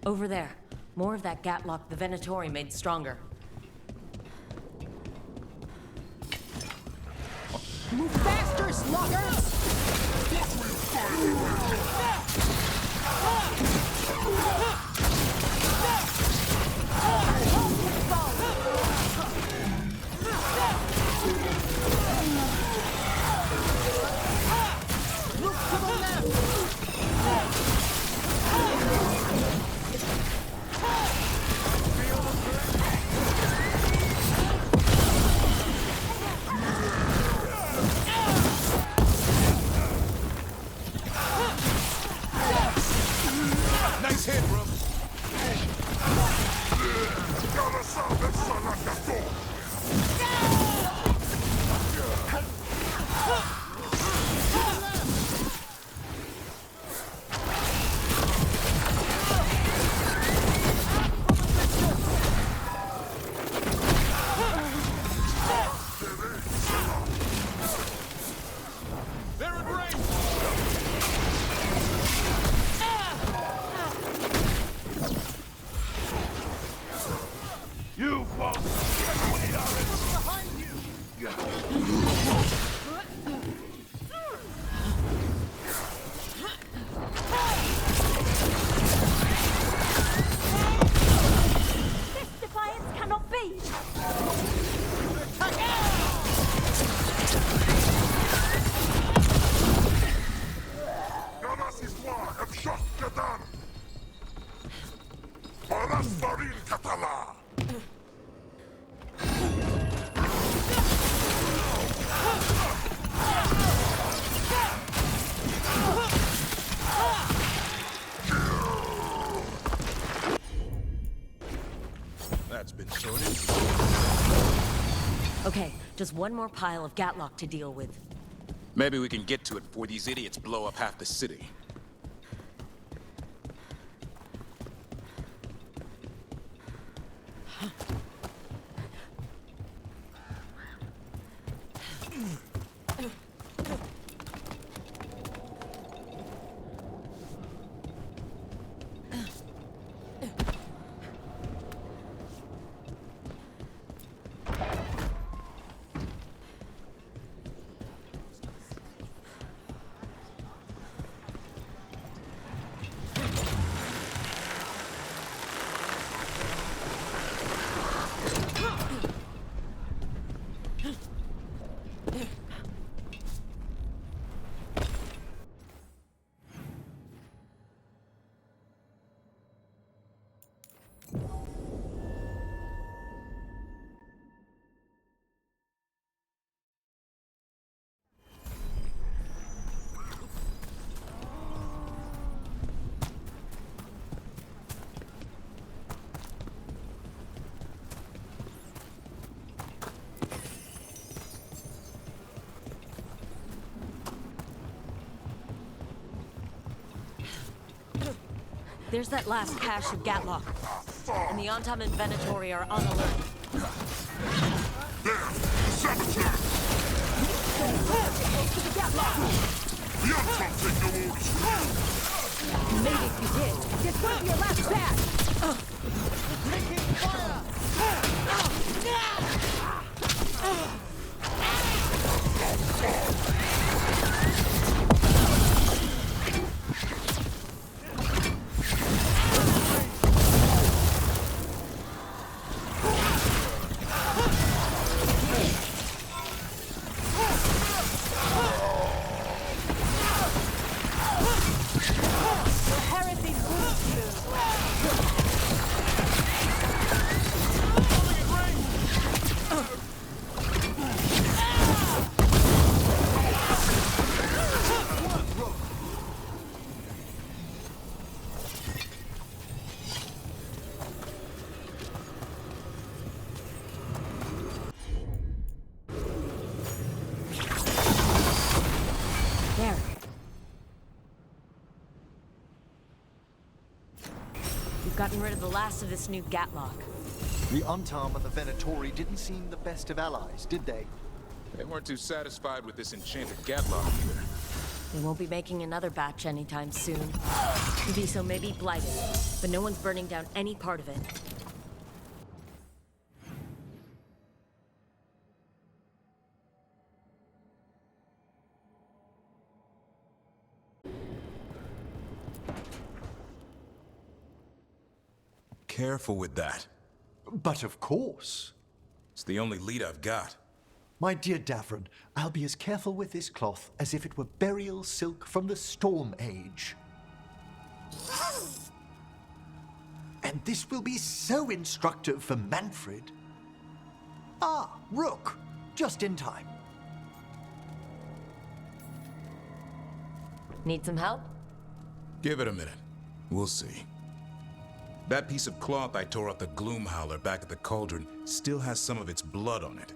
Over there. More of that Gatlock the Venatori made stronger. Move faster, sluggers! Look to the left! Nice hit, bro. They're in range. You both Behind you! This defiance cannot be! Gamas histoire, Efshot Kadan! Paras Farin Katala! That's been sorted. Okay, just one more pile of Gatlock to deal with. Maybe we can get to it before these idiots blow up half the city. There's that last cache of Gatlock. And the Ontam and Venatori are on alert. There! Saboteur! The Ontam take no orders from you! Maybe if you did. This will be your last pass! Taking fire! We've gotten rid of the last of this new Gatlock. The Untarm and the Venatori didn't seem the best of allies, did they? They weren't too satisfied with this enchanted Gatlock either. They won't be making another batch anytime soon. Viso may be blighted, but no one's burning down any part of it. Careful with that. But of course. It's the only lead I've got. My dear Davron, I'll be as careful with this cloth as if it were burial silk from the Storm Age. And this will be so instructive for Manfred. Ah, Rook, just in time. Need some help? Give it a minute. We'll see. That piece of cloth I tore off the Gloom Howler back at the Cauldron still has some of its blood on it.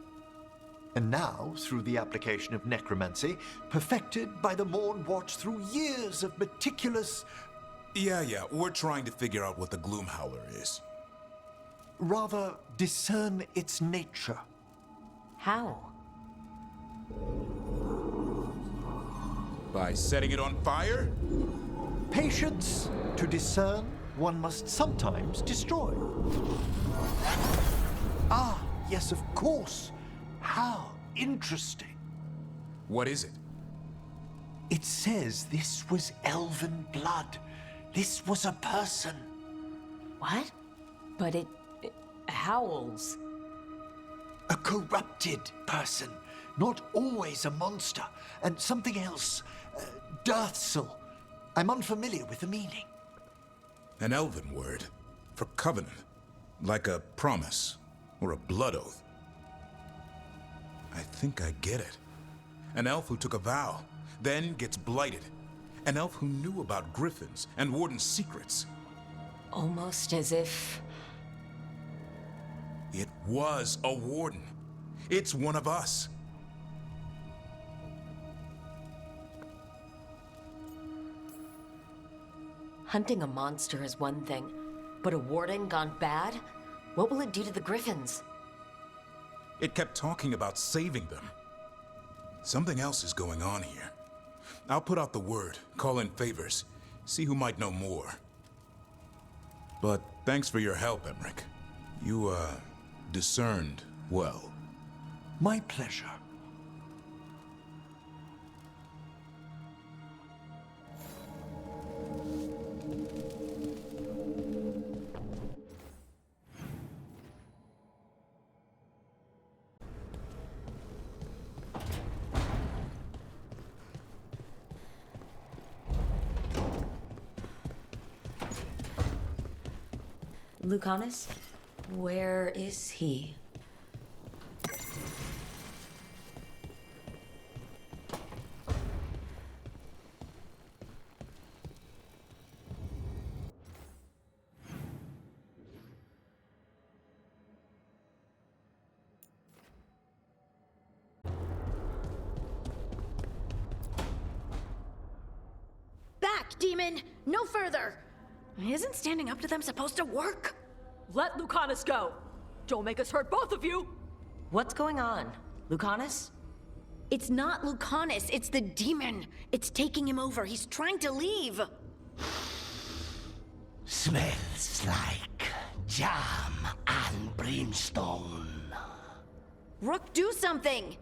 And now, through the application of necromancy, perfected by the Morn Watch through years of meticulous... Yeah, we're trying to figure out what the Gloom Howler is. Rather, discern its nature. How? By setting it on fire? Patience. To discern, one must sometimes destroy. Ah, yes, of course. How interesting. What is it? It says this was elven blood. This was a person. What? But it howls. A corrupted person. Not always a monster. And something else. Deathsel. I'm unfamiliar with the meaning. An elven word. For covenant. Like a promise. Or a blood oath. I think I get it. An elf who took a vow, then gets blighted. An elf who knew about griffins and Warden's secrets. Almost as if... It was a Warden. It's one of us. Hunting a monster is one thing, but a Warden gone bad? What will it do to the griffins? It kept talking about saving them. Something else is going on here. I'll put out the word, call in favors, see who might know more. But thanks for your help, Emmerich. You, discerned well. My pleasure. Lucanus? Where is he? Back, demon! No further! Isn't standing up to them supposed to work? Let Lucanus go! Don't make us hurt both of you! What's going on? Lucanus? It's not Lucanus, it's the demon. It's taking him over. He's trying to leave. Smells like jam and brimstone. Rook, do something!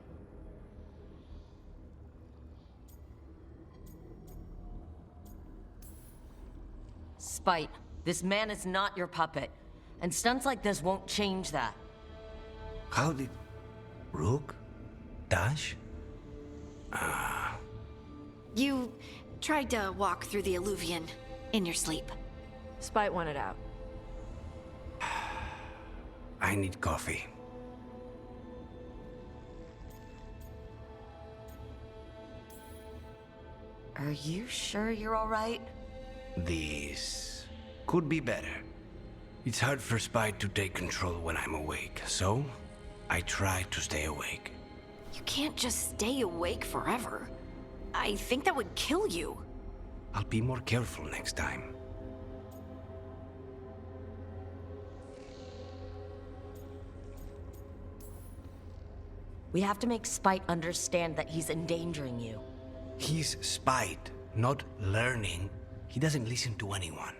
Spite, this man is not your puppet. And stunts like this won't change that. How did... Rook? Dash? You tried to walk through the Alluvion in your sleep. Spite wanted out. I need coffee. Are you sure you're all right? This could be better. It's hard for Spite to take control when I'm awake, so I try to stay awake. You can't just stay awake forever. I think that would kill you. I'll be more careful next time. We have to make Spite understand that he's endangering you. He's Spite, not learning. He doesn't listen to anyone.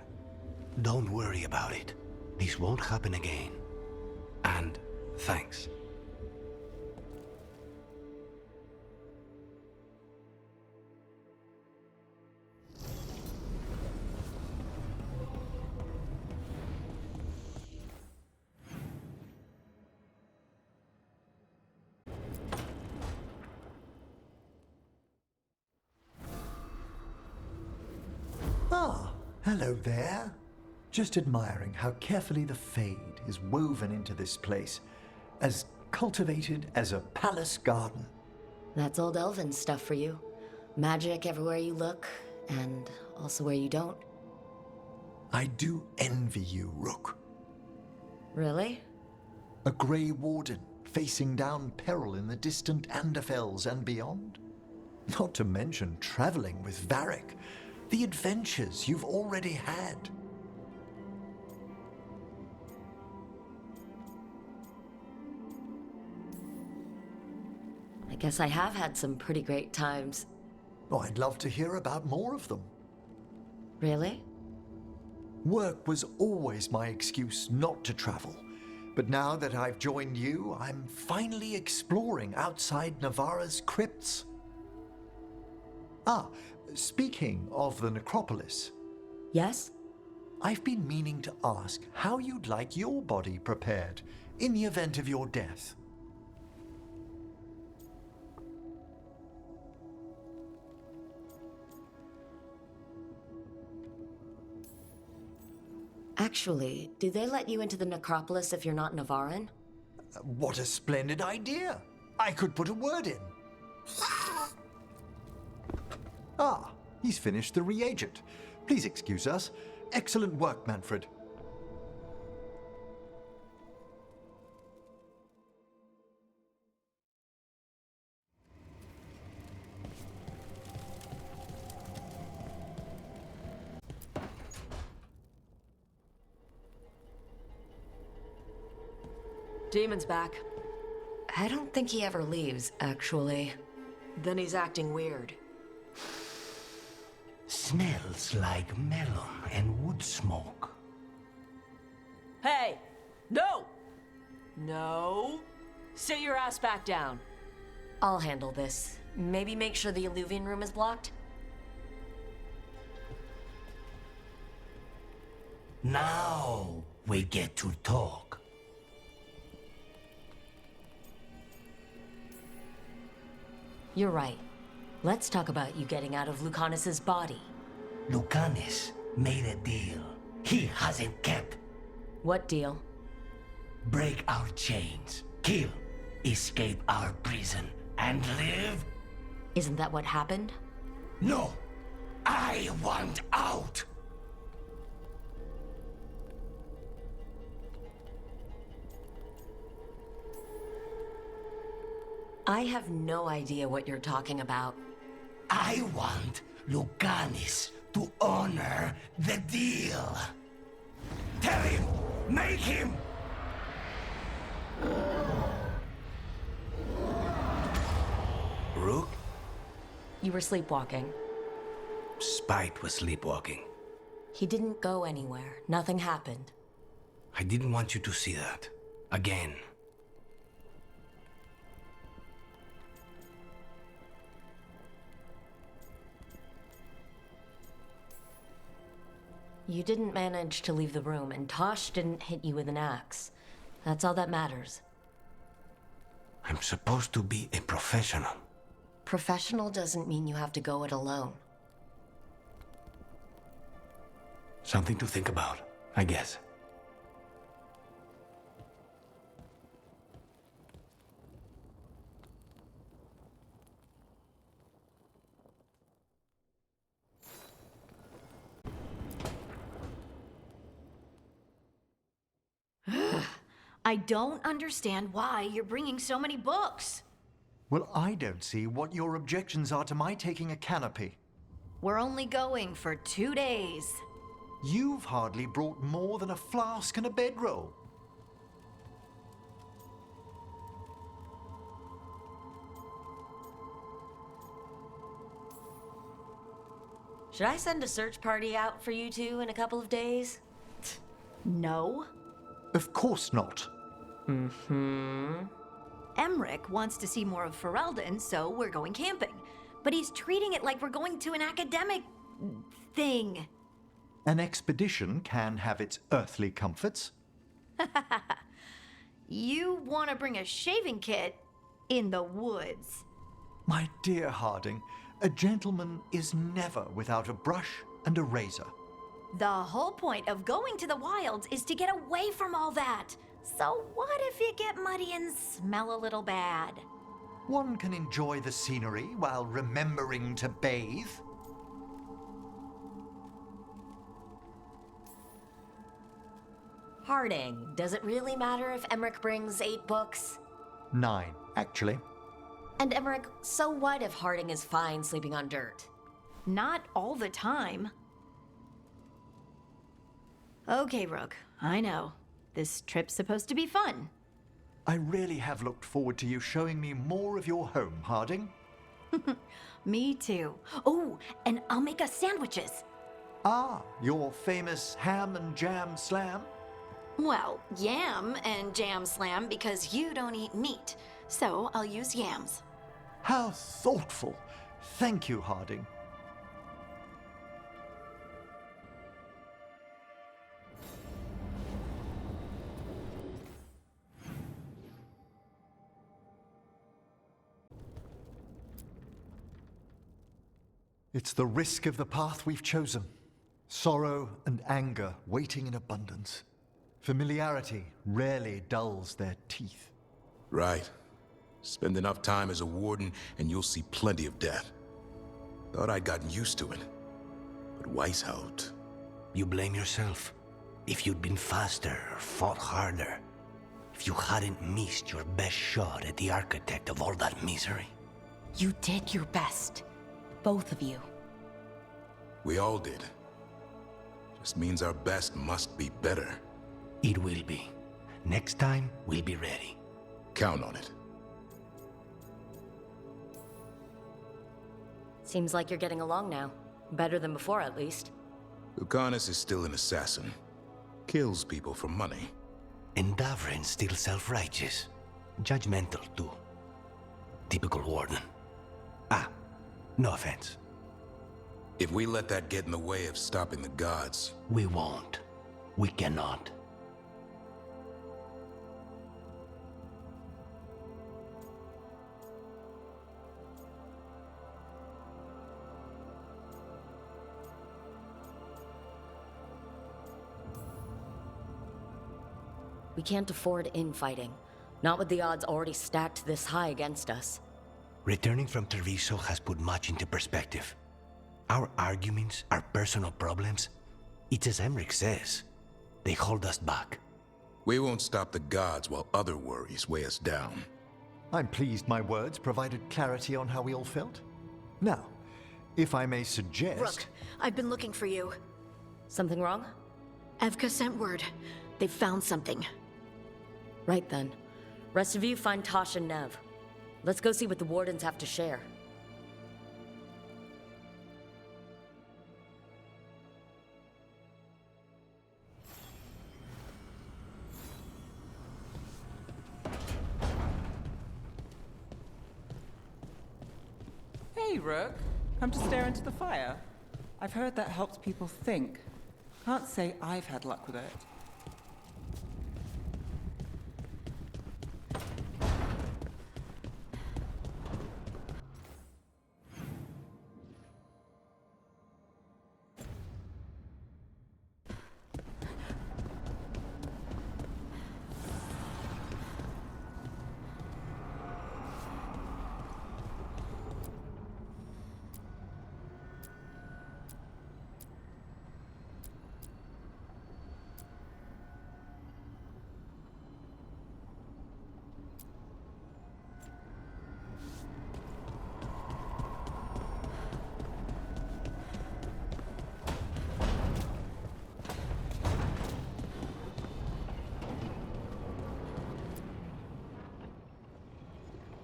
Don't worry about it. This won't happen again. And thanks. Ah, hello there. Just admiring how carefully the Fade is woven into this place, as cultivated as a palace garden. That's old elven stuff for you. Magic everywhere you look, and also where you don't. I do envy you, Rook. Really? A Grey Warden facing down peril in the distant Anderfels and beyond. Not to mention traveling with Varric. The adventures you've already had. I guess I have had some pretty great times. Oh, I'd love to hear about more of them. Really? Work was always my excuse not to travel. But now that I've joined you, I'm finally exploring outside Navarra's crypts. Ah, speaking of the necropolis. Yes? I've been meaning to ask how you'd like your body prepared in the event of your death. Actually, do they let you into the necropolis if you're not Navarran? What a splendid idea! I could put a word in. Ah, he's finished the reagent. Please excuse us. Excellent work, Manfred. Demon's back. I don't think he ever leaves, actually. Then he's acting weird. Smells like melon and wood smoke. Hey! No! No! Sit your ass back down. I'll handle this. Maybe make sure the Illuvian room is blocked? Now we get to talk. You're right. Let's talk about you getting out of Lucanus's body. Lucanus made a deal he hasn't kept. What deal? Break our chains, kill, escape our prison, and live? Isn't that what happened? No! I want out! I have no idea what you're talking about. I want Lucanus to honor the deal. Tell him! Make him! Rook? You were sleepwalking. Spite was sleepwalking. He didn't go anywhere. Nothing happened. I didn't want you to see that. Again. You didn't manage to leave the room, and Tosh didn't hit you with an axe. That's all that matters. I'm supposed to be a professional. Professional doesn't mean you have to go it alone. Something to think about, I guess. I don't understand why you're bringing so many books. Well, I don't see what your objections are to my taking a canopy. We're only going for 2 days. You've hardly brought more than a flask and a bedroll. Should I send a search party out for you two in a couple of days? No. Of course not. Emmerich wants to see more of Ferelden, so we're going camping. But he's treating it like we're going to an academic thing. An expedition can have its earthly comforts. You want to bring a shaving kit in the woods. My dear Harding, a gentleman is never without a brush and a razor. The whole point of going to the wilds is to get away from all that. So what if you get muddy and smell a little bad? One can enjoy the scenery while remembering to bathe. Harding, does it really matter if Emmerich brings 8 books? 9, actually. And Emmerich, so what if Harding is fine sleeping on dirt? Not all the time. Okay, Rook, I know. This trip's supposed to be fun. I really have looked forward to you showing me more of your home, Harding. Me too. Oh, and I'll make us sandwiches. Ah, your famous ham and jam slam? Well, yam and jam slam because you don't eat meat. So I'll use yams. How thoughtful. Thank you, Harding. It's the risk of the path we've chosen. Sorrow and anger waiting in abundance. Familiarity rarely dulls their teeth. Right. Spend enough time as a warden and you'll see plenty of death. Thought I'd gotten used to it. But Weishaupt... You blame yourself. If you'd been faster or fought harder. If you hadn't missed your best shot at the architect of all that misery. You did your best. Both of you. We all did. Just means our best must be better. It will be. Next time, we'll be ready. Count on it. Seems like you're getting along now. Better than before, at least. Lucanus is still an assassin. Kills people for money. And Davrin's still self-righteous. Judgmental, too. Typical warden. Ah, no offense. If we let that get in the way of stopping the gods... We won't. We cannot. We can't afford infighting. Not with the odds already stacked this high against us. Returning from Treviso has put much into perspective. Our arguments, our personal problems, it's as Emmerich says. They hold us back. We won't stop the gods while other worries weigh us down. I'm pleased my words provided clarity on how we all felt. Now, if I may suggest... Rook, I've been looking for you. Something wrong? Evka sent word. They've found something. Right then. Rest of you find Tosh and Nev. Let's go see what the Wardens have to share. Hey, Rook. Come to stare into the fire. I've heard that helps people think. Can't say I've had luck with it.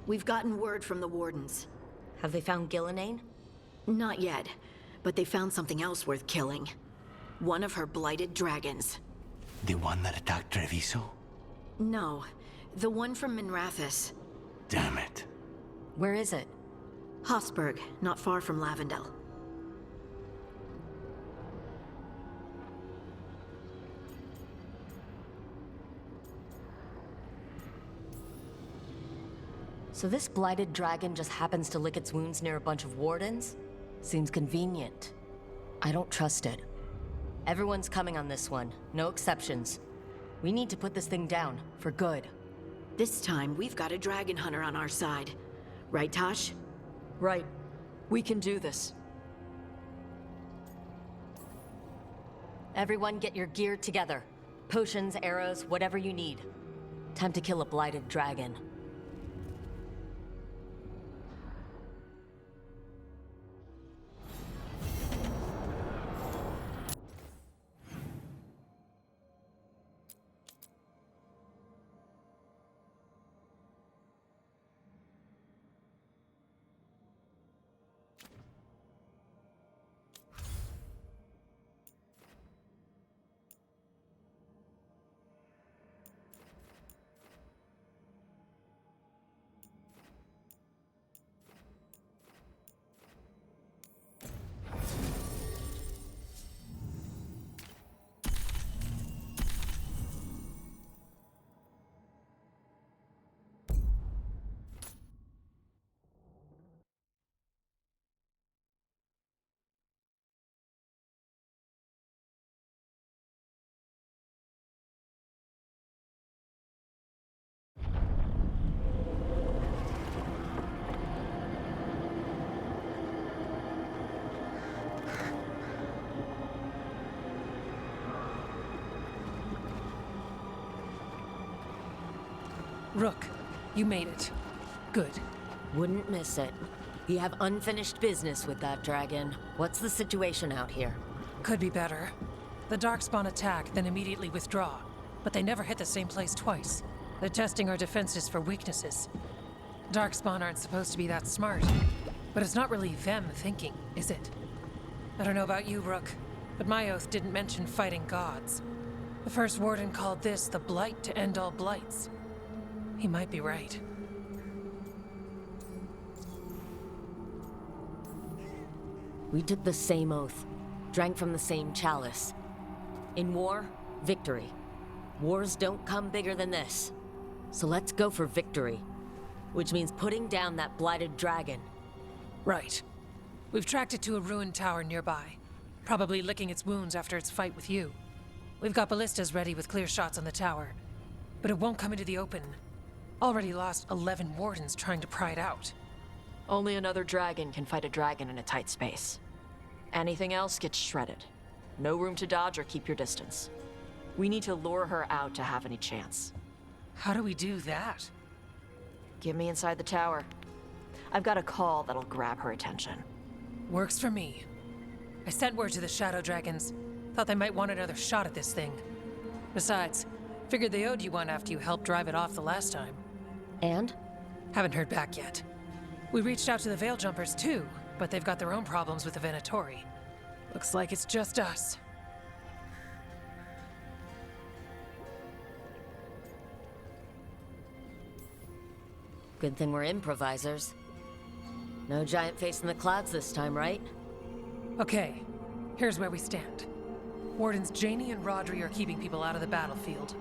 We've gotten word from the Wardens. Have they found Gillenane? Not yet. but they found something else worth killing. One of her blighted dragons. The one that attacked Treviso? No, the one from Minrathous. Damn it. Where is it? Hossberg, not far from Lavendel. So this blighted dragon just happens to lick its wounds near a bunch of wardens? Seems convenient. I don't trust it. Everyone's coming on this one, no exceptions. We need to put this thing down, for good. This time, we've got a dragon hunter on our side. Right, Tosh? Right. We can do this. Everyone get your gear together. Potions, arrows, whatever you need. Time to kill a blighted dragon. Rook, you made it. Good. Wouldn't miss it. You have unfinished business with that dragon. What's the situation out here? Could be better. The Darkspawn attack, then immediately withdraw. But they never hit the same place twice. They're testing our defenses for weaknesses. Darkspawn aren't supposed to be that smart. But it's not really them thinking, is it? I don't know about you, Rook, but my oath didn't mention fighting gods. The first warden called this the blight to end all blights. He might be right. We took the same oath, drank from the same chalice. In war, victory. Wars don't come bigger than this. So let's go for victory. Which means putting down that blighted dragon. Right. We've tracked it to a ruined tower nearby. Probably licking its wounds after its fight with you. We've got ballistas ready with clear shots on the tower. But it won't come into the open. Already lost 11 wardens trying to pry it out. Only another dragon can fight a dragon in a tight space. Anything else gets shredded. No room to dodge or keep your distance. We need to lure her out to have any chance. How do we do that? Get me inside the tower. I've got a call that'll grab her attention. Works for me. I sent word to the Shadow Dragons. Thought they might want another shot at this thing. Besides, figured they owed you one after you helped drive it off the last time. And? Haven't heard back yet. We reached out to the Veil Jumpers too, but they've got their own problems with the Venatori. Looks like it's just us. Good thing we're improvisers. No giant face in the clouds this time, right? Okay, here's where we stand. Wardens Janie and Rodri are keeping people out of the battlefield.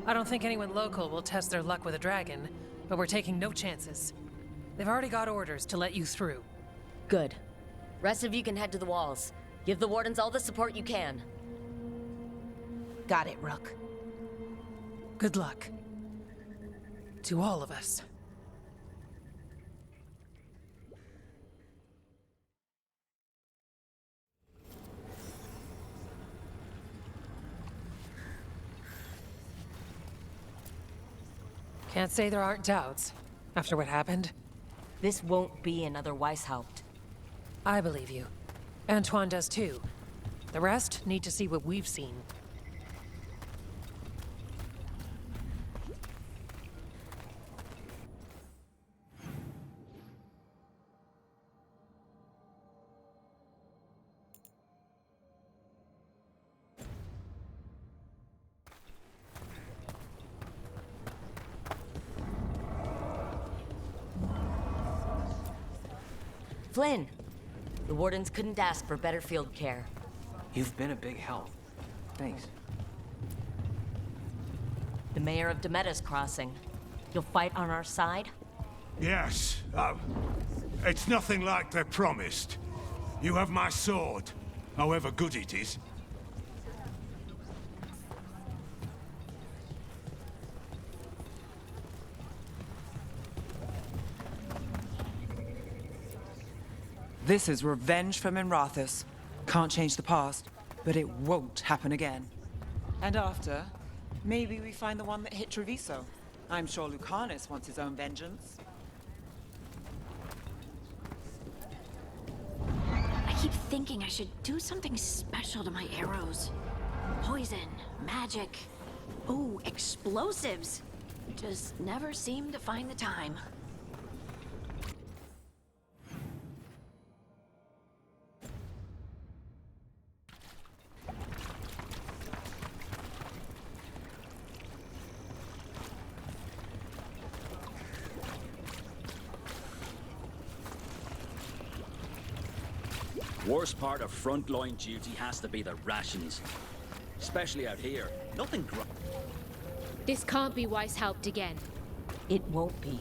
I don't think anyone local will test their luck with a dragon, but we're taking no chances. They've already got orders to let you through. Good. Rest of you can head to the walls. Give the wardens all the support you can. Got it, Rook. Good luck. To all of us. Can't say there aren't doubts, after what happened. This won't be another Weishaupt. I believe you. Antoine does too. The rest need to see what we've seen. Flynn. The Wardens couldn't ask for better field care. You've been a big help. Thanks. The mayor of Demeta's crossing. You'll fight on our side? Yes. It's nothing like they promised. You have my sword, however good it is. This is revenge for Minrathous. Can't change the past, but it won't happen again. And after, maybe we find the one that hit Treviso. I'm sure Lucanus wants his own vengeance. I keep thinking I should do something special to my arrows. Poison, magic, ooh, explosives. Just never seem to find the time. Worst part of frontline duty has to be the rations. Especially out here. Nothing This can't be Weiss helped again. It won't be.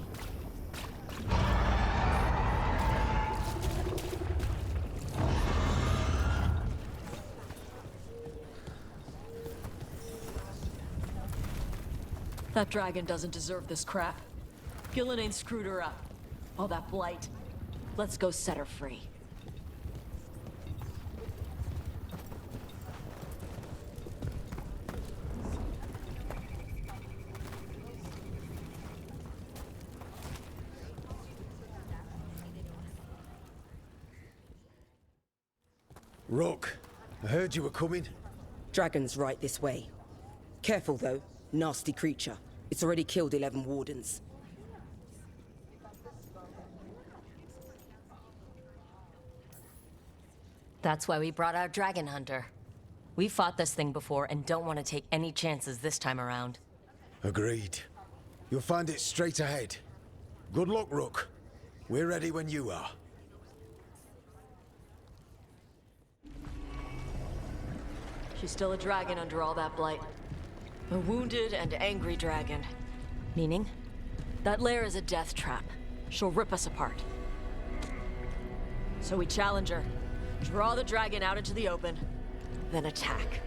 That dragon doesn't deserve this crap. Gillenane screwed her up. All that blight. Let's go set her free. Rook, I heard you were coming. Dragon's right this way. Careful though, nasty creature. It's already killed 11 wardens. That's why we brought our dragon hunter. We fought this thing before and don't want to take any chances this time around. Agreed. You'll find it straight ahead. Good luck, Rook. We're ready when you are. She's still a dragon under all that blight. A wounded and angry dragon. Meaning? That lair is a death trap. She'll rip us apart. So we challenge her. Draw the dragon out into the open, then attack.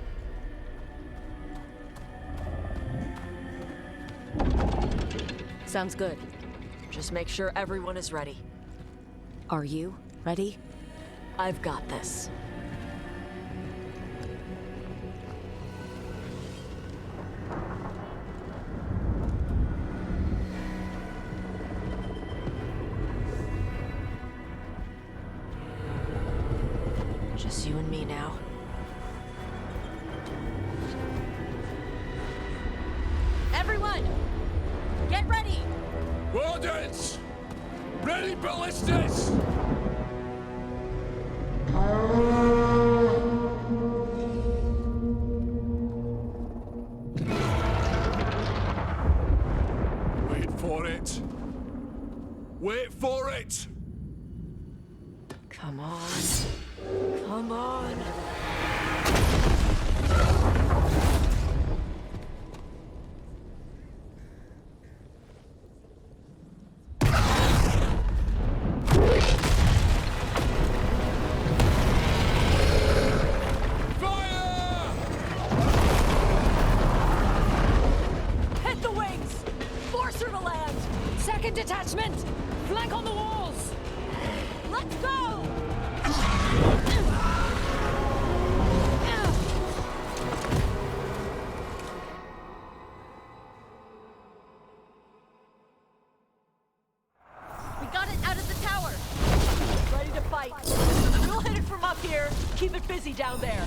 Sounds good. Just make sure everyone is ready. Are you ready? I've got this. Just you and me now. Everyone! Get ready! Wardens! Ready ballistas! Wait for it. Wait for it! Come on. Come on. Hit the wings! Force her to land! Second detachment! Flank on the walls! Let's go! We got it out of the tower! Ready to fight. We'll hit it from up here. Keep it busy down there.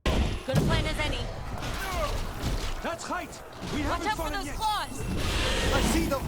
Good a plan as any. That's height! We Watch haven't out for fought him those yet. claws! I see them!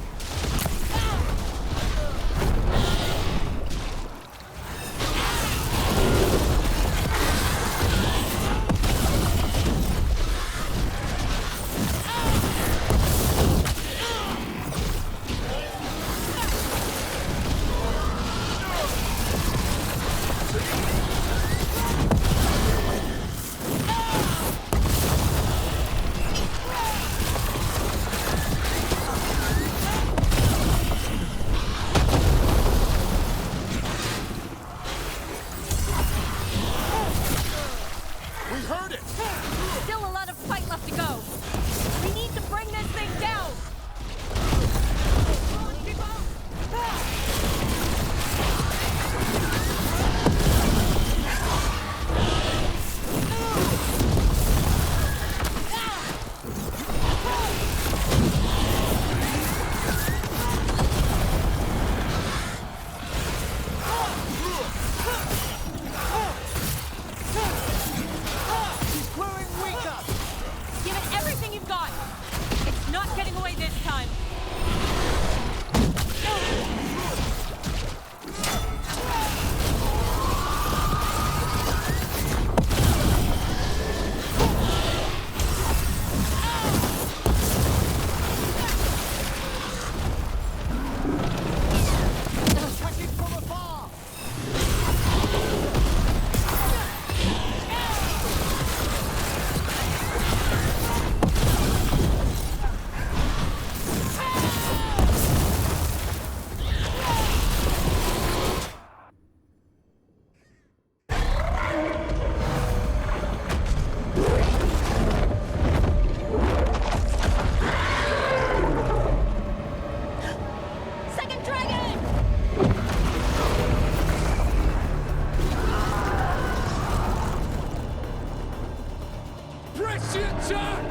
Press the attack!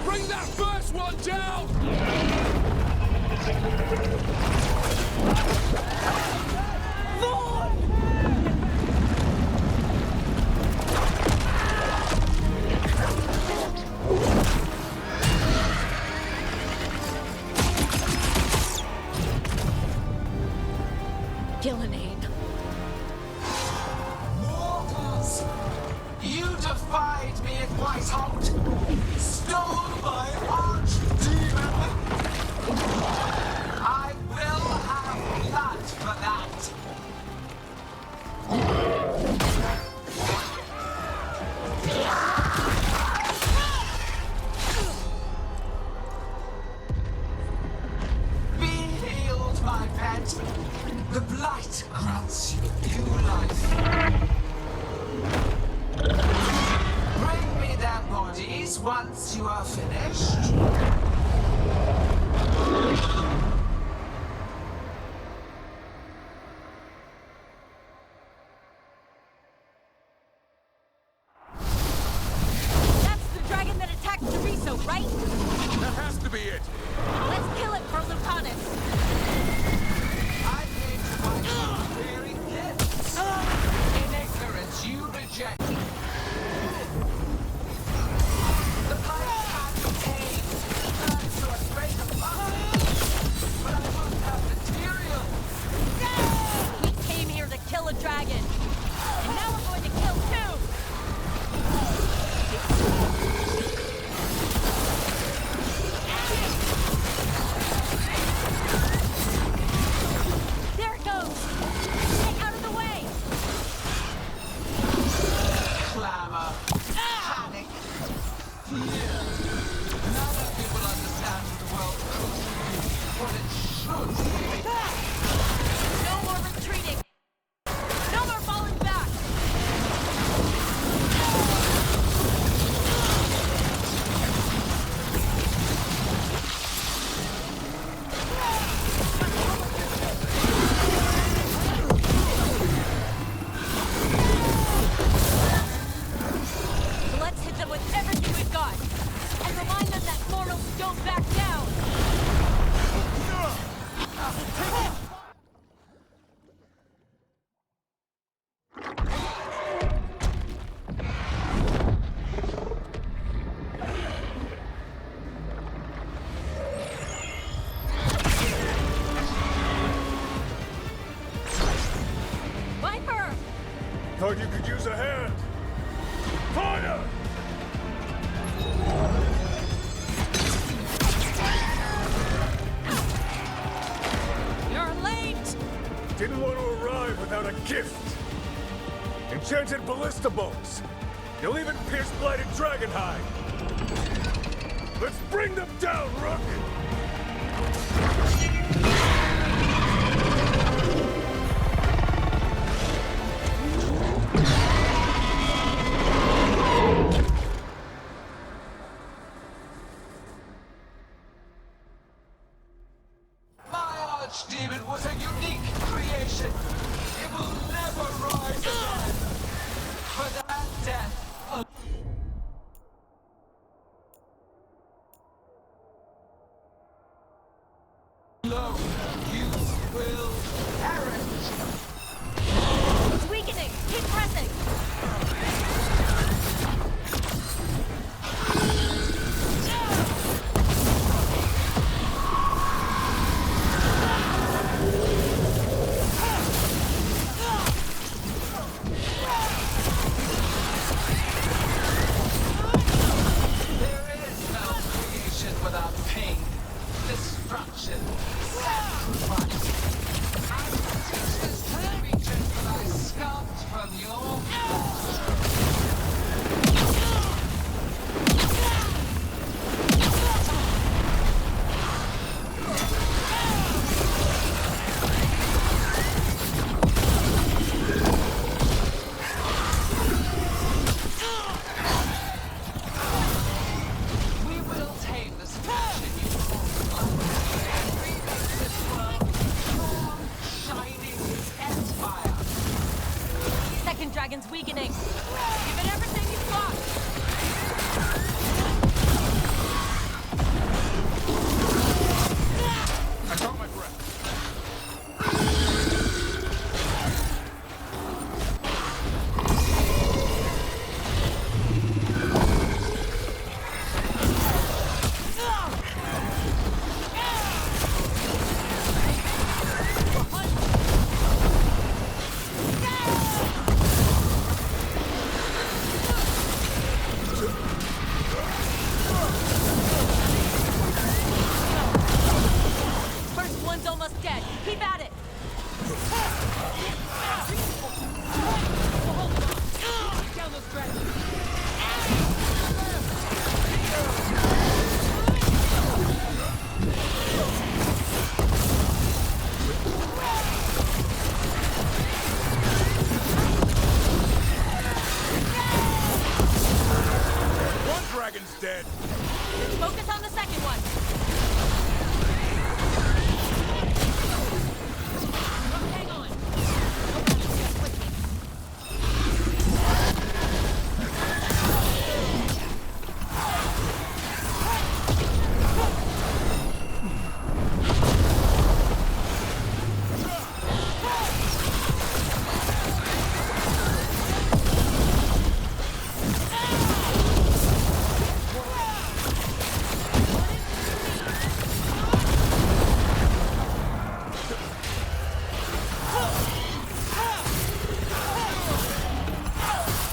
Bring that first one down! Gillenane. Mortals! You defied me at Whiteholt! Stole my archdemon! I will have blood for that! Be healed, my pet! The blight grants you new life. Bring me their bodies once you are finished. That's the dragon that attacked Chorizo, right? That has to be it. Let's kill it for Lucanus. I came to my very gifts. In ignorance, you reject me. The blight has aimed, so I sprayed the fire. But I won't have material. We came here to kill a dragon. And now we're going to kill two. There it goes. Get out of the way. Clamor. Panic. Fear. None of you will understand the world what it should be. No more retreating. No more falling back. Let's hit them with everything we've got. And remind them that mortals don't back down. Viper! Thought you could use a hand. Fire! You're late! Didn't want to arrive without a gift. Enchanted ballista bolts. You'll even pierce blighted dragonhide. Let's bring them down, Rook! My archdemon was a unique creation. It will never rise again. For that death alone, you will perish. It's weakening! Keep pressing! dragon's dead. Focus on the second one. Hang on.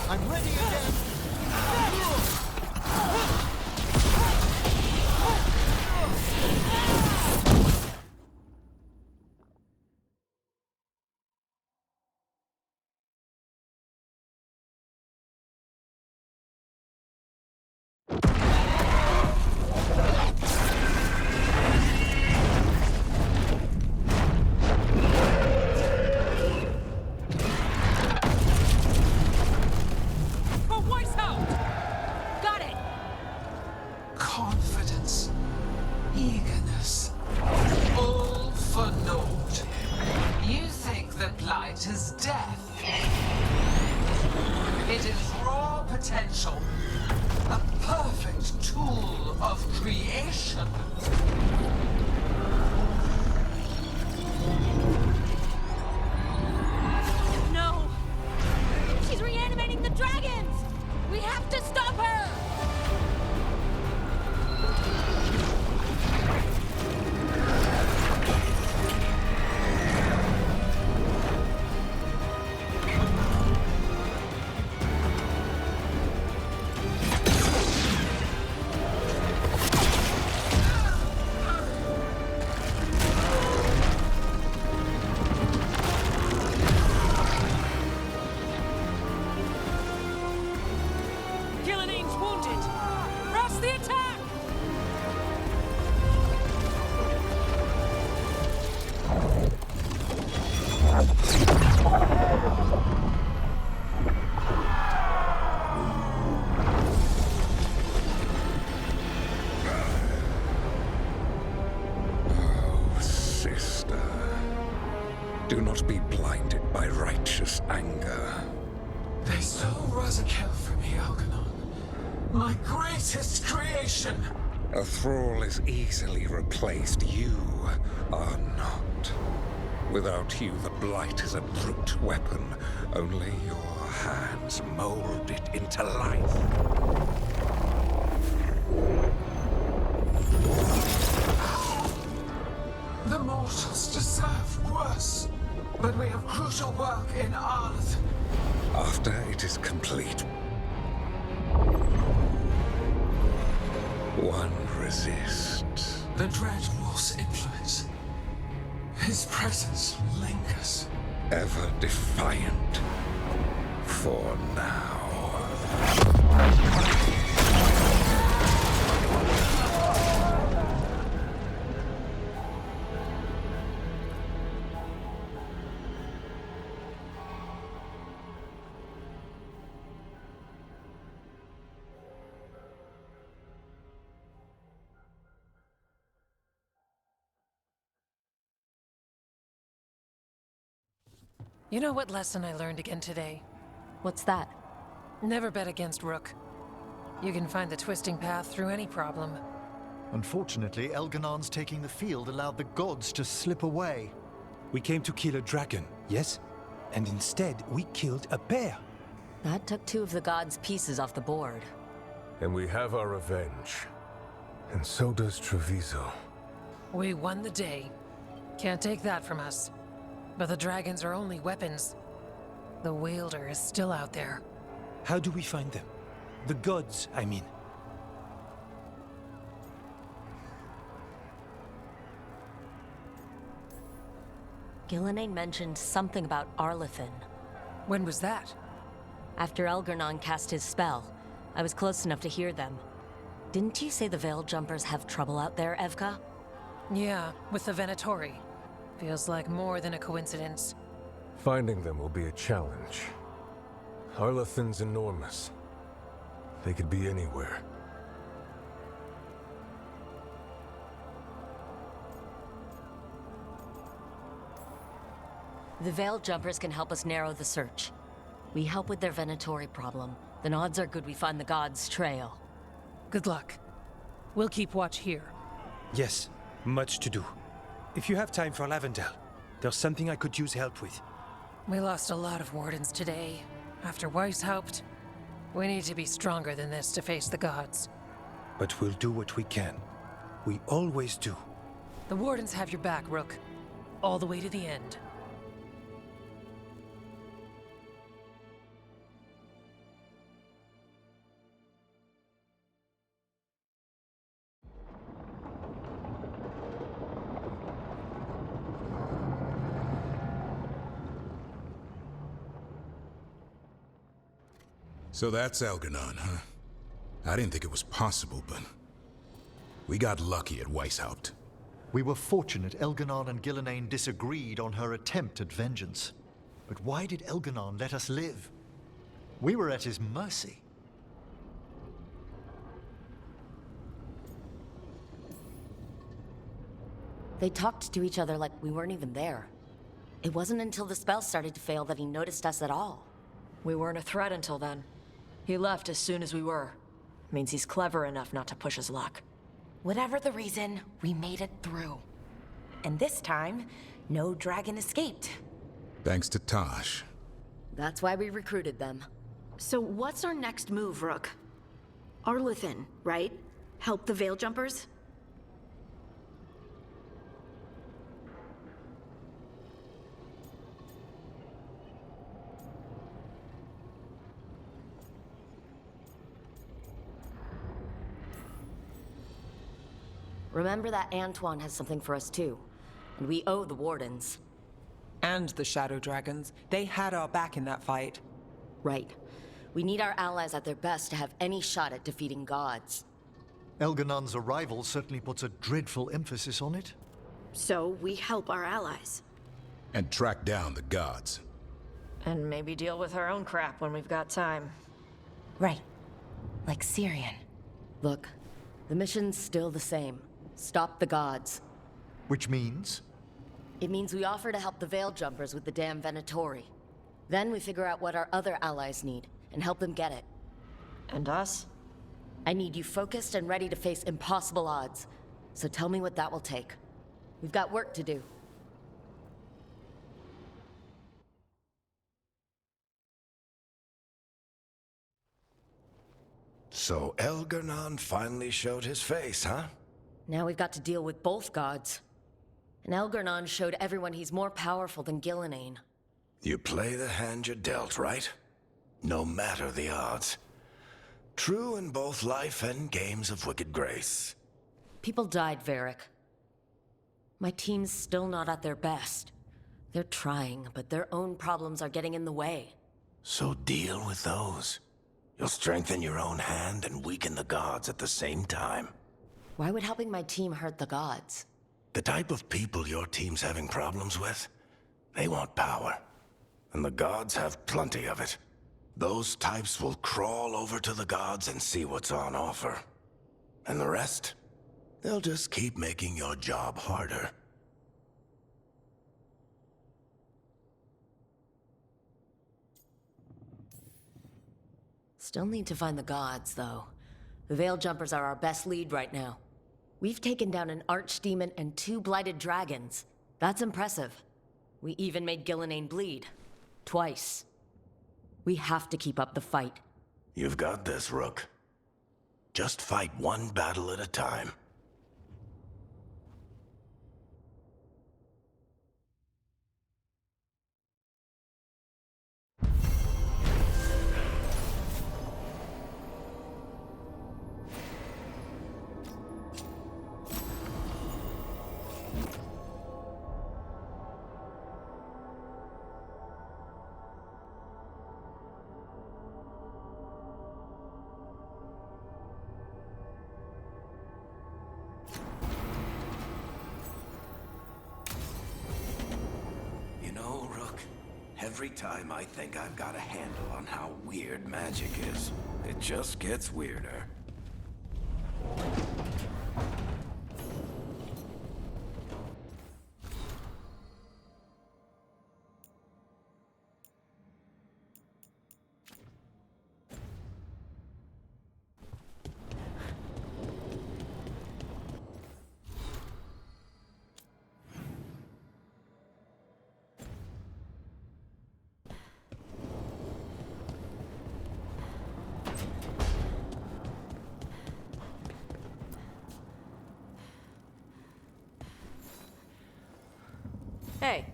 I'm ready again. For Weishaupt! Got it! Confidence, eagerness, all for naught. You think that blight is death. It is raw potential, a perfect tool of creation. No! She's reanimating the dragons! We have to stop her! Gillening's wounded! Rush the attack! Oh, sister. Do not be blinded by righteous anger. They stole Razakel from me, Algernon. My greatest creation. A thrall is easily replaced. You are not. Without you, the blight is a brute weapon. Only your hands mold it into life. The mortals deserve worse. But we have crucial work in Arth. After it is complete, one resists. The Dread Wolf's influence. His presence lingers. Ever defiant. For now. You know what lesson I learned again today? What's that? Never bet against Rook. You can find the twisting path through any problem. Unfortunately, Elganon's taking the field allowed the gods to slip away. We came to kill a dragon, yes? And instead, we killed a bear. That took 2 of the gods' pieces off the board. And we have our revenge. And so does Treviso. We won the day. Can't take that from us. But the dragons are only weapons. The wielder is still out there. How do we find them? The gods, I mean. Gillenane mentioned something about Arlethin. When was that? After Elgernon cast his spell. I was close enough to hear them. Didn't you say the Veil Jumpers have trouble out there, Evka? Yeah, with the Venatori. Feels like more than a coincidence. Finding them will be a challenge. Arlethin's enormous. They could be anywhere. The Veil Jumpers can help us narrow the search. We help with their Venatori problem, then odds are good we find the God's trail. Good luck. We'll keep watch here. Yes, much to do. If you have time for Lavendel, there's something I could use help with. We lost a lot of wardens today. After Weiss helped, we need to be stronger than this to face the gods. But we'll do what we can. We always do. The wardens have your back, Rook. All the way to the end. So that's Algernon, huh? I didn't think it was possible, but we got lucky at Weishaupt. We were fortunate Elganon and Gillenane disagreed on her attempt at vengeance. But why did Elganon let us live? We were at his mercy. They talked to each other like we weren't even there. It wasn't until the spell started to fail that he noticed us at all. We weren't a threat until then. He left as soon as we were. Means he's clever enough not to push his luck. Whatever the reason, we made it through. And this time, no dragon escaped. Thanks to Tosh. That's why we recruited them. So what's our next move, Rook? Arlithin, right? Help the Veil Jumpers? Remember that Antoine has something for us too. And we owe the Wardens. And the Shadow Dragons. They had our back in that fight. Right. We need our allies at their best to have any shot at defeating gods. Elganon's arrival certainly puts a dreadful emphasis on it. So we help our allies. And track down the gods. And maybe deal with our own crap when we've got time. Right. Like Syrian. Look, the mission's still the same. Stop the gods. Which means? It means we offer to help the Veil Jumpers with the damn Venatori. Then we figure out what our other allies need, and help them get it. And us? I need you focused and ready to face impossible odds. So tell me what that will take. We've got work to do. So Elgarnon finally showed his face, huh? Now we've got to deal with both gods. And Elgarnon showed everyone he's more powerful than Gillenane. You play the hand you're dealt, right? No matter the odds. True in both life and games of wicked grace. People died, Varric. My team's still not at their best. They're trying, but their own problems are getting in the way. So deal with those. You'll strengthen your own hand and weaken the gods at the same time. Why would helping my team hurt the gods? The type of people your team's having problems with, they want power. And the gods have plenty of it. Those types will crawl over to the gods and see what's on offer. And the rest, they'll just keep making your job harder. Still need to find the gods, though. The Veil Jumpers are our best lead right now. We've taken down an archdemon and 2 blighted dragons. That's impressive. We even made Gillenane bleed. Twice. We have to keep up the fight. You've got this, Rook. Just fight one battle at a time. Every time I think I've got a handle on how weird magic is, it just gets weirder. Hey,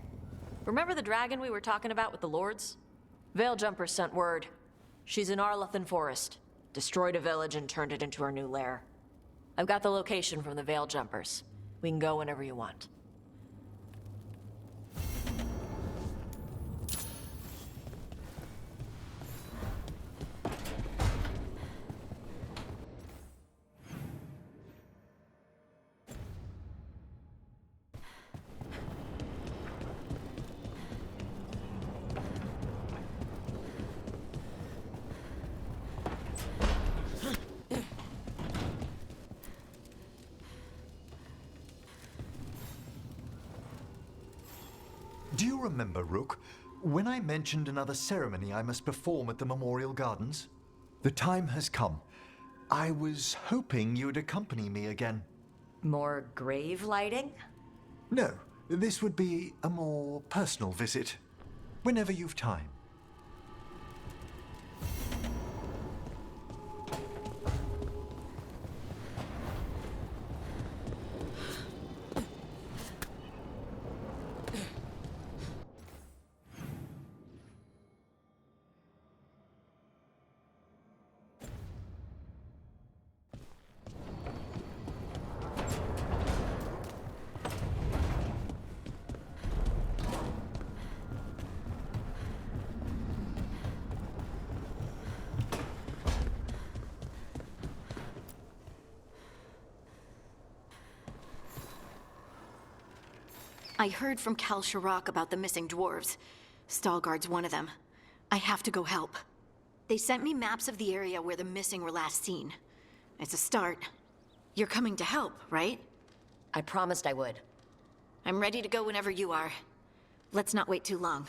remember the dragon we were talking about with the lords? Veiljumpers sent word. She's in Arlethan Forest. Destroyed a village and turned it into her new lair. I've got the location from the Veiljumpers. We can go whenever you want. Do you remember, Rook, when I mentioned another ceremony I must perform at the Memorial Gardens? The time has come. I was hoping you'd accompany me again. More grave lighting? No, this would be a more personal visit. Whenever you've time. I heard from Cal Sharrock about the missing dwarves. Stalguard's one of them. I have to go help. They sent me maps of the area where the missing were last seen. It's a start. You're coming to help, right? I promised I would. I'm ready to go whenever you are. Let's not wait too long.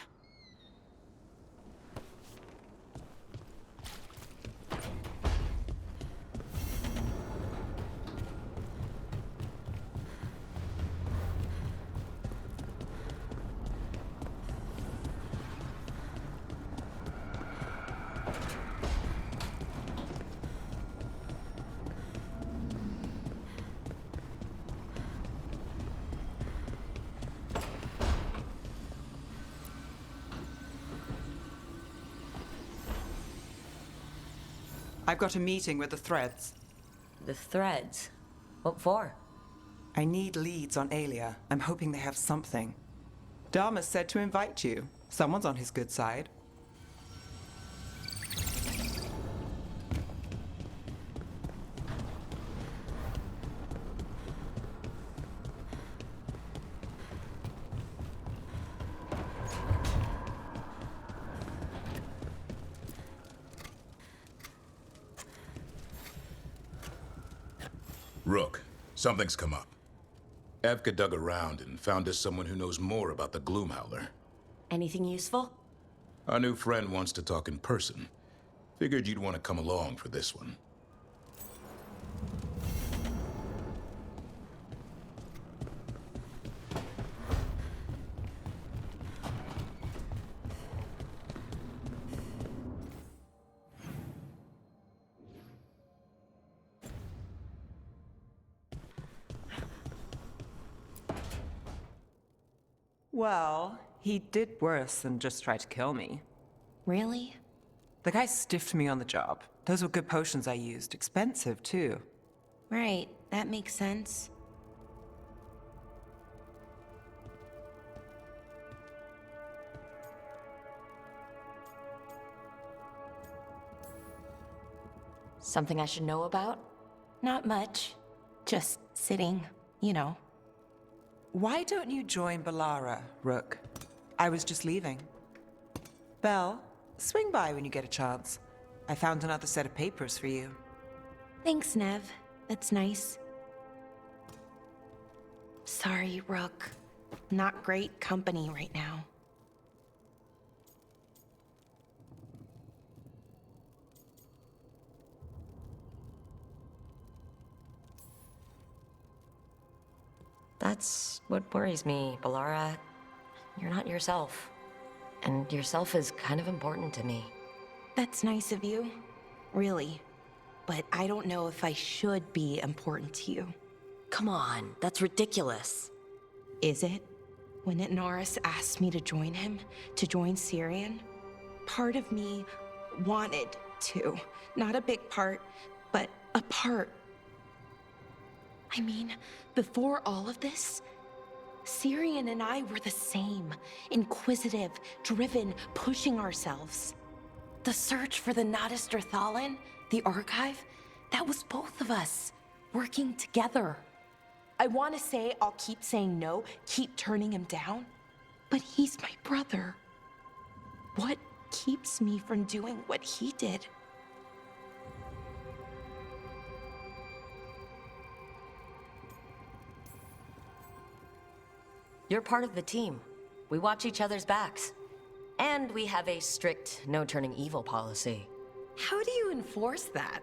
I've got a meeting with the Threads. The Threads? What for? I need leads on Aelia. I'm hoping they have something. Dharma said to invite you. Someone's on his good side. Rook, something's come up. Evka dug around and found us someone who knows more about the Gloomhowler. Anything useful? Our new friend wants to talk in person. Figured you'd want to come along for this one. Well, he did worse than just try to kill me. Really? The guy stiffed me on the job. Those were good potions I used. Expensive, too. Right, that makes sense. Something I should know about? Not much. Just sitting, you know. Why don't you join Balara, Rook? I was just leaving. Belle, swing by when you get a chance. I found another set of papers for you. Thanks, Nev. That's nice. Sorry, Rook. Not great company right now. That's what worries me, Balara. You're not yourself. And yourself is kind of important to me. That's nice of you. Really. But I don't know if I should be important to you. Come on, that's ridiculous. Is it? When Norris asked me to join him, to join Syrian, part of me wanted to. Not a big part, but a part. I mean, before all of this, Syrian and I were the same. Inquisitive, driven, pushing ourselves. The search for the Natus Thalin, the archive, that was both of us, working together. I want to say I'll keep saying no, keep turning him down, but he's my brother. What keeps me from doing what he did? You're part of the team. We watch each other's backs. And we have a strict no turning evil policy. How do you enforce that?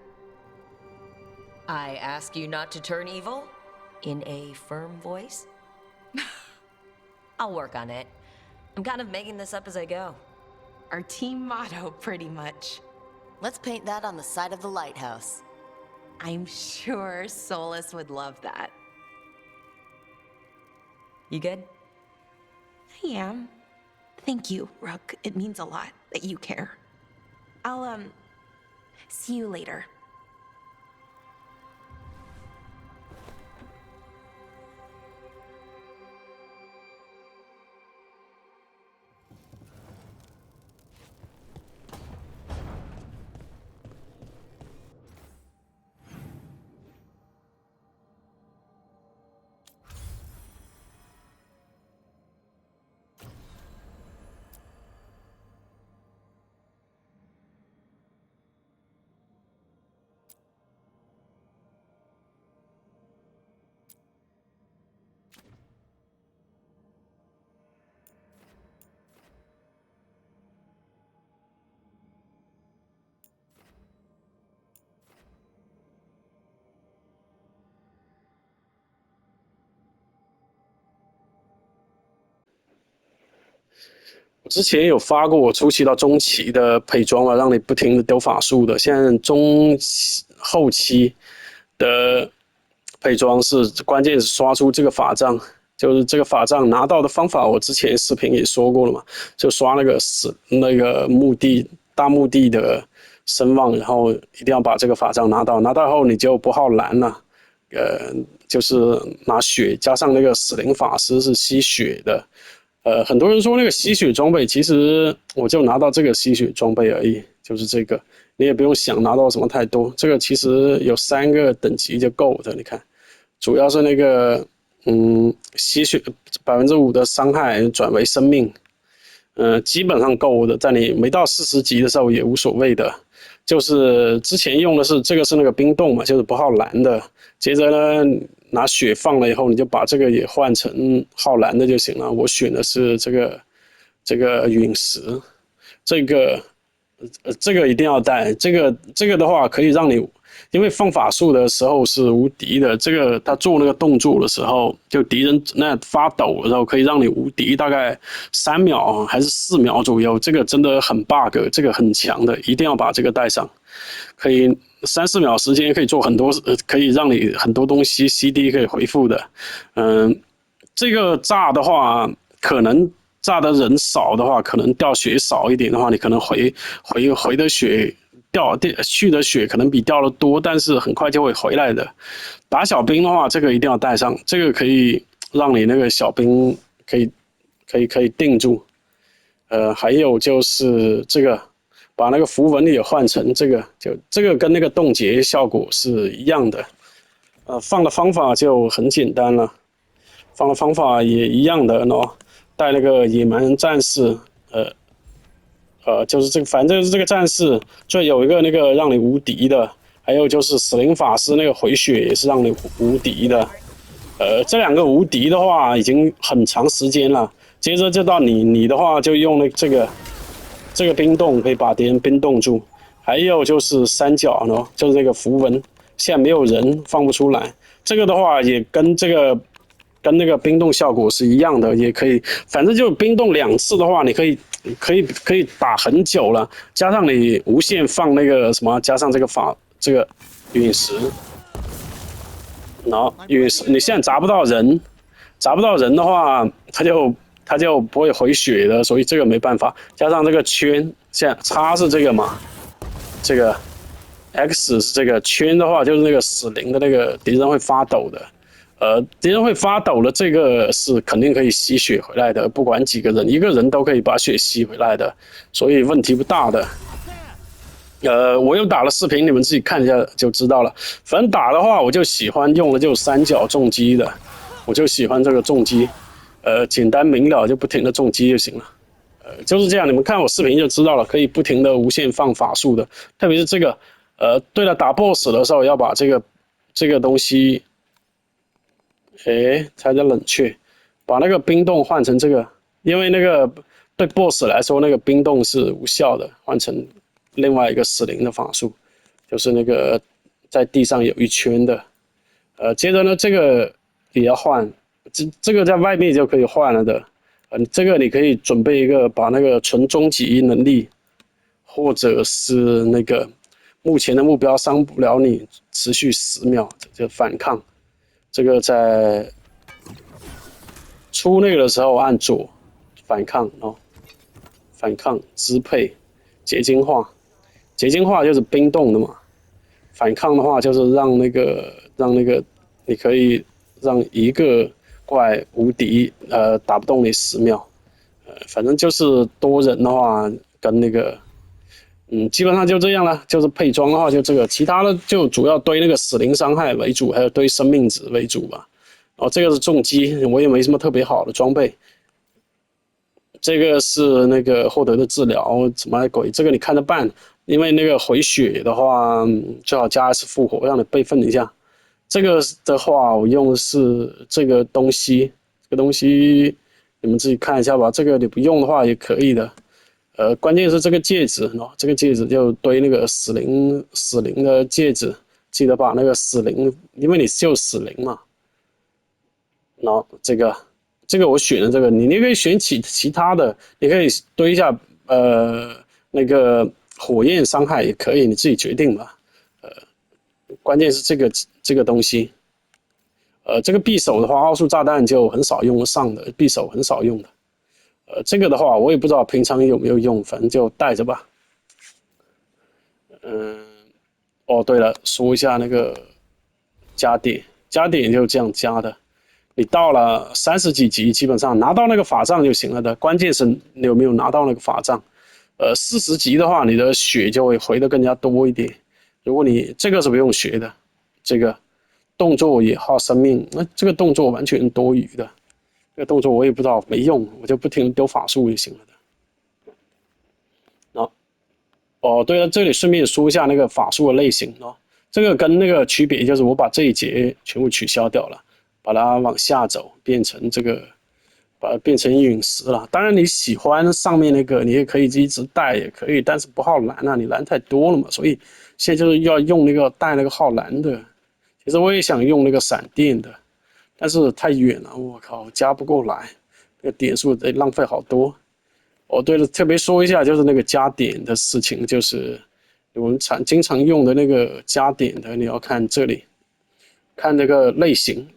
I ask you not to turn evil? In a firm voice? I'll work on it. I'm kind of making this up as I go. Our team motto, pretty much. Let's paint that on the side of the lighthouse. I'm sure Solus would love that. You good? I am. Thank you, Rook. It means a lot that you care. I'll, see you later. 我之前有发过我初期到中期的配装嘛，让你不停的丢法术的。现在后期的配装是关键是刷出这个法杖，就是这个法杖拿到的方法，我之前视频也说过了嘛，就刷那个大墓地的声望，然后一定要把这个法杖拿到，拿到后你就不耗蓝了，就是拿血加上那个死灵法师是吸血的。很多人说那个吸血装备，其实我就拿到这个吸血装备而已，就是这个，你也不用想拿到什么太多。这个其实有3个等级就够的，你看，主要是那个吸血5%的伤害转为生命，基本上够的，在你没到40级的时候也无所谓的。就是之前用的是这个是那个冰冻嘛，就是不耗蓝的。接着呢，拿血放了以后，你就把这个也换成耗蓝的就行了。我选的是这个陨石，这个一定要带。这个的话可以让你，因为放法术的时候是无敌的。这个他做那个动作的时候，就敌人那发抖的时候可以让你无敌，大概3秒还是4秒左右。这个真的很 bug， 这个很强的，一定要把这个带上。可以3-4秒时间可以做很多，可以让你很多东西 CD 可以回复的。这个炸的话，可能炸的人少的话，可能掉血少一点的话，你可能回的血去的血可能比掉的多，但是很快就会回来的。打小兵的话，这个一定要带上，这个可以让你那个小兵可以定住。还有就是这个。把那个符文也换成这个，就这个跟那个冻结效果是一样的，放的方法就很简单了，放的方法也一样的喏，带那个野蛮战士，就是这个，反正就是这个战士，就有一个那个让你无敌的，还有就是死灵法师那个回血也是让你无敌的，这2个无敌的话已经很长时间了，接着就到你的话就用这个冰冻可以把敌人冰冻住，还有就是3角呢，就是这个符文，现在没有人放不出来。这个的话也跟那个冰冻效果是一样的，也可以，反正就冰冻2次的话，你可以打很久了，加上你无限放那个什么，加上这个陨石，然后陨石你现在砸不到人的话，它就它就不会回血的，所以这个没办法。加上这个圈，像叉是这个嘛，这个 X 是这个圈的话，就是那个死灵的那个敌人会发抖的。敌人会发抖的，这个是肯定可以吸血回来的，不管几个人，一个人都可以把血吸回来的，所以问题不大的。我又打了视频，你们自己看一下就知道了。反正打的话，我就喜欢用的就三角重击的，我就喜欢这个重击，简单明了，就不停的重击就行了。就是这样，你们看我视频就知道了，可以不停的无限放法术的，特别是这个，对了，打 BOSS 的时候要把这个东西。才在冷却，把那个冰冻换成这个，因为那个对 BOSS 来说，那个冰冻是无效的，换成另外一个死灵的法术，就是那个在地上有一圈的。接着呢，这个也要换，这个在外面就可以换了的。这个你可以准备一个，把那个纯终极能力，或者是那个目前的目标伤不了你，持续10秒，就反抗。这个在出那个的时候按左反抗哦，反抗支配结晶化，结晶化就是冰冻的嘛，反抗的话就是让那个你可以让一个怪无敌打不动你10秒，反正就是多人的话跟那个。基本上就这样了，就是配装的话就这个，其他的就主要堆那个死灵伤害为主，还有堆生命值为主吧。这个是重击，我也没什么特别好的装备。这个是那个获得的治疗，什么鬼？这个你看着办，因为那个回血的话，最好加1次复活，让你备份一下。这个的话，我用的是这个东西，这个东西你们自己看一下吧。这个你不用的话也可以的。关键是这个戒指哦，这个戒指就堆那个死灵的戒指，记得把那个死灵，因为你就死灵嘛。然后这个我选的这个，你可以选其他的，你可以堆一下那个火焰伤害也可以，你自己决定吧。关键是这个东西，这个匕首的话，奥数炸弹就很少用得上的，匕首很少用的。这个的话，我也不知道平常有没有用，反正就带着吧。哦，对了，说一下那个加点就这样加的。你到了30几级，基本上拿到那个法杖就行了的。关键是你有没有拿到那个法杖。40级的话，你的血就会回得更加多一点。如果你这个是不用学的，这个动作也耗生命，那这个动作完全多余的。这个动作我也不知道没用，我就不停地丢法术就行了的。哦，对了，这里顺便说一下那个法术的类型哦。这个跟那个区别就是我把这一节全部取消掉了，把它往下走，变成这个，把它变成陨石了。当然你喜欢上面那个，你也可以一直带也可以，但是不耗蓝啊，你蓝太多了嘛，所以现在就是要用那个带那个耗蓝的。其实我也想用那个闪电的。但是太远了，我靠，加不过来，那个点数得浪费好多。哦，对了，特别说一下，就是那个加点的事情，就是我们经常用的那个加点的，你要看这里，看这个类型，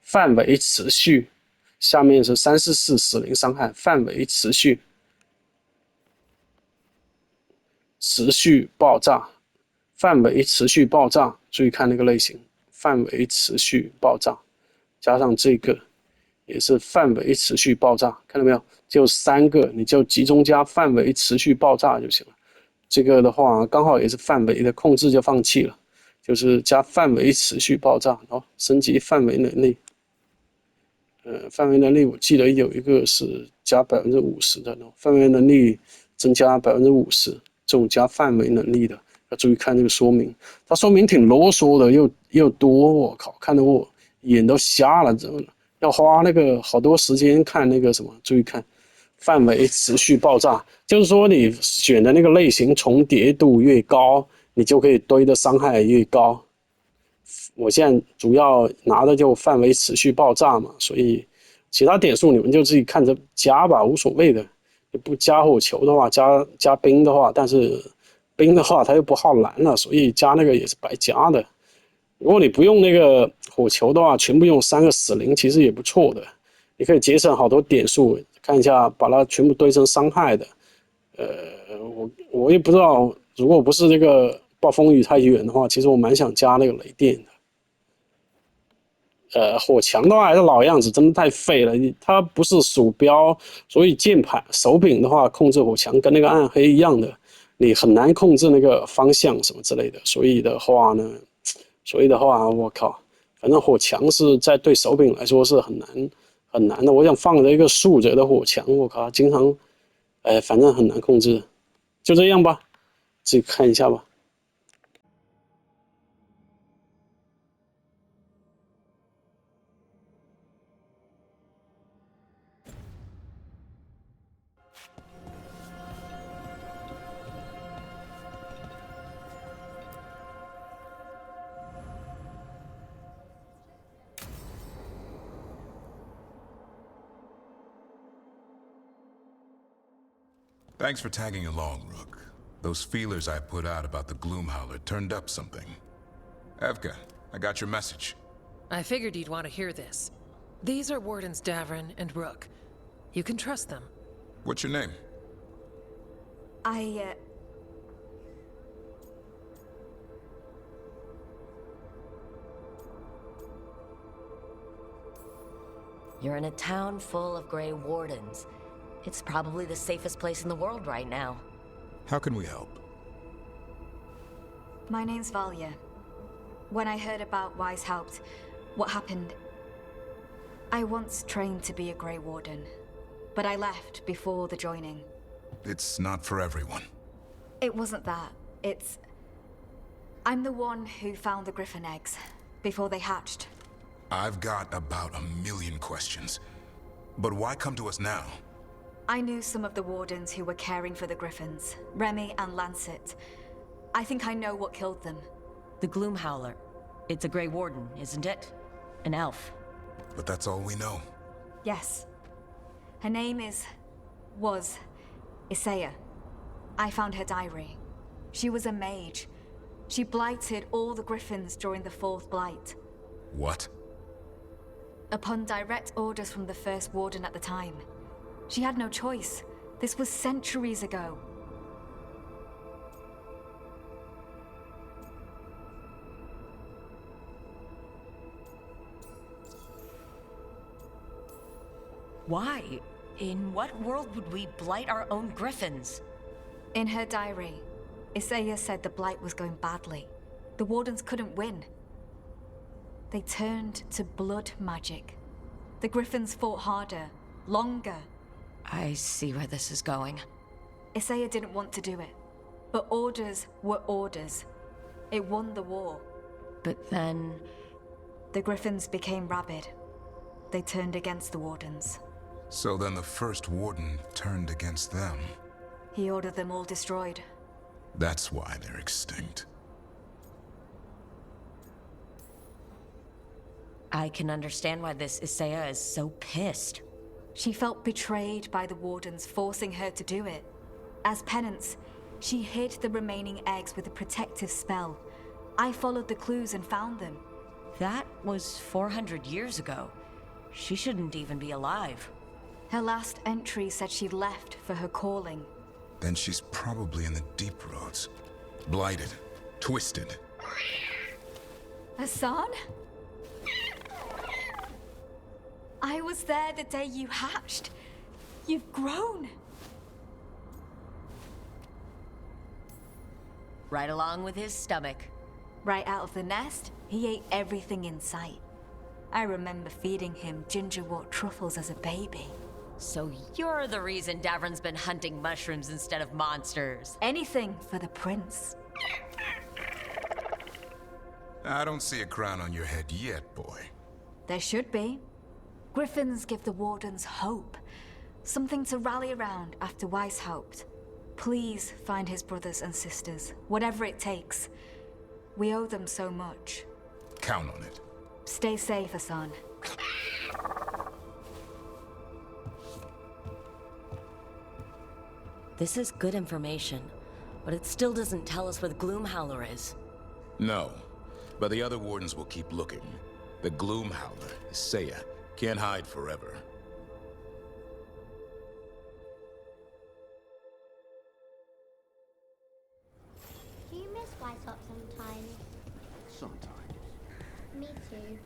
范围持续，下面是344死灵伤害，范围持续爆炸，范围持续爆炸，注意看那个类型。范围持续爆炸，加上这个也是范围持续爆炸，看到没有？就3个，你就集中加范围持续爆炸就行了。这个的话刚好也是范围的控制就放弃了，就是加范围持续爆炸，然后升级范围能力。范围能力我记得有一个是加50%的，范围能力增加50%，这种加范围能力的。要注意看这个说明，它说明挺啰嗦的，又多，我靠，看得我眼都瞎了，要花那个好多时间看那个什么，注意看，范围持续爆炸，就是说你选的那个类型重叠度越高，你就可以堆的伤害越高。我现在主要拿的就范围持续爆炸嘛，所以其他点数你们就自己看着加吧，无所谓的。你不加火球的话，加冰的话，但是冰的话它又不耗蓝了，所以加那个也是白加的。如果你不用那个火球的话，全部用3个死灵其实也不错的。你可以节省好多点数。看一下，把它全部堆成伤害的。我也不知道，如果不是这个暴风雨太远的话，其实我蛮想加那个雷电的。火墙的话还是老样子，真的太废了。它不是鼠标，所以键盘手柄的话控制火墙跟那个暗黑一样的，你很难控制那个方向什么之类的。所以的话，我靠，反正火墙是在对手柄来说是很难的。我想放了一个竖着的火墙，我靠，经常，反正很难控制。就这样吧，自己看一下吧。Thanks for tagging along, Rook. Those feelers I put out about the Gloomhowler turned up something. Evka, I got your message. I figured you'd want to hear this. These are Wardens Davrin and Rook. You can trust them. What's your name? You're in a town full of Grey Wardens. It's probably the safest place in the world right now. How can we help? My name's Valya. When I heard about Weishaupt, what happened... I once trained to be a Grey Warden, but I left before the joining. It's not for everyone. It wasn't that. It's... I'm the one who found the Griffin eggs, before they hatched. I've got about 1,000,000 questions. But why come to us now? I knew some of the Wardens who were caring for the Griffins, Remy and Lancet. I think I know what killed them. The Gloomhowler. It's a Grey Warden, isn't it? An elf. But that's all we know. Yes. Her name was Isaiah. I found her diary. She was a mage. She blighted all the Griffins during the Fourth Blight. What? Upon direct orders from the First Warden at the time. She had no choice. This was centuries ago. Why? In what world would we blight our own Griffins? In her diary, Isaiah said the blight was going badly. The Wardens couldn't win. They turned to blood magic. The Griffins fought harder, longer. I see where this is going. Isaiah didn't want to do it, but orders were orders. It won the war. But then... The Griffins became rabid. They turned against the Wardens. So then the First Warden turned against them. He ordered them all destroyed. That's why they're extinct. I can understand why this Isaiah is so pissed. She felt betrayed by the Wardens, forcing her to do it. As penance, she hid the remaining eggs with a protective spell. I followed the clues and found them. That was 400 years ago. She shouldn't even be alive. Her last entry said she left for her calling. Then she's probably in the deep roads. Blighted. Twisted. Hassan? I was there the day you hatched. You've grown. Right along with his stomach. Right out of the nest, he ate everything in sight. I remember feeding him gingerwort truffles as a baby. So you're the reason Davrin's been hunting mushrooms instead of monsters. Anything for the prince. I don't see a crown on your head yet, boy. There should be. Griffins give the Wardens hope. Something to rally around after Weishaupt. Please find his brothers and sisters, whatever it takes. We owe them so much. Count on it. Stay safe, Hassan. This is good information, but it still doesn't tell us where the Gloomhowler is. No, but the other Wardens will keep looking. The Gloomhowler, Isaiah, can't hide forever. Me too.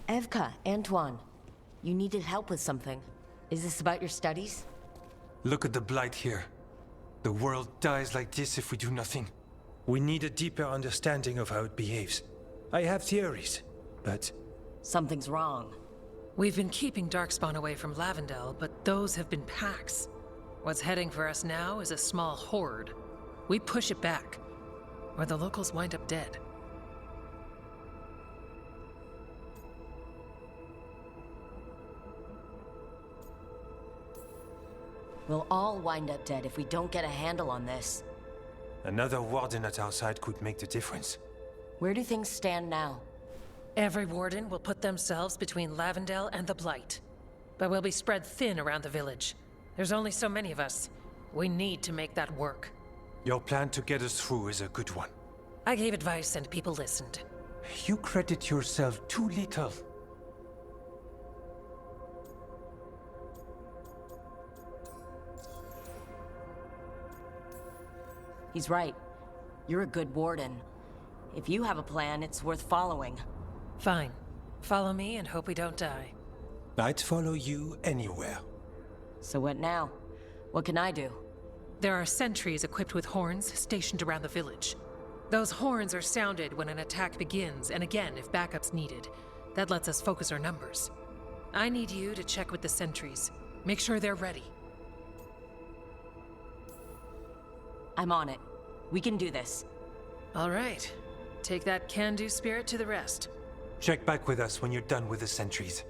Evka, Antoine, you needed help with something. Is this about your studies? Look at the blight here. The world dies like this if we do nothing. We need a deeper understanding of how it behaves. I have theories, but... Something's wrong. We've been keeping Darkspawn away from Lavendel, but those have been packs. What's heading for us now is a small horde. We push it back, or the locals wind up dead. We'll all wind up dead if we don't get a handle on this. Another warden at our side could make the difference. Where do things stand now? Every warden will put themselves between Lavendel and the Blight. But we'll be spread thin around the village. There's only so many of us. We need to make that work. Your plan to get us through is a good one. I gave advice and people listened. You credit yourself too little. He's right. You're a good warden. If you have a plan, it's worth following. Fine. Follow me and hope we don't die. I'd follow you anywhere. So what now? What can I do? There are sentries equipped with horns stationed around the village. Those horns are sounded when an attack begins, and again if backup's needed. That lets us focus our numbers. I need you to check with the sentries. Make sure they're ready. I'm on it. We can do this. All right. Take that can-do spirit to the rest. Check back with us when you're done with the sentries.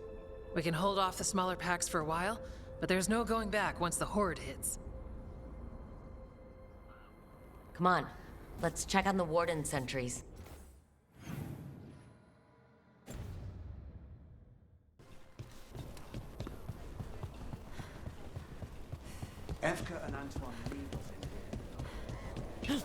We can hold off the smaller packs for a while, but there's no going back once the horde hits. Come on. Let's check on the warden sentries. Evka and Antoine leave us in here.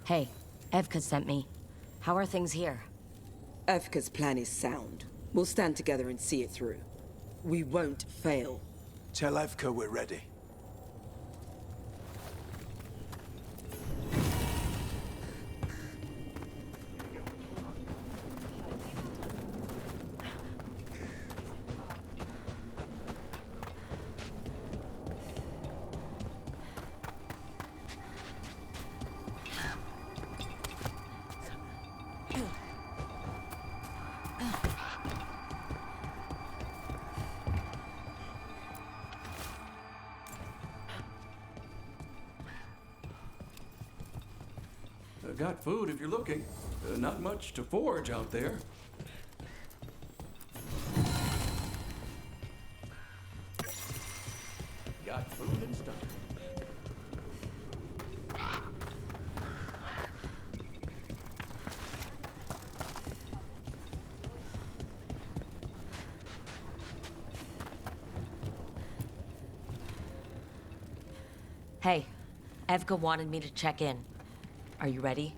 Hey, Evka sent me. How are things here? Evka's plan is sound. We'll stand together and see it through. We won't fail. Tell Evka we're ready. Got food if you're looking. Not much to forage out there. Got food and stuff. Hey, Evka wanted me to check in. Are you ready?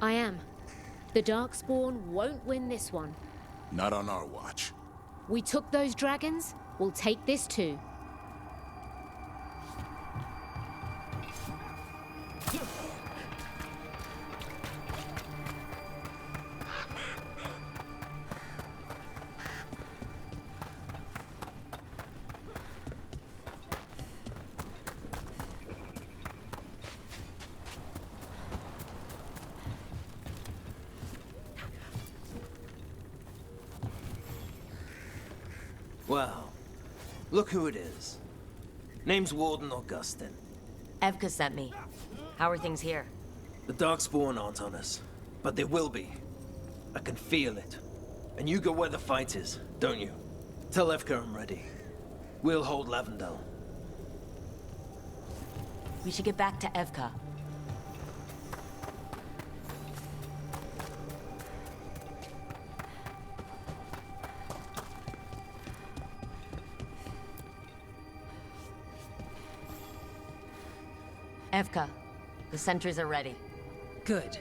I am. The Darkspawn won't win this one. Not on our watch. We took those dragons, we'll take this too. Well, look who it is. Name's Warden Augustin. Evka sent me. How are things here? The Darkspawn aren't on us, but they will be. I can feel it. And you go where the fight is, don't you? Tell Evka I'm ready. We'll hold Lavendel. We should get back to Evka. Evka, the sentries are ready. Good.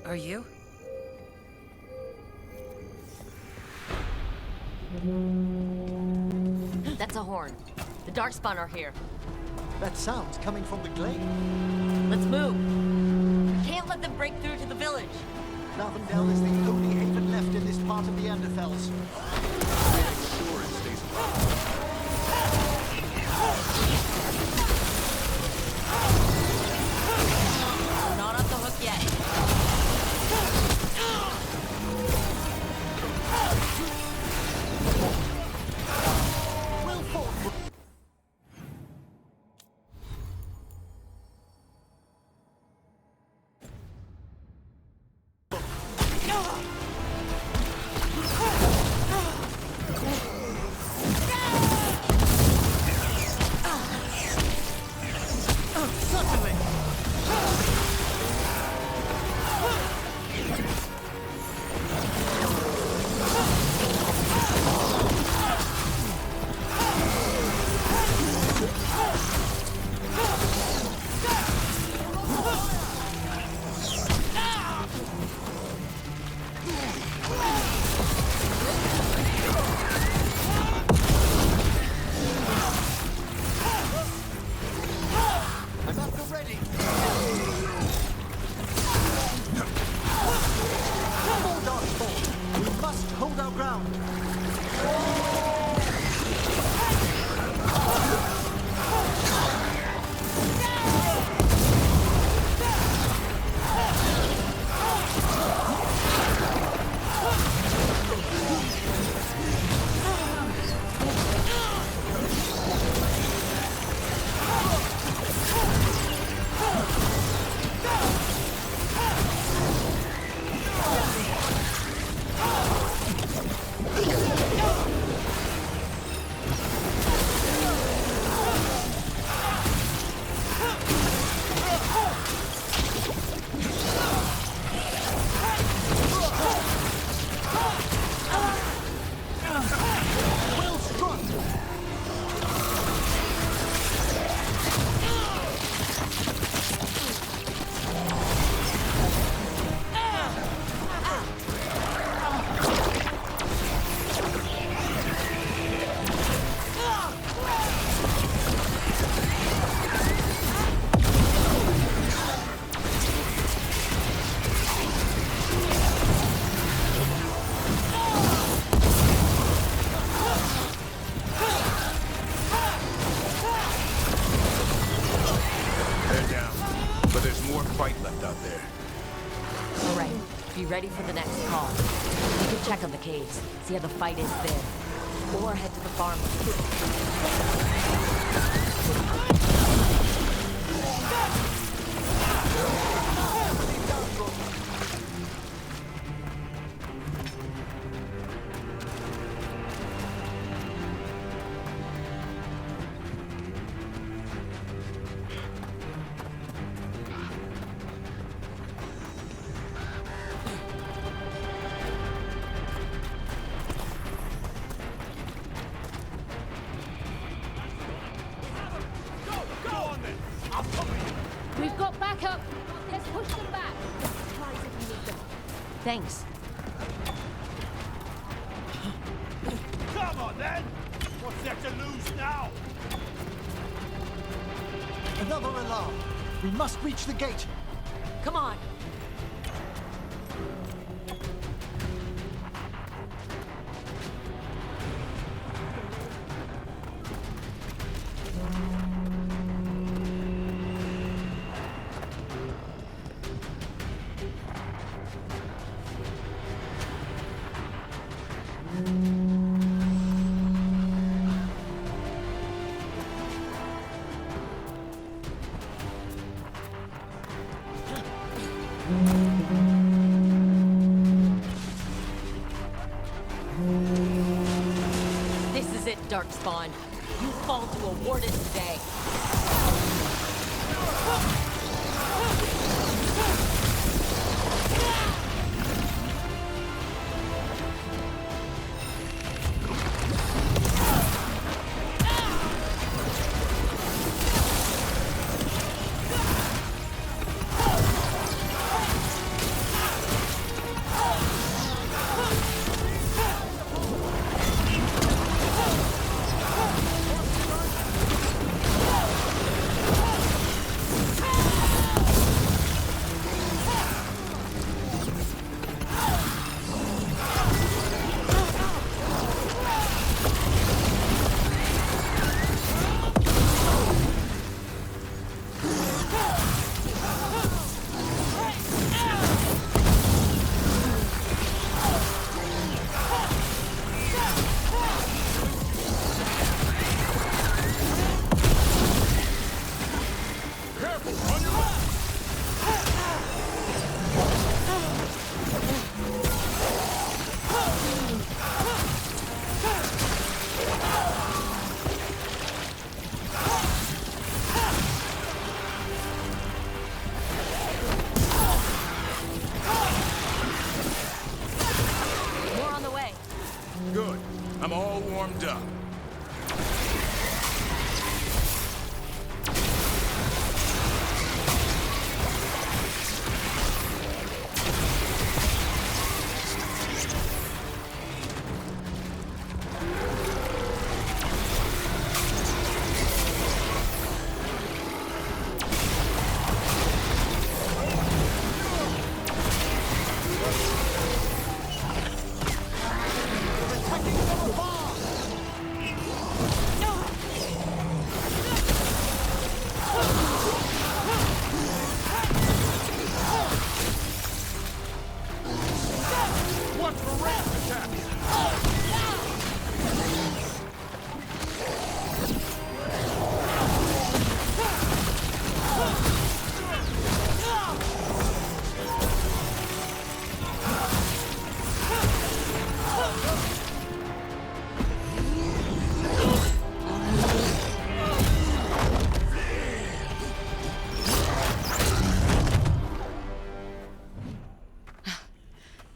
Are you? That's a horn. The Darkspawn are here. That sound's coming from the glade. Let's move. We can't let them break through to the village. Lavendel is the only haven left in this part of the Anderfels. Sure it stays alive. Not off the hook yet. Ready for the next call. We can check on the caves, see how the fight is there. Or head to the farm. We've got backup. Let's push them back. Supplies if you need them. Thanks. Come on then! What's there to lose now? Another alarm. We must reach the gate. Come on. This is it, Darkspawn. You fall to a warden today. Good. I'm all warmed up.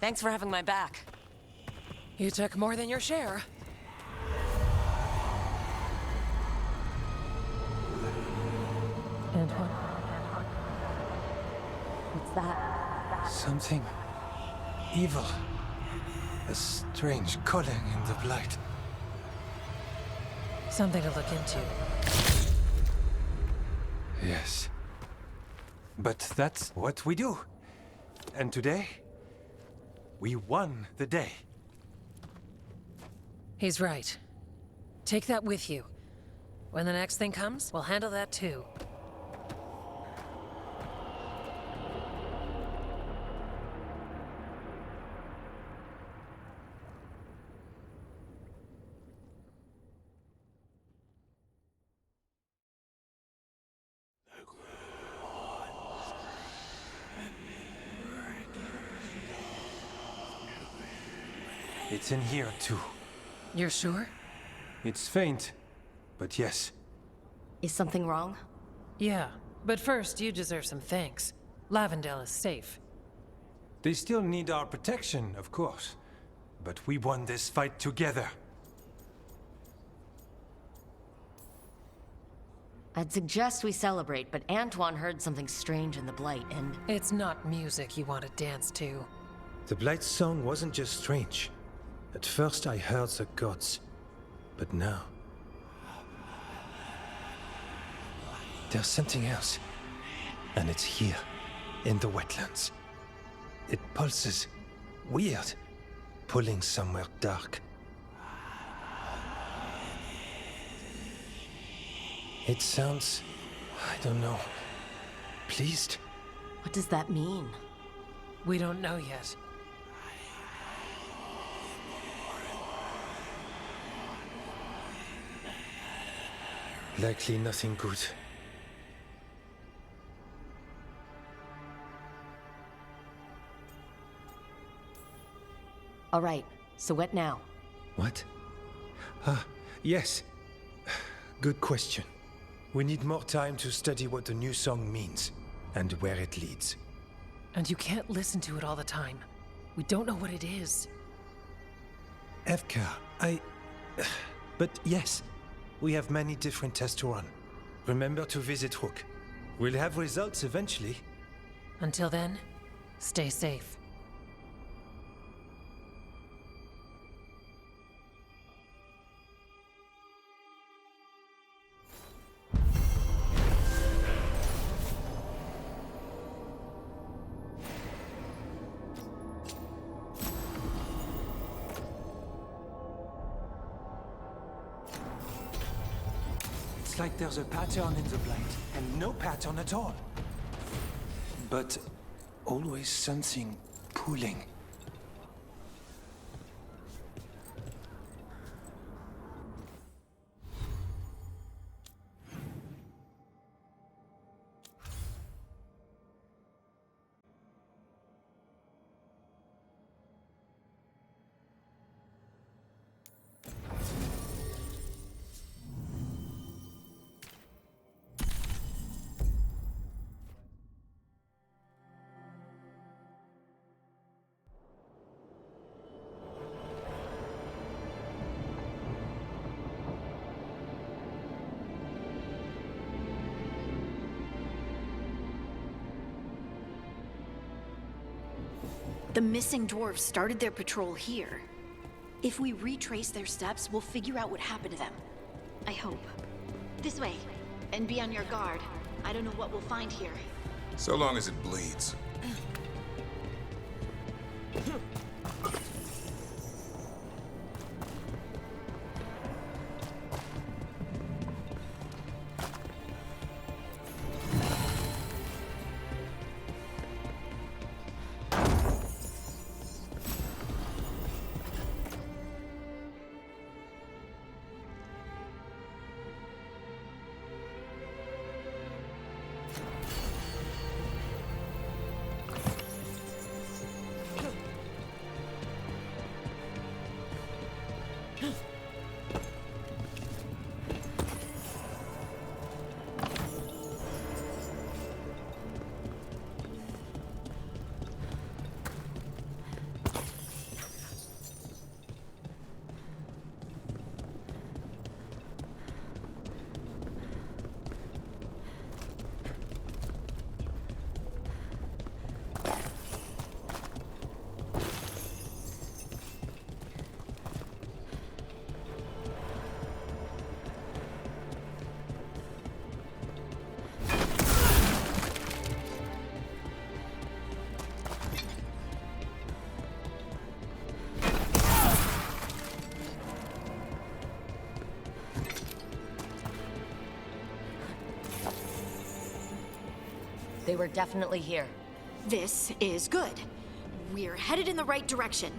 Thanks for having my back. You took more than your share. Antoine? What's that? Something evil. A strange calling in the blight. Something to look into. Yes. But that's what we do. And today, we won the day. He's right. Take that with you. When the next thing comes, we'll handle that too. It's in here too. You're sure? It's faint, but yes. Is something wrong? Yeah, but first you deserve some thanks. Lavendale is safe. They still need our protection, of course. But we won this fight together. I'd suggest we celebrate, but Antoine heard something strange in the Blight, and... It's not music you want to dance to. The Blight's song wasn't just strange. At first I heard the gods, but now... there's something else. And it's here, in the wetlands. It pulses. Weird. Pulling somewhere dark. It sounds... I don't know... pleased? What does that mean? We don't know yet. Likely nothing good. All right, so what now? What? Yes. Good question. We need more time to study what the new song means, and where it leads. And you can't listen to it all the time. We don't know what it is. FK, But yes, we have many different tests to run. Remember to visit Hook. We'll have results eventually. Until then, stay safe. It's like there's a pattern in the blight, and no pattern at all. But always something pulling. The missing dwarves started their patrol here. If we retrace their steps, we'll figure out what happened to them. I hope. This way. And be on your guard. I don't know what we'll find here. So long as it bleeds. They were definitely here. This is good. We're headed in the right direction.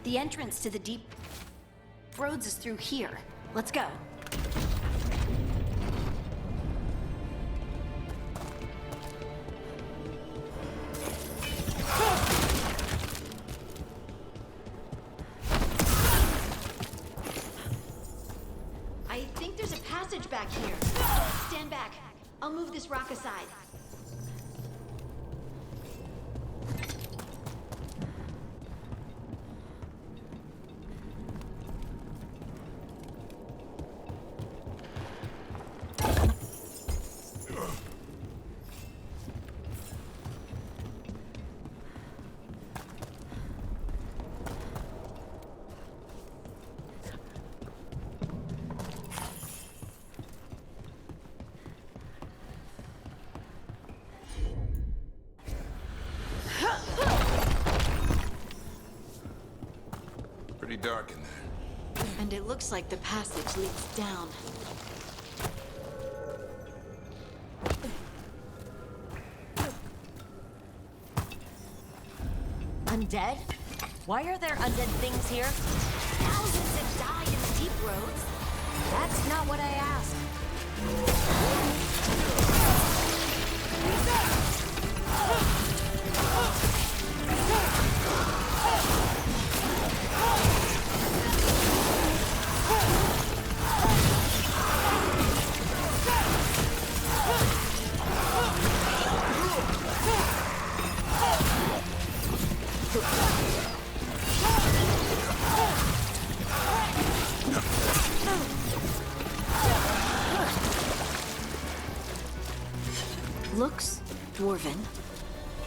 The entrance to the deep roads is through here. Let's go. I think there's a passage back here. Stand back. I'll move this rock aside. dark in there. And it looks like the passage leads down. Undead? Why are there undead things here? Thousands that die in steep roads. That's not what I asked. Looks dwarven.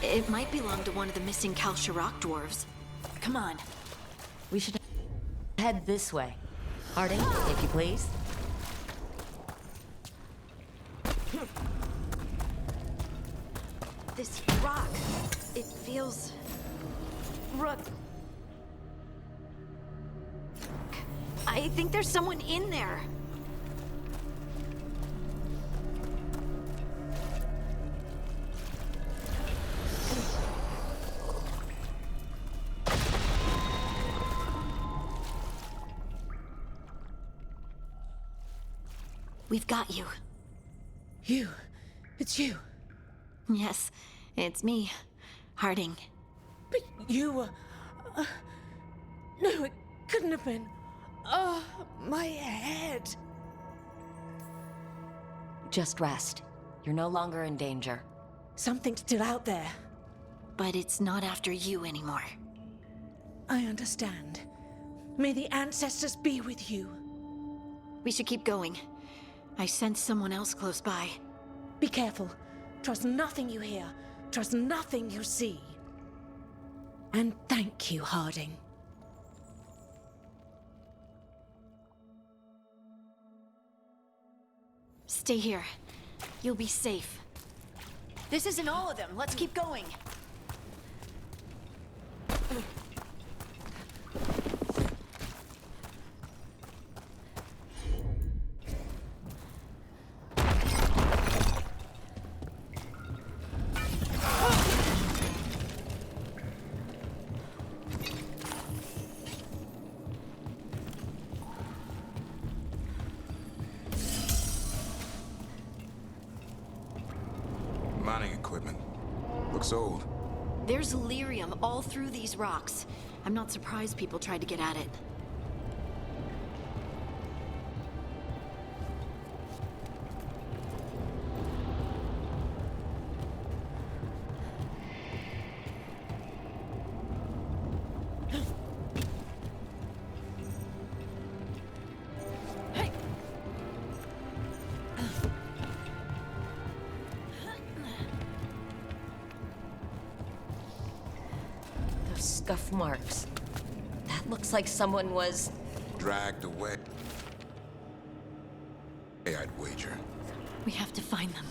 It might belong to one of the missing Kalsharok dwarves. Come on. We should head this way. Harding, if you please. This rock, it feels... I think there's someone in there. We've got you. You? It's you? Yes, it's me, Harding. But you were... no, it couldn't have been. Oh, my head. Just rest. You're no longer in danger. Something's still out there. But it's not after you anymore. I understand. May the ancestors be with you. We should keep going. I sense someone else close by. Be careful. Trust nothing you hear. Trust nothing you see. And thank you, Harding. Stay here. You'll be safe. This isn't all of them. Let's keep going. Mining equipment. Looks old. There's lyrium all through these rocks. I'm not surprised people tried to get at it. Scuff marks. That looks like someone was... dragged away. Hey, I'd wager. We have to find them.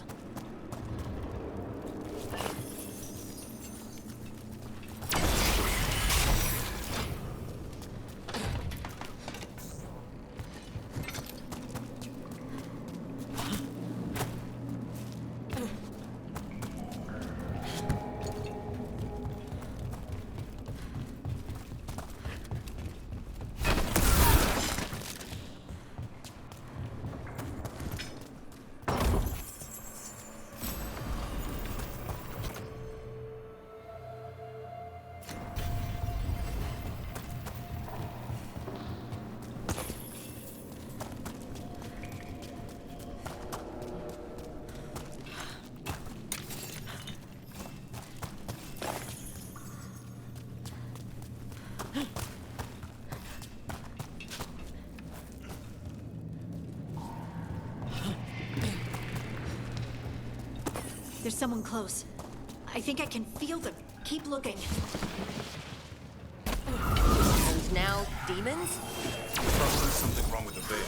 There's someone close. I think I can feel them. Keep looking. And now, demons? Probably something wrong with the veil.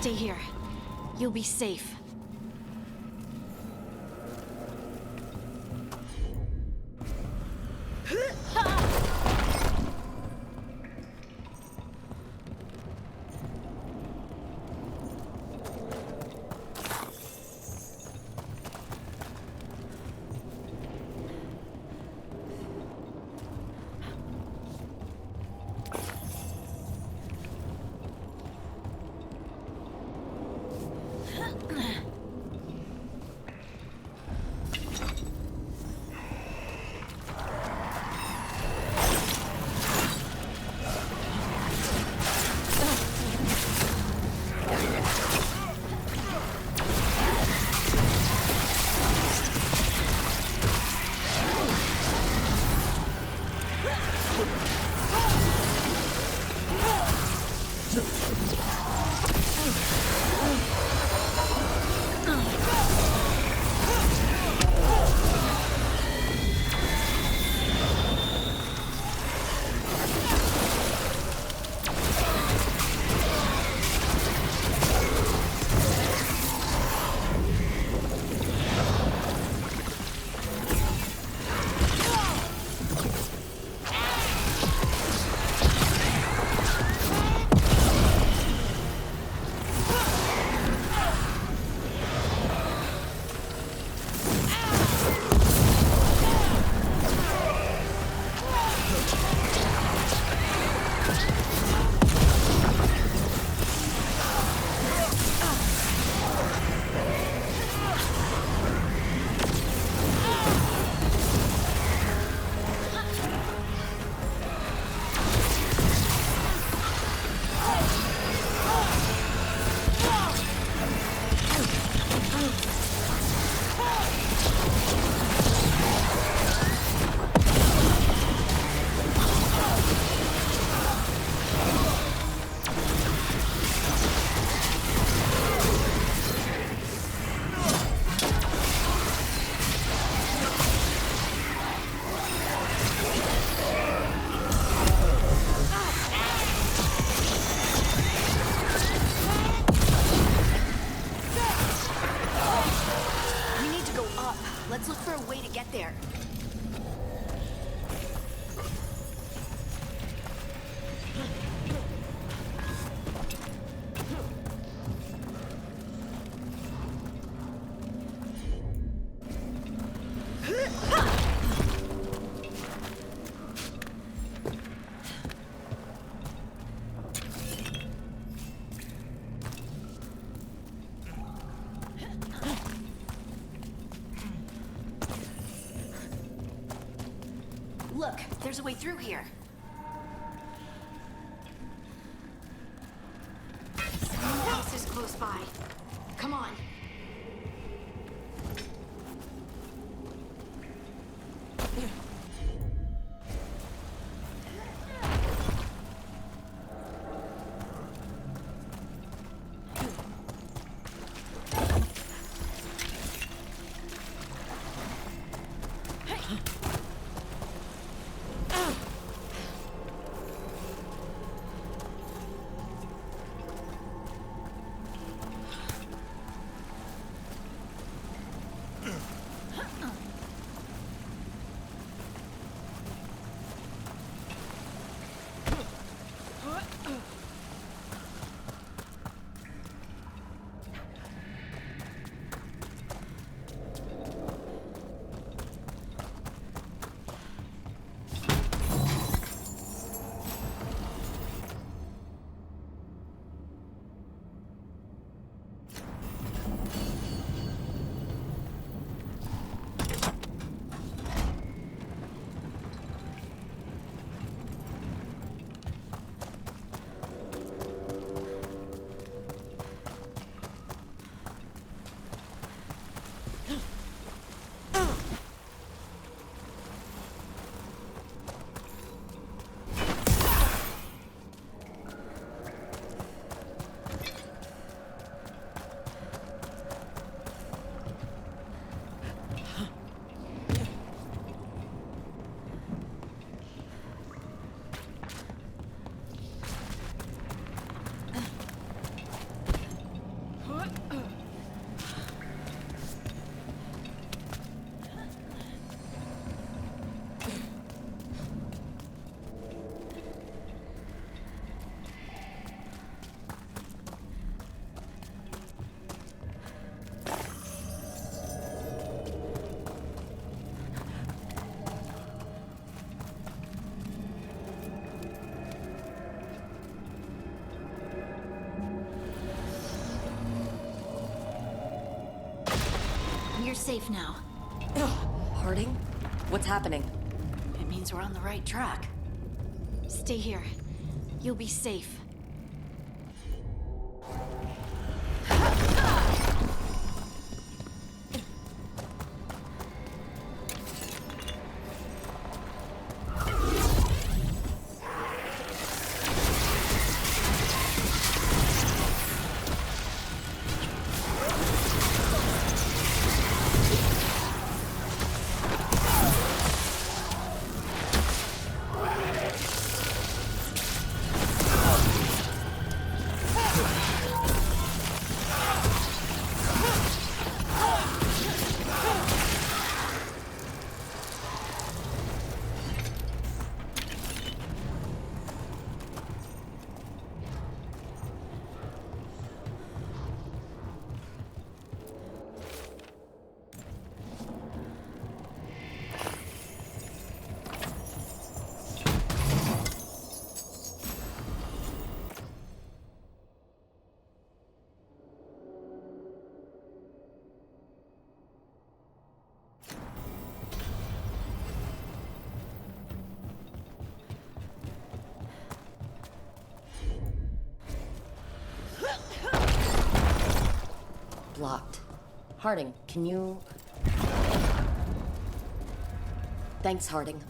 Stay here. You'll be safe. Let's look for a way to get there. Look, there's a way through here. Someone else is close by. Come on. You're safe now. Harding? What's happening? It means we're on the right track. Stay here. You'll be safe. Blocked. Harding, can you... Thanks, Harding.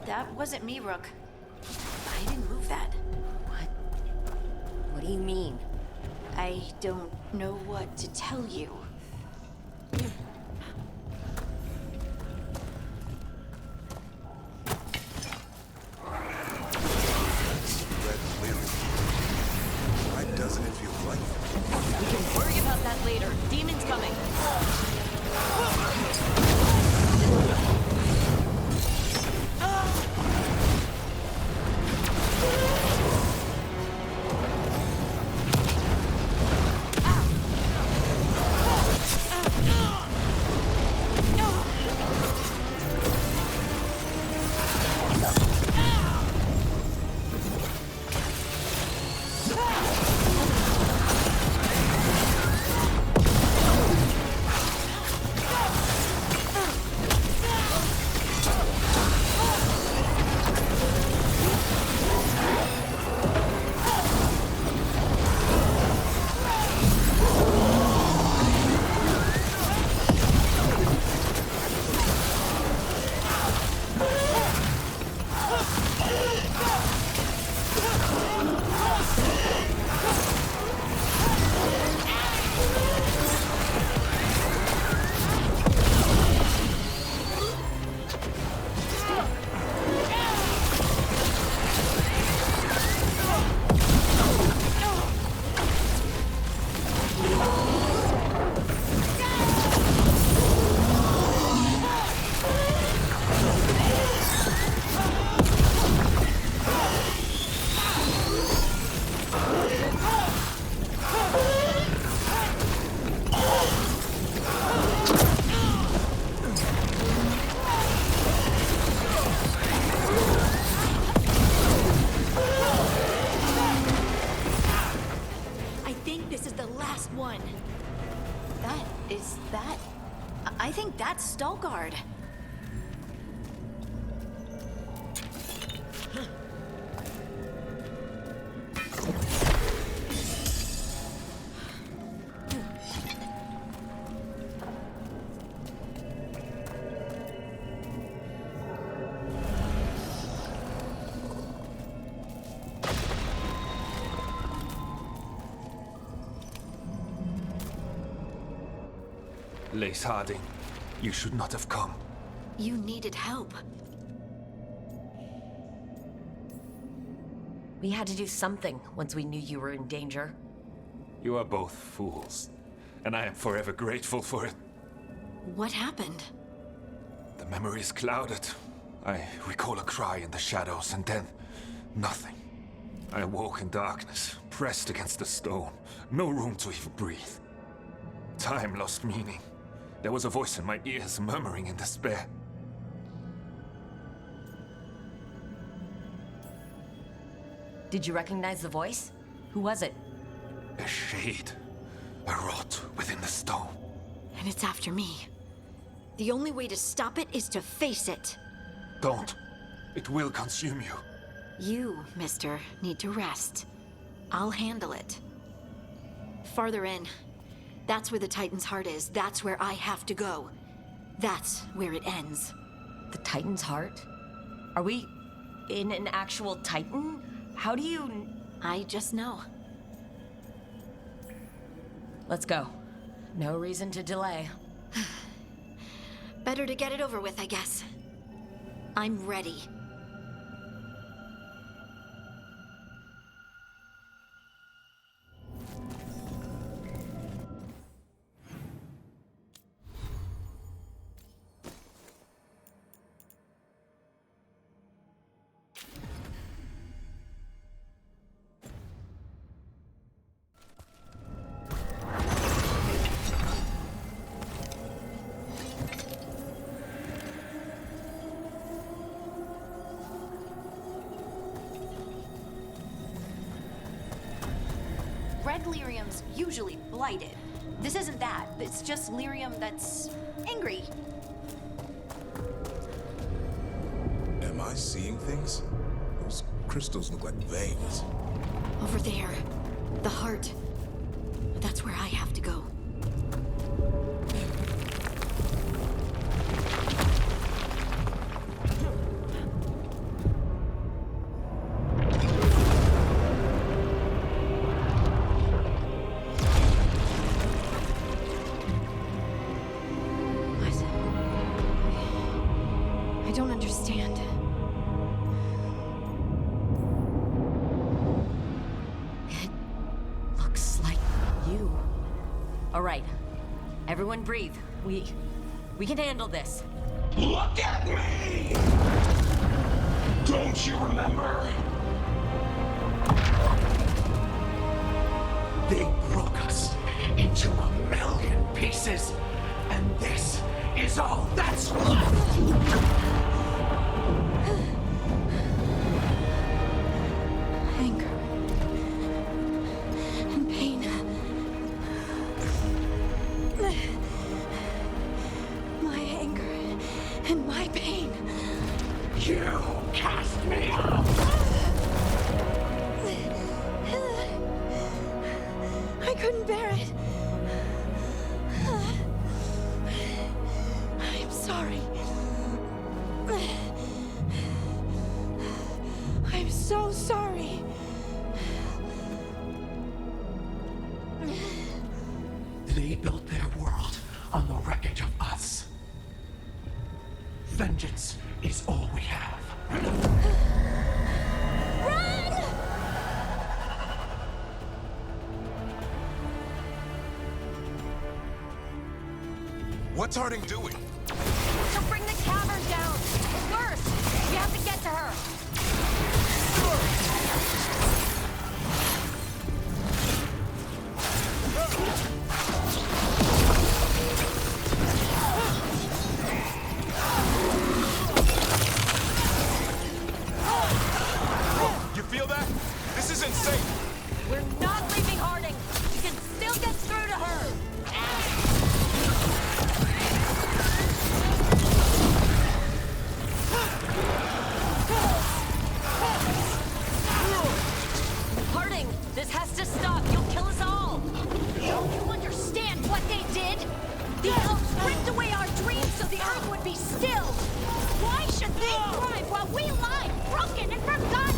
That wasn't me, Rook. I didn't move that. What? What do you mean? I don't know what to tell you. Why doesn't it feel right? We can worry about that later. Demons coming. I think that's Stalguard. Lace Harding, you should not have come. You needed help. We had to do something once we knew you were in danger. You are both fools, and I am forever grateful for it. What happened? The memory is clouded. I recall a cry in the shadows, and then nothing. I awoke in darkness, pressed against the stone. No room to even breathe. Time lost meaning. There was a voice in my ears murmuring in despair. Did you recognize the voice? Who was it? A shade. A rot within the stone. And it's after me. The only way to stop it is to face it. Don't. It will consume you. You, mister, need to rest. I'll handle it. Farther in. That's where the Titan's heart is. That's where I have to go. That's where it ends. The Titan's heart? Are we in an actual Titan? How do you... I just know. Let's go. No reason to delay. Better to get it over with, I guess. I'm ready. Red lyrium's usually blighted. This isn't that. It's just lyrium that's angry. Am I seeing things? Those crystals look like veins. Over there. The heart. That's where I have to go. I don't understand. It looks like you. All right. Everyone breathe. We can handle this. Look at me! Don't you remember? They broke us into 1,000,000 pieces, and this is all that's left! Anger. And pain. My anger and my pain. You cast me out! I couldn't bear it. I'm sorry. I'm so sorry. They built their world on the wreckage of us. Vengeance is all we have. What's Harding doing? So bring the cavern down. It's worse. We have to get to her. You feel that? This is insane. We're not leaving Harding. We can still get through to her. Harding, this has to stop. You'll kill us all. Don't you understand what they did? The elves ripped away our dreams so the earth would be still. Why should they thrive while we lie, broken and forgotten?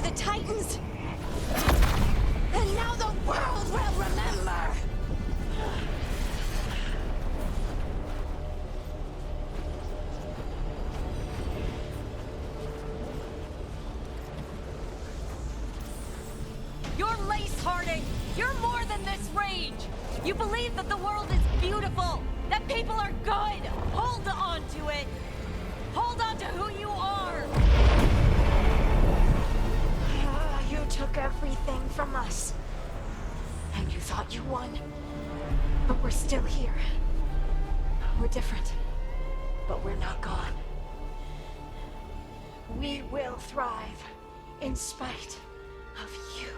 the Titans. And now the world will remember. You're lace-hearted. You're more than this rage. You believe that the world is beautiful, that people are good. Hold on to it. Hold on to who you are. You took everything from us. And you thought you won. But we're still here. We're different. But we're not gone. We will thrive in spite of you.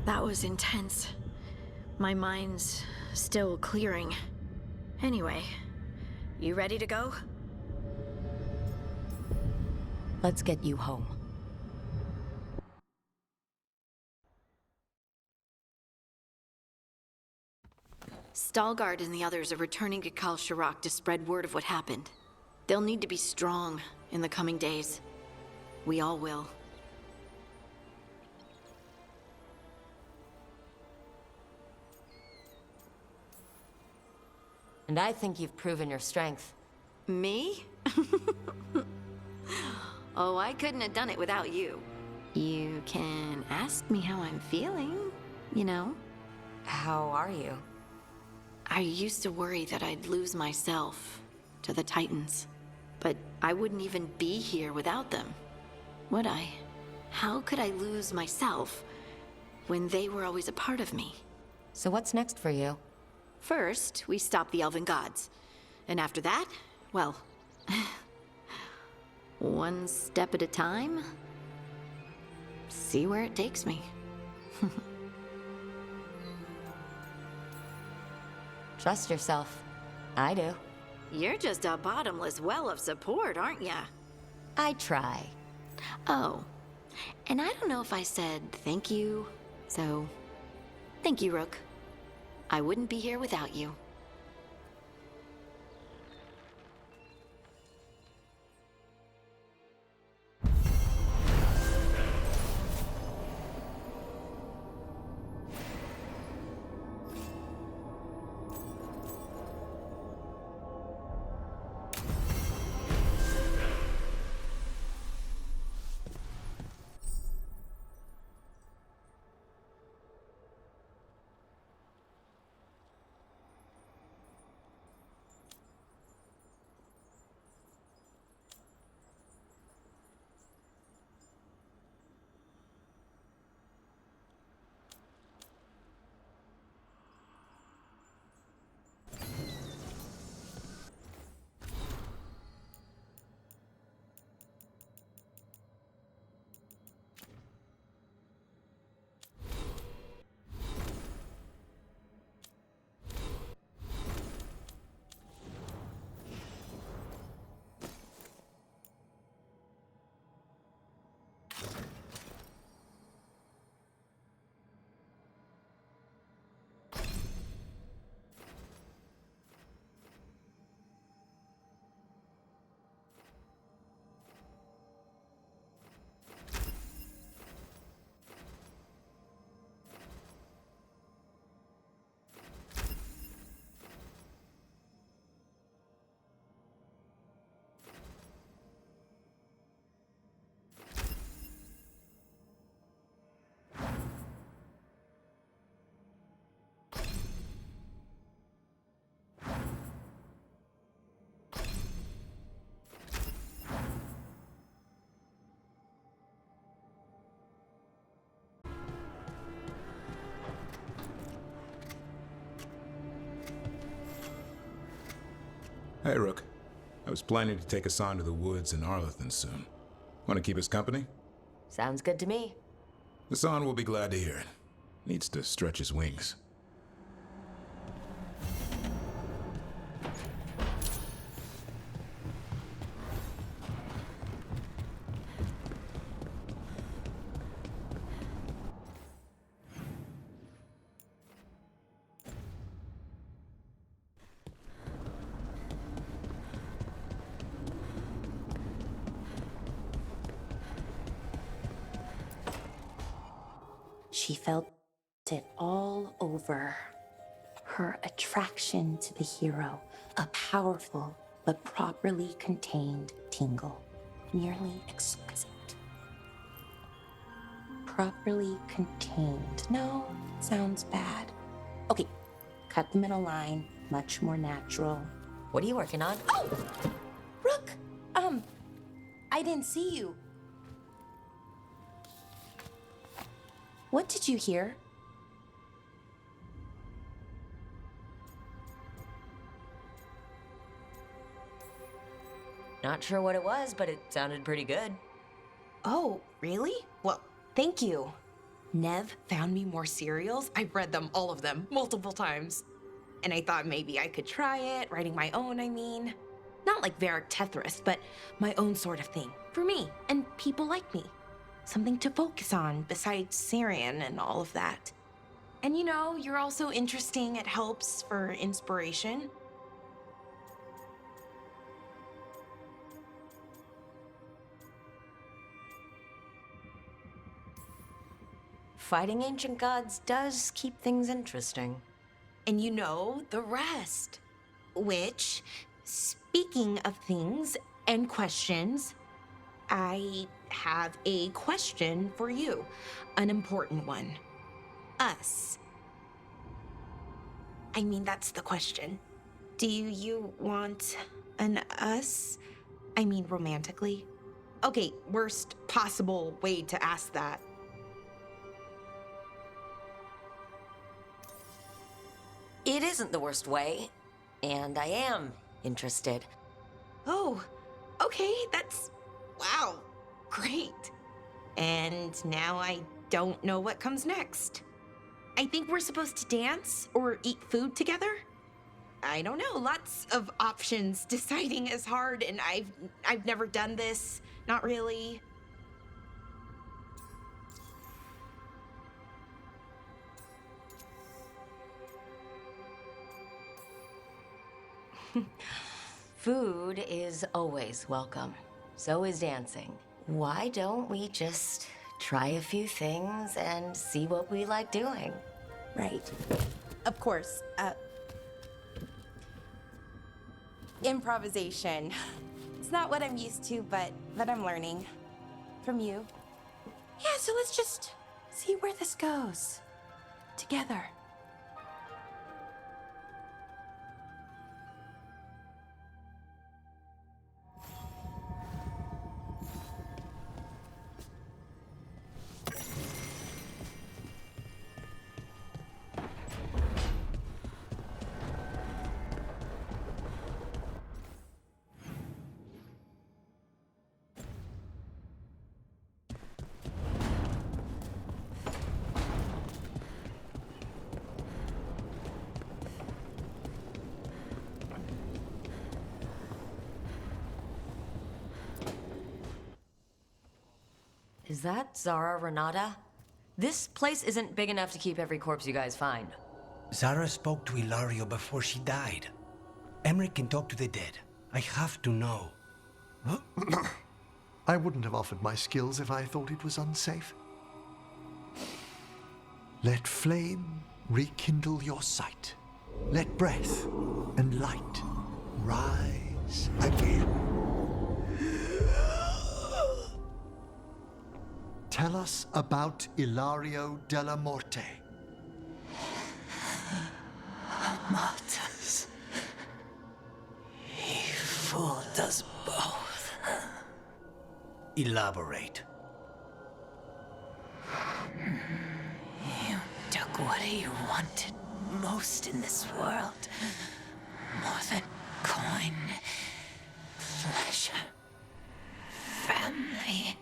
That was intense. My mind's still clearing. Anyway, you ready to go? Let's get you home. Stalgard and the others are returning to Kal Shirak to spread word of what happened. They'll need to be strong in the coming days. We all will. And I think you've proven your strength. Me? Oh, I couldn't have done it without you. You can ask me how I'm feeling, you know? How are you? I used to worry that I'd lose myself to the Titans. But I wouldn't even be here without them, would I? How could I lose myself when they were always a part of me? So what's next for you? First, we stop the Elven Gods. And after that, well, one step at a time. See where it takes me. Trust yourself. I do. You're just a bottomless well of support, aren't ya? I try. Oh, and I don't know if I said thank you, so thank you, Rook. I wouldn't be here without you. Hey, Rook. I was planning to take us on to the woods in Arlington soon. Want to keep us company? Sounds good to me. Hassan will be glad to hear it. Needs to stretch his wings. She felt it all over. Her attraction to the hero, a powerful but properly contained tingle, nearly exquisite. Properly contained. No, sounds bad. Okay, cut the middle line, much more natural. What are you working on? Oh! Rook! I didn't see you. What did you hear? Not sure what it was, but it sounded pretty good. Oh, really? Well, thank you. Nev found me more serials. I've read them, all of them, multiple times. And I thought maybe I could try it, writing my own, I mean. Not like Varric Tethrist, but my own sort of thing. For me, and people like me. Something to focus on besides Syrian and all of that. And you know, you're also interesting. It helps for inspiration. Fighting ancient gods does keep things interesting. And you know the rest. Which, speaking of things and questions, I have a question for you. An important one. Us. I mean, that's the question. Do you want an us? I mean, romantically? Okay, worst possible way to ask that. It isn't the worst way, and I am interested. Oh, okay, that's... wow, great. And now I don't know what comes next. I think we're supposed to dance or eat food together? I don't know, lots of options. Deciding is hard, and I've never done this. Not really. Food is always welcome. So is dancing. Why don't we just try a few things and see what we like doing? Right. Of course. Improvisation. It's not what I'm used to, but I'm learning. From you. Yeah, so let's just see where this goes. Together. Is that Zara Renata? This place isn't big enough to keep every corpse you guys find. Zara spoke to Ilario before she died. Emmerich can talk to the dead. I have to know. I wouldn't have offered my skills if I thought it was unsafe. Let flame rekindle your sight. Let breath and light rise again. Tell us about Ilario della Morte. Martyrs. He fooled us both. Elaborate. You took what he wanted most in this world. More than coin. mine. Pleasure. Family.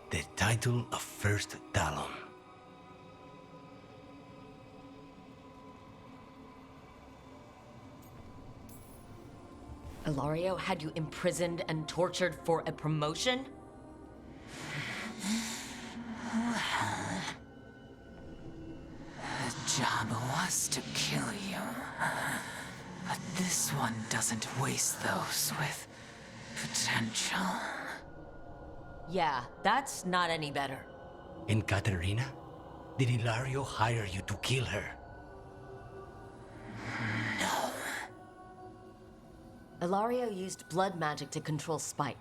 The title of First Talon. Ilario had you imprisoned and tortured for a promotion? Well, the job was to kill you. But this one doesn't waste those with potential. Yeah, that's not any better. And Katerina? Did Ilario hire you to kill her? No. Ilario used blood magic to control Spite.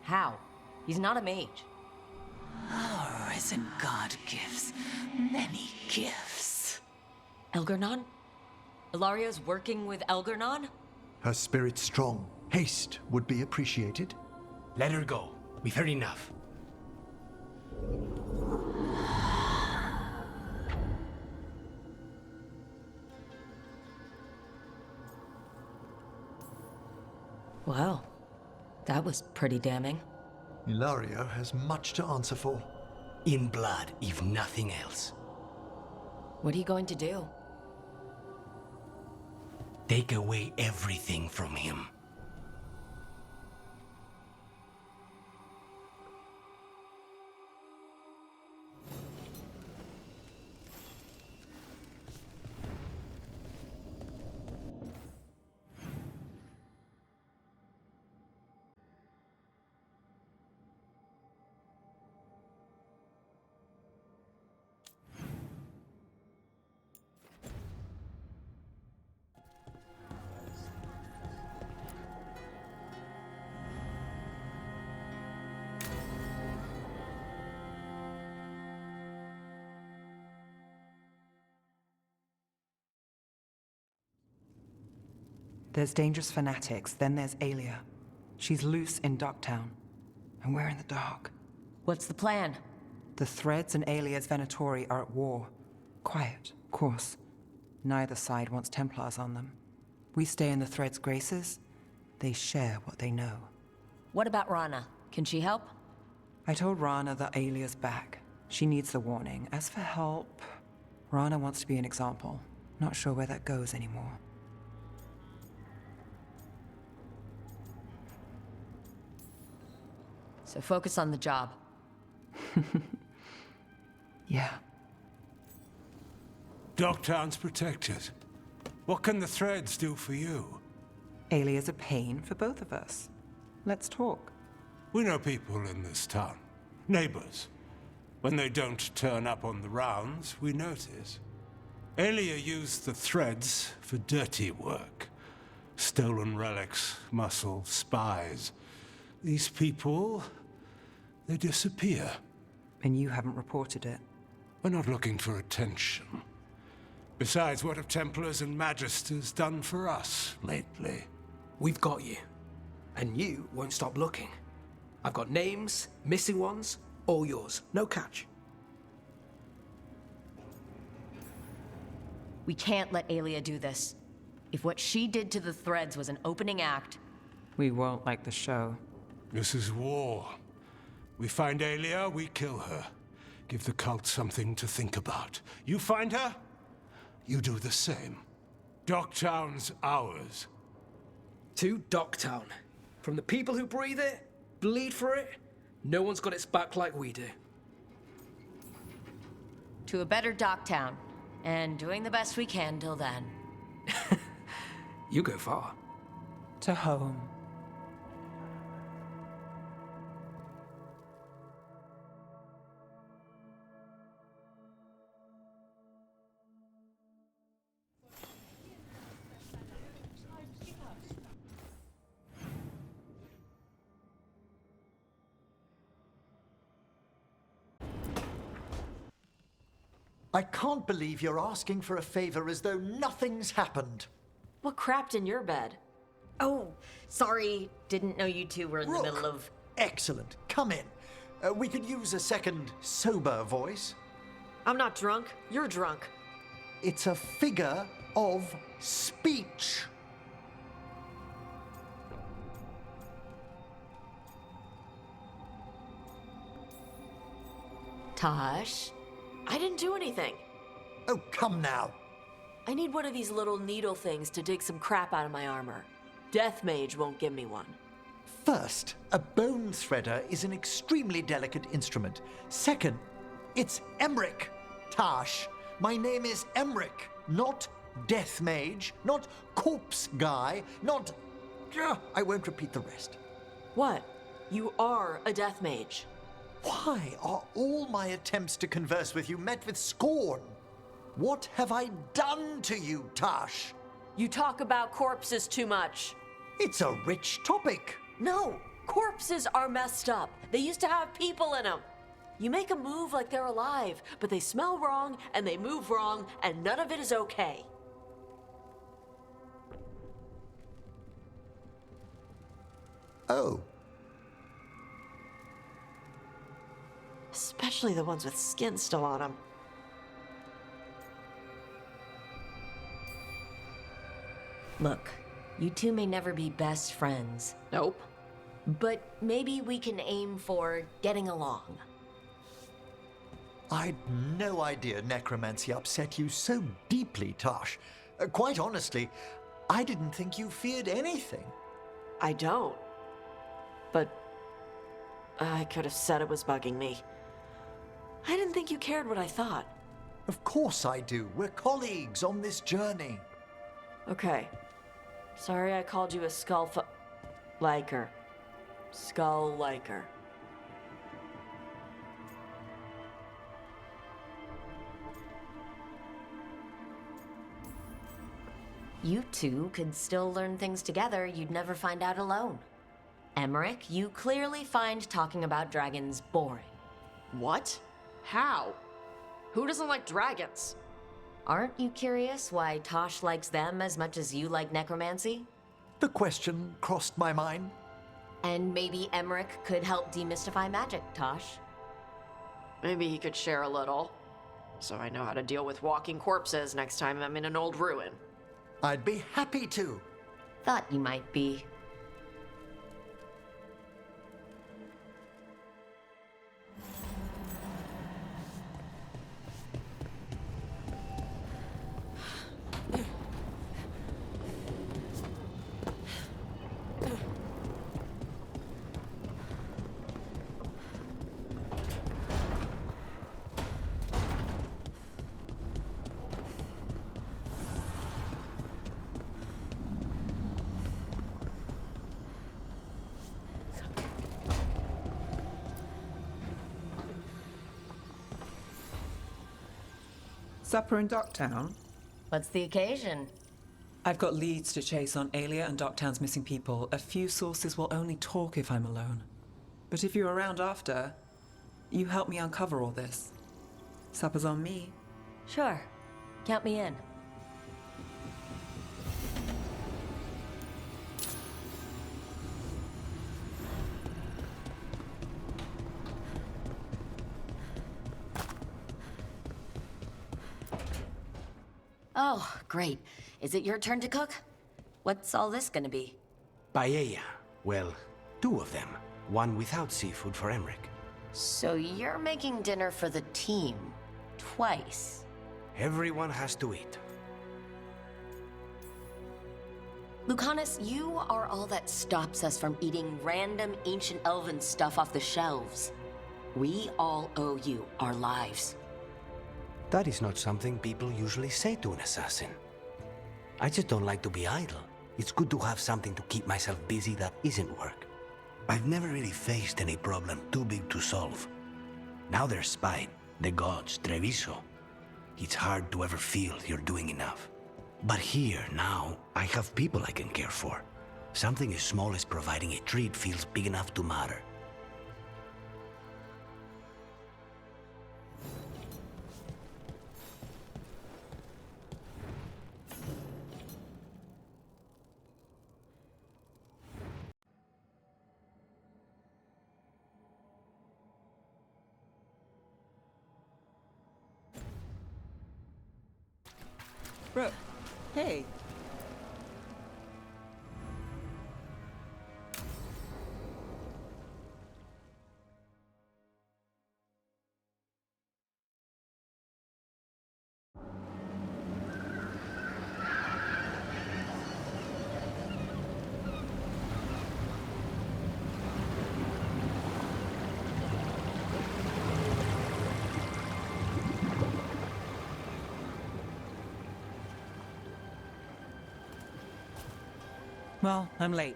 How? He's not a mage. Our risen god gives many gifts. Elgernon? Ilario's working with Elgernon? Her spirit's strong. Haste would be appreciated. Let her go. We've heard enough. Well, that was pretty damning. Ilario has much to answer for. In blood, if nothing else. What are you going to do? Take away everything from him. There's dangerous fanatics, then there's Alia. She's loose in Docktown, and we're in the dark. What's the plan? The Threads and Alia's Venatori are at war. Quiet, of course. Neither side wants Templars on them. We stay in the Threads' graces. They share what they know. What about Rana? Can she help? I told Rana that Alia's back. She needs the warning. As for help, Rana wants to be an example. Not sure where that goes anymore. So focus on the job. Yeah. Docktown's protected. What can the Threads do for you? Alia's a pain for both of us. Let's talk. We know people in this town. Neighbors. When they don't turn up on the rounds, we notice. Alia used the Threads for dirty work. Stolen relics, muscle, spies. These people, they disappear. And you haven't reported it? We're not looking for attention. Besides, what have Templars and Magisters done for us lately? We've got you. And you won't stop looking. I've got names, missing ones, all yours. No catch. We can't let Alia do this. If what she did to the Threads was an opening act... We won't like the show. This is war. We find Alia, we kill her. Give the cult something to think about. You find her, you do the same. Docktown's ours. To Docktown. From the people who breathe it, bleed for it, no one's got its back like we do. To a better Docktown. And doing the best we can till then. You go far. To home. I can't believe you're asking for a favor as though nothing's happened. What crapped in your bed? Oh, sorry. Didn't know you two were in the middle of... Excellent. Come in. We could use a second sober voice. I'm not drunk. You're drunk. It's a figure of speech. Tosh, I didn't do anything. Oh, come now. I need one of these little needle things to dig some crap out of my armor. Death Mage won't give me one. First, a bone threader is an extremely delicate instrument. Second, it's Emmerich, Tosh. My name is Emmerich, not Death Mage, not Corpse Guy, not... I won't repeat the rest. What? You are a Death Mage. Why are all my attempts to converse with you met with scorn? What have I done to you, Tosh? You talk about corpses too much. It's a rich topic. No, corpses are messed up. They used to have people in them. You make a move like they're alive, but they smell wrong and they move wrong, and none of it is okay. Oh. Especially the ones with skin still on them. Look, you two may never be best friends. Nope. But maybe we can aim for getting along. I'd no idea necromancy upset you so deeply, Tosh. Quite honestly, I didn't think you feared anything. I don't. But I could have said it was bugging me. I didn't think you cared what I thought. Of course I do. We're colleagues on this journey. Okay. Sorry I called you a liker. Skull liker. You two could still learn things together you'd never find out alone. Emmerich, you clearly find talking about dragons boring. What? How? Who doesn't like dragons? Aren't you curious why Tosh likes them as much as you like necromancy? The question crossed my mind. And maybe Emmerich could help demystify magic, Tosh. Maybe he could share a little, so I know how to deal with walking corpses next time I'm in an old ruin. I'd be happy to. Thought you might be. Supper in Docktown? What's the occasion? I've got leads to chase on Alia and Docktown's missing people. A few sources will only talk if I'm alone. But if you're around after, you help me uncover all this. Supper's on me. Sure. Count me in. Oh, great. Is it your turn to cook? What's all this gonna be? Paella. Well, 2 of them. One without seafood for Emmerich. So you're making dinner for the team. Twice. Everyone has to eat. Lucanus, you are all that stops us from eating random ancient elven stuff off the shelves. We all owe you our lives. That is not something people usually say to an assassin. I just don't like to be idle. It's good to have something to keep myself busy that isn't work. I've never really faced any problem too big to solve. Now there's spite, the gods, Treviso. It's hard to ever feel you're doing enough. But here, now, I have people I can care for. Something as small as providing a treat feels big enough to matter. Bro, hey. Well, I'm late.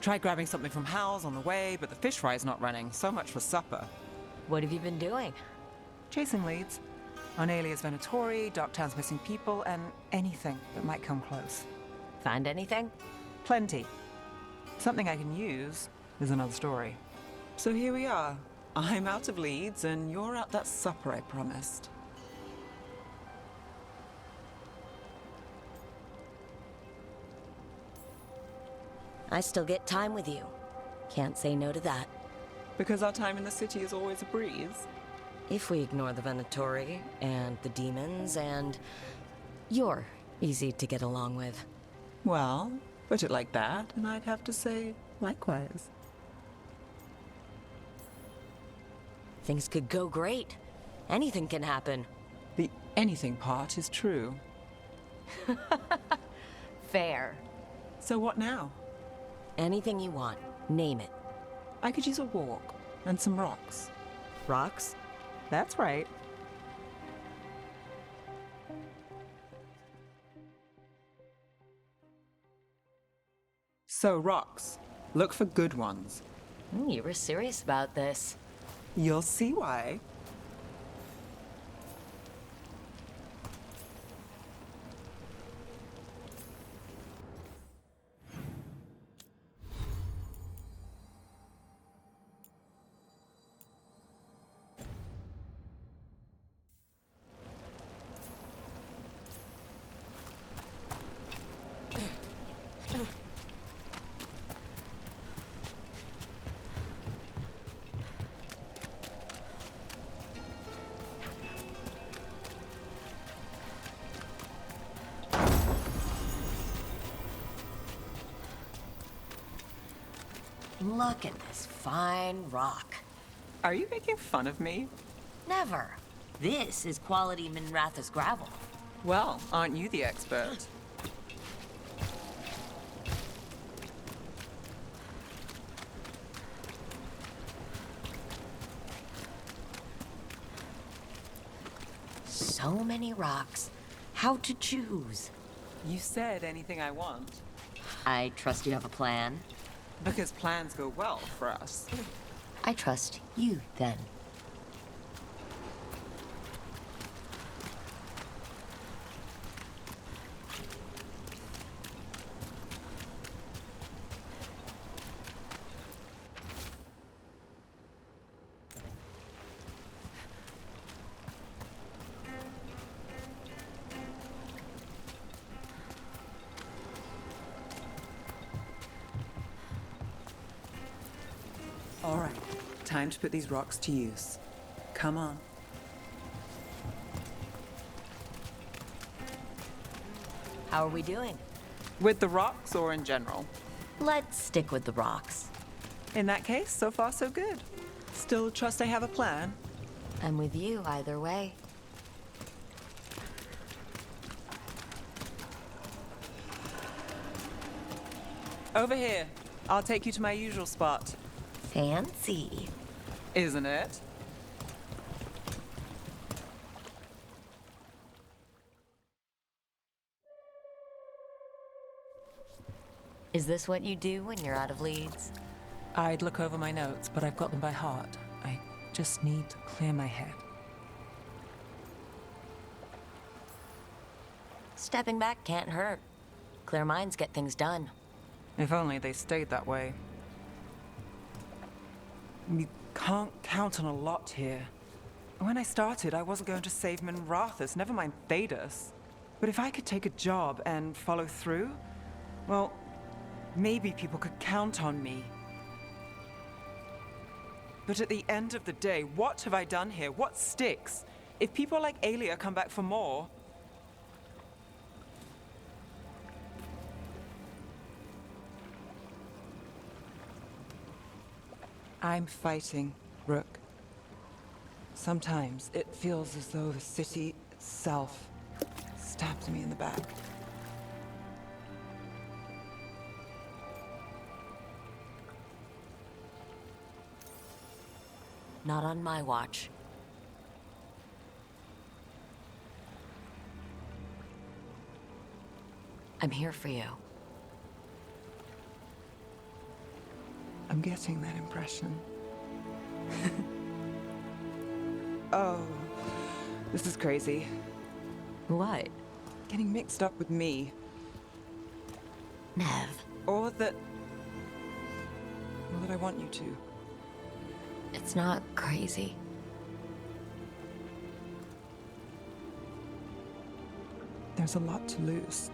Tried grabbing something from Hal's on the way, but the fish fry's not running. So much for supper. What have you been doing? Chasing leads. On Alias Venatori, Darktown's missing people, and anything that might come close. Find anything? Plenty. Something I can use is another story. So here we are. I'm out of leads, and you're out that supper I promised. I still get time with you. Can't say no to that. Because our time in the city is always a breeze. If we ignore the Venatori, and the demons, and... you're easy to get along with. Well, put it like that, and I'd have to say likewise. Things could go great. Anything can happen. The anything part is true. Fair. So what now? Anything you want. Name it. I could use a walk and some rocks. Rocks? That's right. So, rocks. Look for good ones. You were serious about this. You'll see why. Look at this fine rock. Are you making fun of me? Never. This is quality Minrathous gravel. Well, aren't you the expert? So many rocks. How to choose? You said anything I want. I trust you have a plan. Because plans go well for us. I trust you, then. All right, time to put these rocks to use. Come on. How are we doing? With the rocks or in general? Let's stick with the rocks. In that case, so far so good. Still trust I have a plan? I'm with you either way. Over here. I'll take you to my usual spot. Fancy. Isn't it? Is this what you do when you're out of leads? I'd look over my notes, but I've got them by heart. I just need to clear my head. Stepping back can't hurt. Clear minds get things done. If only they stayed that way. You can't count on a lot here. When I started, I wasn't going to save Minrathous, never mind Thedas. But if I could take a job and follow through, well, maybe people could count on me. But at the end of the day, what have I done here? What sticks? If people like Alia come back for more... I'm fighting, Rook. Sometimes it feels as though the city itself stabs me in the back. Not on my watch. I'm here for you. I'm getting that impression. Oh, this is crazy. What? Getting mixed up with me. Nev. Or that I want you to. It's not crazy. There's a lot to lose.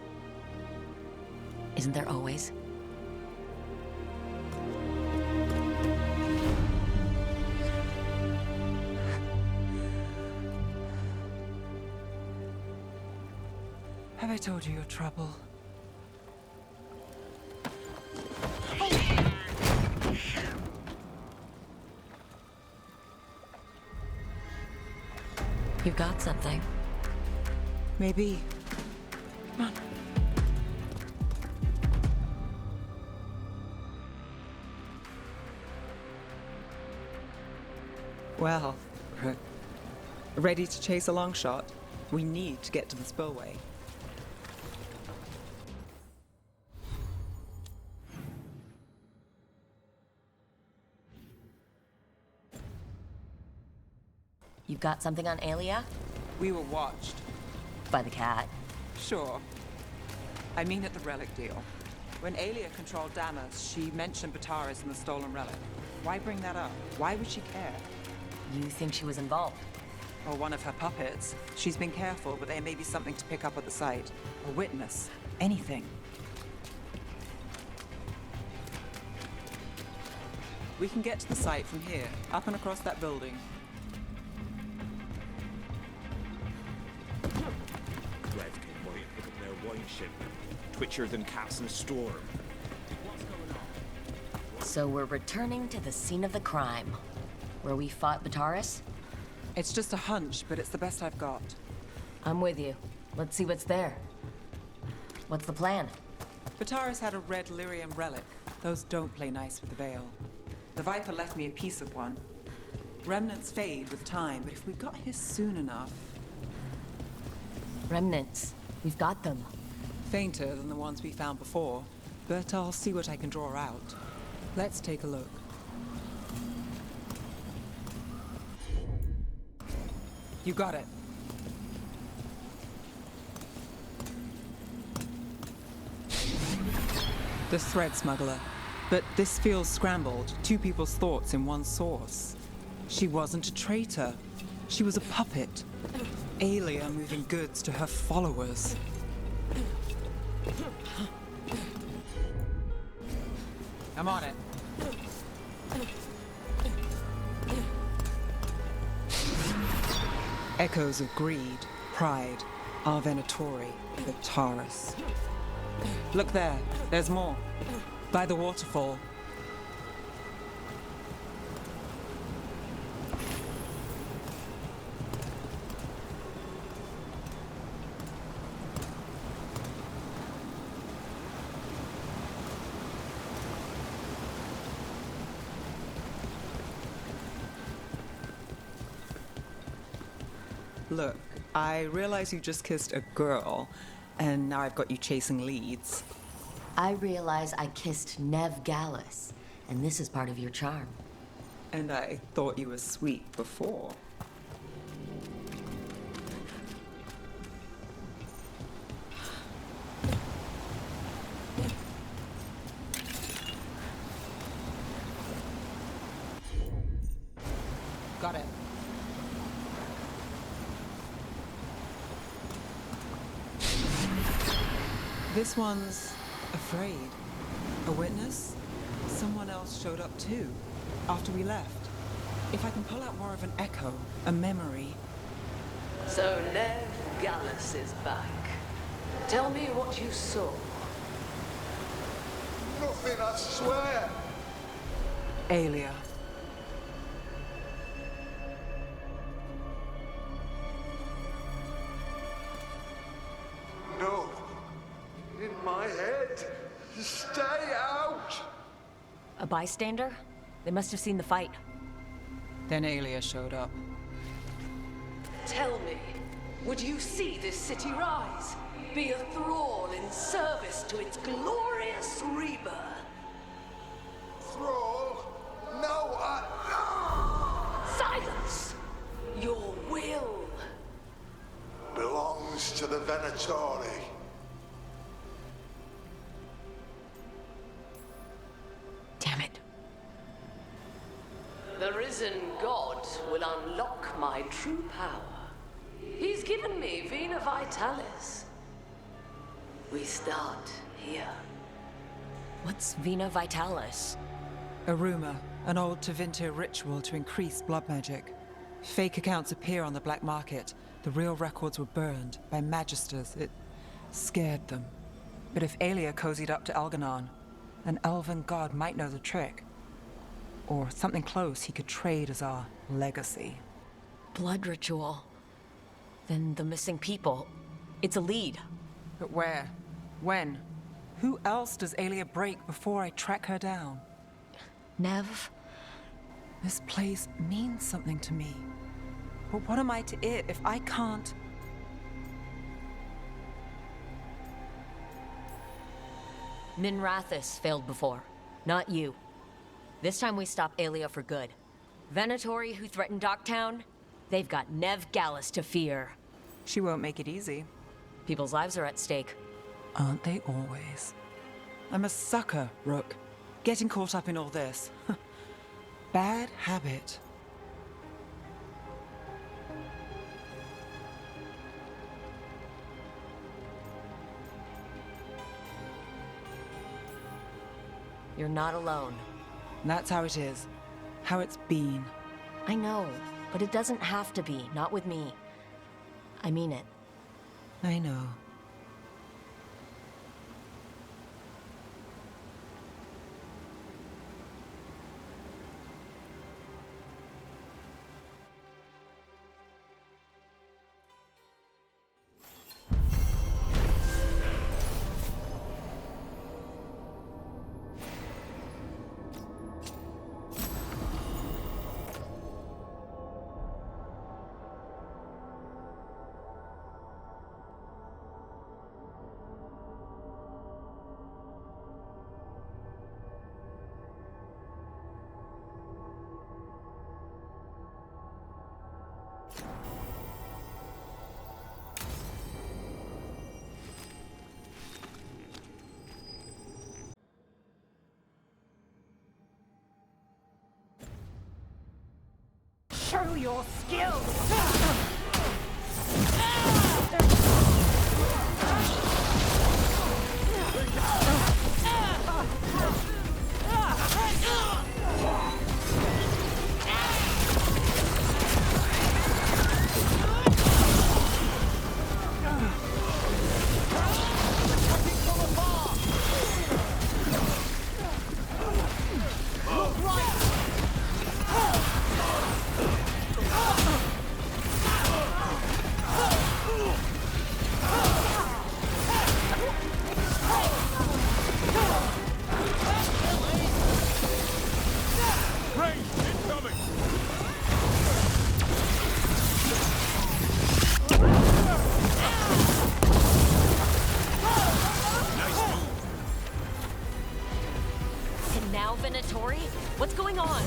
Isn't there always? Have I told you your trouble? You've got something. Maybe. Come on. Well, ready to chase a long shot? We need to get to the spillway. You've got something on Alia? We were watched. By the cat. Sure. I mean at the relic deal. When Alia controlled Damas, she mentioned Bataris and the stolen relic. Why bring that up? Why would she care? You think she was involved? Or one of her puppets. She's been careful, but there may be something to pick up at the site. A witness. Anything. We can get to the site from here, up and across that building. Rev came by and pick up their wine ship. Twitchier than cats in a storm. What's going on? So we're returning to the scene of the crime, where we fought Bataris? It's just a hunch, but it's the best I've got. I'm with you. Let's see what's there. What's the plan? Bataris had a red lyrium relic. Those don't play nice with the Veil. The Viper left me a piece of one. Remnants fade with time, but if we got here soon enough... Remnants. We've got them. Fainter than the ones we found before, but I'll see what I can draw out. Let's take a look. You got it. The thread smuggler. But this feels scrambled. Two people's thoughts in one source. She wasn't a traitor. She was a puppet. Alia moving goods to her followers. I'm on it. Echoes of greed, pride, our Venatori, the Taurus. Look there, there's more. By the waterfall. Look, I realize you just kissed a girl, and now I've got you chasing leads. I realize I kissed Nev Gallus, and this is part of your charm. And I thought you were sweet before. Got it. This one's afraid. A witness? Someone else showed up too, after we left. If I can pull out more of an echo, a memory. So Nev Gallus is back. Tell me what you saw. Nothing, I swear. Alia. No. In my head. Stay out. A bystander? They must have seen the fight. Then Alia showed up. Tell me, would you see this city rise? Be a thrall in service to its glorious rebirth? Thrall? Charlie. Damn it. The risen god will unlock my true power. He's given me Vena Vitalis. We start here. What's Vena Vitalis? A rumor, an old Tevinter ritual to increase blood magic. Fake accounts appear on the black market. The real records were burned by magisters. It scared them. But if Aelia cozied up to Algernon, an elven god might know the trick. Or something close he could trade as our legacy. Blood ritual. Then the missing people. It's a lead. But where? When? Who else does Aelia break before I track her down? Nev? This place means something to me. But what am I to it if I can't? Minrathous failed before. Not you. This time we stop Aelia for good. Venatori, who threatened Docktown, they've got Nev Gallus to fear. She won't make it easy. People's lives are at stake. Aren't they always? I'm a sucker, Rook. Getting caught up in all this. Bad habit. You're not alone. That's how it is. How it's been. I know, but it doesn't have to be. Not with me. I mean it. I know. Show your skills! Venatori? What's going on?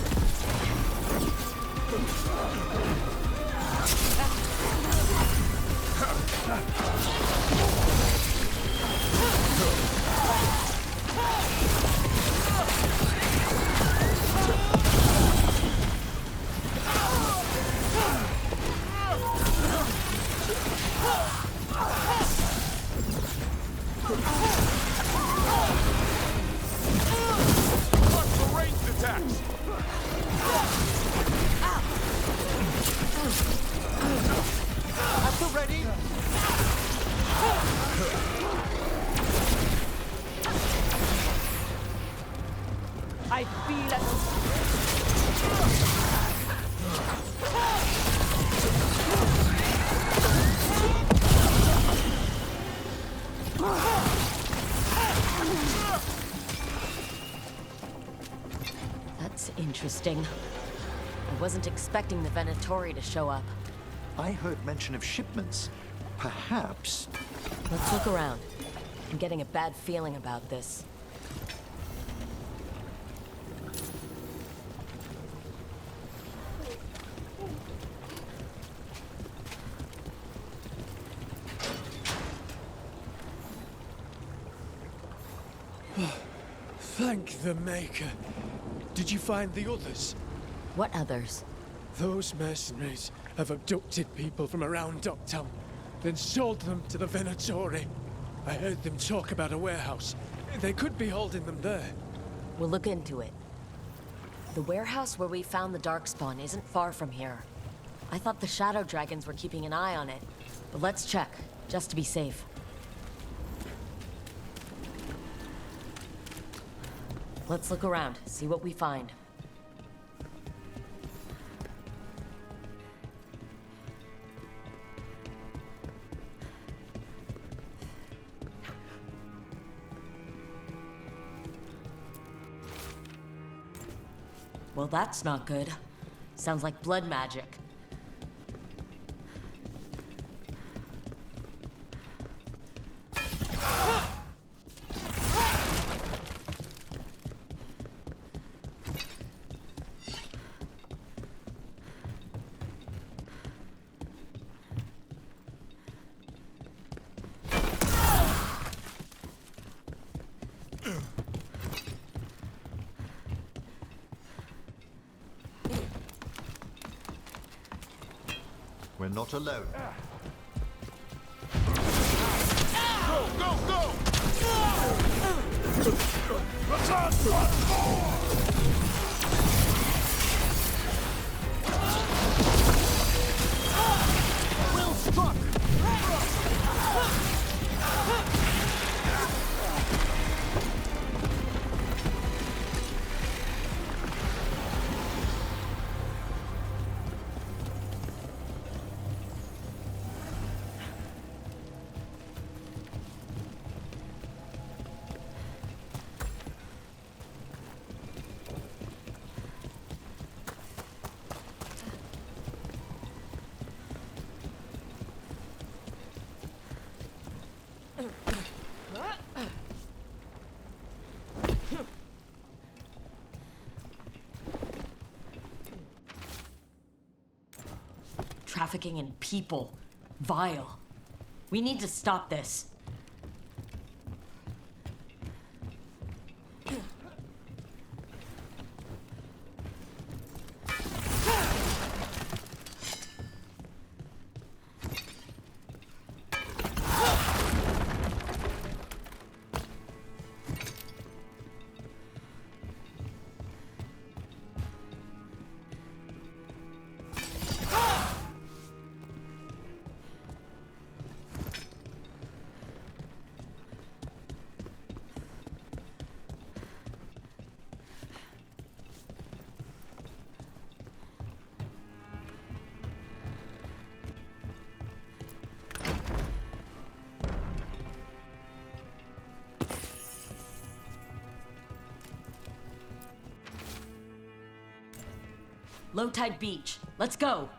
I feel it. That's interesting. I wasn't expecting the Venatori to show up. I heard mention of shipments. Perhaps... Let's look around. I'm getting a bad feeling about this. Thank the Maker. Did you find the others? What others? Those mercenaries have abducted people from around Docktown, then sold them to the Venatori. I heard them talk about a warehouse. They could be holding them there. We'll look into it. The warehouse where we found the Darkspawn isn't far from here. I thought the Shadow Dragons were keeping an eye on it. But let's check, just to be safe. Let's look around, see what we find. Well, that's not good. Sounds like blood magic. We're not alone. Go, go, go! Well struck! Trafficking in people. Vile. We need to stop this. Low tide beach. Let's go.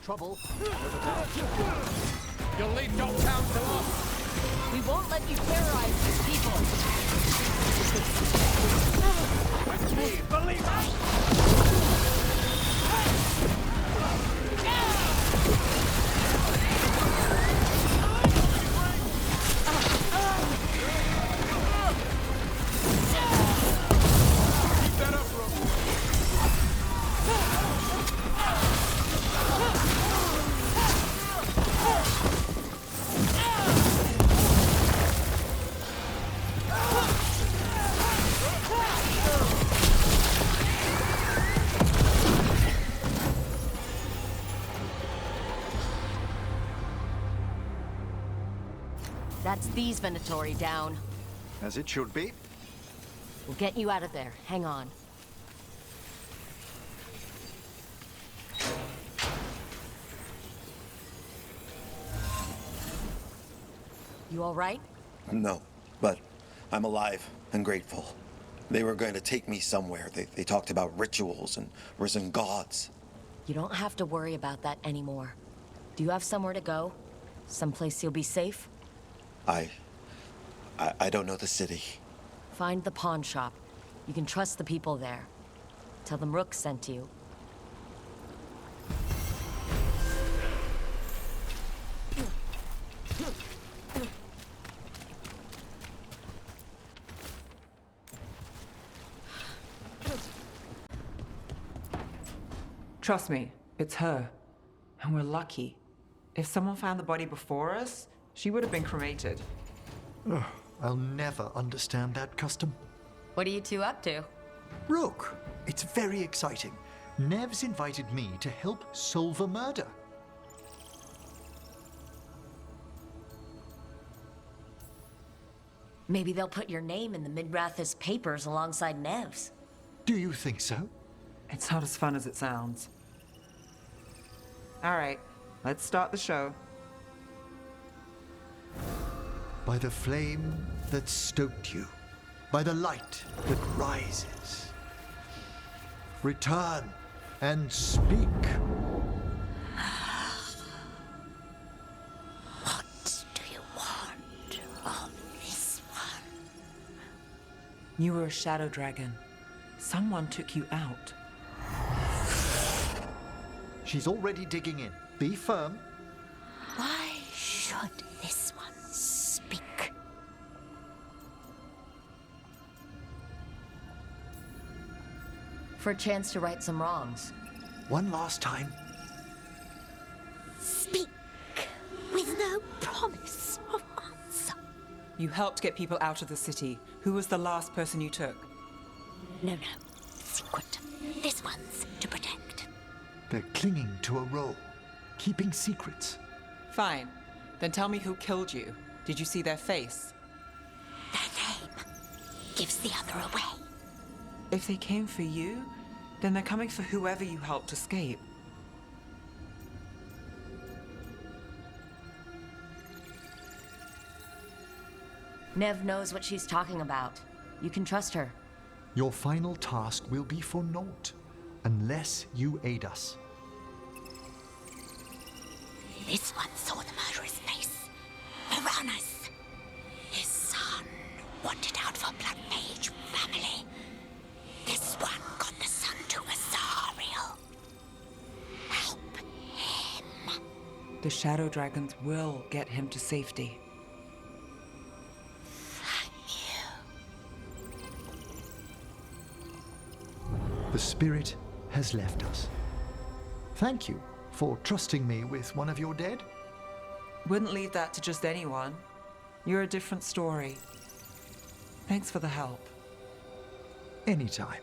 Trouble. You'll lead Docktown to us. We won't let you terrorize these people. With me, believe us! Keep that up, bro. That's these Venatori down. As it should be. We'll get you out of there. Hang on. You all right? No, but I'm alive and grateful. They were going to take me somewhere. They talked about rituals and risen gods. You don't have to worry about that anymore. Do you have somewhere to go? Someplace you'll be safe? I don't know the city. Find the pawn shop. You can trust the people there. Tell them Rook sent you. Trust me, it's her. And we're lucky. If someone found the body before us, she would have been cremated. Ugh, I'll never understand that custom. What are you two up to? Rook, it's very exciting. Nev's invited me to help solve a murder. Maybe they'll put your name in the Minrathous papers alongside Nev's. Do you think so? It's not as fun as it sounds. All right, let's start the show. By the flame that stoked you, by the light that rises. Return and speak. What do you want of this one? You were a shadow dragon. Someone took you out. She's already digging in. Be firm. Why should this one speak? For a chance to right some wrongs. One last time. Speak with no promise of answer. You helped get people out of the city. Who was the last person you took? No. Secret. This one's to protect. They're clinging to a role, keeping secrets. Fine. Then tell me who killed you. Did you see their face? Their name gives the other away. If they came for you, then they're coming for whoever you helped escape. Nev knows what she's talking about. You can trust her. Your final task will be for naught, unless you aid us. This one saw the murderer's face. Uranus. His son wanted out for blood mage family. This one got the son to Azariel. Help him. The shadow dragons will get him to safety. The spirit has left us. Thank you for trusting me with one of your dead. Wouldn't leave that to just anyone. You're a different story. Thanks for the help. Anytime.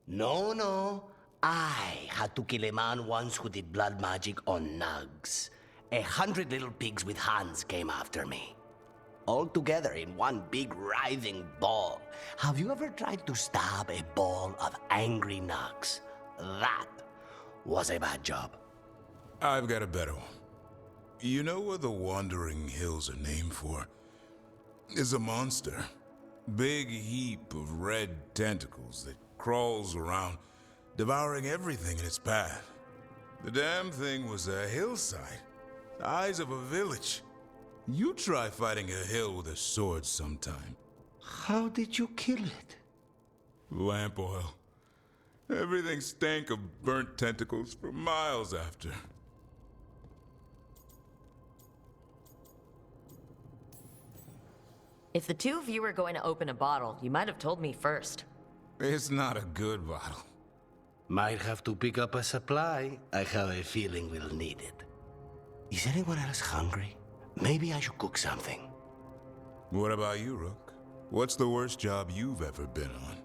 No. I had to kill a man once who did blood magic on nugs. 100 little pigs with hands came after me. All together in one big writhing ball. Have you ever tried to stab a ball of angry nugs? That was a bad job. I've got a better one. You know what the Wandering Hills are named for? It's a monster. Big heap of red tentacles that crawls around, devouring everything in its path. The damn thing was a hillside, the size of a village. You try fighting a hill with a sword sometime. How did you kill it? Lamp oil. Everything stank of burnt tentacles for miles after. If the two of you were going to open a bottle, you might have told me first. It's not a good bottle. Might have to pick up a supply. I have a feeling we'll need it. Is anyone else hungry? Maybe I should cook something. What about you, Rook? What's the worst job you've ever been on?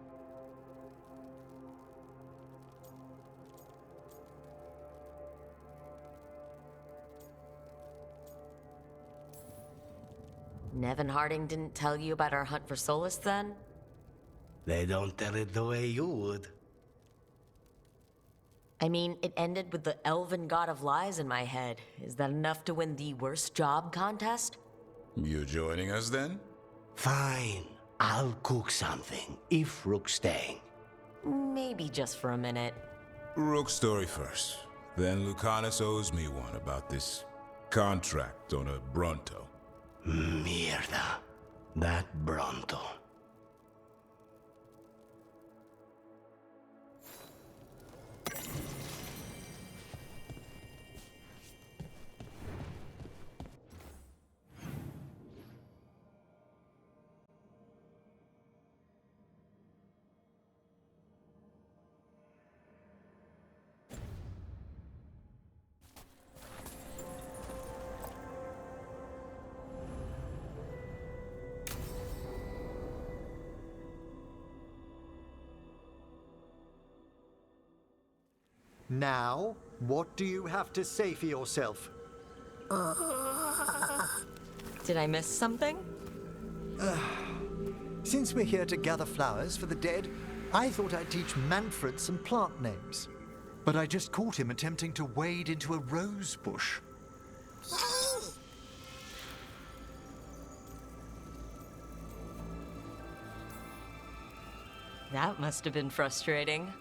Nevin Harding didn't tell you about our hunt for Solus then? They don't tell it the way you would. I mean, it ended with the elven god of lies in my head. Is that enough to win the worst job contest? You joining us then? Fine. I'll cook something, if Rook's staying. Maybe just for a minute. Rook's story first. Then Lucanus owes me one about this contract on a Bronto. Mierda. That Bronto. Now, what do you have to say for yourself? Did I miss something? Since we're here to gather flowers for the dead, I thought I'd teach Manfred some plant names. But I just caught him attempting to wade into a rose bush. That must have been frustrating.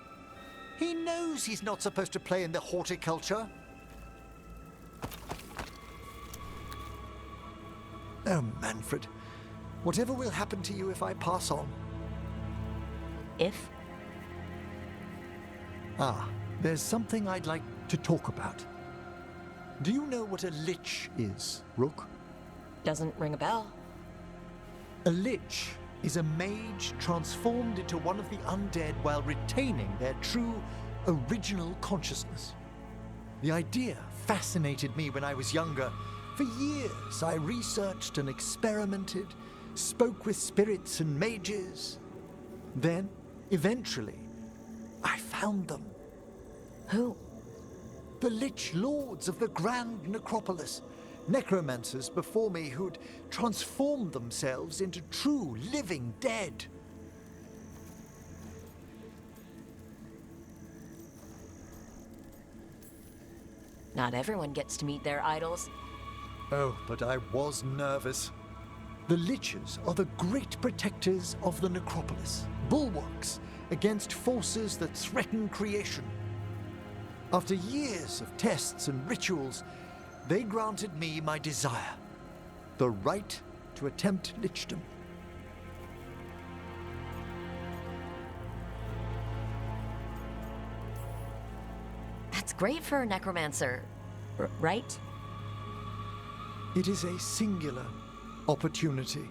He knows he's not supposed to play in the horticulture. Oh, Manfred. Whatever will happen to you if I pass on? If? Ah, there's something I'd like to talk about. Do you know what a lich is, Rook? Doesn't ring a bell. A lich is a mage transformed into one of the undead while retaining their true, original consciousness. The idea fascinated me when I was younger. For years, I researched and experimented, spoke with spirits and mages. Then, eventually, I found them. Who? The Lich Lords of the Grand Necropolis. Necromancers before me who'd transformed themselves into true living dead. Not everyone gets to meet their idols. Oh, but I was nervous. The Liches are the great protectors of the Necropolis, bulwarks against forces that threaten creation. After years of tests and rituals, they granted me my desire, the right to attempt lichdom. That's great for a necromancer, right? It is a singular opportunity.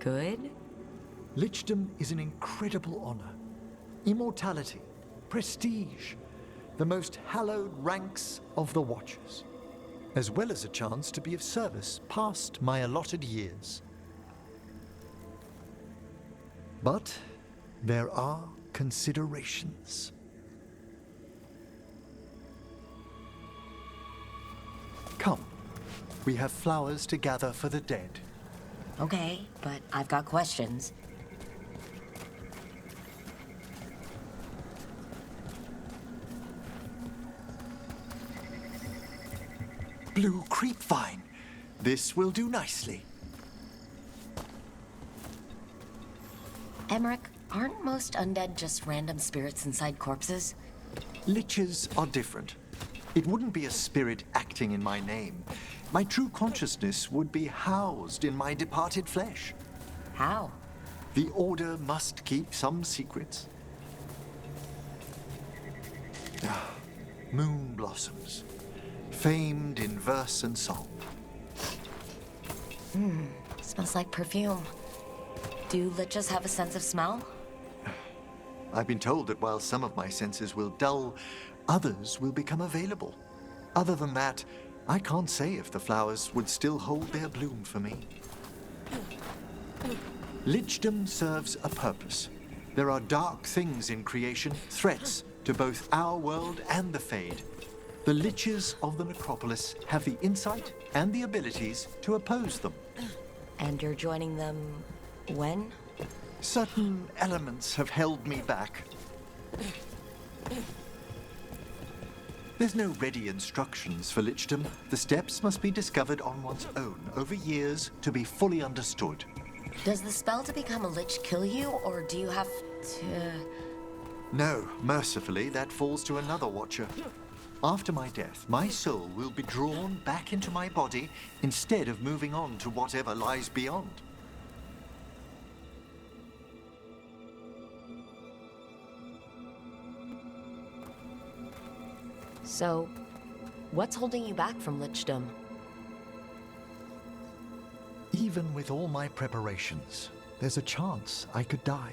Good? Lichdom is an incredible honor. Immortality, prestige, the most hallowed ranks of the Watchers, as well as a chance to be of service past my allotted years. But there are considerations. Come, we have flowers to gather for the dead. Okay, but I've got questions. Blue creepvine. This will do nicely. Emmerich, aren't most undead just random spirits inside corpses? Liches are different. It wouldn't be a spirit acting in my name. My true consciousness would be housed in my departed flesh. How? The Order must keep some secrets. Moon blossoms, famed in verse and song. Smells like perfume. Do liches have a sense of smell? I've been told that while some of my senses will dull, others will become available. Other than that, I can't say if the flowers would still hold their bloom for me. Lichdom serves a purpose. There are dark things in creation, threats to both our world and the Fade. The Liches of the Necropolis have the insight and the abilities to oppose them. And you're joining them when? Certain elements have held me back. There's no ready instructions for Lichdom. The steps must be discovered on one's own over years to be fully understood. Does the spell to become a Lich kill you, or do you have to... No, mercifully, that falls to another Watcher. After my death, my soul will be drawn back into my body instead of moving on to whatever lies beyond. So, what's holding you back from Lichdom? Even with all my preparations, there's a chance I could die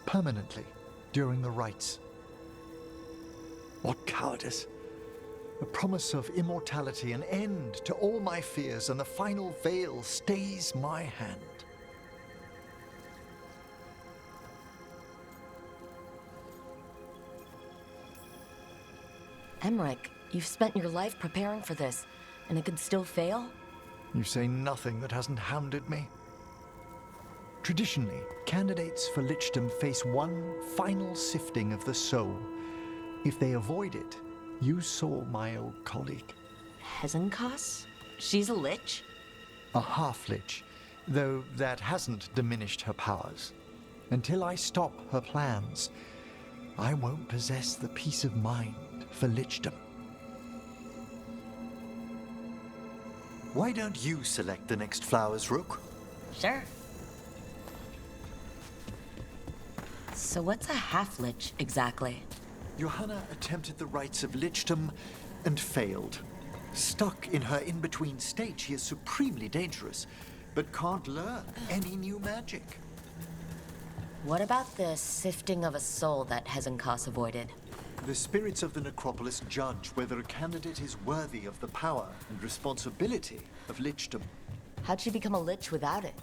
permanently during the rites. What cowardice! A promise of immortality, an end to all my fears, and the final veil stays my hand. Emmerich, you've spent your life preparing for this, and it could still fail? You say nothing that hasn't hounded me. Traditionally, candidates for Lichdom face one final sifting of the soul. If they avoid it, you saw my old colleague. Hezenkas? She's a Lich? A half-Lich, though that hasn't diminished her powers. Until I stop her plans, I won't possess the peace of mind for Lichdom. Why don't you select the next flowers, Rook? Sure. So what's a half-Lich, exactly? Johanna attempted the rites of Lichdom and failed. Stuck in her in-between state, she is supremely dangerous, but can't learn any new magic. What about the sifting of a soul that Hezenkas avoided? The spirits of the Necropolis judge whether a candidate is worthy of the power and responsibility of Lichdom. How'd she become a Lich without it?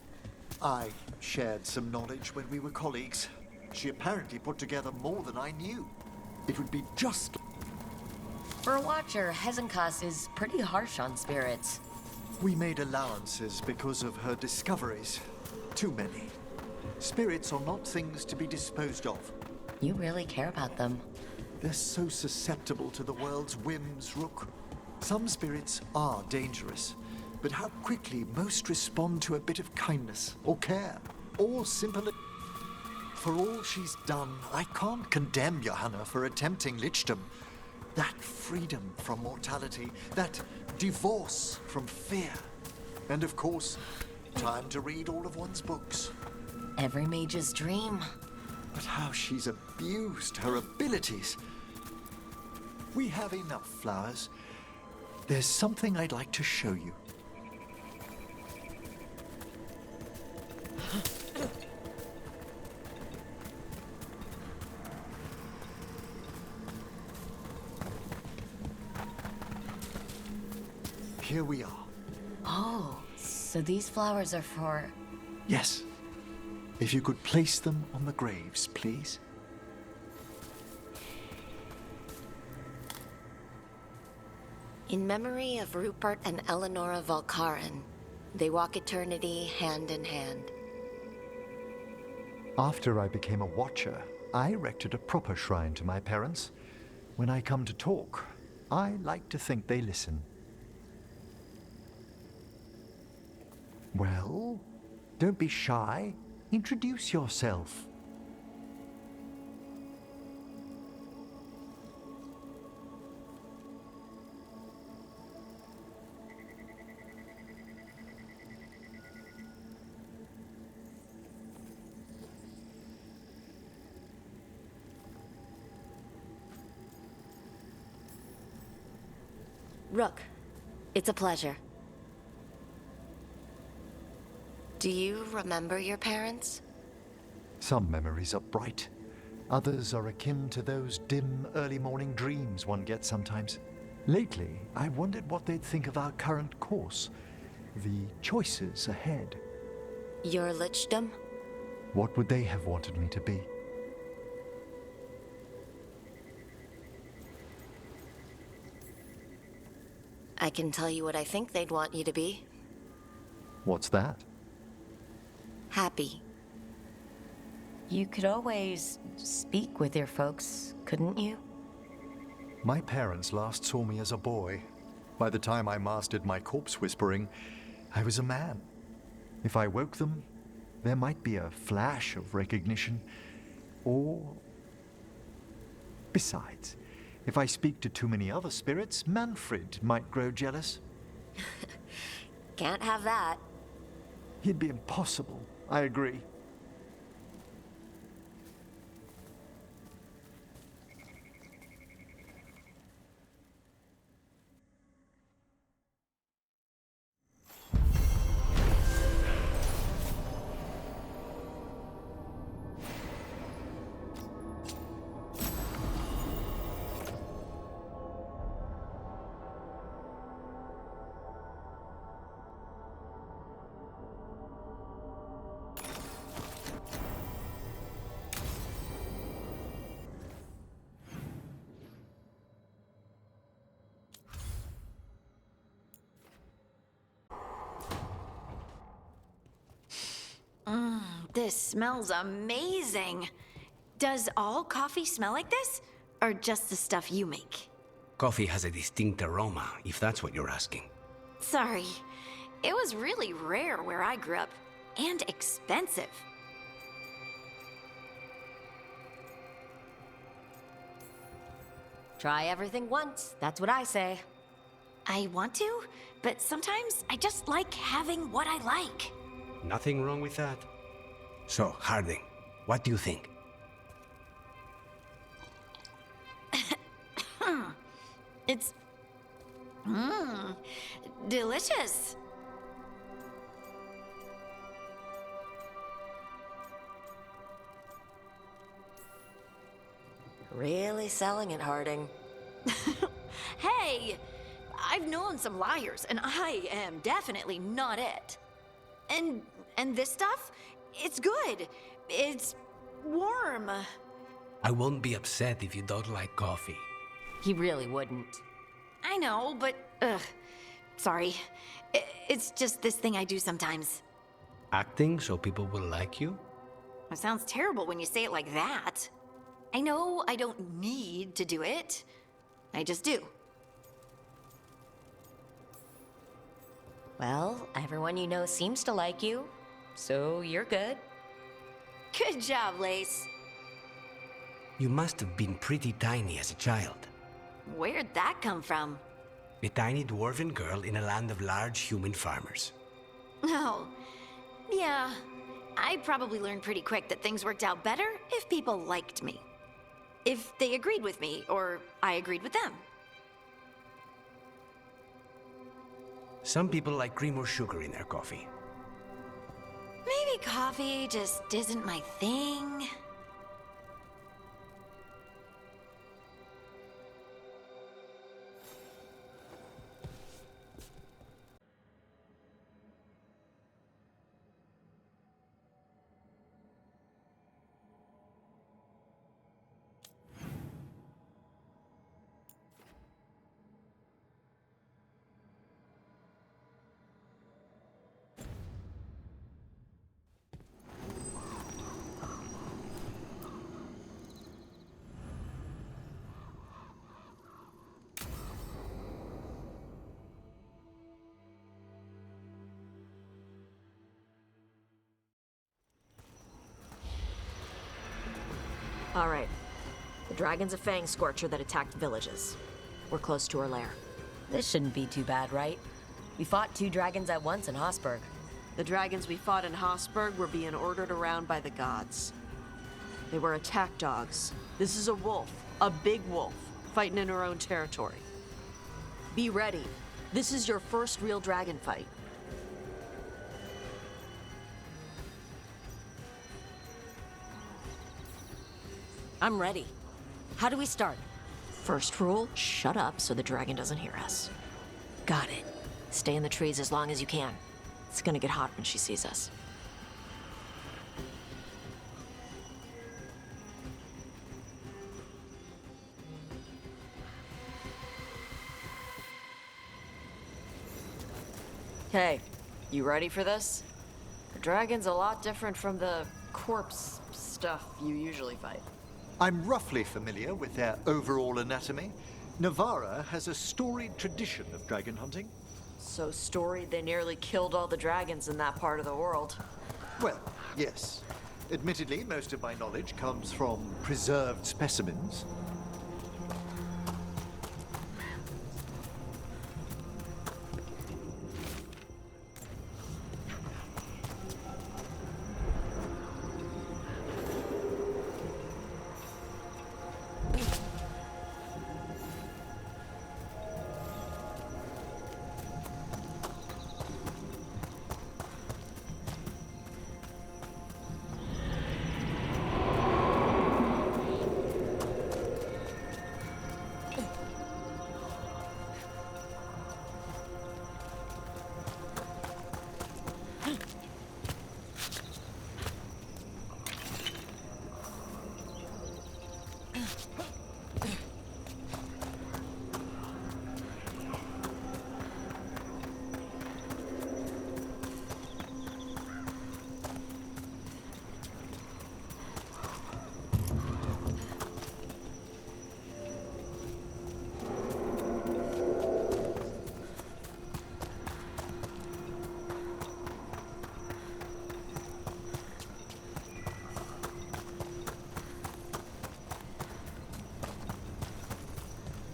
I shared some knowledge when we were colleagues. She apparently put together more than I knew. It would be just... For a Watcher, Hezenkas is pretty harsh on spirits. We made allowances because of her discoveries. Too many. Spirits are not things to be disposed of. You really care about them. They're so susceptible to the world's whims, Rook. Some spirits are dangerous, but how quickly most respond to a bit of kindness, or care, or simple... For all she's done, I can't condemn Johanna for attempting Lichdom. That freedom from mortality, that divorce from fear. And of course, time to read all of one's books. Every mage's dream. But how she's abused her abilities. We have enough flowers. There's something I'd like to show you. Here we are. Oh, so these flowers are for... Yes. If you could place them on the graves, please. In memory of Rupert and Eleonora Valkarin, they walk eternity hand in hand. After I became a Watcher, I erected a proper shrine to my parents. When I come to talk, I like to think they listen. Well, don't be shy. Introduce yourself. Rook, it's a pleasure. Do you remember your parents? Some memories are bright. Others are akin to those dim, early morning dreams one gets sometimes. Lately, I wondered what they'd think of our current course, the choices ahead. Your Lichdom? What would they have wanted me to be? I can tell you what I think they'd want you to be. What's that? Happy. You could always speak with your folks, couldn't you? My parents last saw me as a boy. By the time I mastered my corpse whispering, I was a man. If I woke them, there might be a flash of recognition, or... Besides, if I speak to too many other spirits, Manfred might grow jealous. Can't have that. It'd be impossible, I agree. This smells amazing. Does all coffee smell like this? Or just the stuff you make? Coffee has a distinct aroma, if that's what you're asking. Sorry. It was really rare where I grew up. And expensive. Try everything once, that's what I say. I want to, but sometimes I just like having what I like. Nothing wrong with that. So, Harding, what do you think? It's... delicious. Really selling it, Harding. Hey! I've known some liars, and I am definitely not it. And this stuff? It's good. It's warm. I won't be upset if you don't like coffee. He really wouldn't. I know, but sorry. It's just this thing I do sometimes. Acting so people will like you? It sounds terrible when you say it like that. I know I don't need to do it. I just do. Well, everyone you know seems to like you, so you're good. Good job, Lace. You must have been pretty tiny as a child. Where'd that come from? A tiny dwarven girl in a land of large human farmers. Oh, yeah. I probably learned pretty quick that things worked out better if people liked me. If they agreed with me, or I agreed with them. Some people like cream or sugar in their coffee. Maybe coffee just isn't my thing. All right. The dragon's a fang scorcher that attacked villages. We're close to her lair. This shouldn't be too bad, right? We fought 2 dragons at once in Hosburg. The dragons we fought in Hosburg were being ordered around by the gods. They were attack dogs. This is a wolf, a big wolf, fighting in her own territory. Be ready. This is your first real dragon fight. I'm ready. How do we start? First rule, shut up so the dragon doesn't hear us. Got it. Stay in the trees as long as you can. It's gonna get hot when she sees us. Hey, you ready for this? The dragon's a lot different from the corpse stuff you usually fight. I'm roughly familiar with their overall anatomy. Navarra has a storied tradition of dragon hunting. So storied they nearly killed all the dragons in that part of the world. Well, yes. Admittedly, most of my knowledge comes from preserved specimens.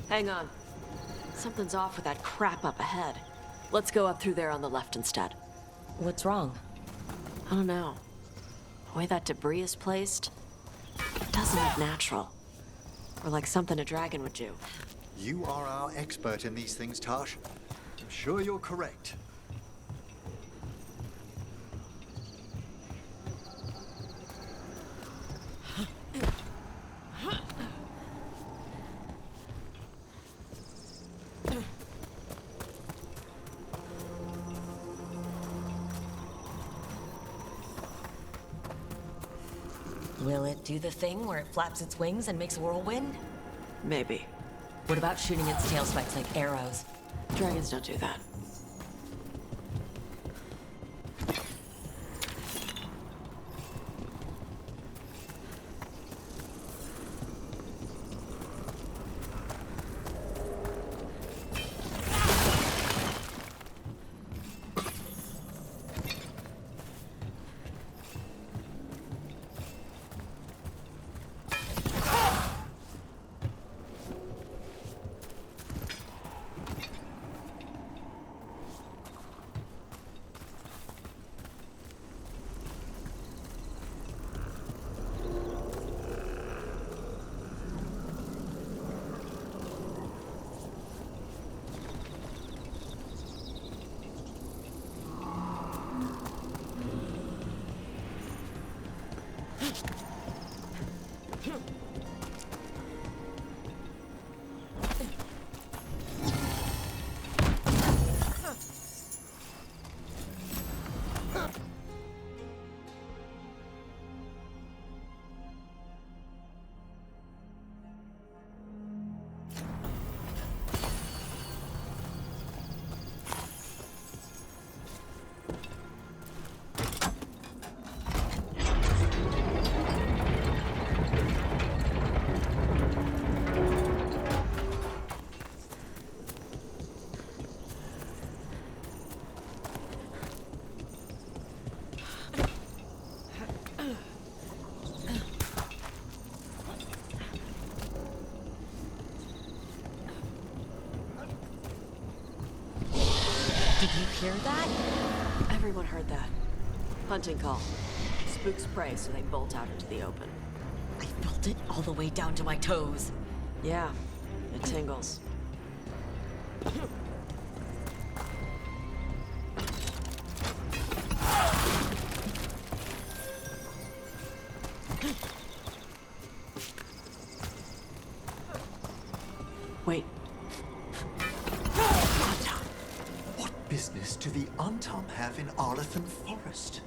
Hang on. Something's off with that crap up ahead. Let's go up through there on the left instead. What's wrong? I don't know. The way that debris is placed, it doesn't look natural. Or like something a dragon would do. You are our expert in these things, Tash. I'm sure you're correct. Will it do the thing where it flaps its wings and makes a whirlwind? Maybe. What about shooting its tail spikes like arrows? Dragons don't do that. Did you hear that? Everyone heard that. Hunting call. Spooks prey, so they bolt out into the open. I felt it all the way down to my toes. Yeah, it tingles. Wait. What business do the Untum have in Arlathan Forest?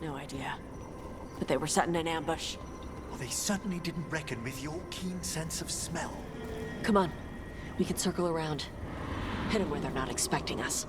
No idea. But they were setting an ambush. Well, they certainly didn't reckon with your keen sense of smell. Come on. We can circle around. Hit them where they're not expecting us.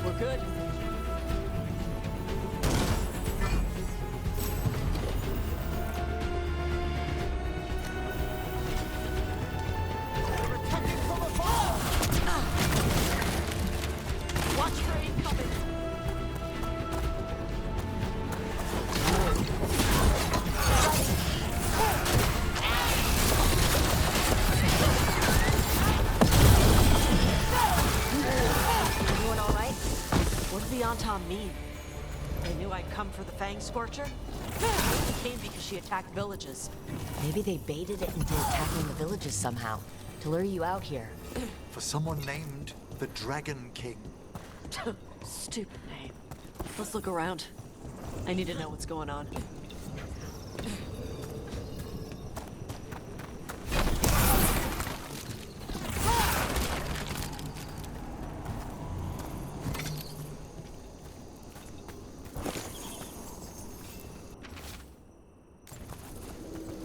We're good. Watch for incoming. Everyone all right? What did the Antom mean? They knew I'd come for the Fang Scorcher? She came because she attacked villages. Maybe they baited it into attacking the villages somehow, to lure you out here. For someone named the Dragon King. Stupid name. Let's look around. I need to know what's going on.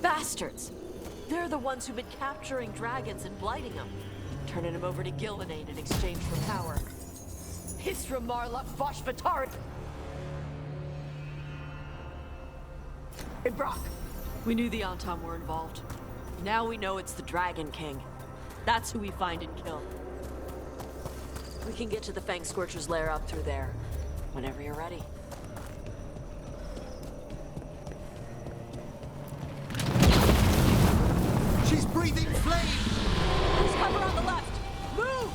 Bastards! They're the ones who've been capturing dragons and blighting them, turning them over to Gilvanane in exchange for power. Hisra Marluk Voshvatard! Hey, Brock! We knew the Antom were involved. Now we know it's the Dragon King. That's who we find and kill. We can get to the Fang Scorcher's lair up through there, whenever you're ready. She's breathing flame! There's cover on the left! Move!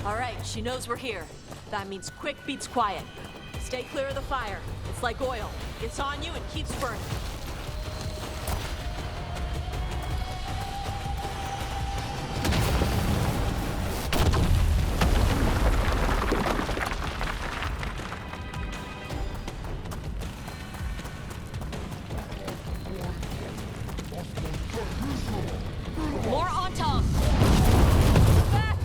All right, she knows we're here. That means quick beats quiet. Stay clear of the fire. It's like oil. It's on you and keeps burning. More Antom! Back!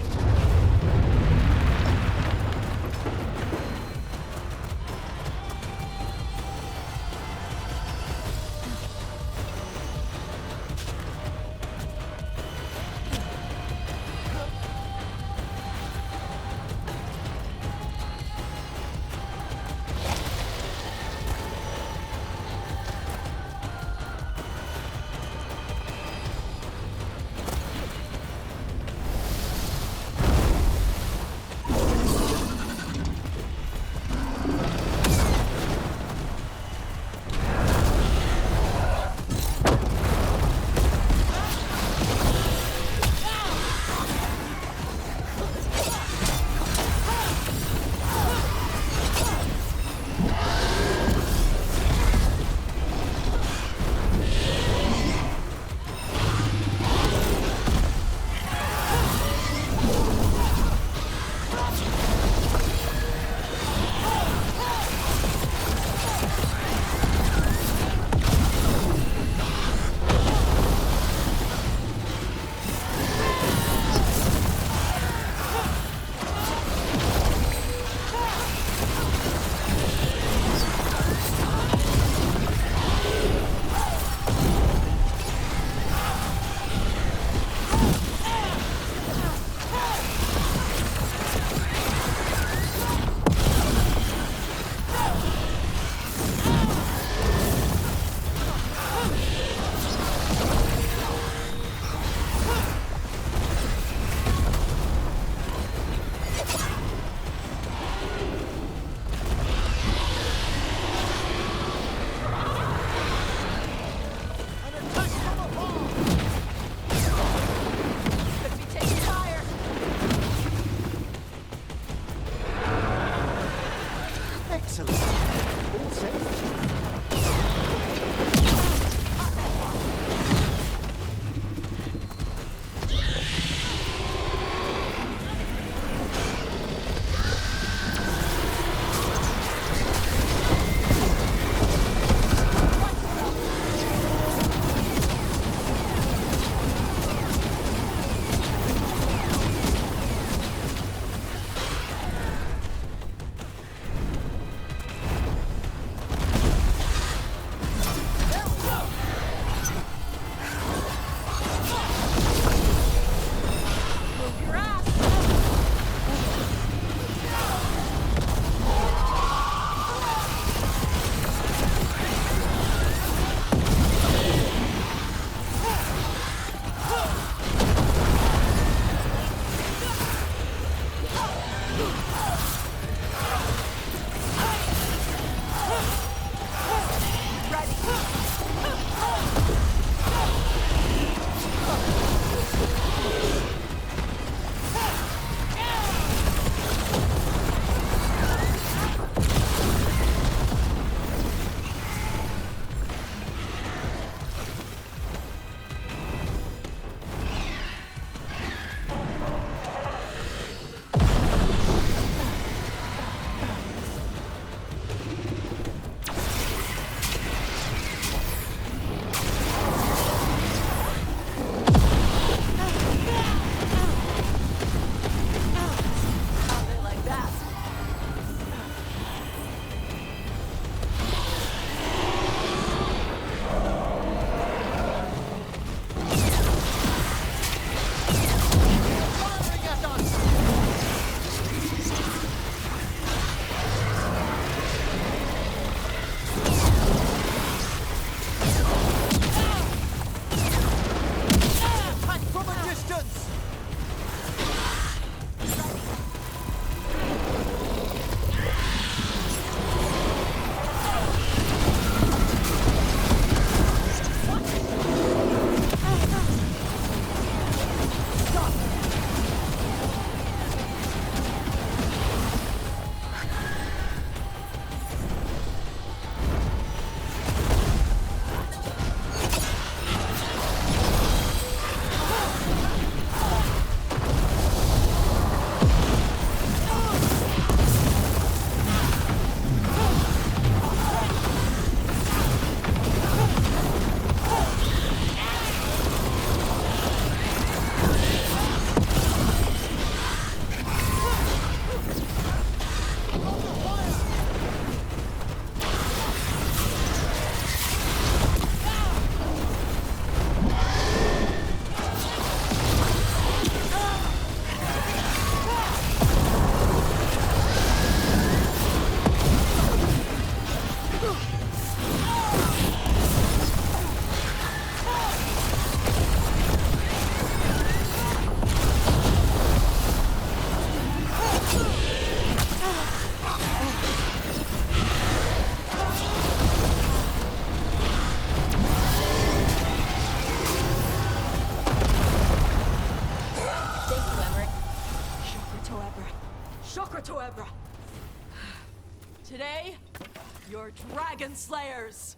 You're dragon slayers!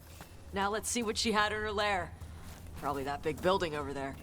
Now let's see what she had in her lair. Probably that big building over there.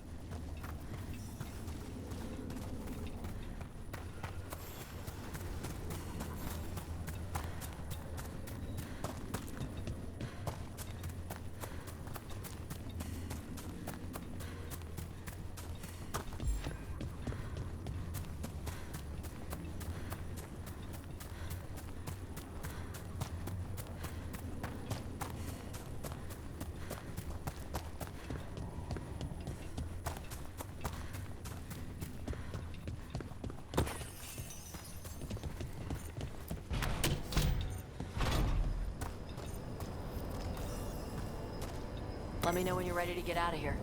Let me know when you're ready to get out of here.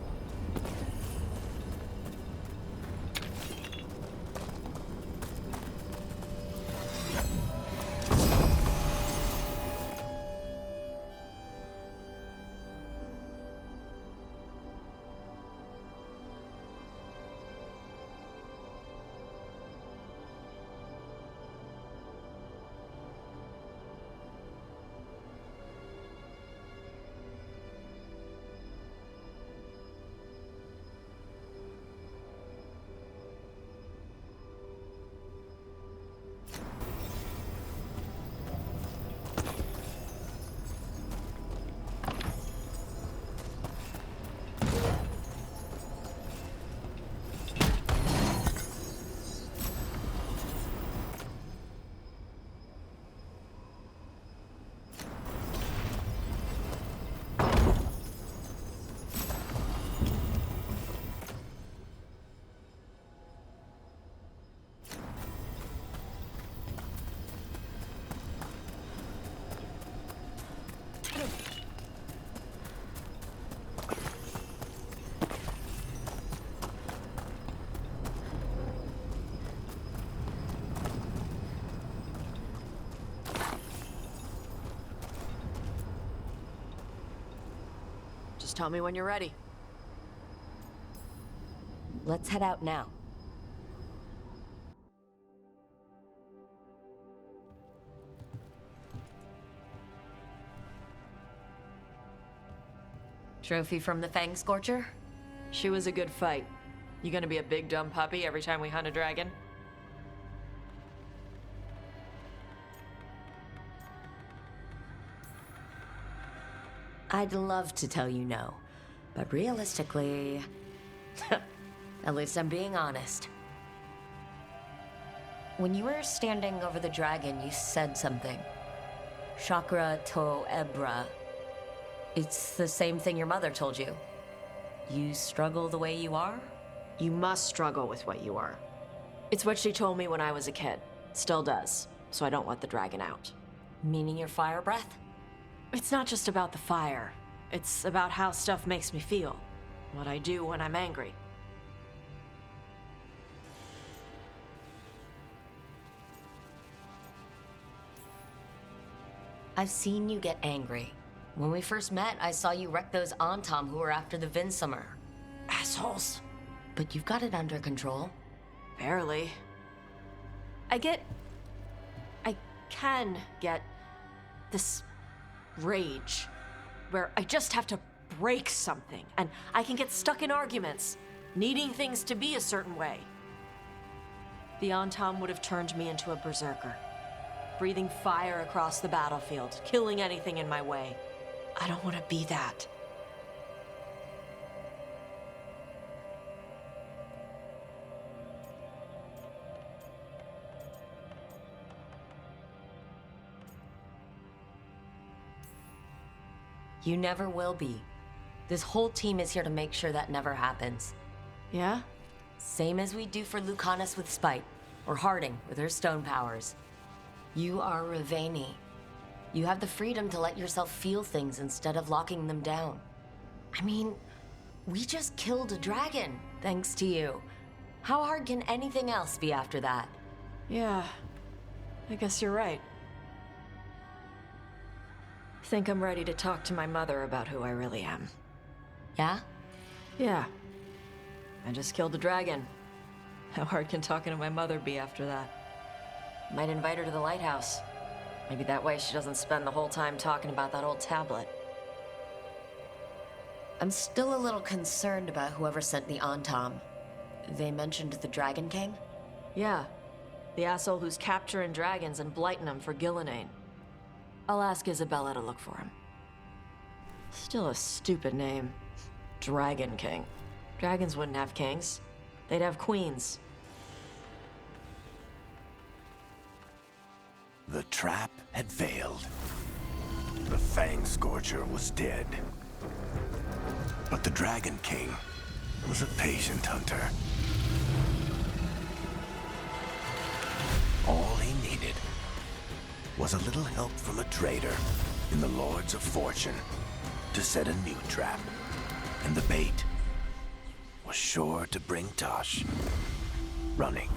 Just tell me when you're ready. Let's head out now. Trophy from the Fang Scorcher? She was a good fight. You gonna be a big dumb puppy every time we hunt a dragon? I'd love to tell you no, but realistically, at least I'm being honest. When you were standing over the dragon, you said something. Chakra to Ebra. It's the same thing your mother told you. You struggle the way you are? You must struggle with what you are. It's what she told me when I was a kid. Still does, so I don't let the dragon out. Meaning your fire breath? It's not just about the fire. It's about how stuff makes me feel. What I do when I'm angry. I've seen you get angry. When we first met, I saw you wreck those Antom who were after the Vinsummer. Assholes. But you've got it under control. Barely. I can get this rage where I just have to break something and I can get stuck in arguments, needing things to be a certain way. The Antom would have turned me into a berserker, breathing fire across the battlefield, killing anything in my way. I don't want to be that. You never will be. This whole team is here to make sure that never happens. Yeah? Same as we do for Lucanus with Spite, or Harding with her stone powers. You are Raveni. You have the freedom to let yourself feel things instead of locking them down. I mean, we just killed a dragon, thanks to you. How hard can anything else be after that? Yeah, I guess you're right. Think I'm ready to talk to my mother about who I really am. Yeah? Yeah. I just killed a dragon. How hard can talking to my mother be after that? Might invite her to the lighthouse. Maybe that way she doesn't spend the whole time talking about that old tablet. I'm still a little concerned about whoever sent the Antom. They mentioned the Dragon King? Yeah. The asshole who's capturing dragons and blighting them for Gillinane. I'll ask Isabella to look for him. Still a stupid name. Dragon King. Dragons wouldn't have kings. They'd have queens. The trap had failed. The Fang Scorcher was dead. But the Dragon King was a patient hunter. All he needed was a little help from a trader in the Lords of Fortune to set a new trap. And the bait was sure to bring Tosh running.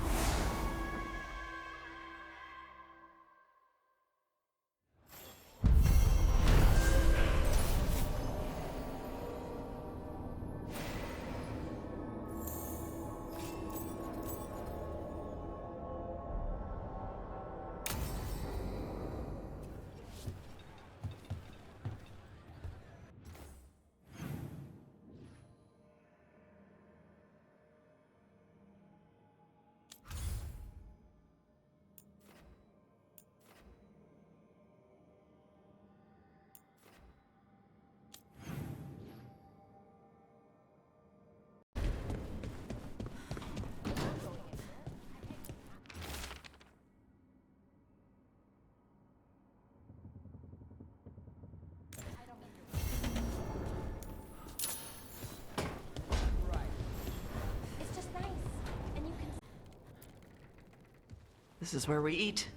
This is where we eat.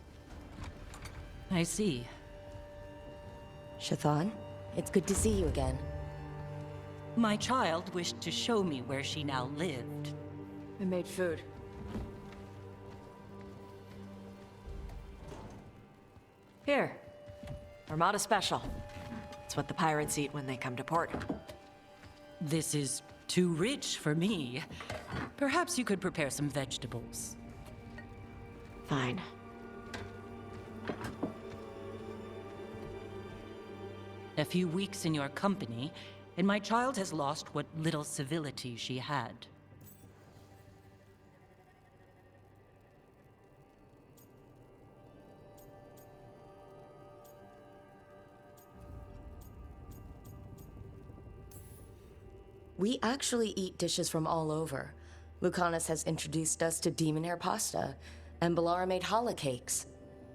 I see. Shathan, it's good to see you again. My child wished to show me where she now lived. I made food. Here. Armada Special. It's what the pirates eat when they come to port. This is too rich for me. Perhaps you could prepare some vegetables. Fine. A few weeks in your company, and my child has lost what little civility she had. We actually eat dishes from all over. Lucanus has introduced us to demon hair pasta, and Balara made challah cakes.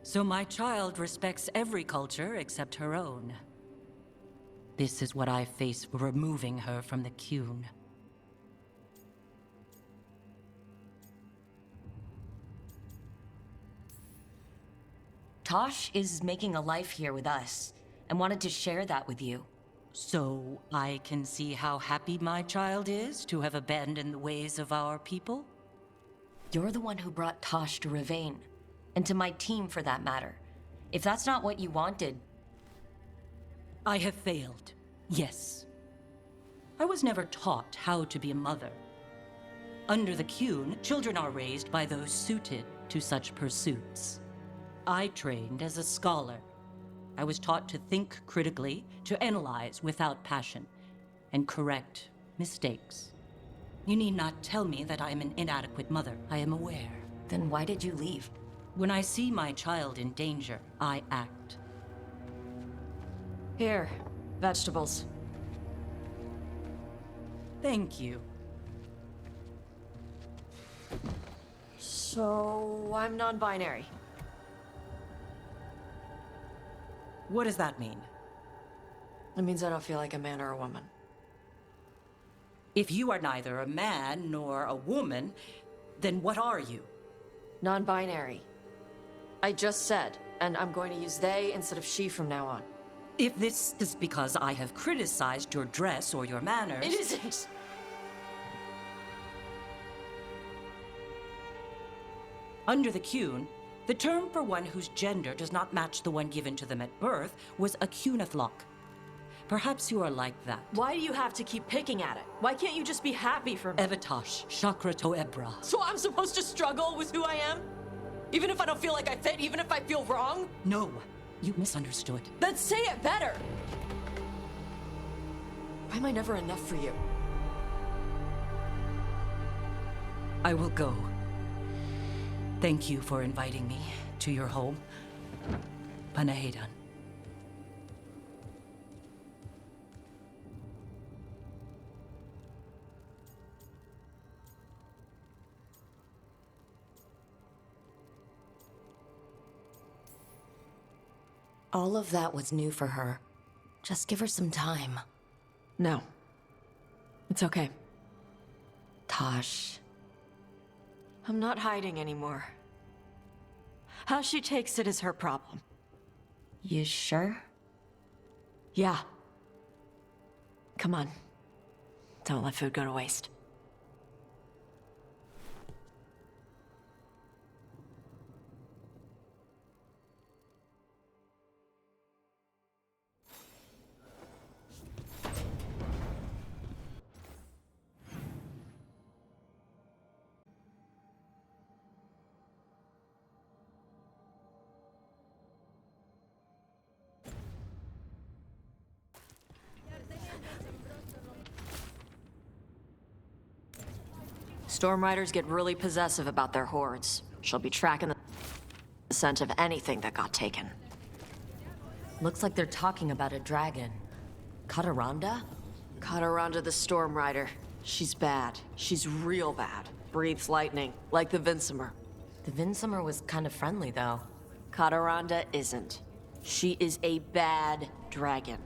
So my child respects every culture except her own. This is what I face for removing her from the Qun. Tosh is making a life here with us, and wanted to share that with you. So I can see how happy my child is to have abandoned the ways of our people? You're the one who brought Tosh to Ravane, and to my team for that matter. If that's not what you wanted... I have failed, yes. I was never taught how to be a mother. Under the Qun, children are raised by those suited to such pursuits. I trained as a scholar. I was taught to think critically, to analyze without passion, and correct mistakes. You need not tell me that I am an inadequate mother. I am aware. Then why did you leave? When I see my child in danger, I act. Here, vegetables. Thank you. So, I'm non-binary. What does that mean? It means I don't feel like a man or a woman. If you are neither a man nor a woman, then what are you? Non-binary. I just said, and I'm going to use they instead of she from now on. If this is because I have criticized your dress or your manners... It isn't! Under the Qun, the term for one whose gender does not match the one given to them at birth was a Qunathlok. Perhaps you are like that. Why do you have to keep picking at it? Why can't you just be happy for me? Evatosh, Chakra Toebra. So I'm supposed to struggle with who I am? Even if I don't feel like I fit, even if I feel wrong? No. You misunderstood. Then say it better! Why am I never enough for you? I will go. Thank you for inviting me to your home. Panahedan. All of that was new for her. Just give her some time. No. It's okay. Tosh. I'm not hiding anymore. How she takes it is her problem. You sure? Yeah. Come on. Don't let food go to waste. Storm Riders get really possessive about their hordes. She'll be tracking the scent of anything that got taken. Looks like they're talking about a dragon. Kataranda? Kataranda the Storm Rider. She's bad. She's real bad. Breathes lightning, like the Vinsumer. The Vinsumer was kind of friendly, though. Kataranda isn't. She is a bad dragon.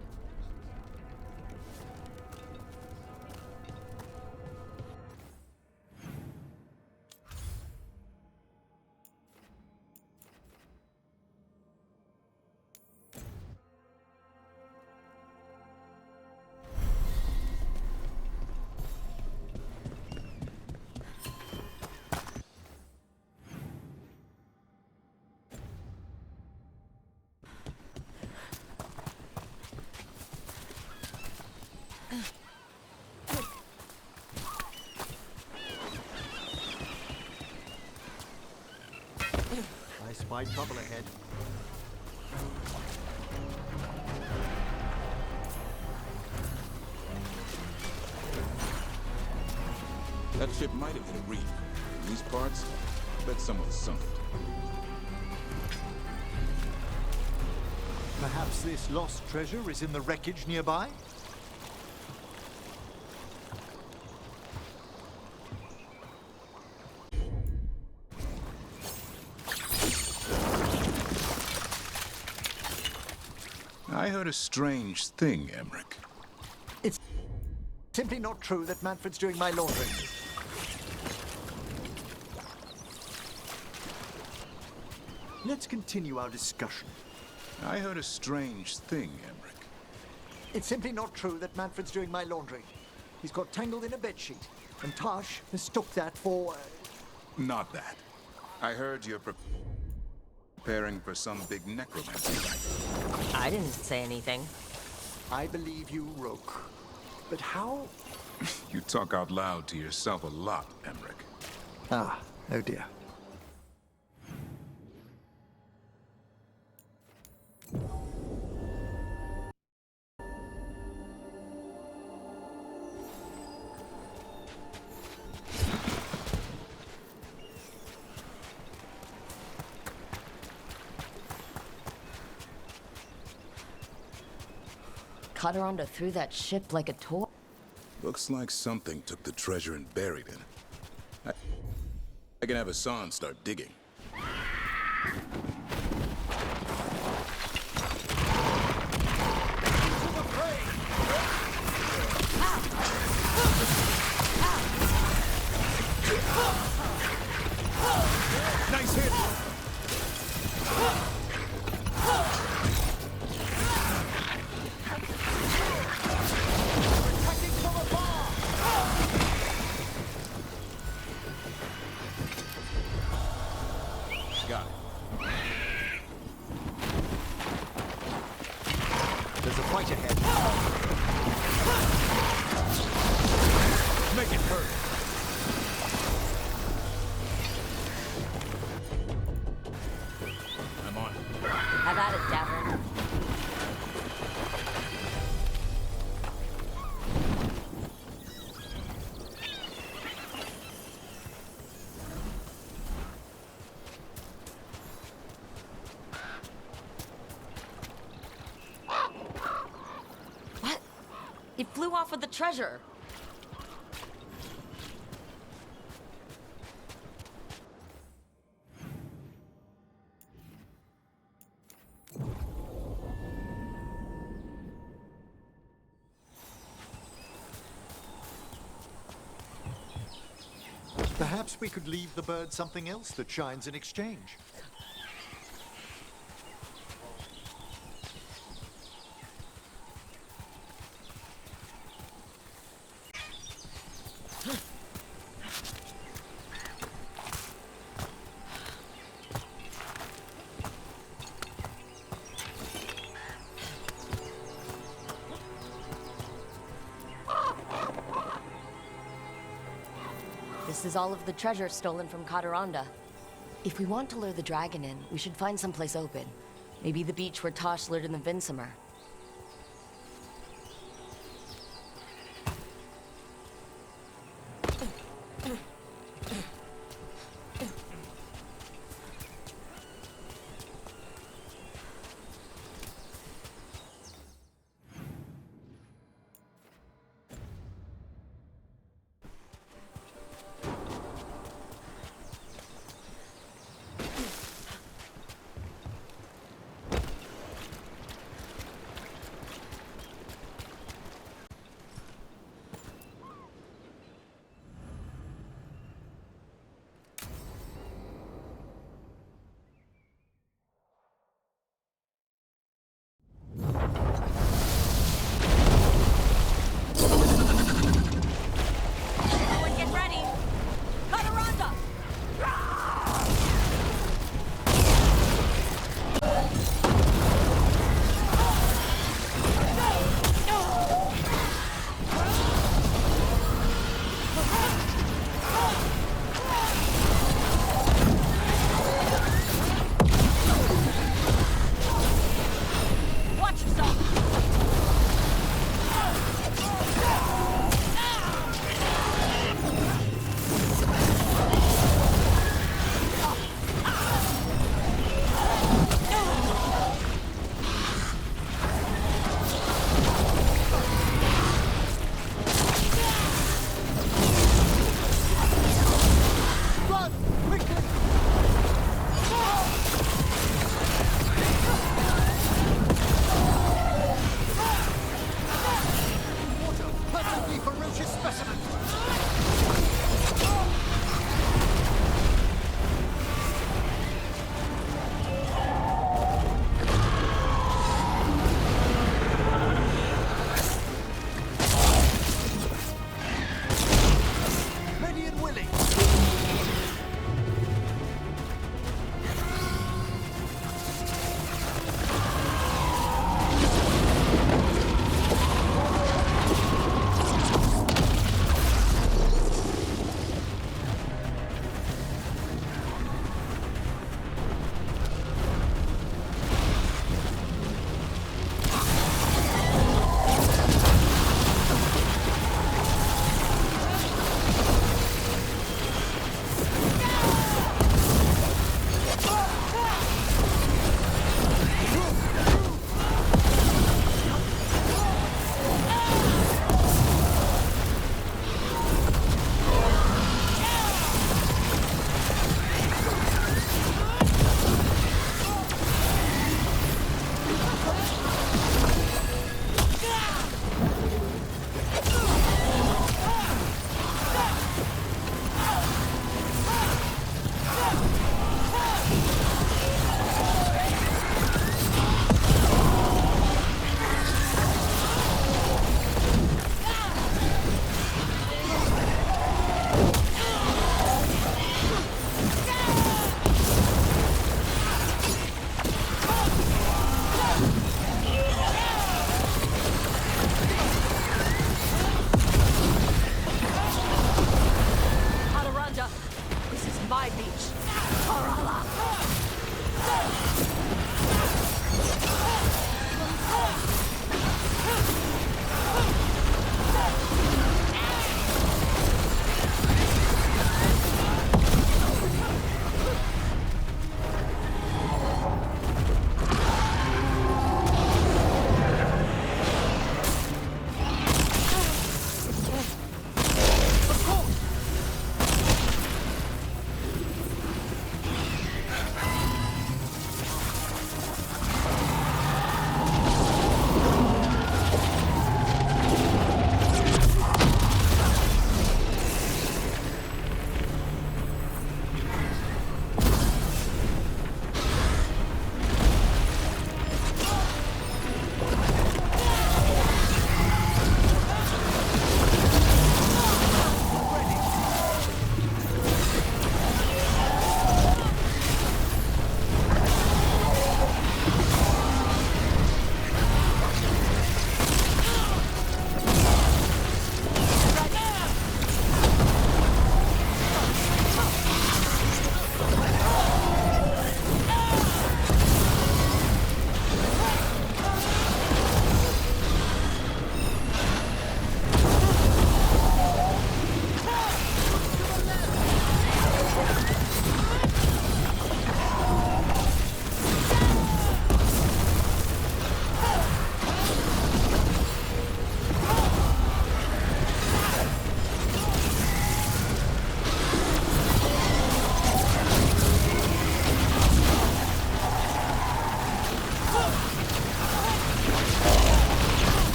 I spy trouble ahead. That ship might have hit a reef. In these parts, I bet someone sunk it. Perhaps this lost treasure is in the wreckage nearby? I heard a strange thing, Emmerich. It's simply not true that Manfred's doing my laundry. Let's continue our discussion. I heard a strange thing, Emmerich. It's simply not true that Manfred's doing my laundry. He's got tangled in a bedsheet, and Tosh mistook that for... Not that. I heard you're preparing for some big necromancy rite. I didn't say anything. I believe you, Roke. But how? You talk out loud to yourself a lot, Emmerich. Ah, oh dear. Kataranda threw that ship like a toy. Looks like something took the treasure and buried it. I can have Hassan start digging. Nice hit! Got it. There's a fight ahead. Make it hurt. I'm on it. Have at it, Davern. It flew off with the treasure. Perhaps we could leave the bird something else that shines in exchange. This is all of the treasure stolen from Cataranda. If we want to lure the dragon in, we should find someplace open. Maybe the beach where Tosh lured in the Vinsimer.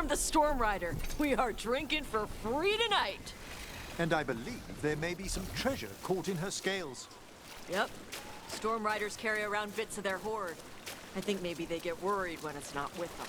I'm the Storm Rider. We are drinking for free tonight. And I believe there may be some treasure caught in her scales. Yep. Storm Riders carry around bits of their hoard. I think maybe they get worried when it's not with them.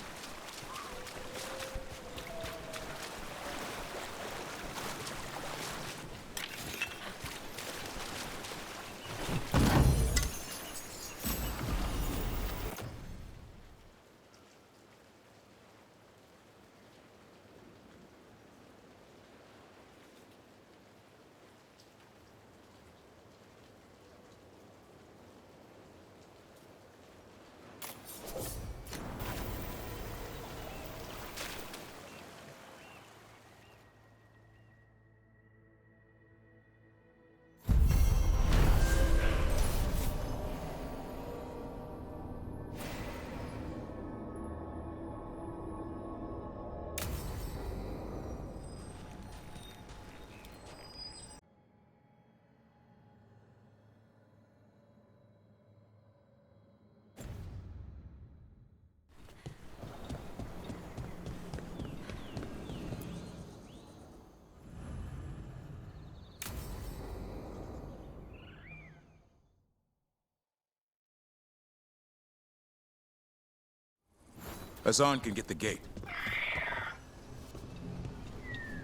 Azan can get the gate.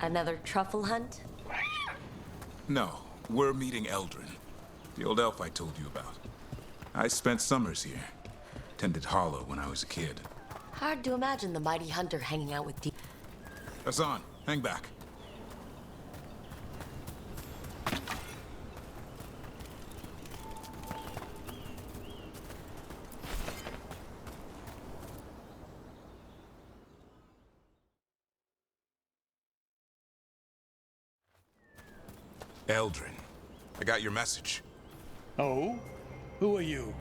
Another truffle hunt? No, we're meeting Eldrin, the old elf I told you about. I spent summers here. Tended Hollow when I was a kid. Hard to imagine the mighty hunter hanging out with Azan, hang back. Eldrin, I got your message. Oh? Who are you?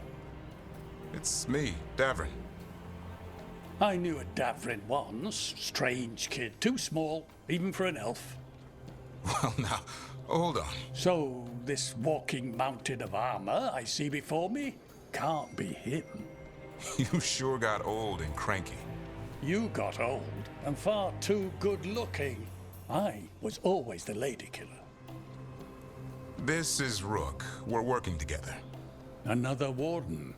It's me, Davrin. I knew a Davrin once. Strange kid. Too small, even for an elf. Well, now, hold on. So, this walking mountain of armor I see before me can't be him. You sure got old and cranky. You got old and far too good looking. I was always the lady killer. This is Rook. We're working together. Another warden.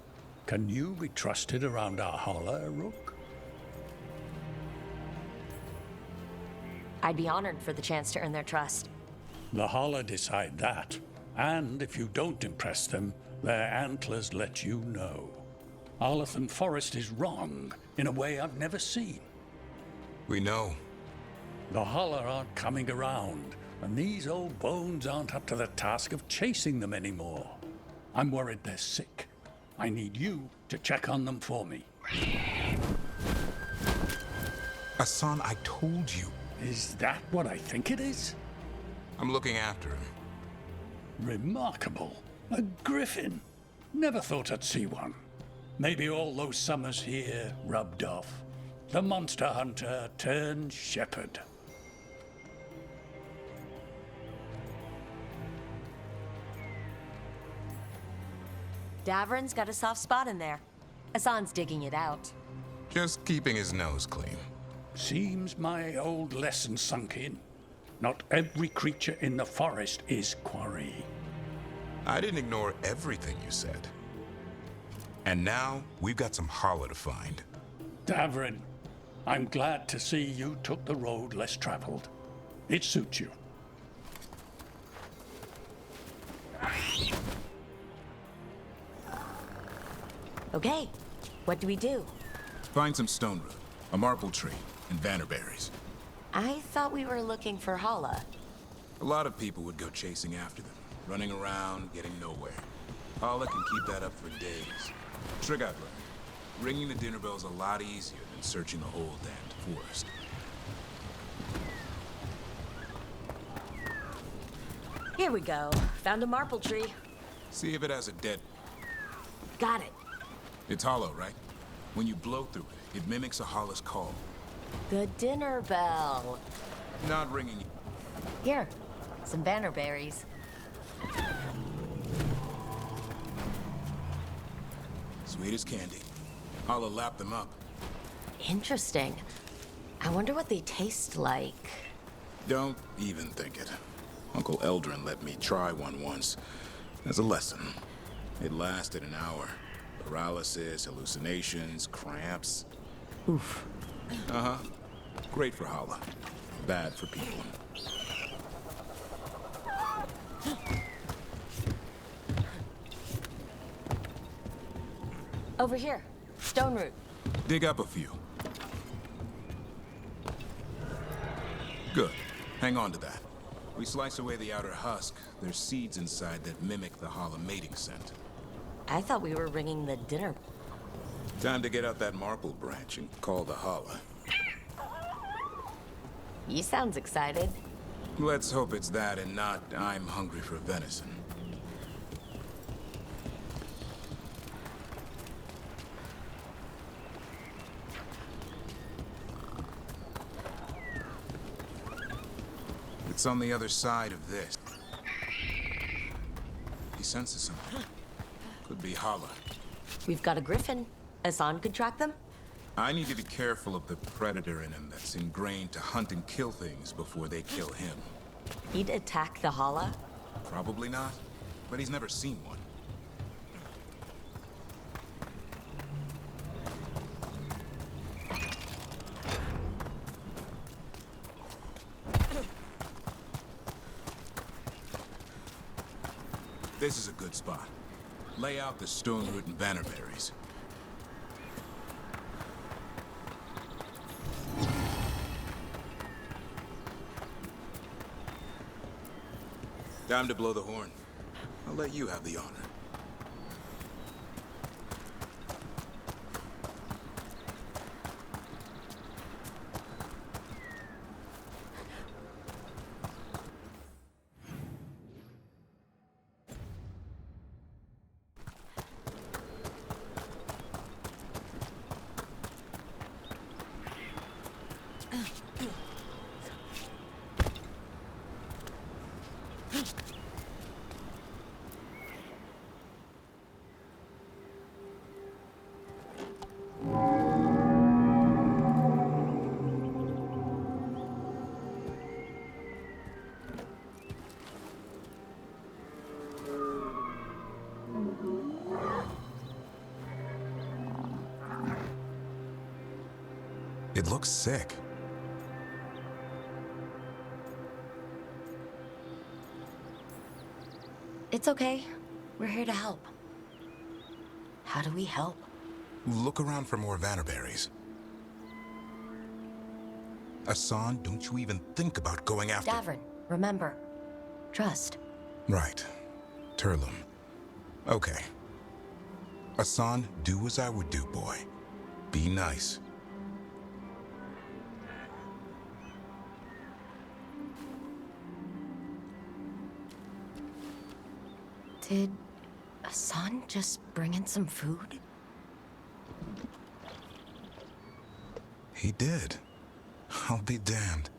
Can you be trusted around our holler, Rook? I'd be honored for the chance to earn their trust. The holler decide that. And if you don't impress them, their antlers let you know. Arlathan Forest is wrong in a way I've never seen. We know. The holler aren't coming around, and these old bones aren't up to the task of chasing them anymore. I'm worried they're sick. I need you to check on them for me. Hassan, I told you. Is that what I think it is? I'm looking after him. Remarkable. A griffin. Never thought I'd see one. Maybe all those summers here rubbed off. The monster hunter turned shepherd. Davrin's got a soft spot in there. Hassan's digging it out. Just keeping his nose clean. Seems my old lesson sunk in. Not every creature in the forest is quarry. I didn't ignore everything you said. And now, we've got some holler to find. Davrin, I'm glad to see you took the road less traveled. It suits you. Okay, what do we do? Find some stone root, a marble tree, and vannerberries. I thought we were looking for Hala. A lot of people would go chasing after them, running around, getting nowhere. Hala can keep that up for days. Trick out, brother. Ringing the dinner bell's a lot easier than searching the whole damned forest. Here we go. Found a marble tree. See if it has a dead... Got it. It's hollow, right? When you blow through it, it mimics a hollow's call. The dinner bell. Not ringing. Here, some vannerberries. Sweet as candy. Holla lapped them up. Interesting. I wonder what they taste like. Don't even think it. Uncle Eldrin let me try one once as a lesson. It lasted an hour. Paralysis, hallucinations, cramps. Oof. Uh-huh. Great for Hala. Bad for people. Over here. Stone root. Dig up a few. Good. Hang on to that. We slice away the outer husk. There's seeds inside that mimic the Hala mating scent. I thought we were ringing the dinner. Time to get out that marble branch and call the Hala. He sounds excited. Let's hope it's that and not I'm hungry for venison. It's on the other side of this. He senses something. Could be Hala. We've got a griffin. Hassan could track them? I need to be careful of the predator in him that's ingrained to hunt and kill things before they kill him. He'd attack the Hala? Probably not, but he's never seen one. This is a good spot. Lay out the stone root and bannerberries. Time to blow the horn. I'll let you have the honor. It looks sick. It's okay. We're here to help. How do we help? Look around for more vannerberries. Hassan, don't you even think about going after... Davrin, remember. Trust. Right. Turlum. Okay. Hassan, do as I would do, boy. Be nice. Did Hassan just bring in some food? He did. I'll be damned.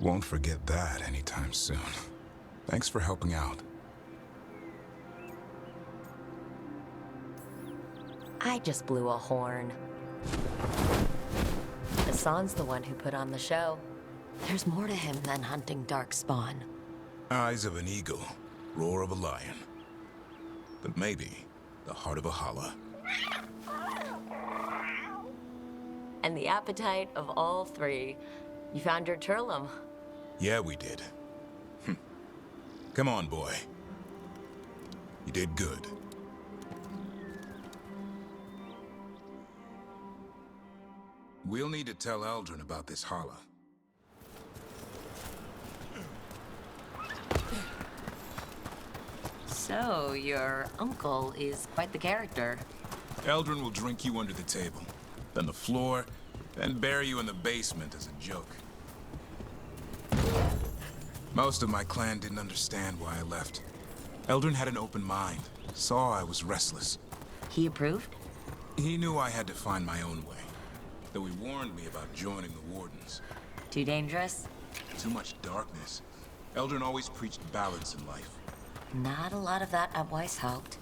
Won't forget that anytime soon. Thanks for helping out. I just blew a horn. Hassan's the one who put on the show. There's more to him than hunting darkspawn. Eyes of an eagle, roar of a lion. But maybe the heart of a Hala. And the appetite of all three. You found your Turlum. Yeah, we did. Come on, boy. You did good. We'll need to tell Eldrin about this Hala. So, your uncle is quite the character. Eldrin will drink you under the table, then the floor, then bury you in the basement as a joke. Most of my clan didn't understand why I left. Eldrin had an open mind, saw I was restless. He approved? He knew I had to find my own way, though he warned me about joining the Wardens. Too dangerous? Too much darkness. Eldrin always preached balance in life. Not a lot of that at Weishaupt.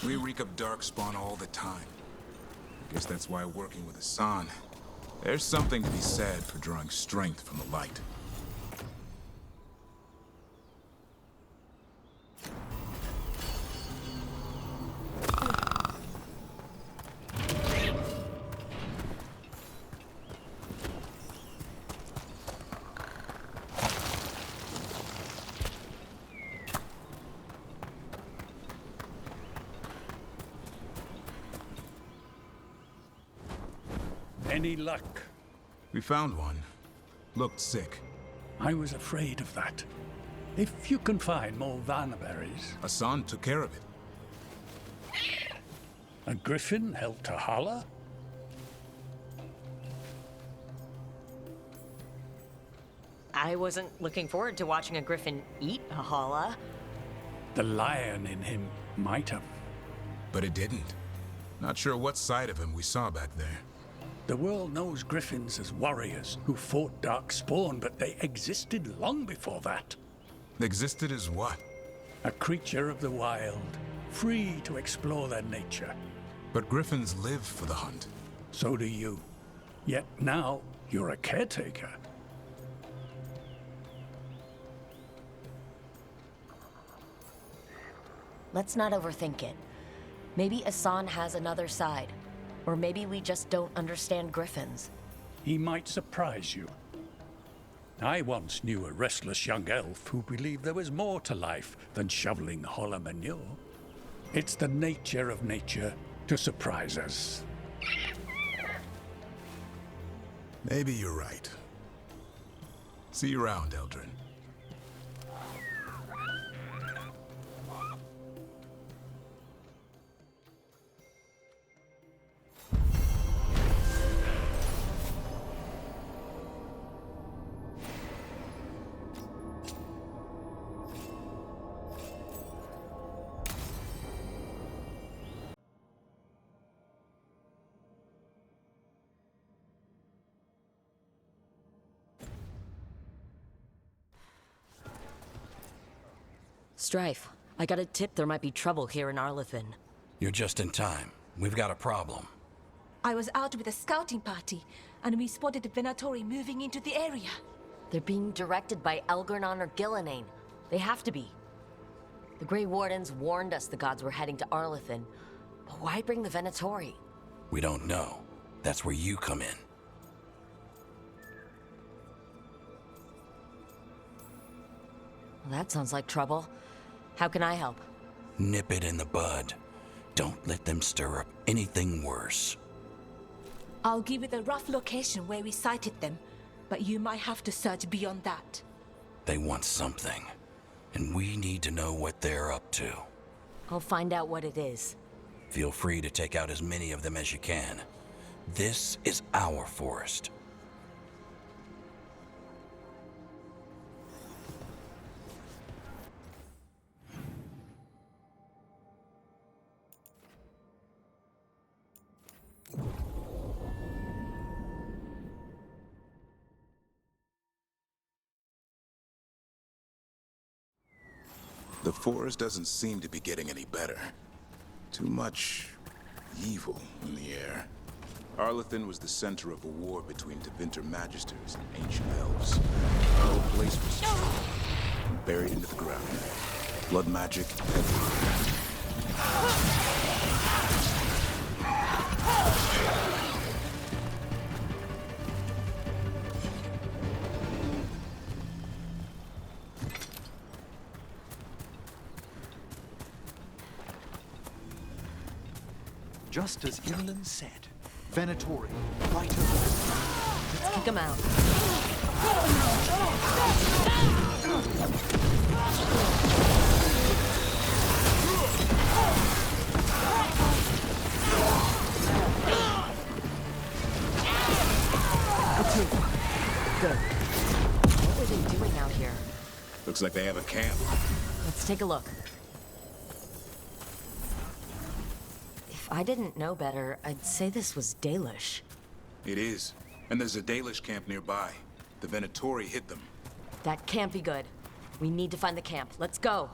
We reek of darkspawn all the time. Guess that's why working with Hassan. There's something to be said for drawing strength from the light. Any luck? We found one. Looked sick. I was afraid of that. If you can find more Vanaberries... Hassan took care of it. A griffin helped to holler? I wasn't looking forward to watching a griffin eat a holla. The lion in him might have. But it didn't. Not sure what side of him we saw back there. The world knows griffins as warriors who fought Darkspawn, but they existed long before that. Existed as what? A creature of the wild, free to explore their nature. But griffins live for the hunt. So do you. Yet now, you're a caretaker. Let's not overthink it. Maybe Hassan has another side. Or maybe we just don't understand griffins. He might surprise you. I once knew a restless young elf who believed there was more to life than shoveling holler manure. It's the nature of nature to surprise us. Maybe you're right. See you around, Eldrin. Strife, I got a tip there might be trouble here in Arlethan. You're just in time. We've got a problem. I was out with a scouting party, and we spotted the Venatori moving into the area. They're being directed by Elgernon or Gillenane. They have to be. The Grey Wardens warned us the gods were heading to Arlethan, but why bring the Venatori? We don't know. That's where you come in. Well, that sounds like trouble. How can I help? Nip it in the bud. Don't let them stir up anything worse. I'll give you the rough location where we sighted them, but you might have to search beyond that. They want something, and we need to know what they're up to. I'll find out what it is. Feel free to take out as many of them as you can. This is our forest. The forest doesn't seem to be getting any better. Too much evil in the air. Arlethan was the center of a war between Tevinter Magisters and ancient elves. The whole place was strong and buried into the ground. Blood magic everywhere. Just as Inland said, Venatori, right over there. Let's kick him out. Good. What were they doing out here? Looks like they have a camp. Let's take a look. If I didn't know better, I'd say this was Dalish. It is. And there's a Dalish camp nearby. The Venatori hit them. That can't be good. We need to find the camp. Let's go.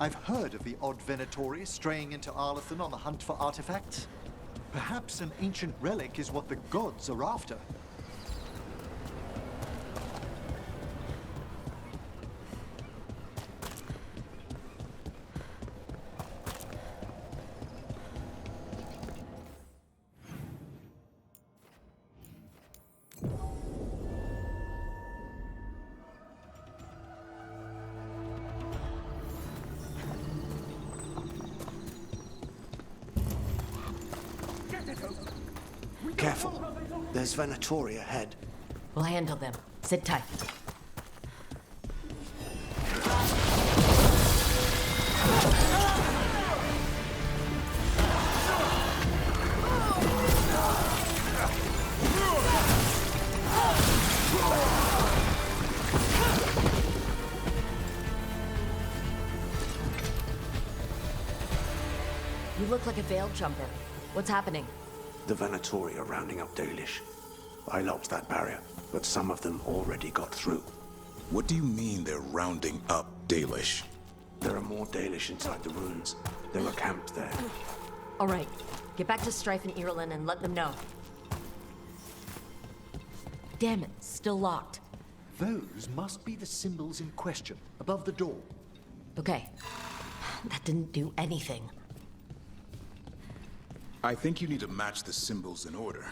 I've heard of the odd Venatori straying into Arlathan on the hunt for artifacts. Perhaps an ancient relic is what the gods are after. Careful. There's Venatori ahead. We'll handle them. Sit tight. You look like a veiled jumper. What's happening? The Venatori are rounding up Dalish. I locked that barrier, but some of them already got through. What do you mean they're rounding up Dalish? There are more Dalish inside the ruins. They were camped there. All right. Get back to Strife and Irulan and let them know. Damn it, still locked. Those must be the symbols in question, above the door. Okay. That didn't do anything. I think you need to match the symbols in order.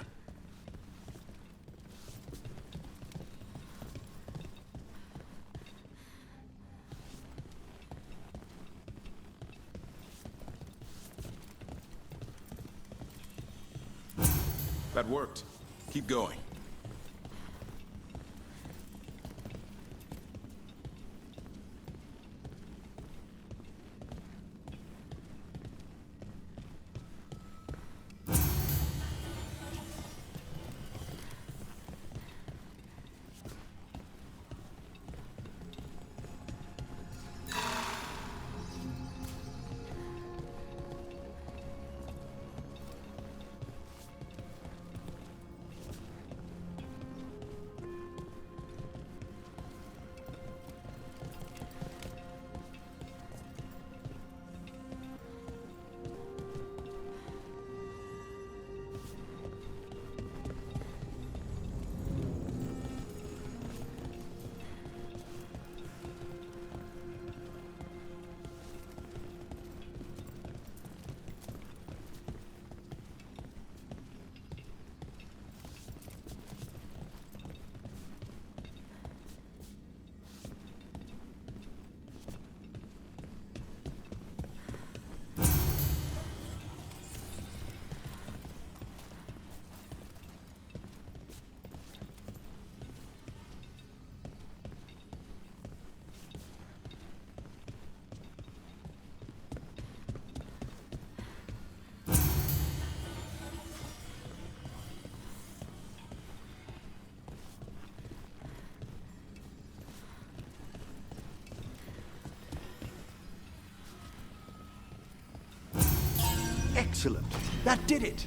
That worked. Keep going. Excellent. That did it.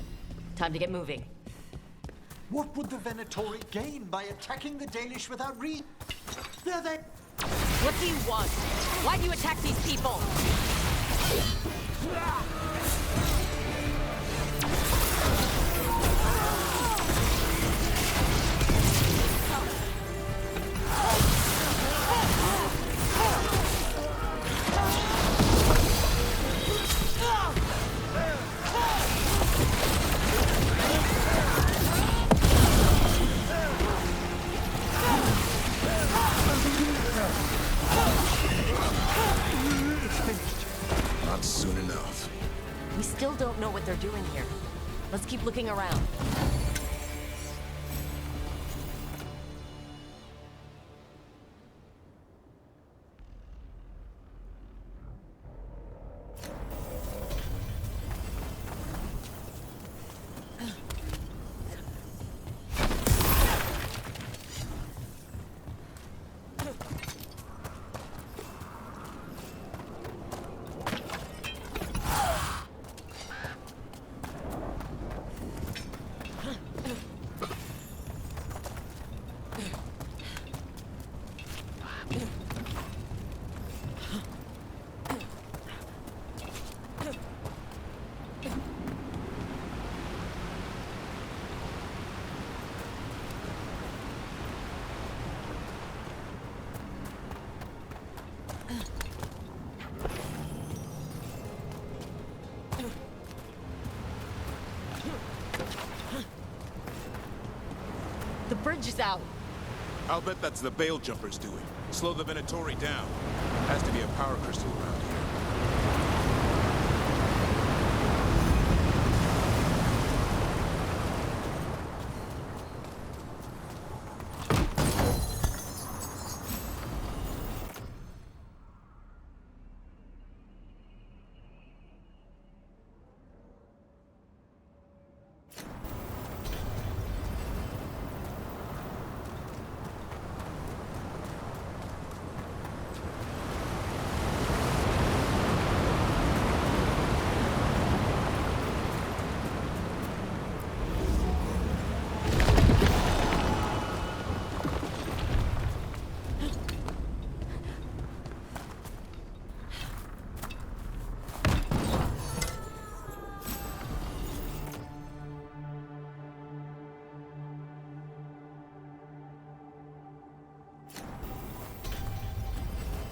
Time to get moving. What would the Venatori gain by attacking the Dalish without There they... What do you want? Why do you attack these people? Not soon enough. We still don't know what they're doing here. Let's keep looking around. The bridge is out. I'll bet that's the Veil Jumpers doing. Slow the Venatori down. Has to be a power crystal around here.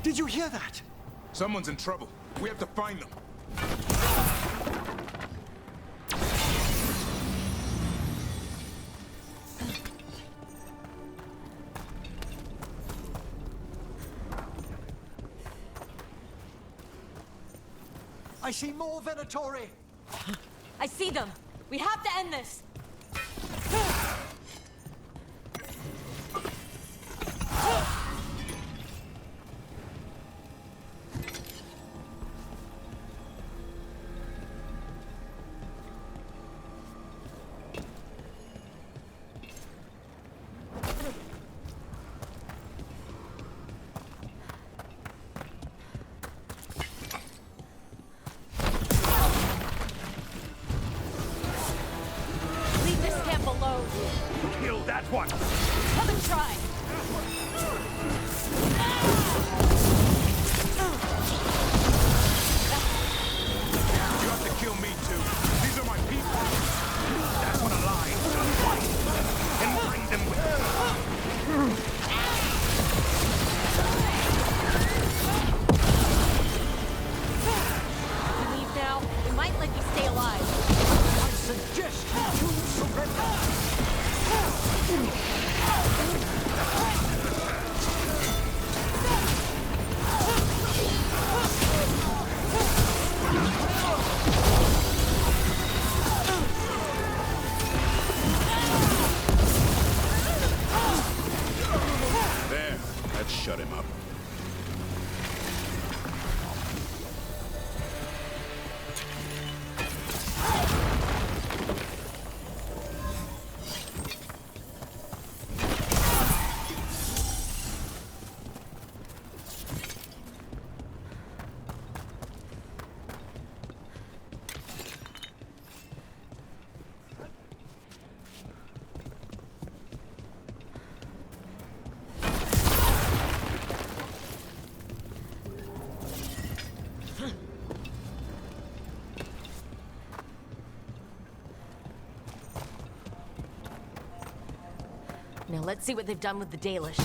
Did you hear that? Someone's in trouble. We have to find them. I see more Venatori! I see them. We have to end this. Leave this camp alone. Kill that one! Other try. You have to kill me too. These are my people. That's one alive. Fight and bring them with If we leave now, we might let you stay alive. I suggest you surrender! There. Let's shut him up. Now let's see what they've done with the Dalish.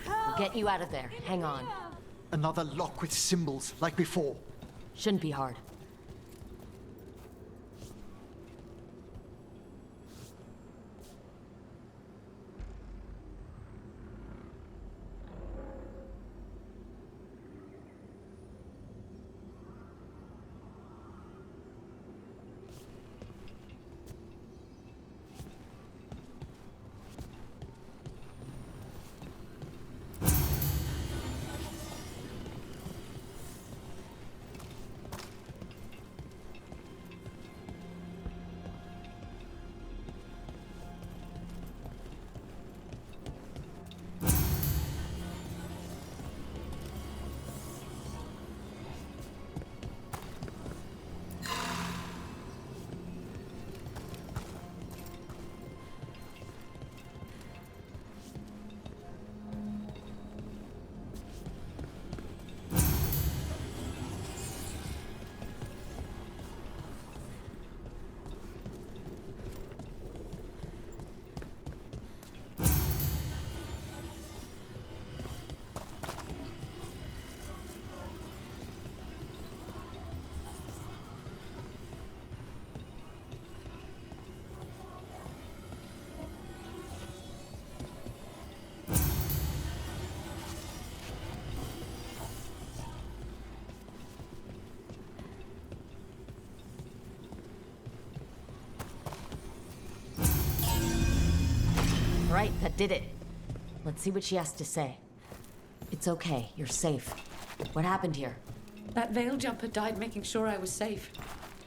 We'll get you out of there. Hang on. Another lock with symbols, like before. Shouldn't be hard. right, that did it. Let's see what she has to say. It's okay, you're safe. What happened here? That veil jumper died making sure I was safe.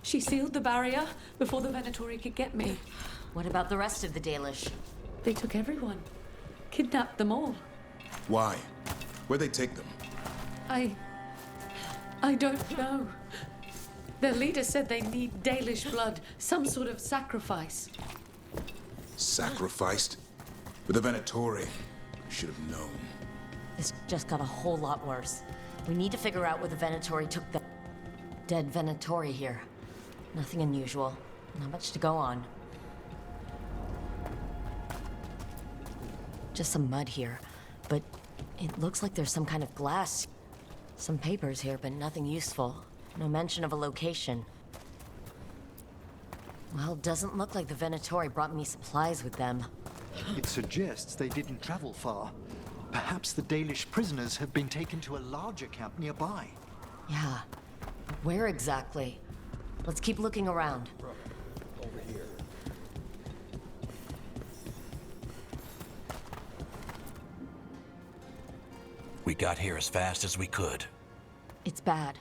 She sealed the barrier before the Venatori could get me. What about the rest of the Dalish? They took everyone. Kidnapped them all. Why? Where'd they take them? I don't know. Their leader said they need Dalish blood, some sort of sacrifice. Sacrificed? With the Venatori. Should have known. This just got a whole lot worse. We need to figure out where the Venatori took the dead Venatori here. Nothing unusual. Not much to go on. Just some mud here, but it looks like there's some kind of glass. Some papers here, but nothing useful. No mention of a location. Well, doesn't look like the Venatori brought me supplies with them. It suggests they didn't travel far. Perhaps the Dalish prisoners have been taken to a larger camp nearby. Yeah, but where exactly? Let's keep looking around. Over here. We got here as fast as we could. It's bad.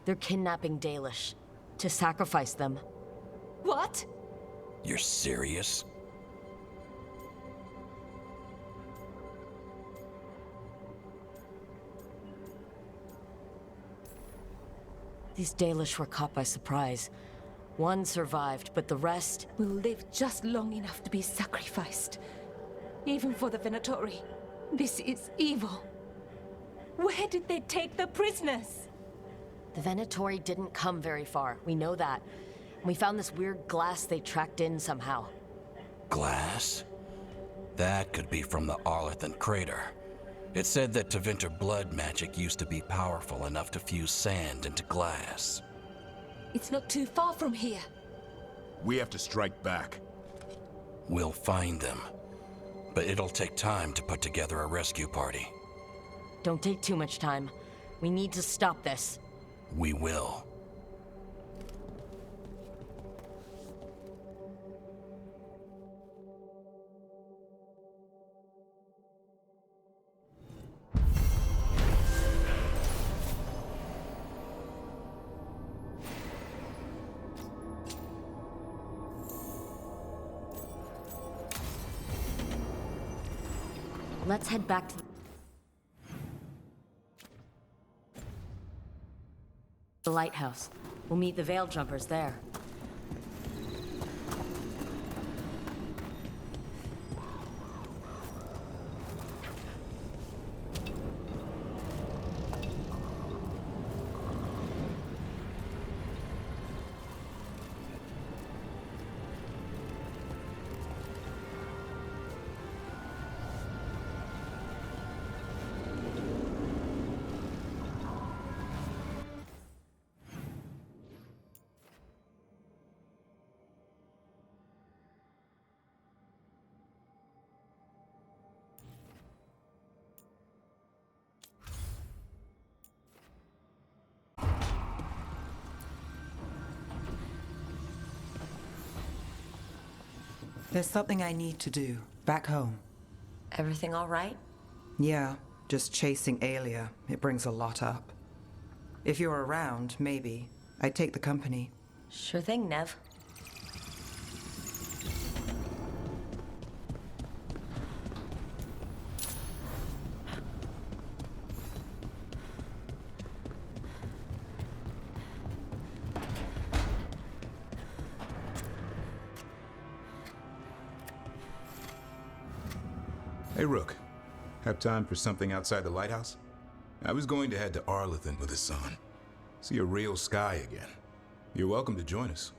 They're kidnapping Dalish. To sacrifice them. What? You're serious? These Dalish were caught by surprise. One survived, but the rest... will live just long enough to be sacrificed. Even for the Venatori. This is evil. Where did they take the prisoners? The Venatori didn't come very far. We know that. We found this weird glass they tracked in somehow. Glass? That could be from the Arlethan crater. It said that Tevinter blood magic used to be powerful enough to fuse sand into glass. It's not too far from here. We have to strike back. We'll find them. But it'll take time to put together a rescue party. Don't take too much time. We need to stop this. We will. Let's head back to the lighthouse. We'll meet the Veil Jumpers there. There's something I need to do, back home. Everything all right? Yeah, just chasing Aelia. It brings a lot up. If you're around, maybe. I'd take the company. Sure thing, Nev. Hey, Rook. Have time for something outside the lighthouse? I was going to head to Arlethan with the sun. See a real sky again. You're welcome to join us.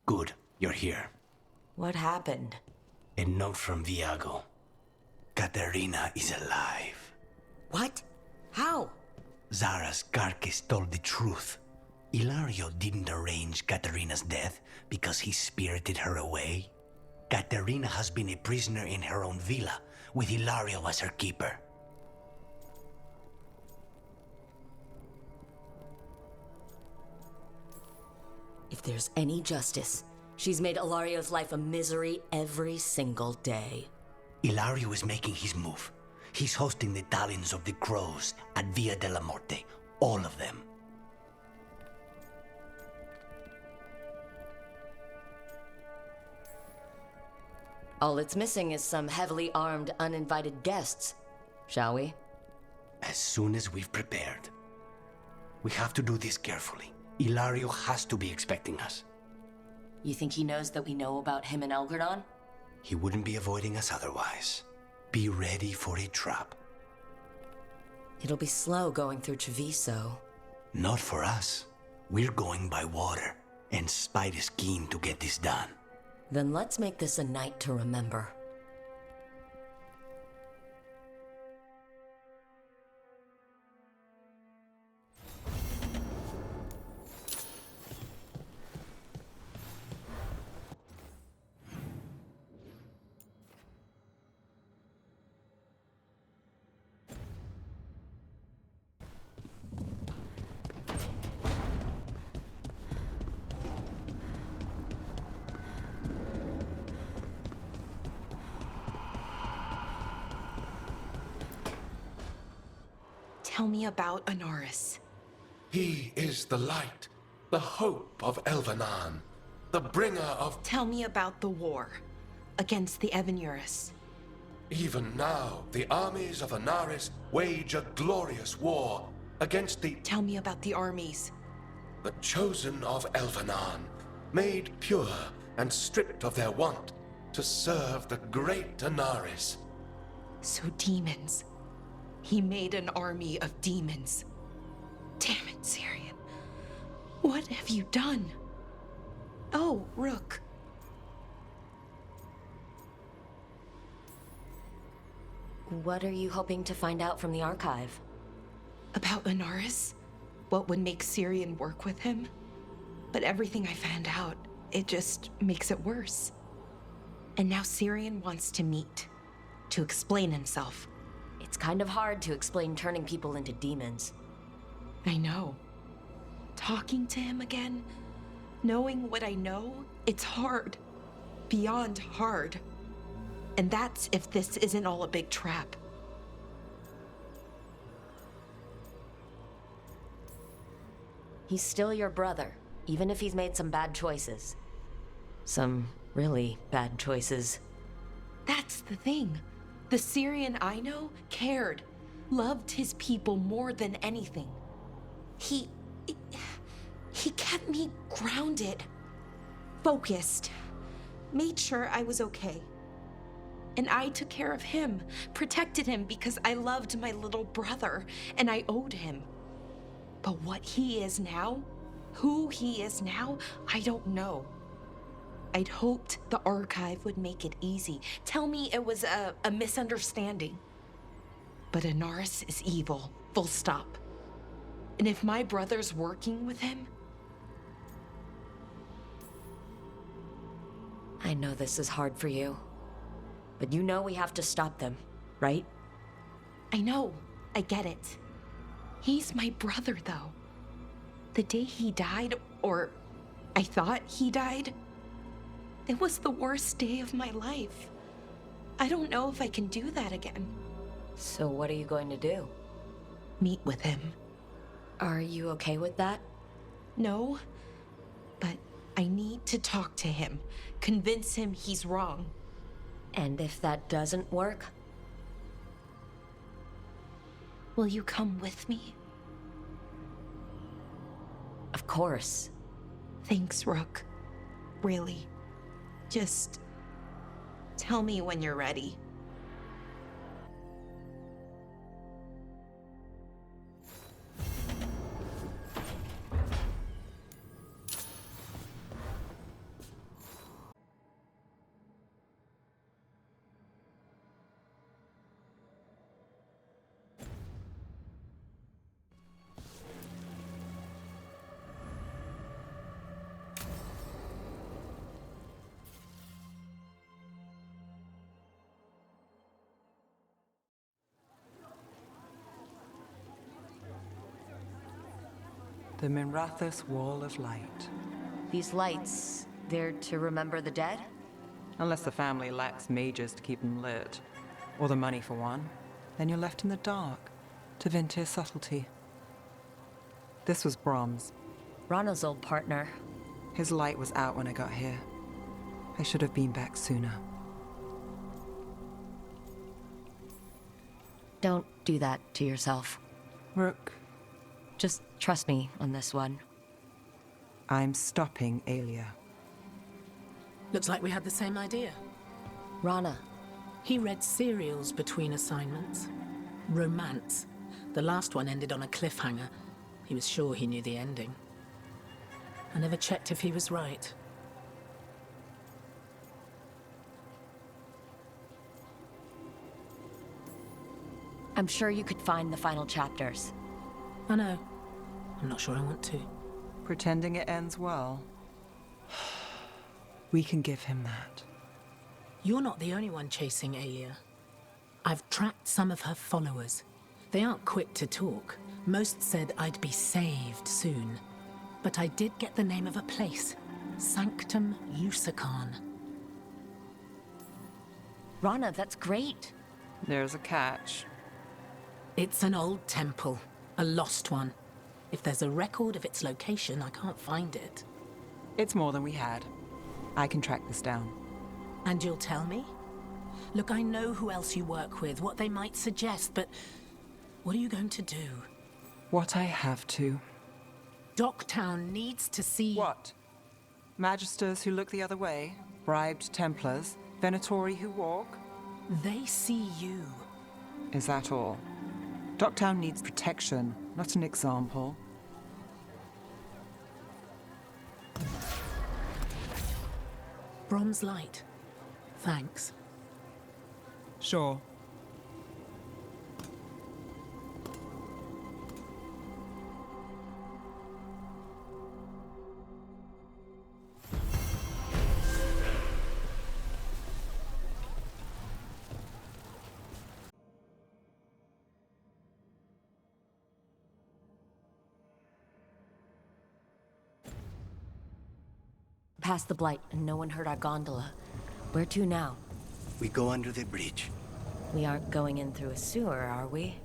Good, you're here. What happened? A note from Viago. Katerina is alive. What? How? Zara's carcass told the truth. Ilario didn't arrange Katerina's death because he spirited her away. Katerina has been a prisoner in her own villa, with Hilario as her keeper. If there's any justice, she's made Hilario's life a misery every single day. Hilario is making his move. He's hosting the Talons of the Crows at Via de la Morte. All of them. All it's missing is some heavily armed, uninvited guests. Shall we? As soon as we've prepared. We have to do this carefully. Hilario has to be expecting us. You think he knows that we know about him and Elgardon? He wouldn't be avoiding us otherwise. Be ready for a trap. It'll be slow going through Treviso. Not for us. We're going by water, and Spite is keen to get this done. Then let's make this a night to remember. Tell me about Anaris. He is the light, the hope of Elvenan, the bringer of... Tell me about the war against the Evenuris. Even now, the armies of Anaris wage a glorious war against the... Tell me about the armies. The chosen of Elvenan, made pure and stripped of their want to serve the great Anaris. So demons. He made an army of demons. Damn it, Syrian. What have you done? Oh, Rook. What are you hoping to find out from the archive? About Anaris? What would make Syrian work with him? But everything I found out, it just makes it worse. And now Syrian wants to meet, to explain himself. It's kind of hard to explain turning people into demons. I know. Talking to him again, knowing what I know, it's hard. Beyond hard. And that's if this isn't all a big trap. He's still your brother, even if he's made some bad choices. Some really bad choices. That's the thing. The Syrian I know cared, loved his people more than anything. He kept me grounded, focused, made sure I was okay. And I took care of him, protected him because I loved my little brother and I owed him. But what he is now, who he is now, I don't know. I'd hoped the archive would make it easy. Tell me it was a misunderstanding. But Anaris is evil, full stop. And if my brother's working with him... I know this is hard for you. But you know we have to stop them, right? I know. I get it. He's my brother, though. The day he died, or I thought he died, it was the worst day of my life. I don't know if I can do that again. So what are you going to do? Meet with him. Are you okay with that? No, but I need to talk to him, convince him he's wrong. And if that doesn't work? Will you come with me? Of course. Thanks, Rook. Really. Just tell me when you're ready. The Minrathous Wall of Light. These lights, they're to remember the dead? Unless the family lacks mages to keep them lit, or the money for one, then you're left in the dark to Vinter's subtlety. This was Brahms. Rana's old partner. His light was out when I got here. I should have been back sooner. Don't do that to yourself. Rook. Just trust me on this one. I'm stopping Alia. Looks like we had the same idea. Rana. He read serials between assignments. Romance. The last one ended on a cliffhanger. He was sure he knew the ending. I never checked if he was right. I'm sure you could find the final chapters. I know. I'm not sure I want to. Pretending it ends well. We can give him that. You're not the only one chasing Alia. I've tracked some of her followers. They aren't quick to talk. Most said I'd be saved soon. But I did get the name of a place. Sanctum Lusicon. Rana, that's great. There's a catch. It's an old temple. A lost one. If there's a record of its location, I can't find it. It's more than we had. I can track this down. And you'll tell me? Look, I know who else you work with, what they might suggest, but what are you going to do? What I have to. Docktown needs to see... What? Magisters who look the other way? Bribed Templars? Venatori who walk? They see you. Is that all? Docktown needs protection, not an example. Bronze light. Thanks. Sure. Past the Blight, and no one heard our gondola. Where to now? We go under the bridge. We aren't going in through a sewer, are we?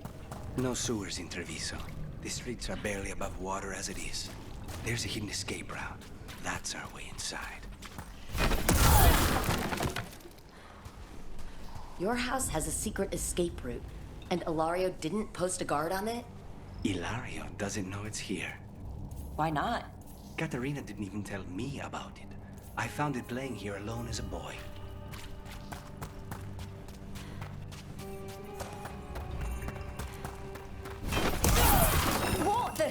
No sewers in Treviso. The streets are barely above water as it is. There's a hidden escape route. That's our way inside. Your house has a secret escape route, and Ilario didn't post a guard on it? Ilario doesn't know it's here. Why not? Katerina didn't even tell me about it. I found it playing here alone as a boy. What the...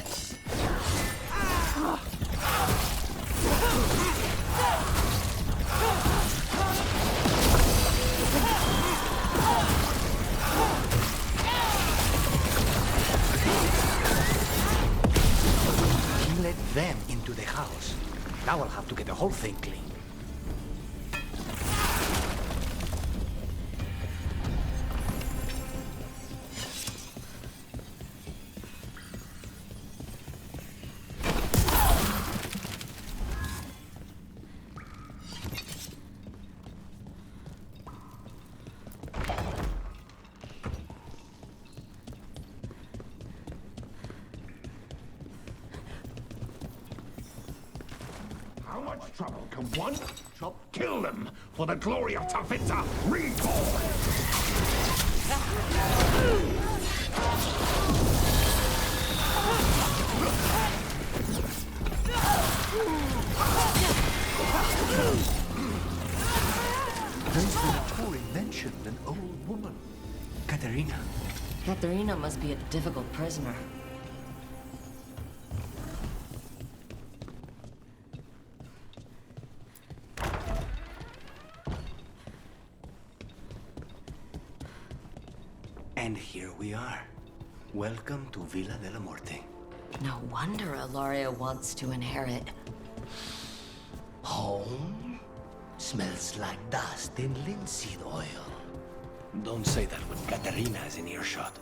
He let them into the house. Now I'll have to get the whole thing clean. How much trouble can one chop kill them for the glory of Tavita reborn? Those Venatori mentioned an old woman. Katerina. Katerina must be a difficult prisoner. And here we are. Welcome to Villa della Morte. No wonder Ilario wants to inherit. Home? Smells like dust and linseed oil. Don't say that when Katerina is in earshot.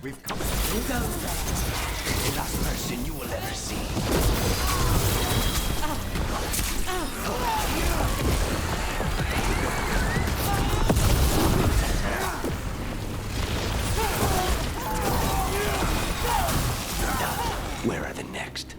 We've come. Who goes there? The last person you will ever see. Where are the next?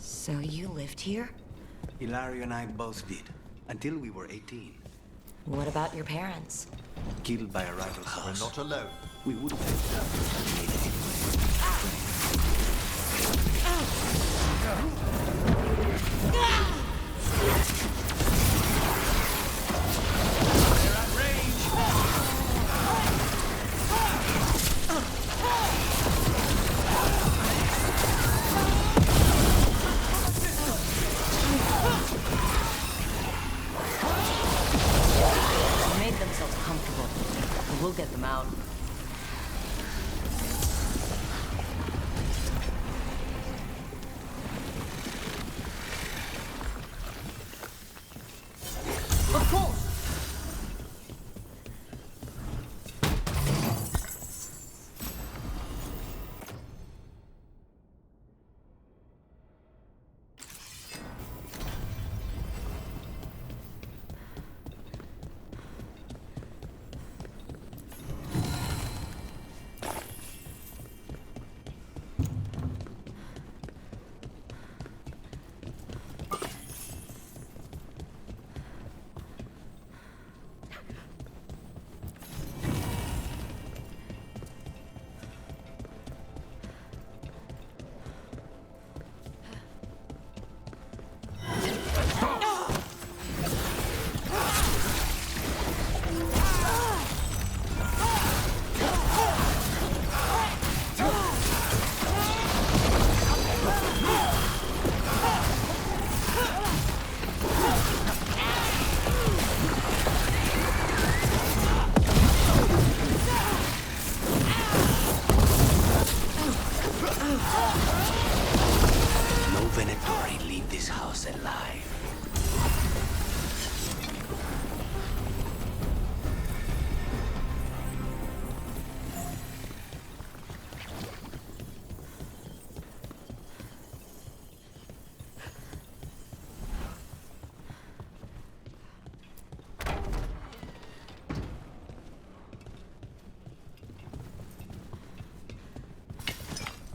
So you lived here? Hilario and I both did, until we were 18. What about your parents? Killed by a rival house. We're not alone. We would have made it They made themselves comfortable. We'll get them out. Of course! No Venatori leave this house alive.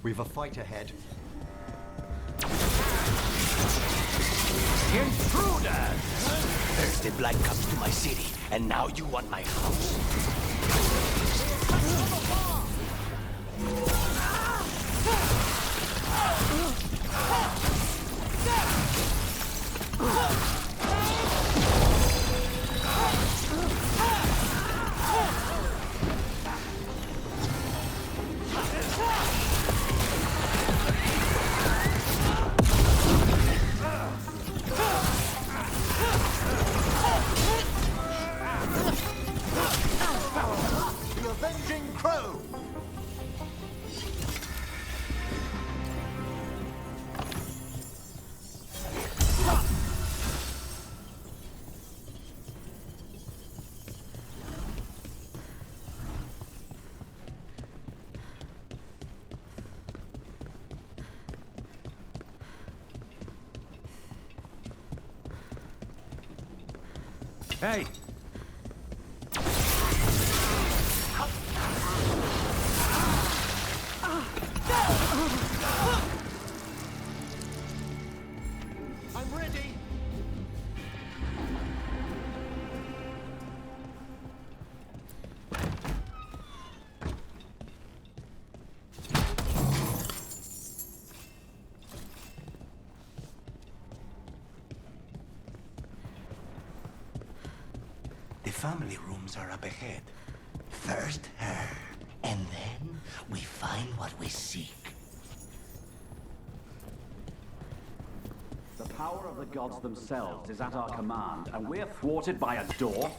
We've a fight ahead. Intruder! Thirsty blood comes to my city, and now you want my house. Hey! I'm ready! The family rooms are up ahead. First her, and then we find what we seek. The power of the gods themselves is at our command, and we're thwarted by a door?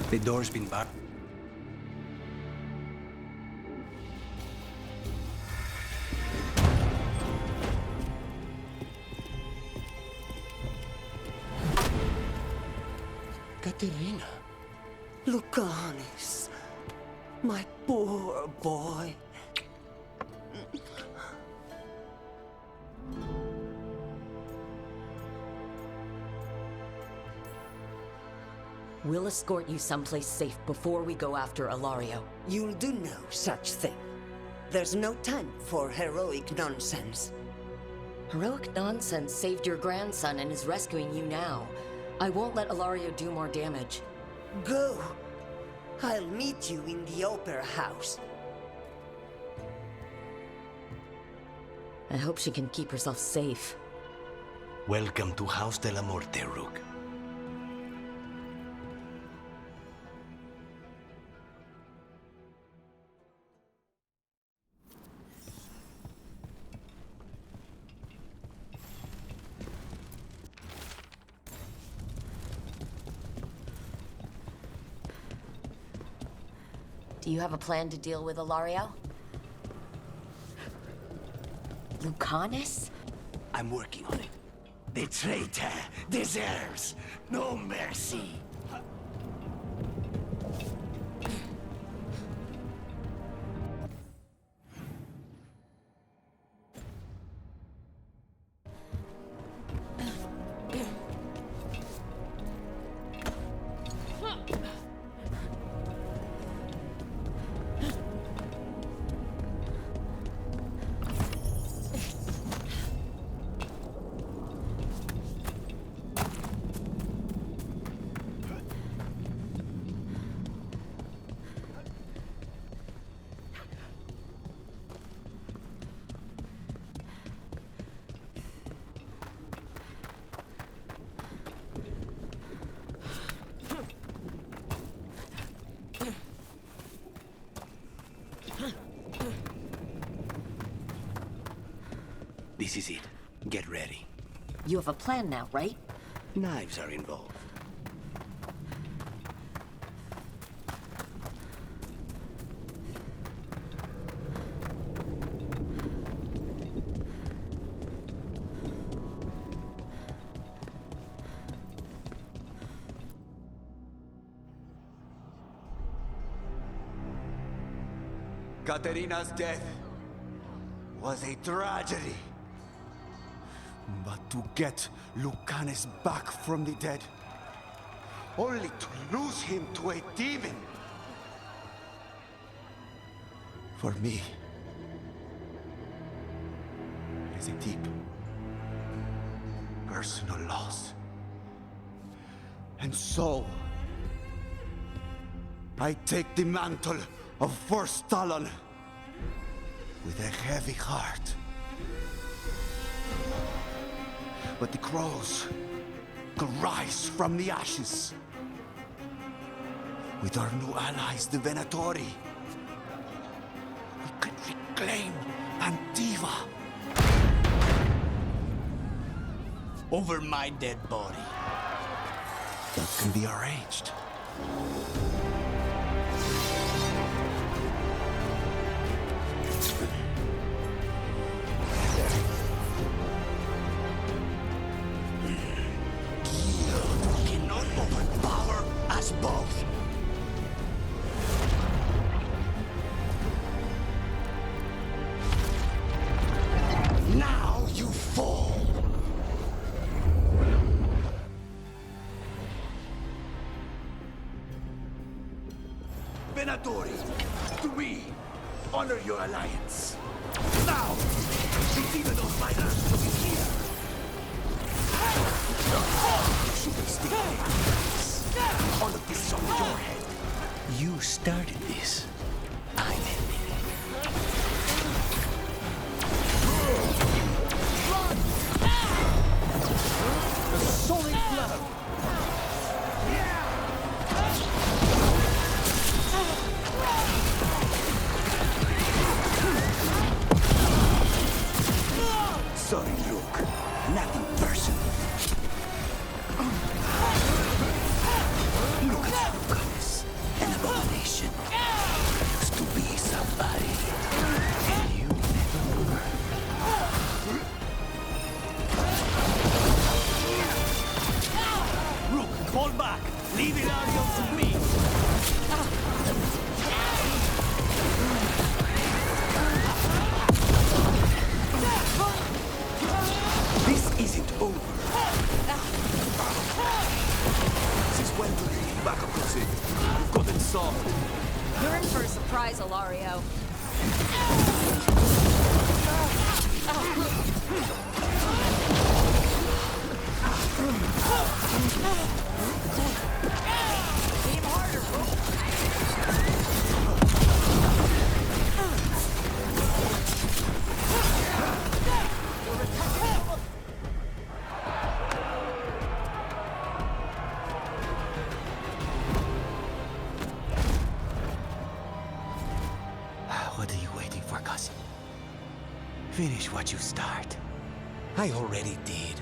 The door's been barred. Katerina, Lucanis, my poor boy. We'll escort you someplace safe before we go after Ilario. You'll do no such thing. There's no time for heroic nonsense. Heroic nonsense saved your grandson and is rescuing you now. I won't let Ilario do more damage. Go. I'll meet you in the opera house. I hope she can keep herself safe. Welcome to House de la Muerte, Rook. Do you have a plan to deal with Ilario? Lucanis? I'm working on it. The traitor deserves no mercy. This is it. Get ready. You have a plan now, right? Knives are involved. Katerina's death was a tragedy. But to get Lucanis back from the dead, only to lose him to a demon. For me, it is a deep, personal loss. And so, I take the mantle of First Talon with a heavy heart. But the crows could rise from the ashes. With our new allies, the Venatori, we could reclaim Antiva. Over my dead body. That can be arranged. Cannot overpower us both. Venatori. To me, honor your alliance. Now, it's even on my hands to be here. You shouldn't stick with all of this is on your head. You started this. I ended it. A solid blow. Sorry, Luke. Nothing personal. Look at you guys. An abomination. Used to be somebody. And you never were. Rook, fall back. Leave Ilario to me. This isn't over. Since when do the backup comes in? We've got it solved. You're in for a surprise, Ilario. Aim harder, What are you waiting for, cousin? Finish what you start. I already did.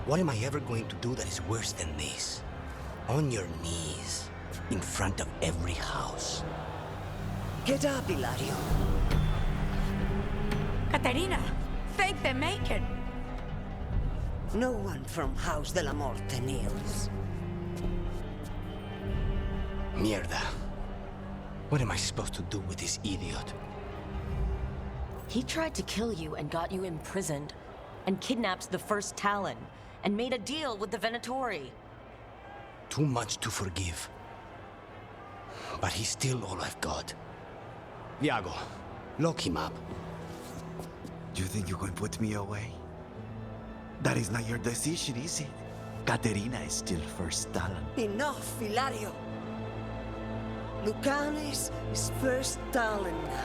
What am I ever going to do that is worse than this? On your knees, in front of every house. Get up, Ilario. Katerina, fake the making. No one from House de la Morte kneels. Mierda. What am I supposed to do with this idiot? He tried to kill you and got you imprisoned, and kidnapped the first Talon, and made a deal with the Venatori. Too much to forgive. But he's still all I've got. Viago, lock him up. Do you think you can put me away? That is not your decision, is it? Katerina is still first Talon. Enough, Ilario. Lucanes is first Talon now.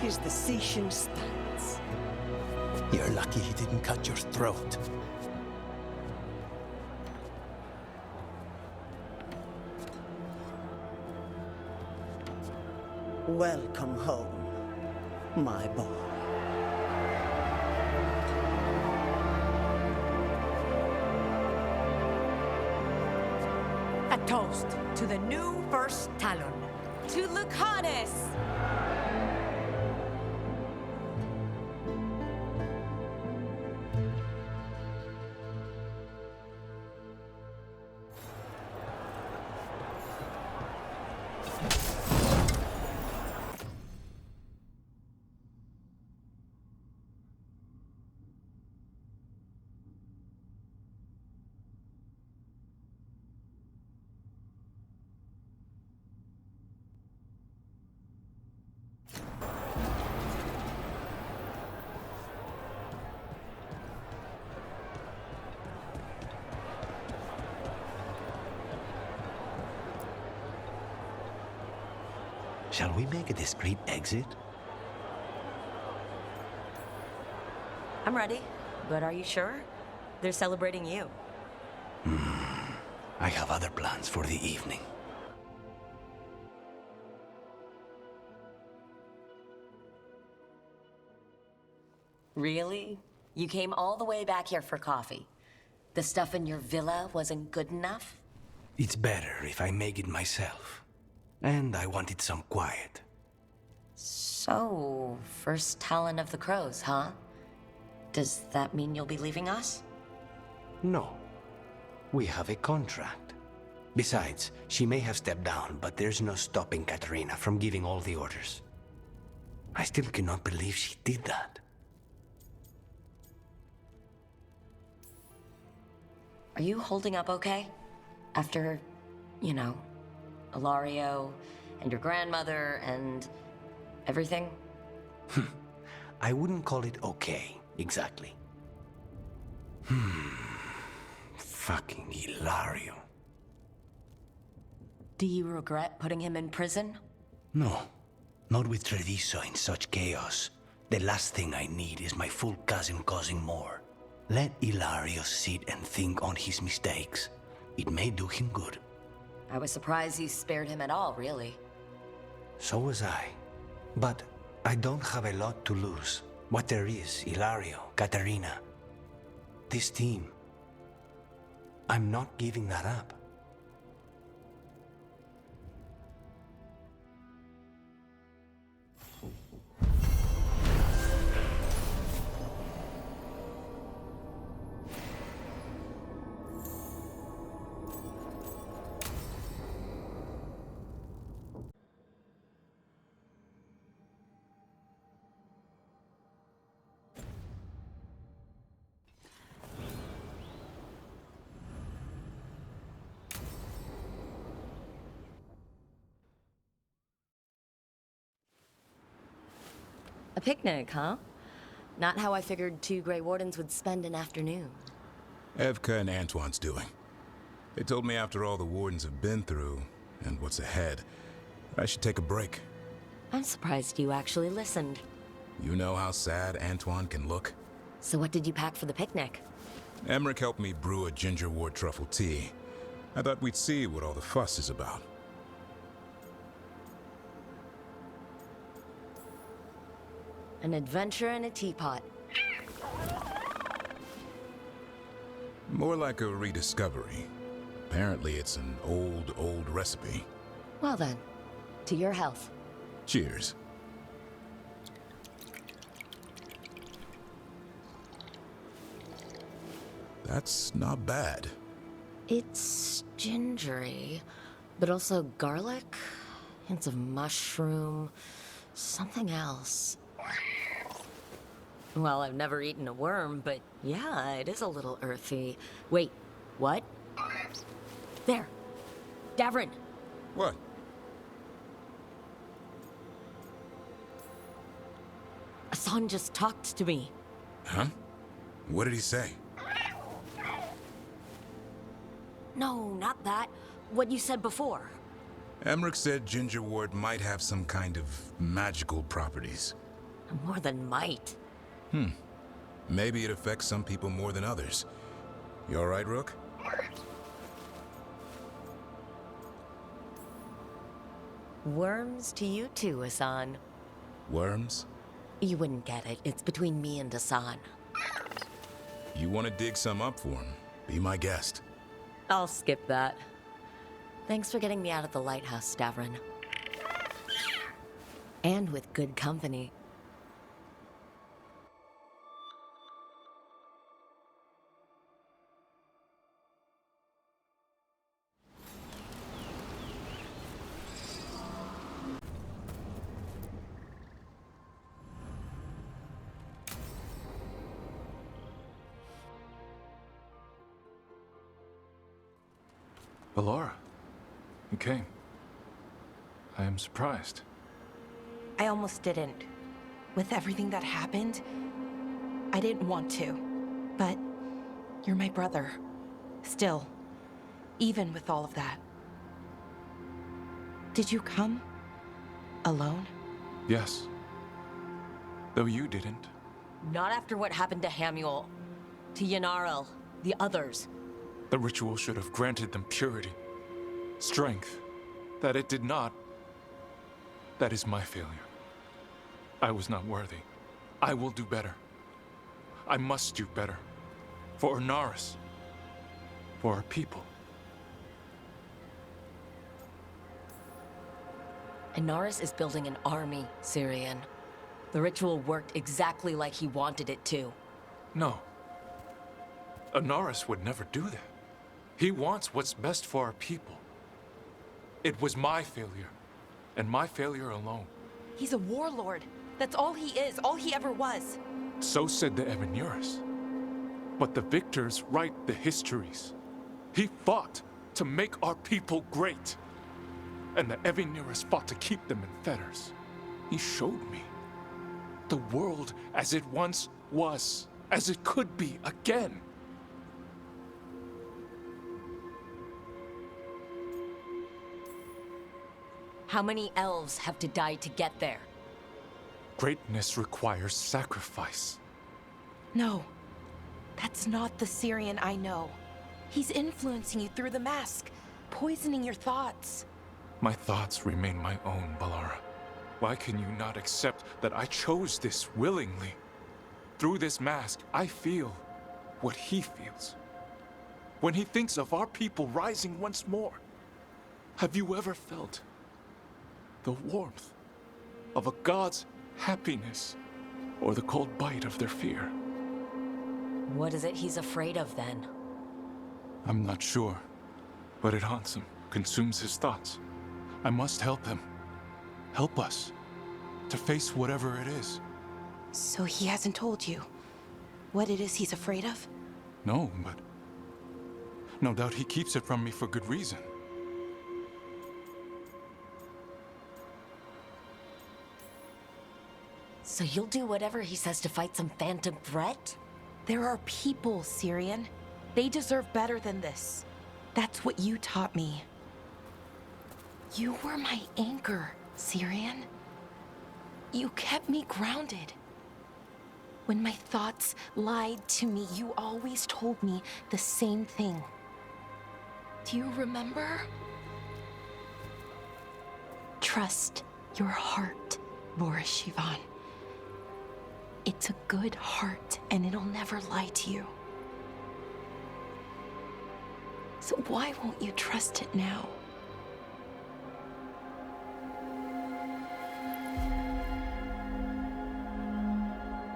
His decision stands. You're lucky he didn't cut your throat. Welcome home, my boy. A toast to the new first Talon. To Lucanis! Shall we make a discreet exit? I'm ready, but are you sure? They're celebrating you. I have other plans for the evening. Really? You came all the way back here for coffee? The stuff in your villa wasn't good enough? It's better if I make it myself. And I wanted some quiet. So, first Talon of the Crows, huh? Does that mean you'll be leaving us? No. We have a contract. Besides, she may have stepped down, but there's no stopping Katerina from giving all the orders. I still cannot believe she did that. Are you holding up okay? After, you know, Ilario, and your grandmother, and everything? I wouldn't call it okay, exactly. Fucking Ilario. Do you regret putting him in prison? No, not with Treviso in such chaos. The last thing I need is my full cousin causing more. Let Ilario sit and think on his mistakes. It may do him good. I was surprised you spared him at all, really. So was I. But I don't have a lot to lose. What there is, Ilario, Katarina, this team. I'm not giving that up. A picnic, huh? Not how I figured 2 Grey Wardens would spend an afternoon. Evka and Antoine's doing. They told me after all the Wardens have been through, and what's ahead, I should take a break. I'm surprised you actually listened. You know how sad Antoine can look? So what did you pack for the picnic? Emmerich helped me brew a ginger wort truffle tea. I thought we'd see what all the fuss is about. An adventure in a teapot. More like a rediscovery. Apparently it's an old recipe. Well then, to your health. Cheers. That's not bad. It's gingery, but also garlic, hints of mushroom, something else. Well, I've never eaten a worm, but yeah, it is a little earthy. Wait, what? There. Davrin. What? Hassan just talked to me. Huh? What did he say? No, not that. What you said before. Emmerich said ginger wort might have some kind of magical properties. More than might. Maybe it affects some people more than others. You all right, Rook? Worms to you too, Hassan. Worms? You wouldn't get it. It's between me and Hassan. You want to dig some up for him? Be my guest. I'll skip that. Thanks for getting me out of the lighthouse, Davrin. And with good company. Ballora, you came. I am surprised. I almost didn't. With everything that happened, I didn't want to. But you're my brother. Still, even with all of that. Did you come? Alone? Yes. Though you didn't. Not after what happened to Hamuel. To Yanarel. The others. The ritual should have granted them purity. Strength. That it did not. That is my failure. I was not worthy. I will do better. I must do better. For Inaris. For our people. Inaris is building an army, Syrian. The ritual worked exactly like he wanted it to. No. Inaris would never do that. He wants what's best for our people. It was my failure, and my failure alone. He's a warlord. That's all he is, all he ever was. So said the Evanuris. But the victors write the histories. He fought to make our people great. and the Evineras fought to keep them in fetters. He showed me the world as it once was, as it could be again. How many elves have to die to get there? Greatness requires sacrifice. No, that's not the Syrian I know. He's influencing you through the mask, poisoning your thoughts. My thoughts remain my own, Balara. Why can you not accept that I chose this willingly? Through this mask, I feel what he feels. When he thinks of our people rising once more, have you ever felt the warmth of a god's happiness or the cold bite of their fear? What is it he's afraid of then? I'm not sure, but it haunts him, consumes his thoughts. I must help him. Help us to face whatever it is. So he hasn't told you what it is he's afraid of? No, but no doubt he keeps it from me for good reason. So you'll do whatever he says to fight some phantom threat? There are people, Syrian. They deserve better than this. That's what you taught me. You were my anchor, Syrian. You kept me grounded. When my thoughts lied to me, you always told me the same thing. Do you remember? Trust your heart, Boris Shivan. It's a good heart, and it'll never lie to you. So why won't you trust it now?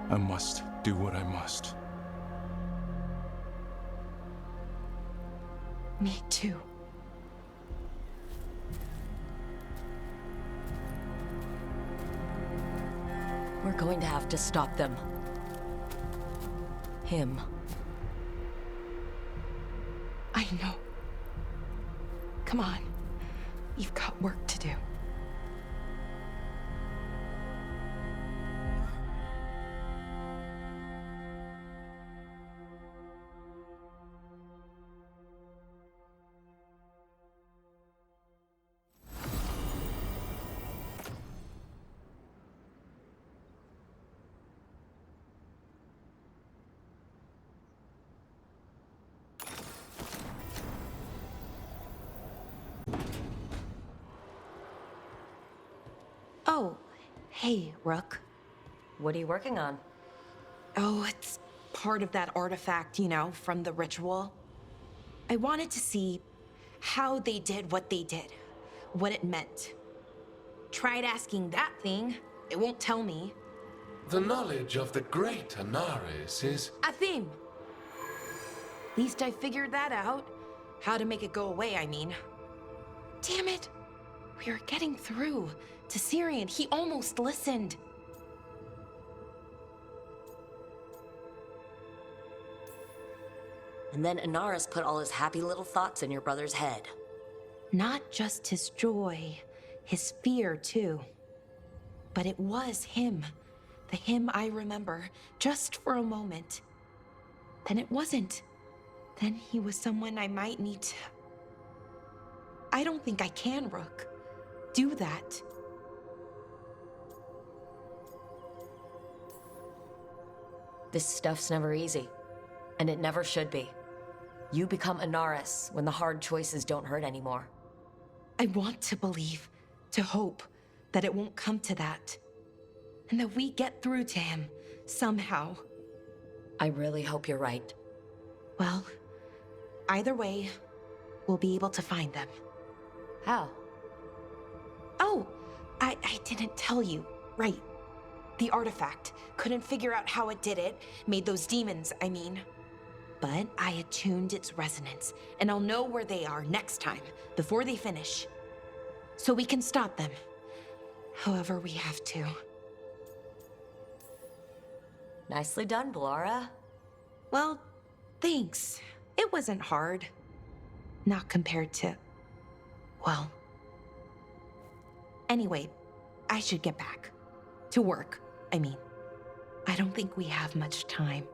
I must do what I must. Me too. We're going to have to stop them. Him. I know. Come on. You've got work to do. Oh, hey, Rook. What are you working on? Oh, it's part of that artifact, you know, from the ritual. I wanted to see how they did what they did, what it meant. Tried asking that thing, it won't tell me. The knowledge of the great Anaris is... A theme! Least I figured that out. How to make it go away, I mean. Damn it! We were getting through to Syrian. He almost listened. And then Anaris put all his happy little thoughts in your brother's head. Not just his joy, his fear too. But it was him. The him I remember, just for a moment. Then it wasn't. Then he was someone I might need to... I don't think I can, Rook. Do that. This stuff's never easy. And it never should be. You become Anaris when the hard choices don't hurt anymore. I want to believe, to hope, that it won't come to that. And that we get through to him, somehow. I really hope you're right. Well, either way, we'll be able to find them. How? Oh, I didn't tell you. Right. The artifact. Couldn't figure out how it did it. Made those demons, I mean. But I attuned its resonance, and I'll know where they are next time, before they finish. So we can stop them. However we have to. Nicely done, Balara. Well, thanks. It wasn't hard. Not compared to... well, Anyway, I should get back. To work, I mean. I don't think we have much time.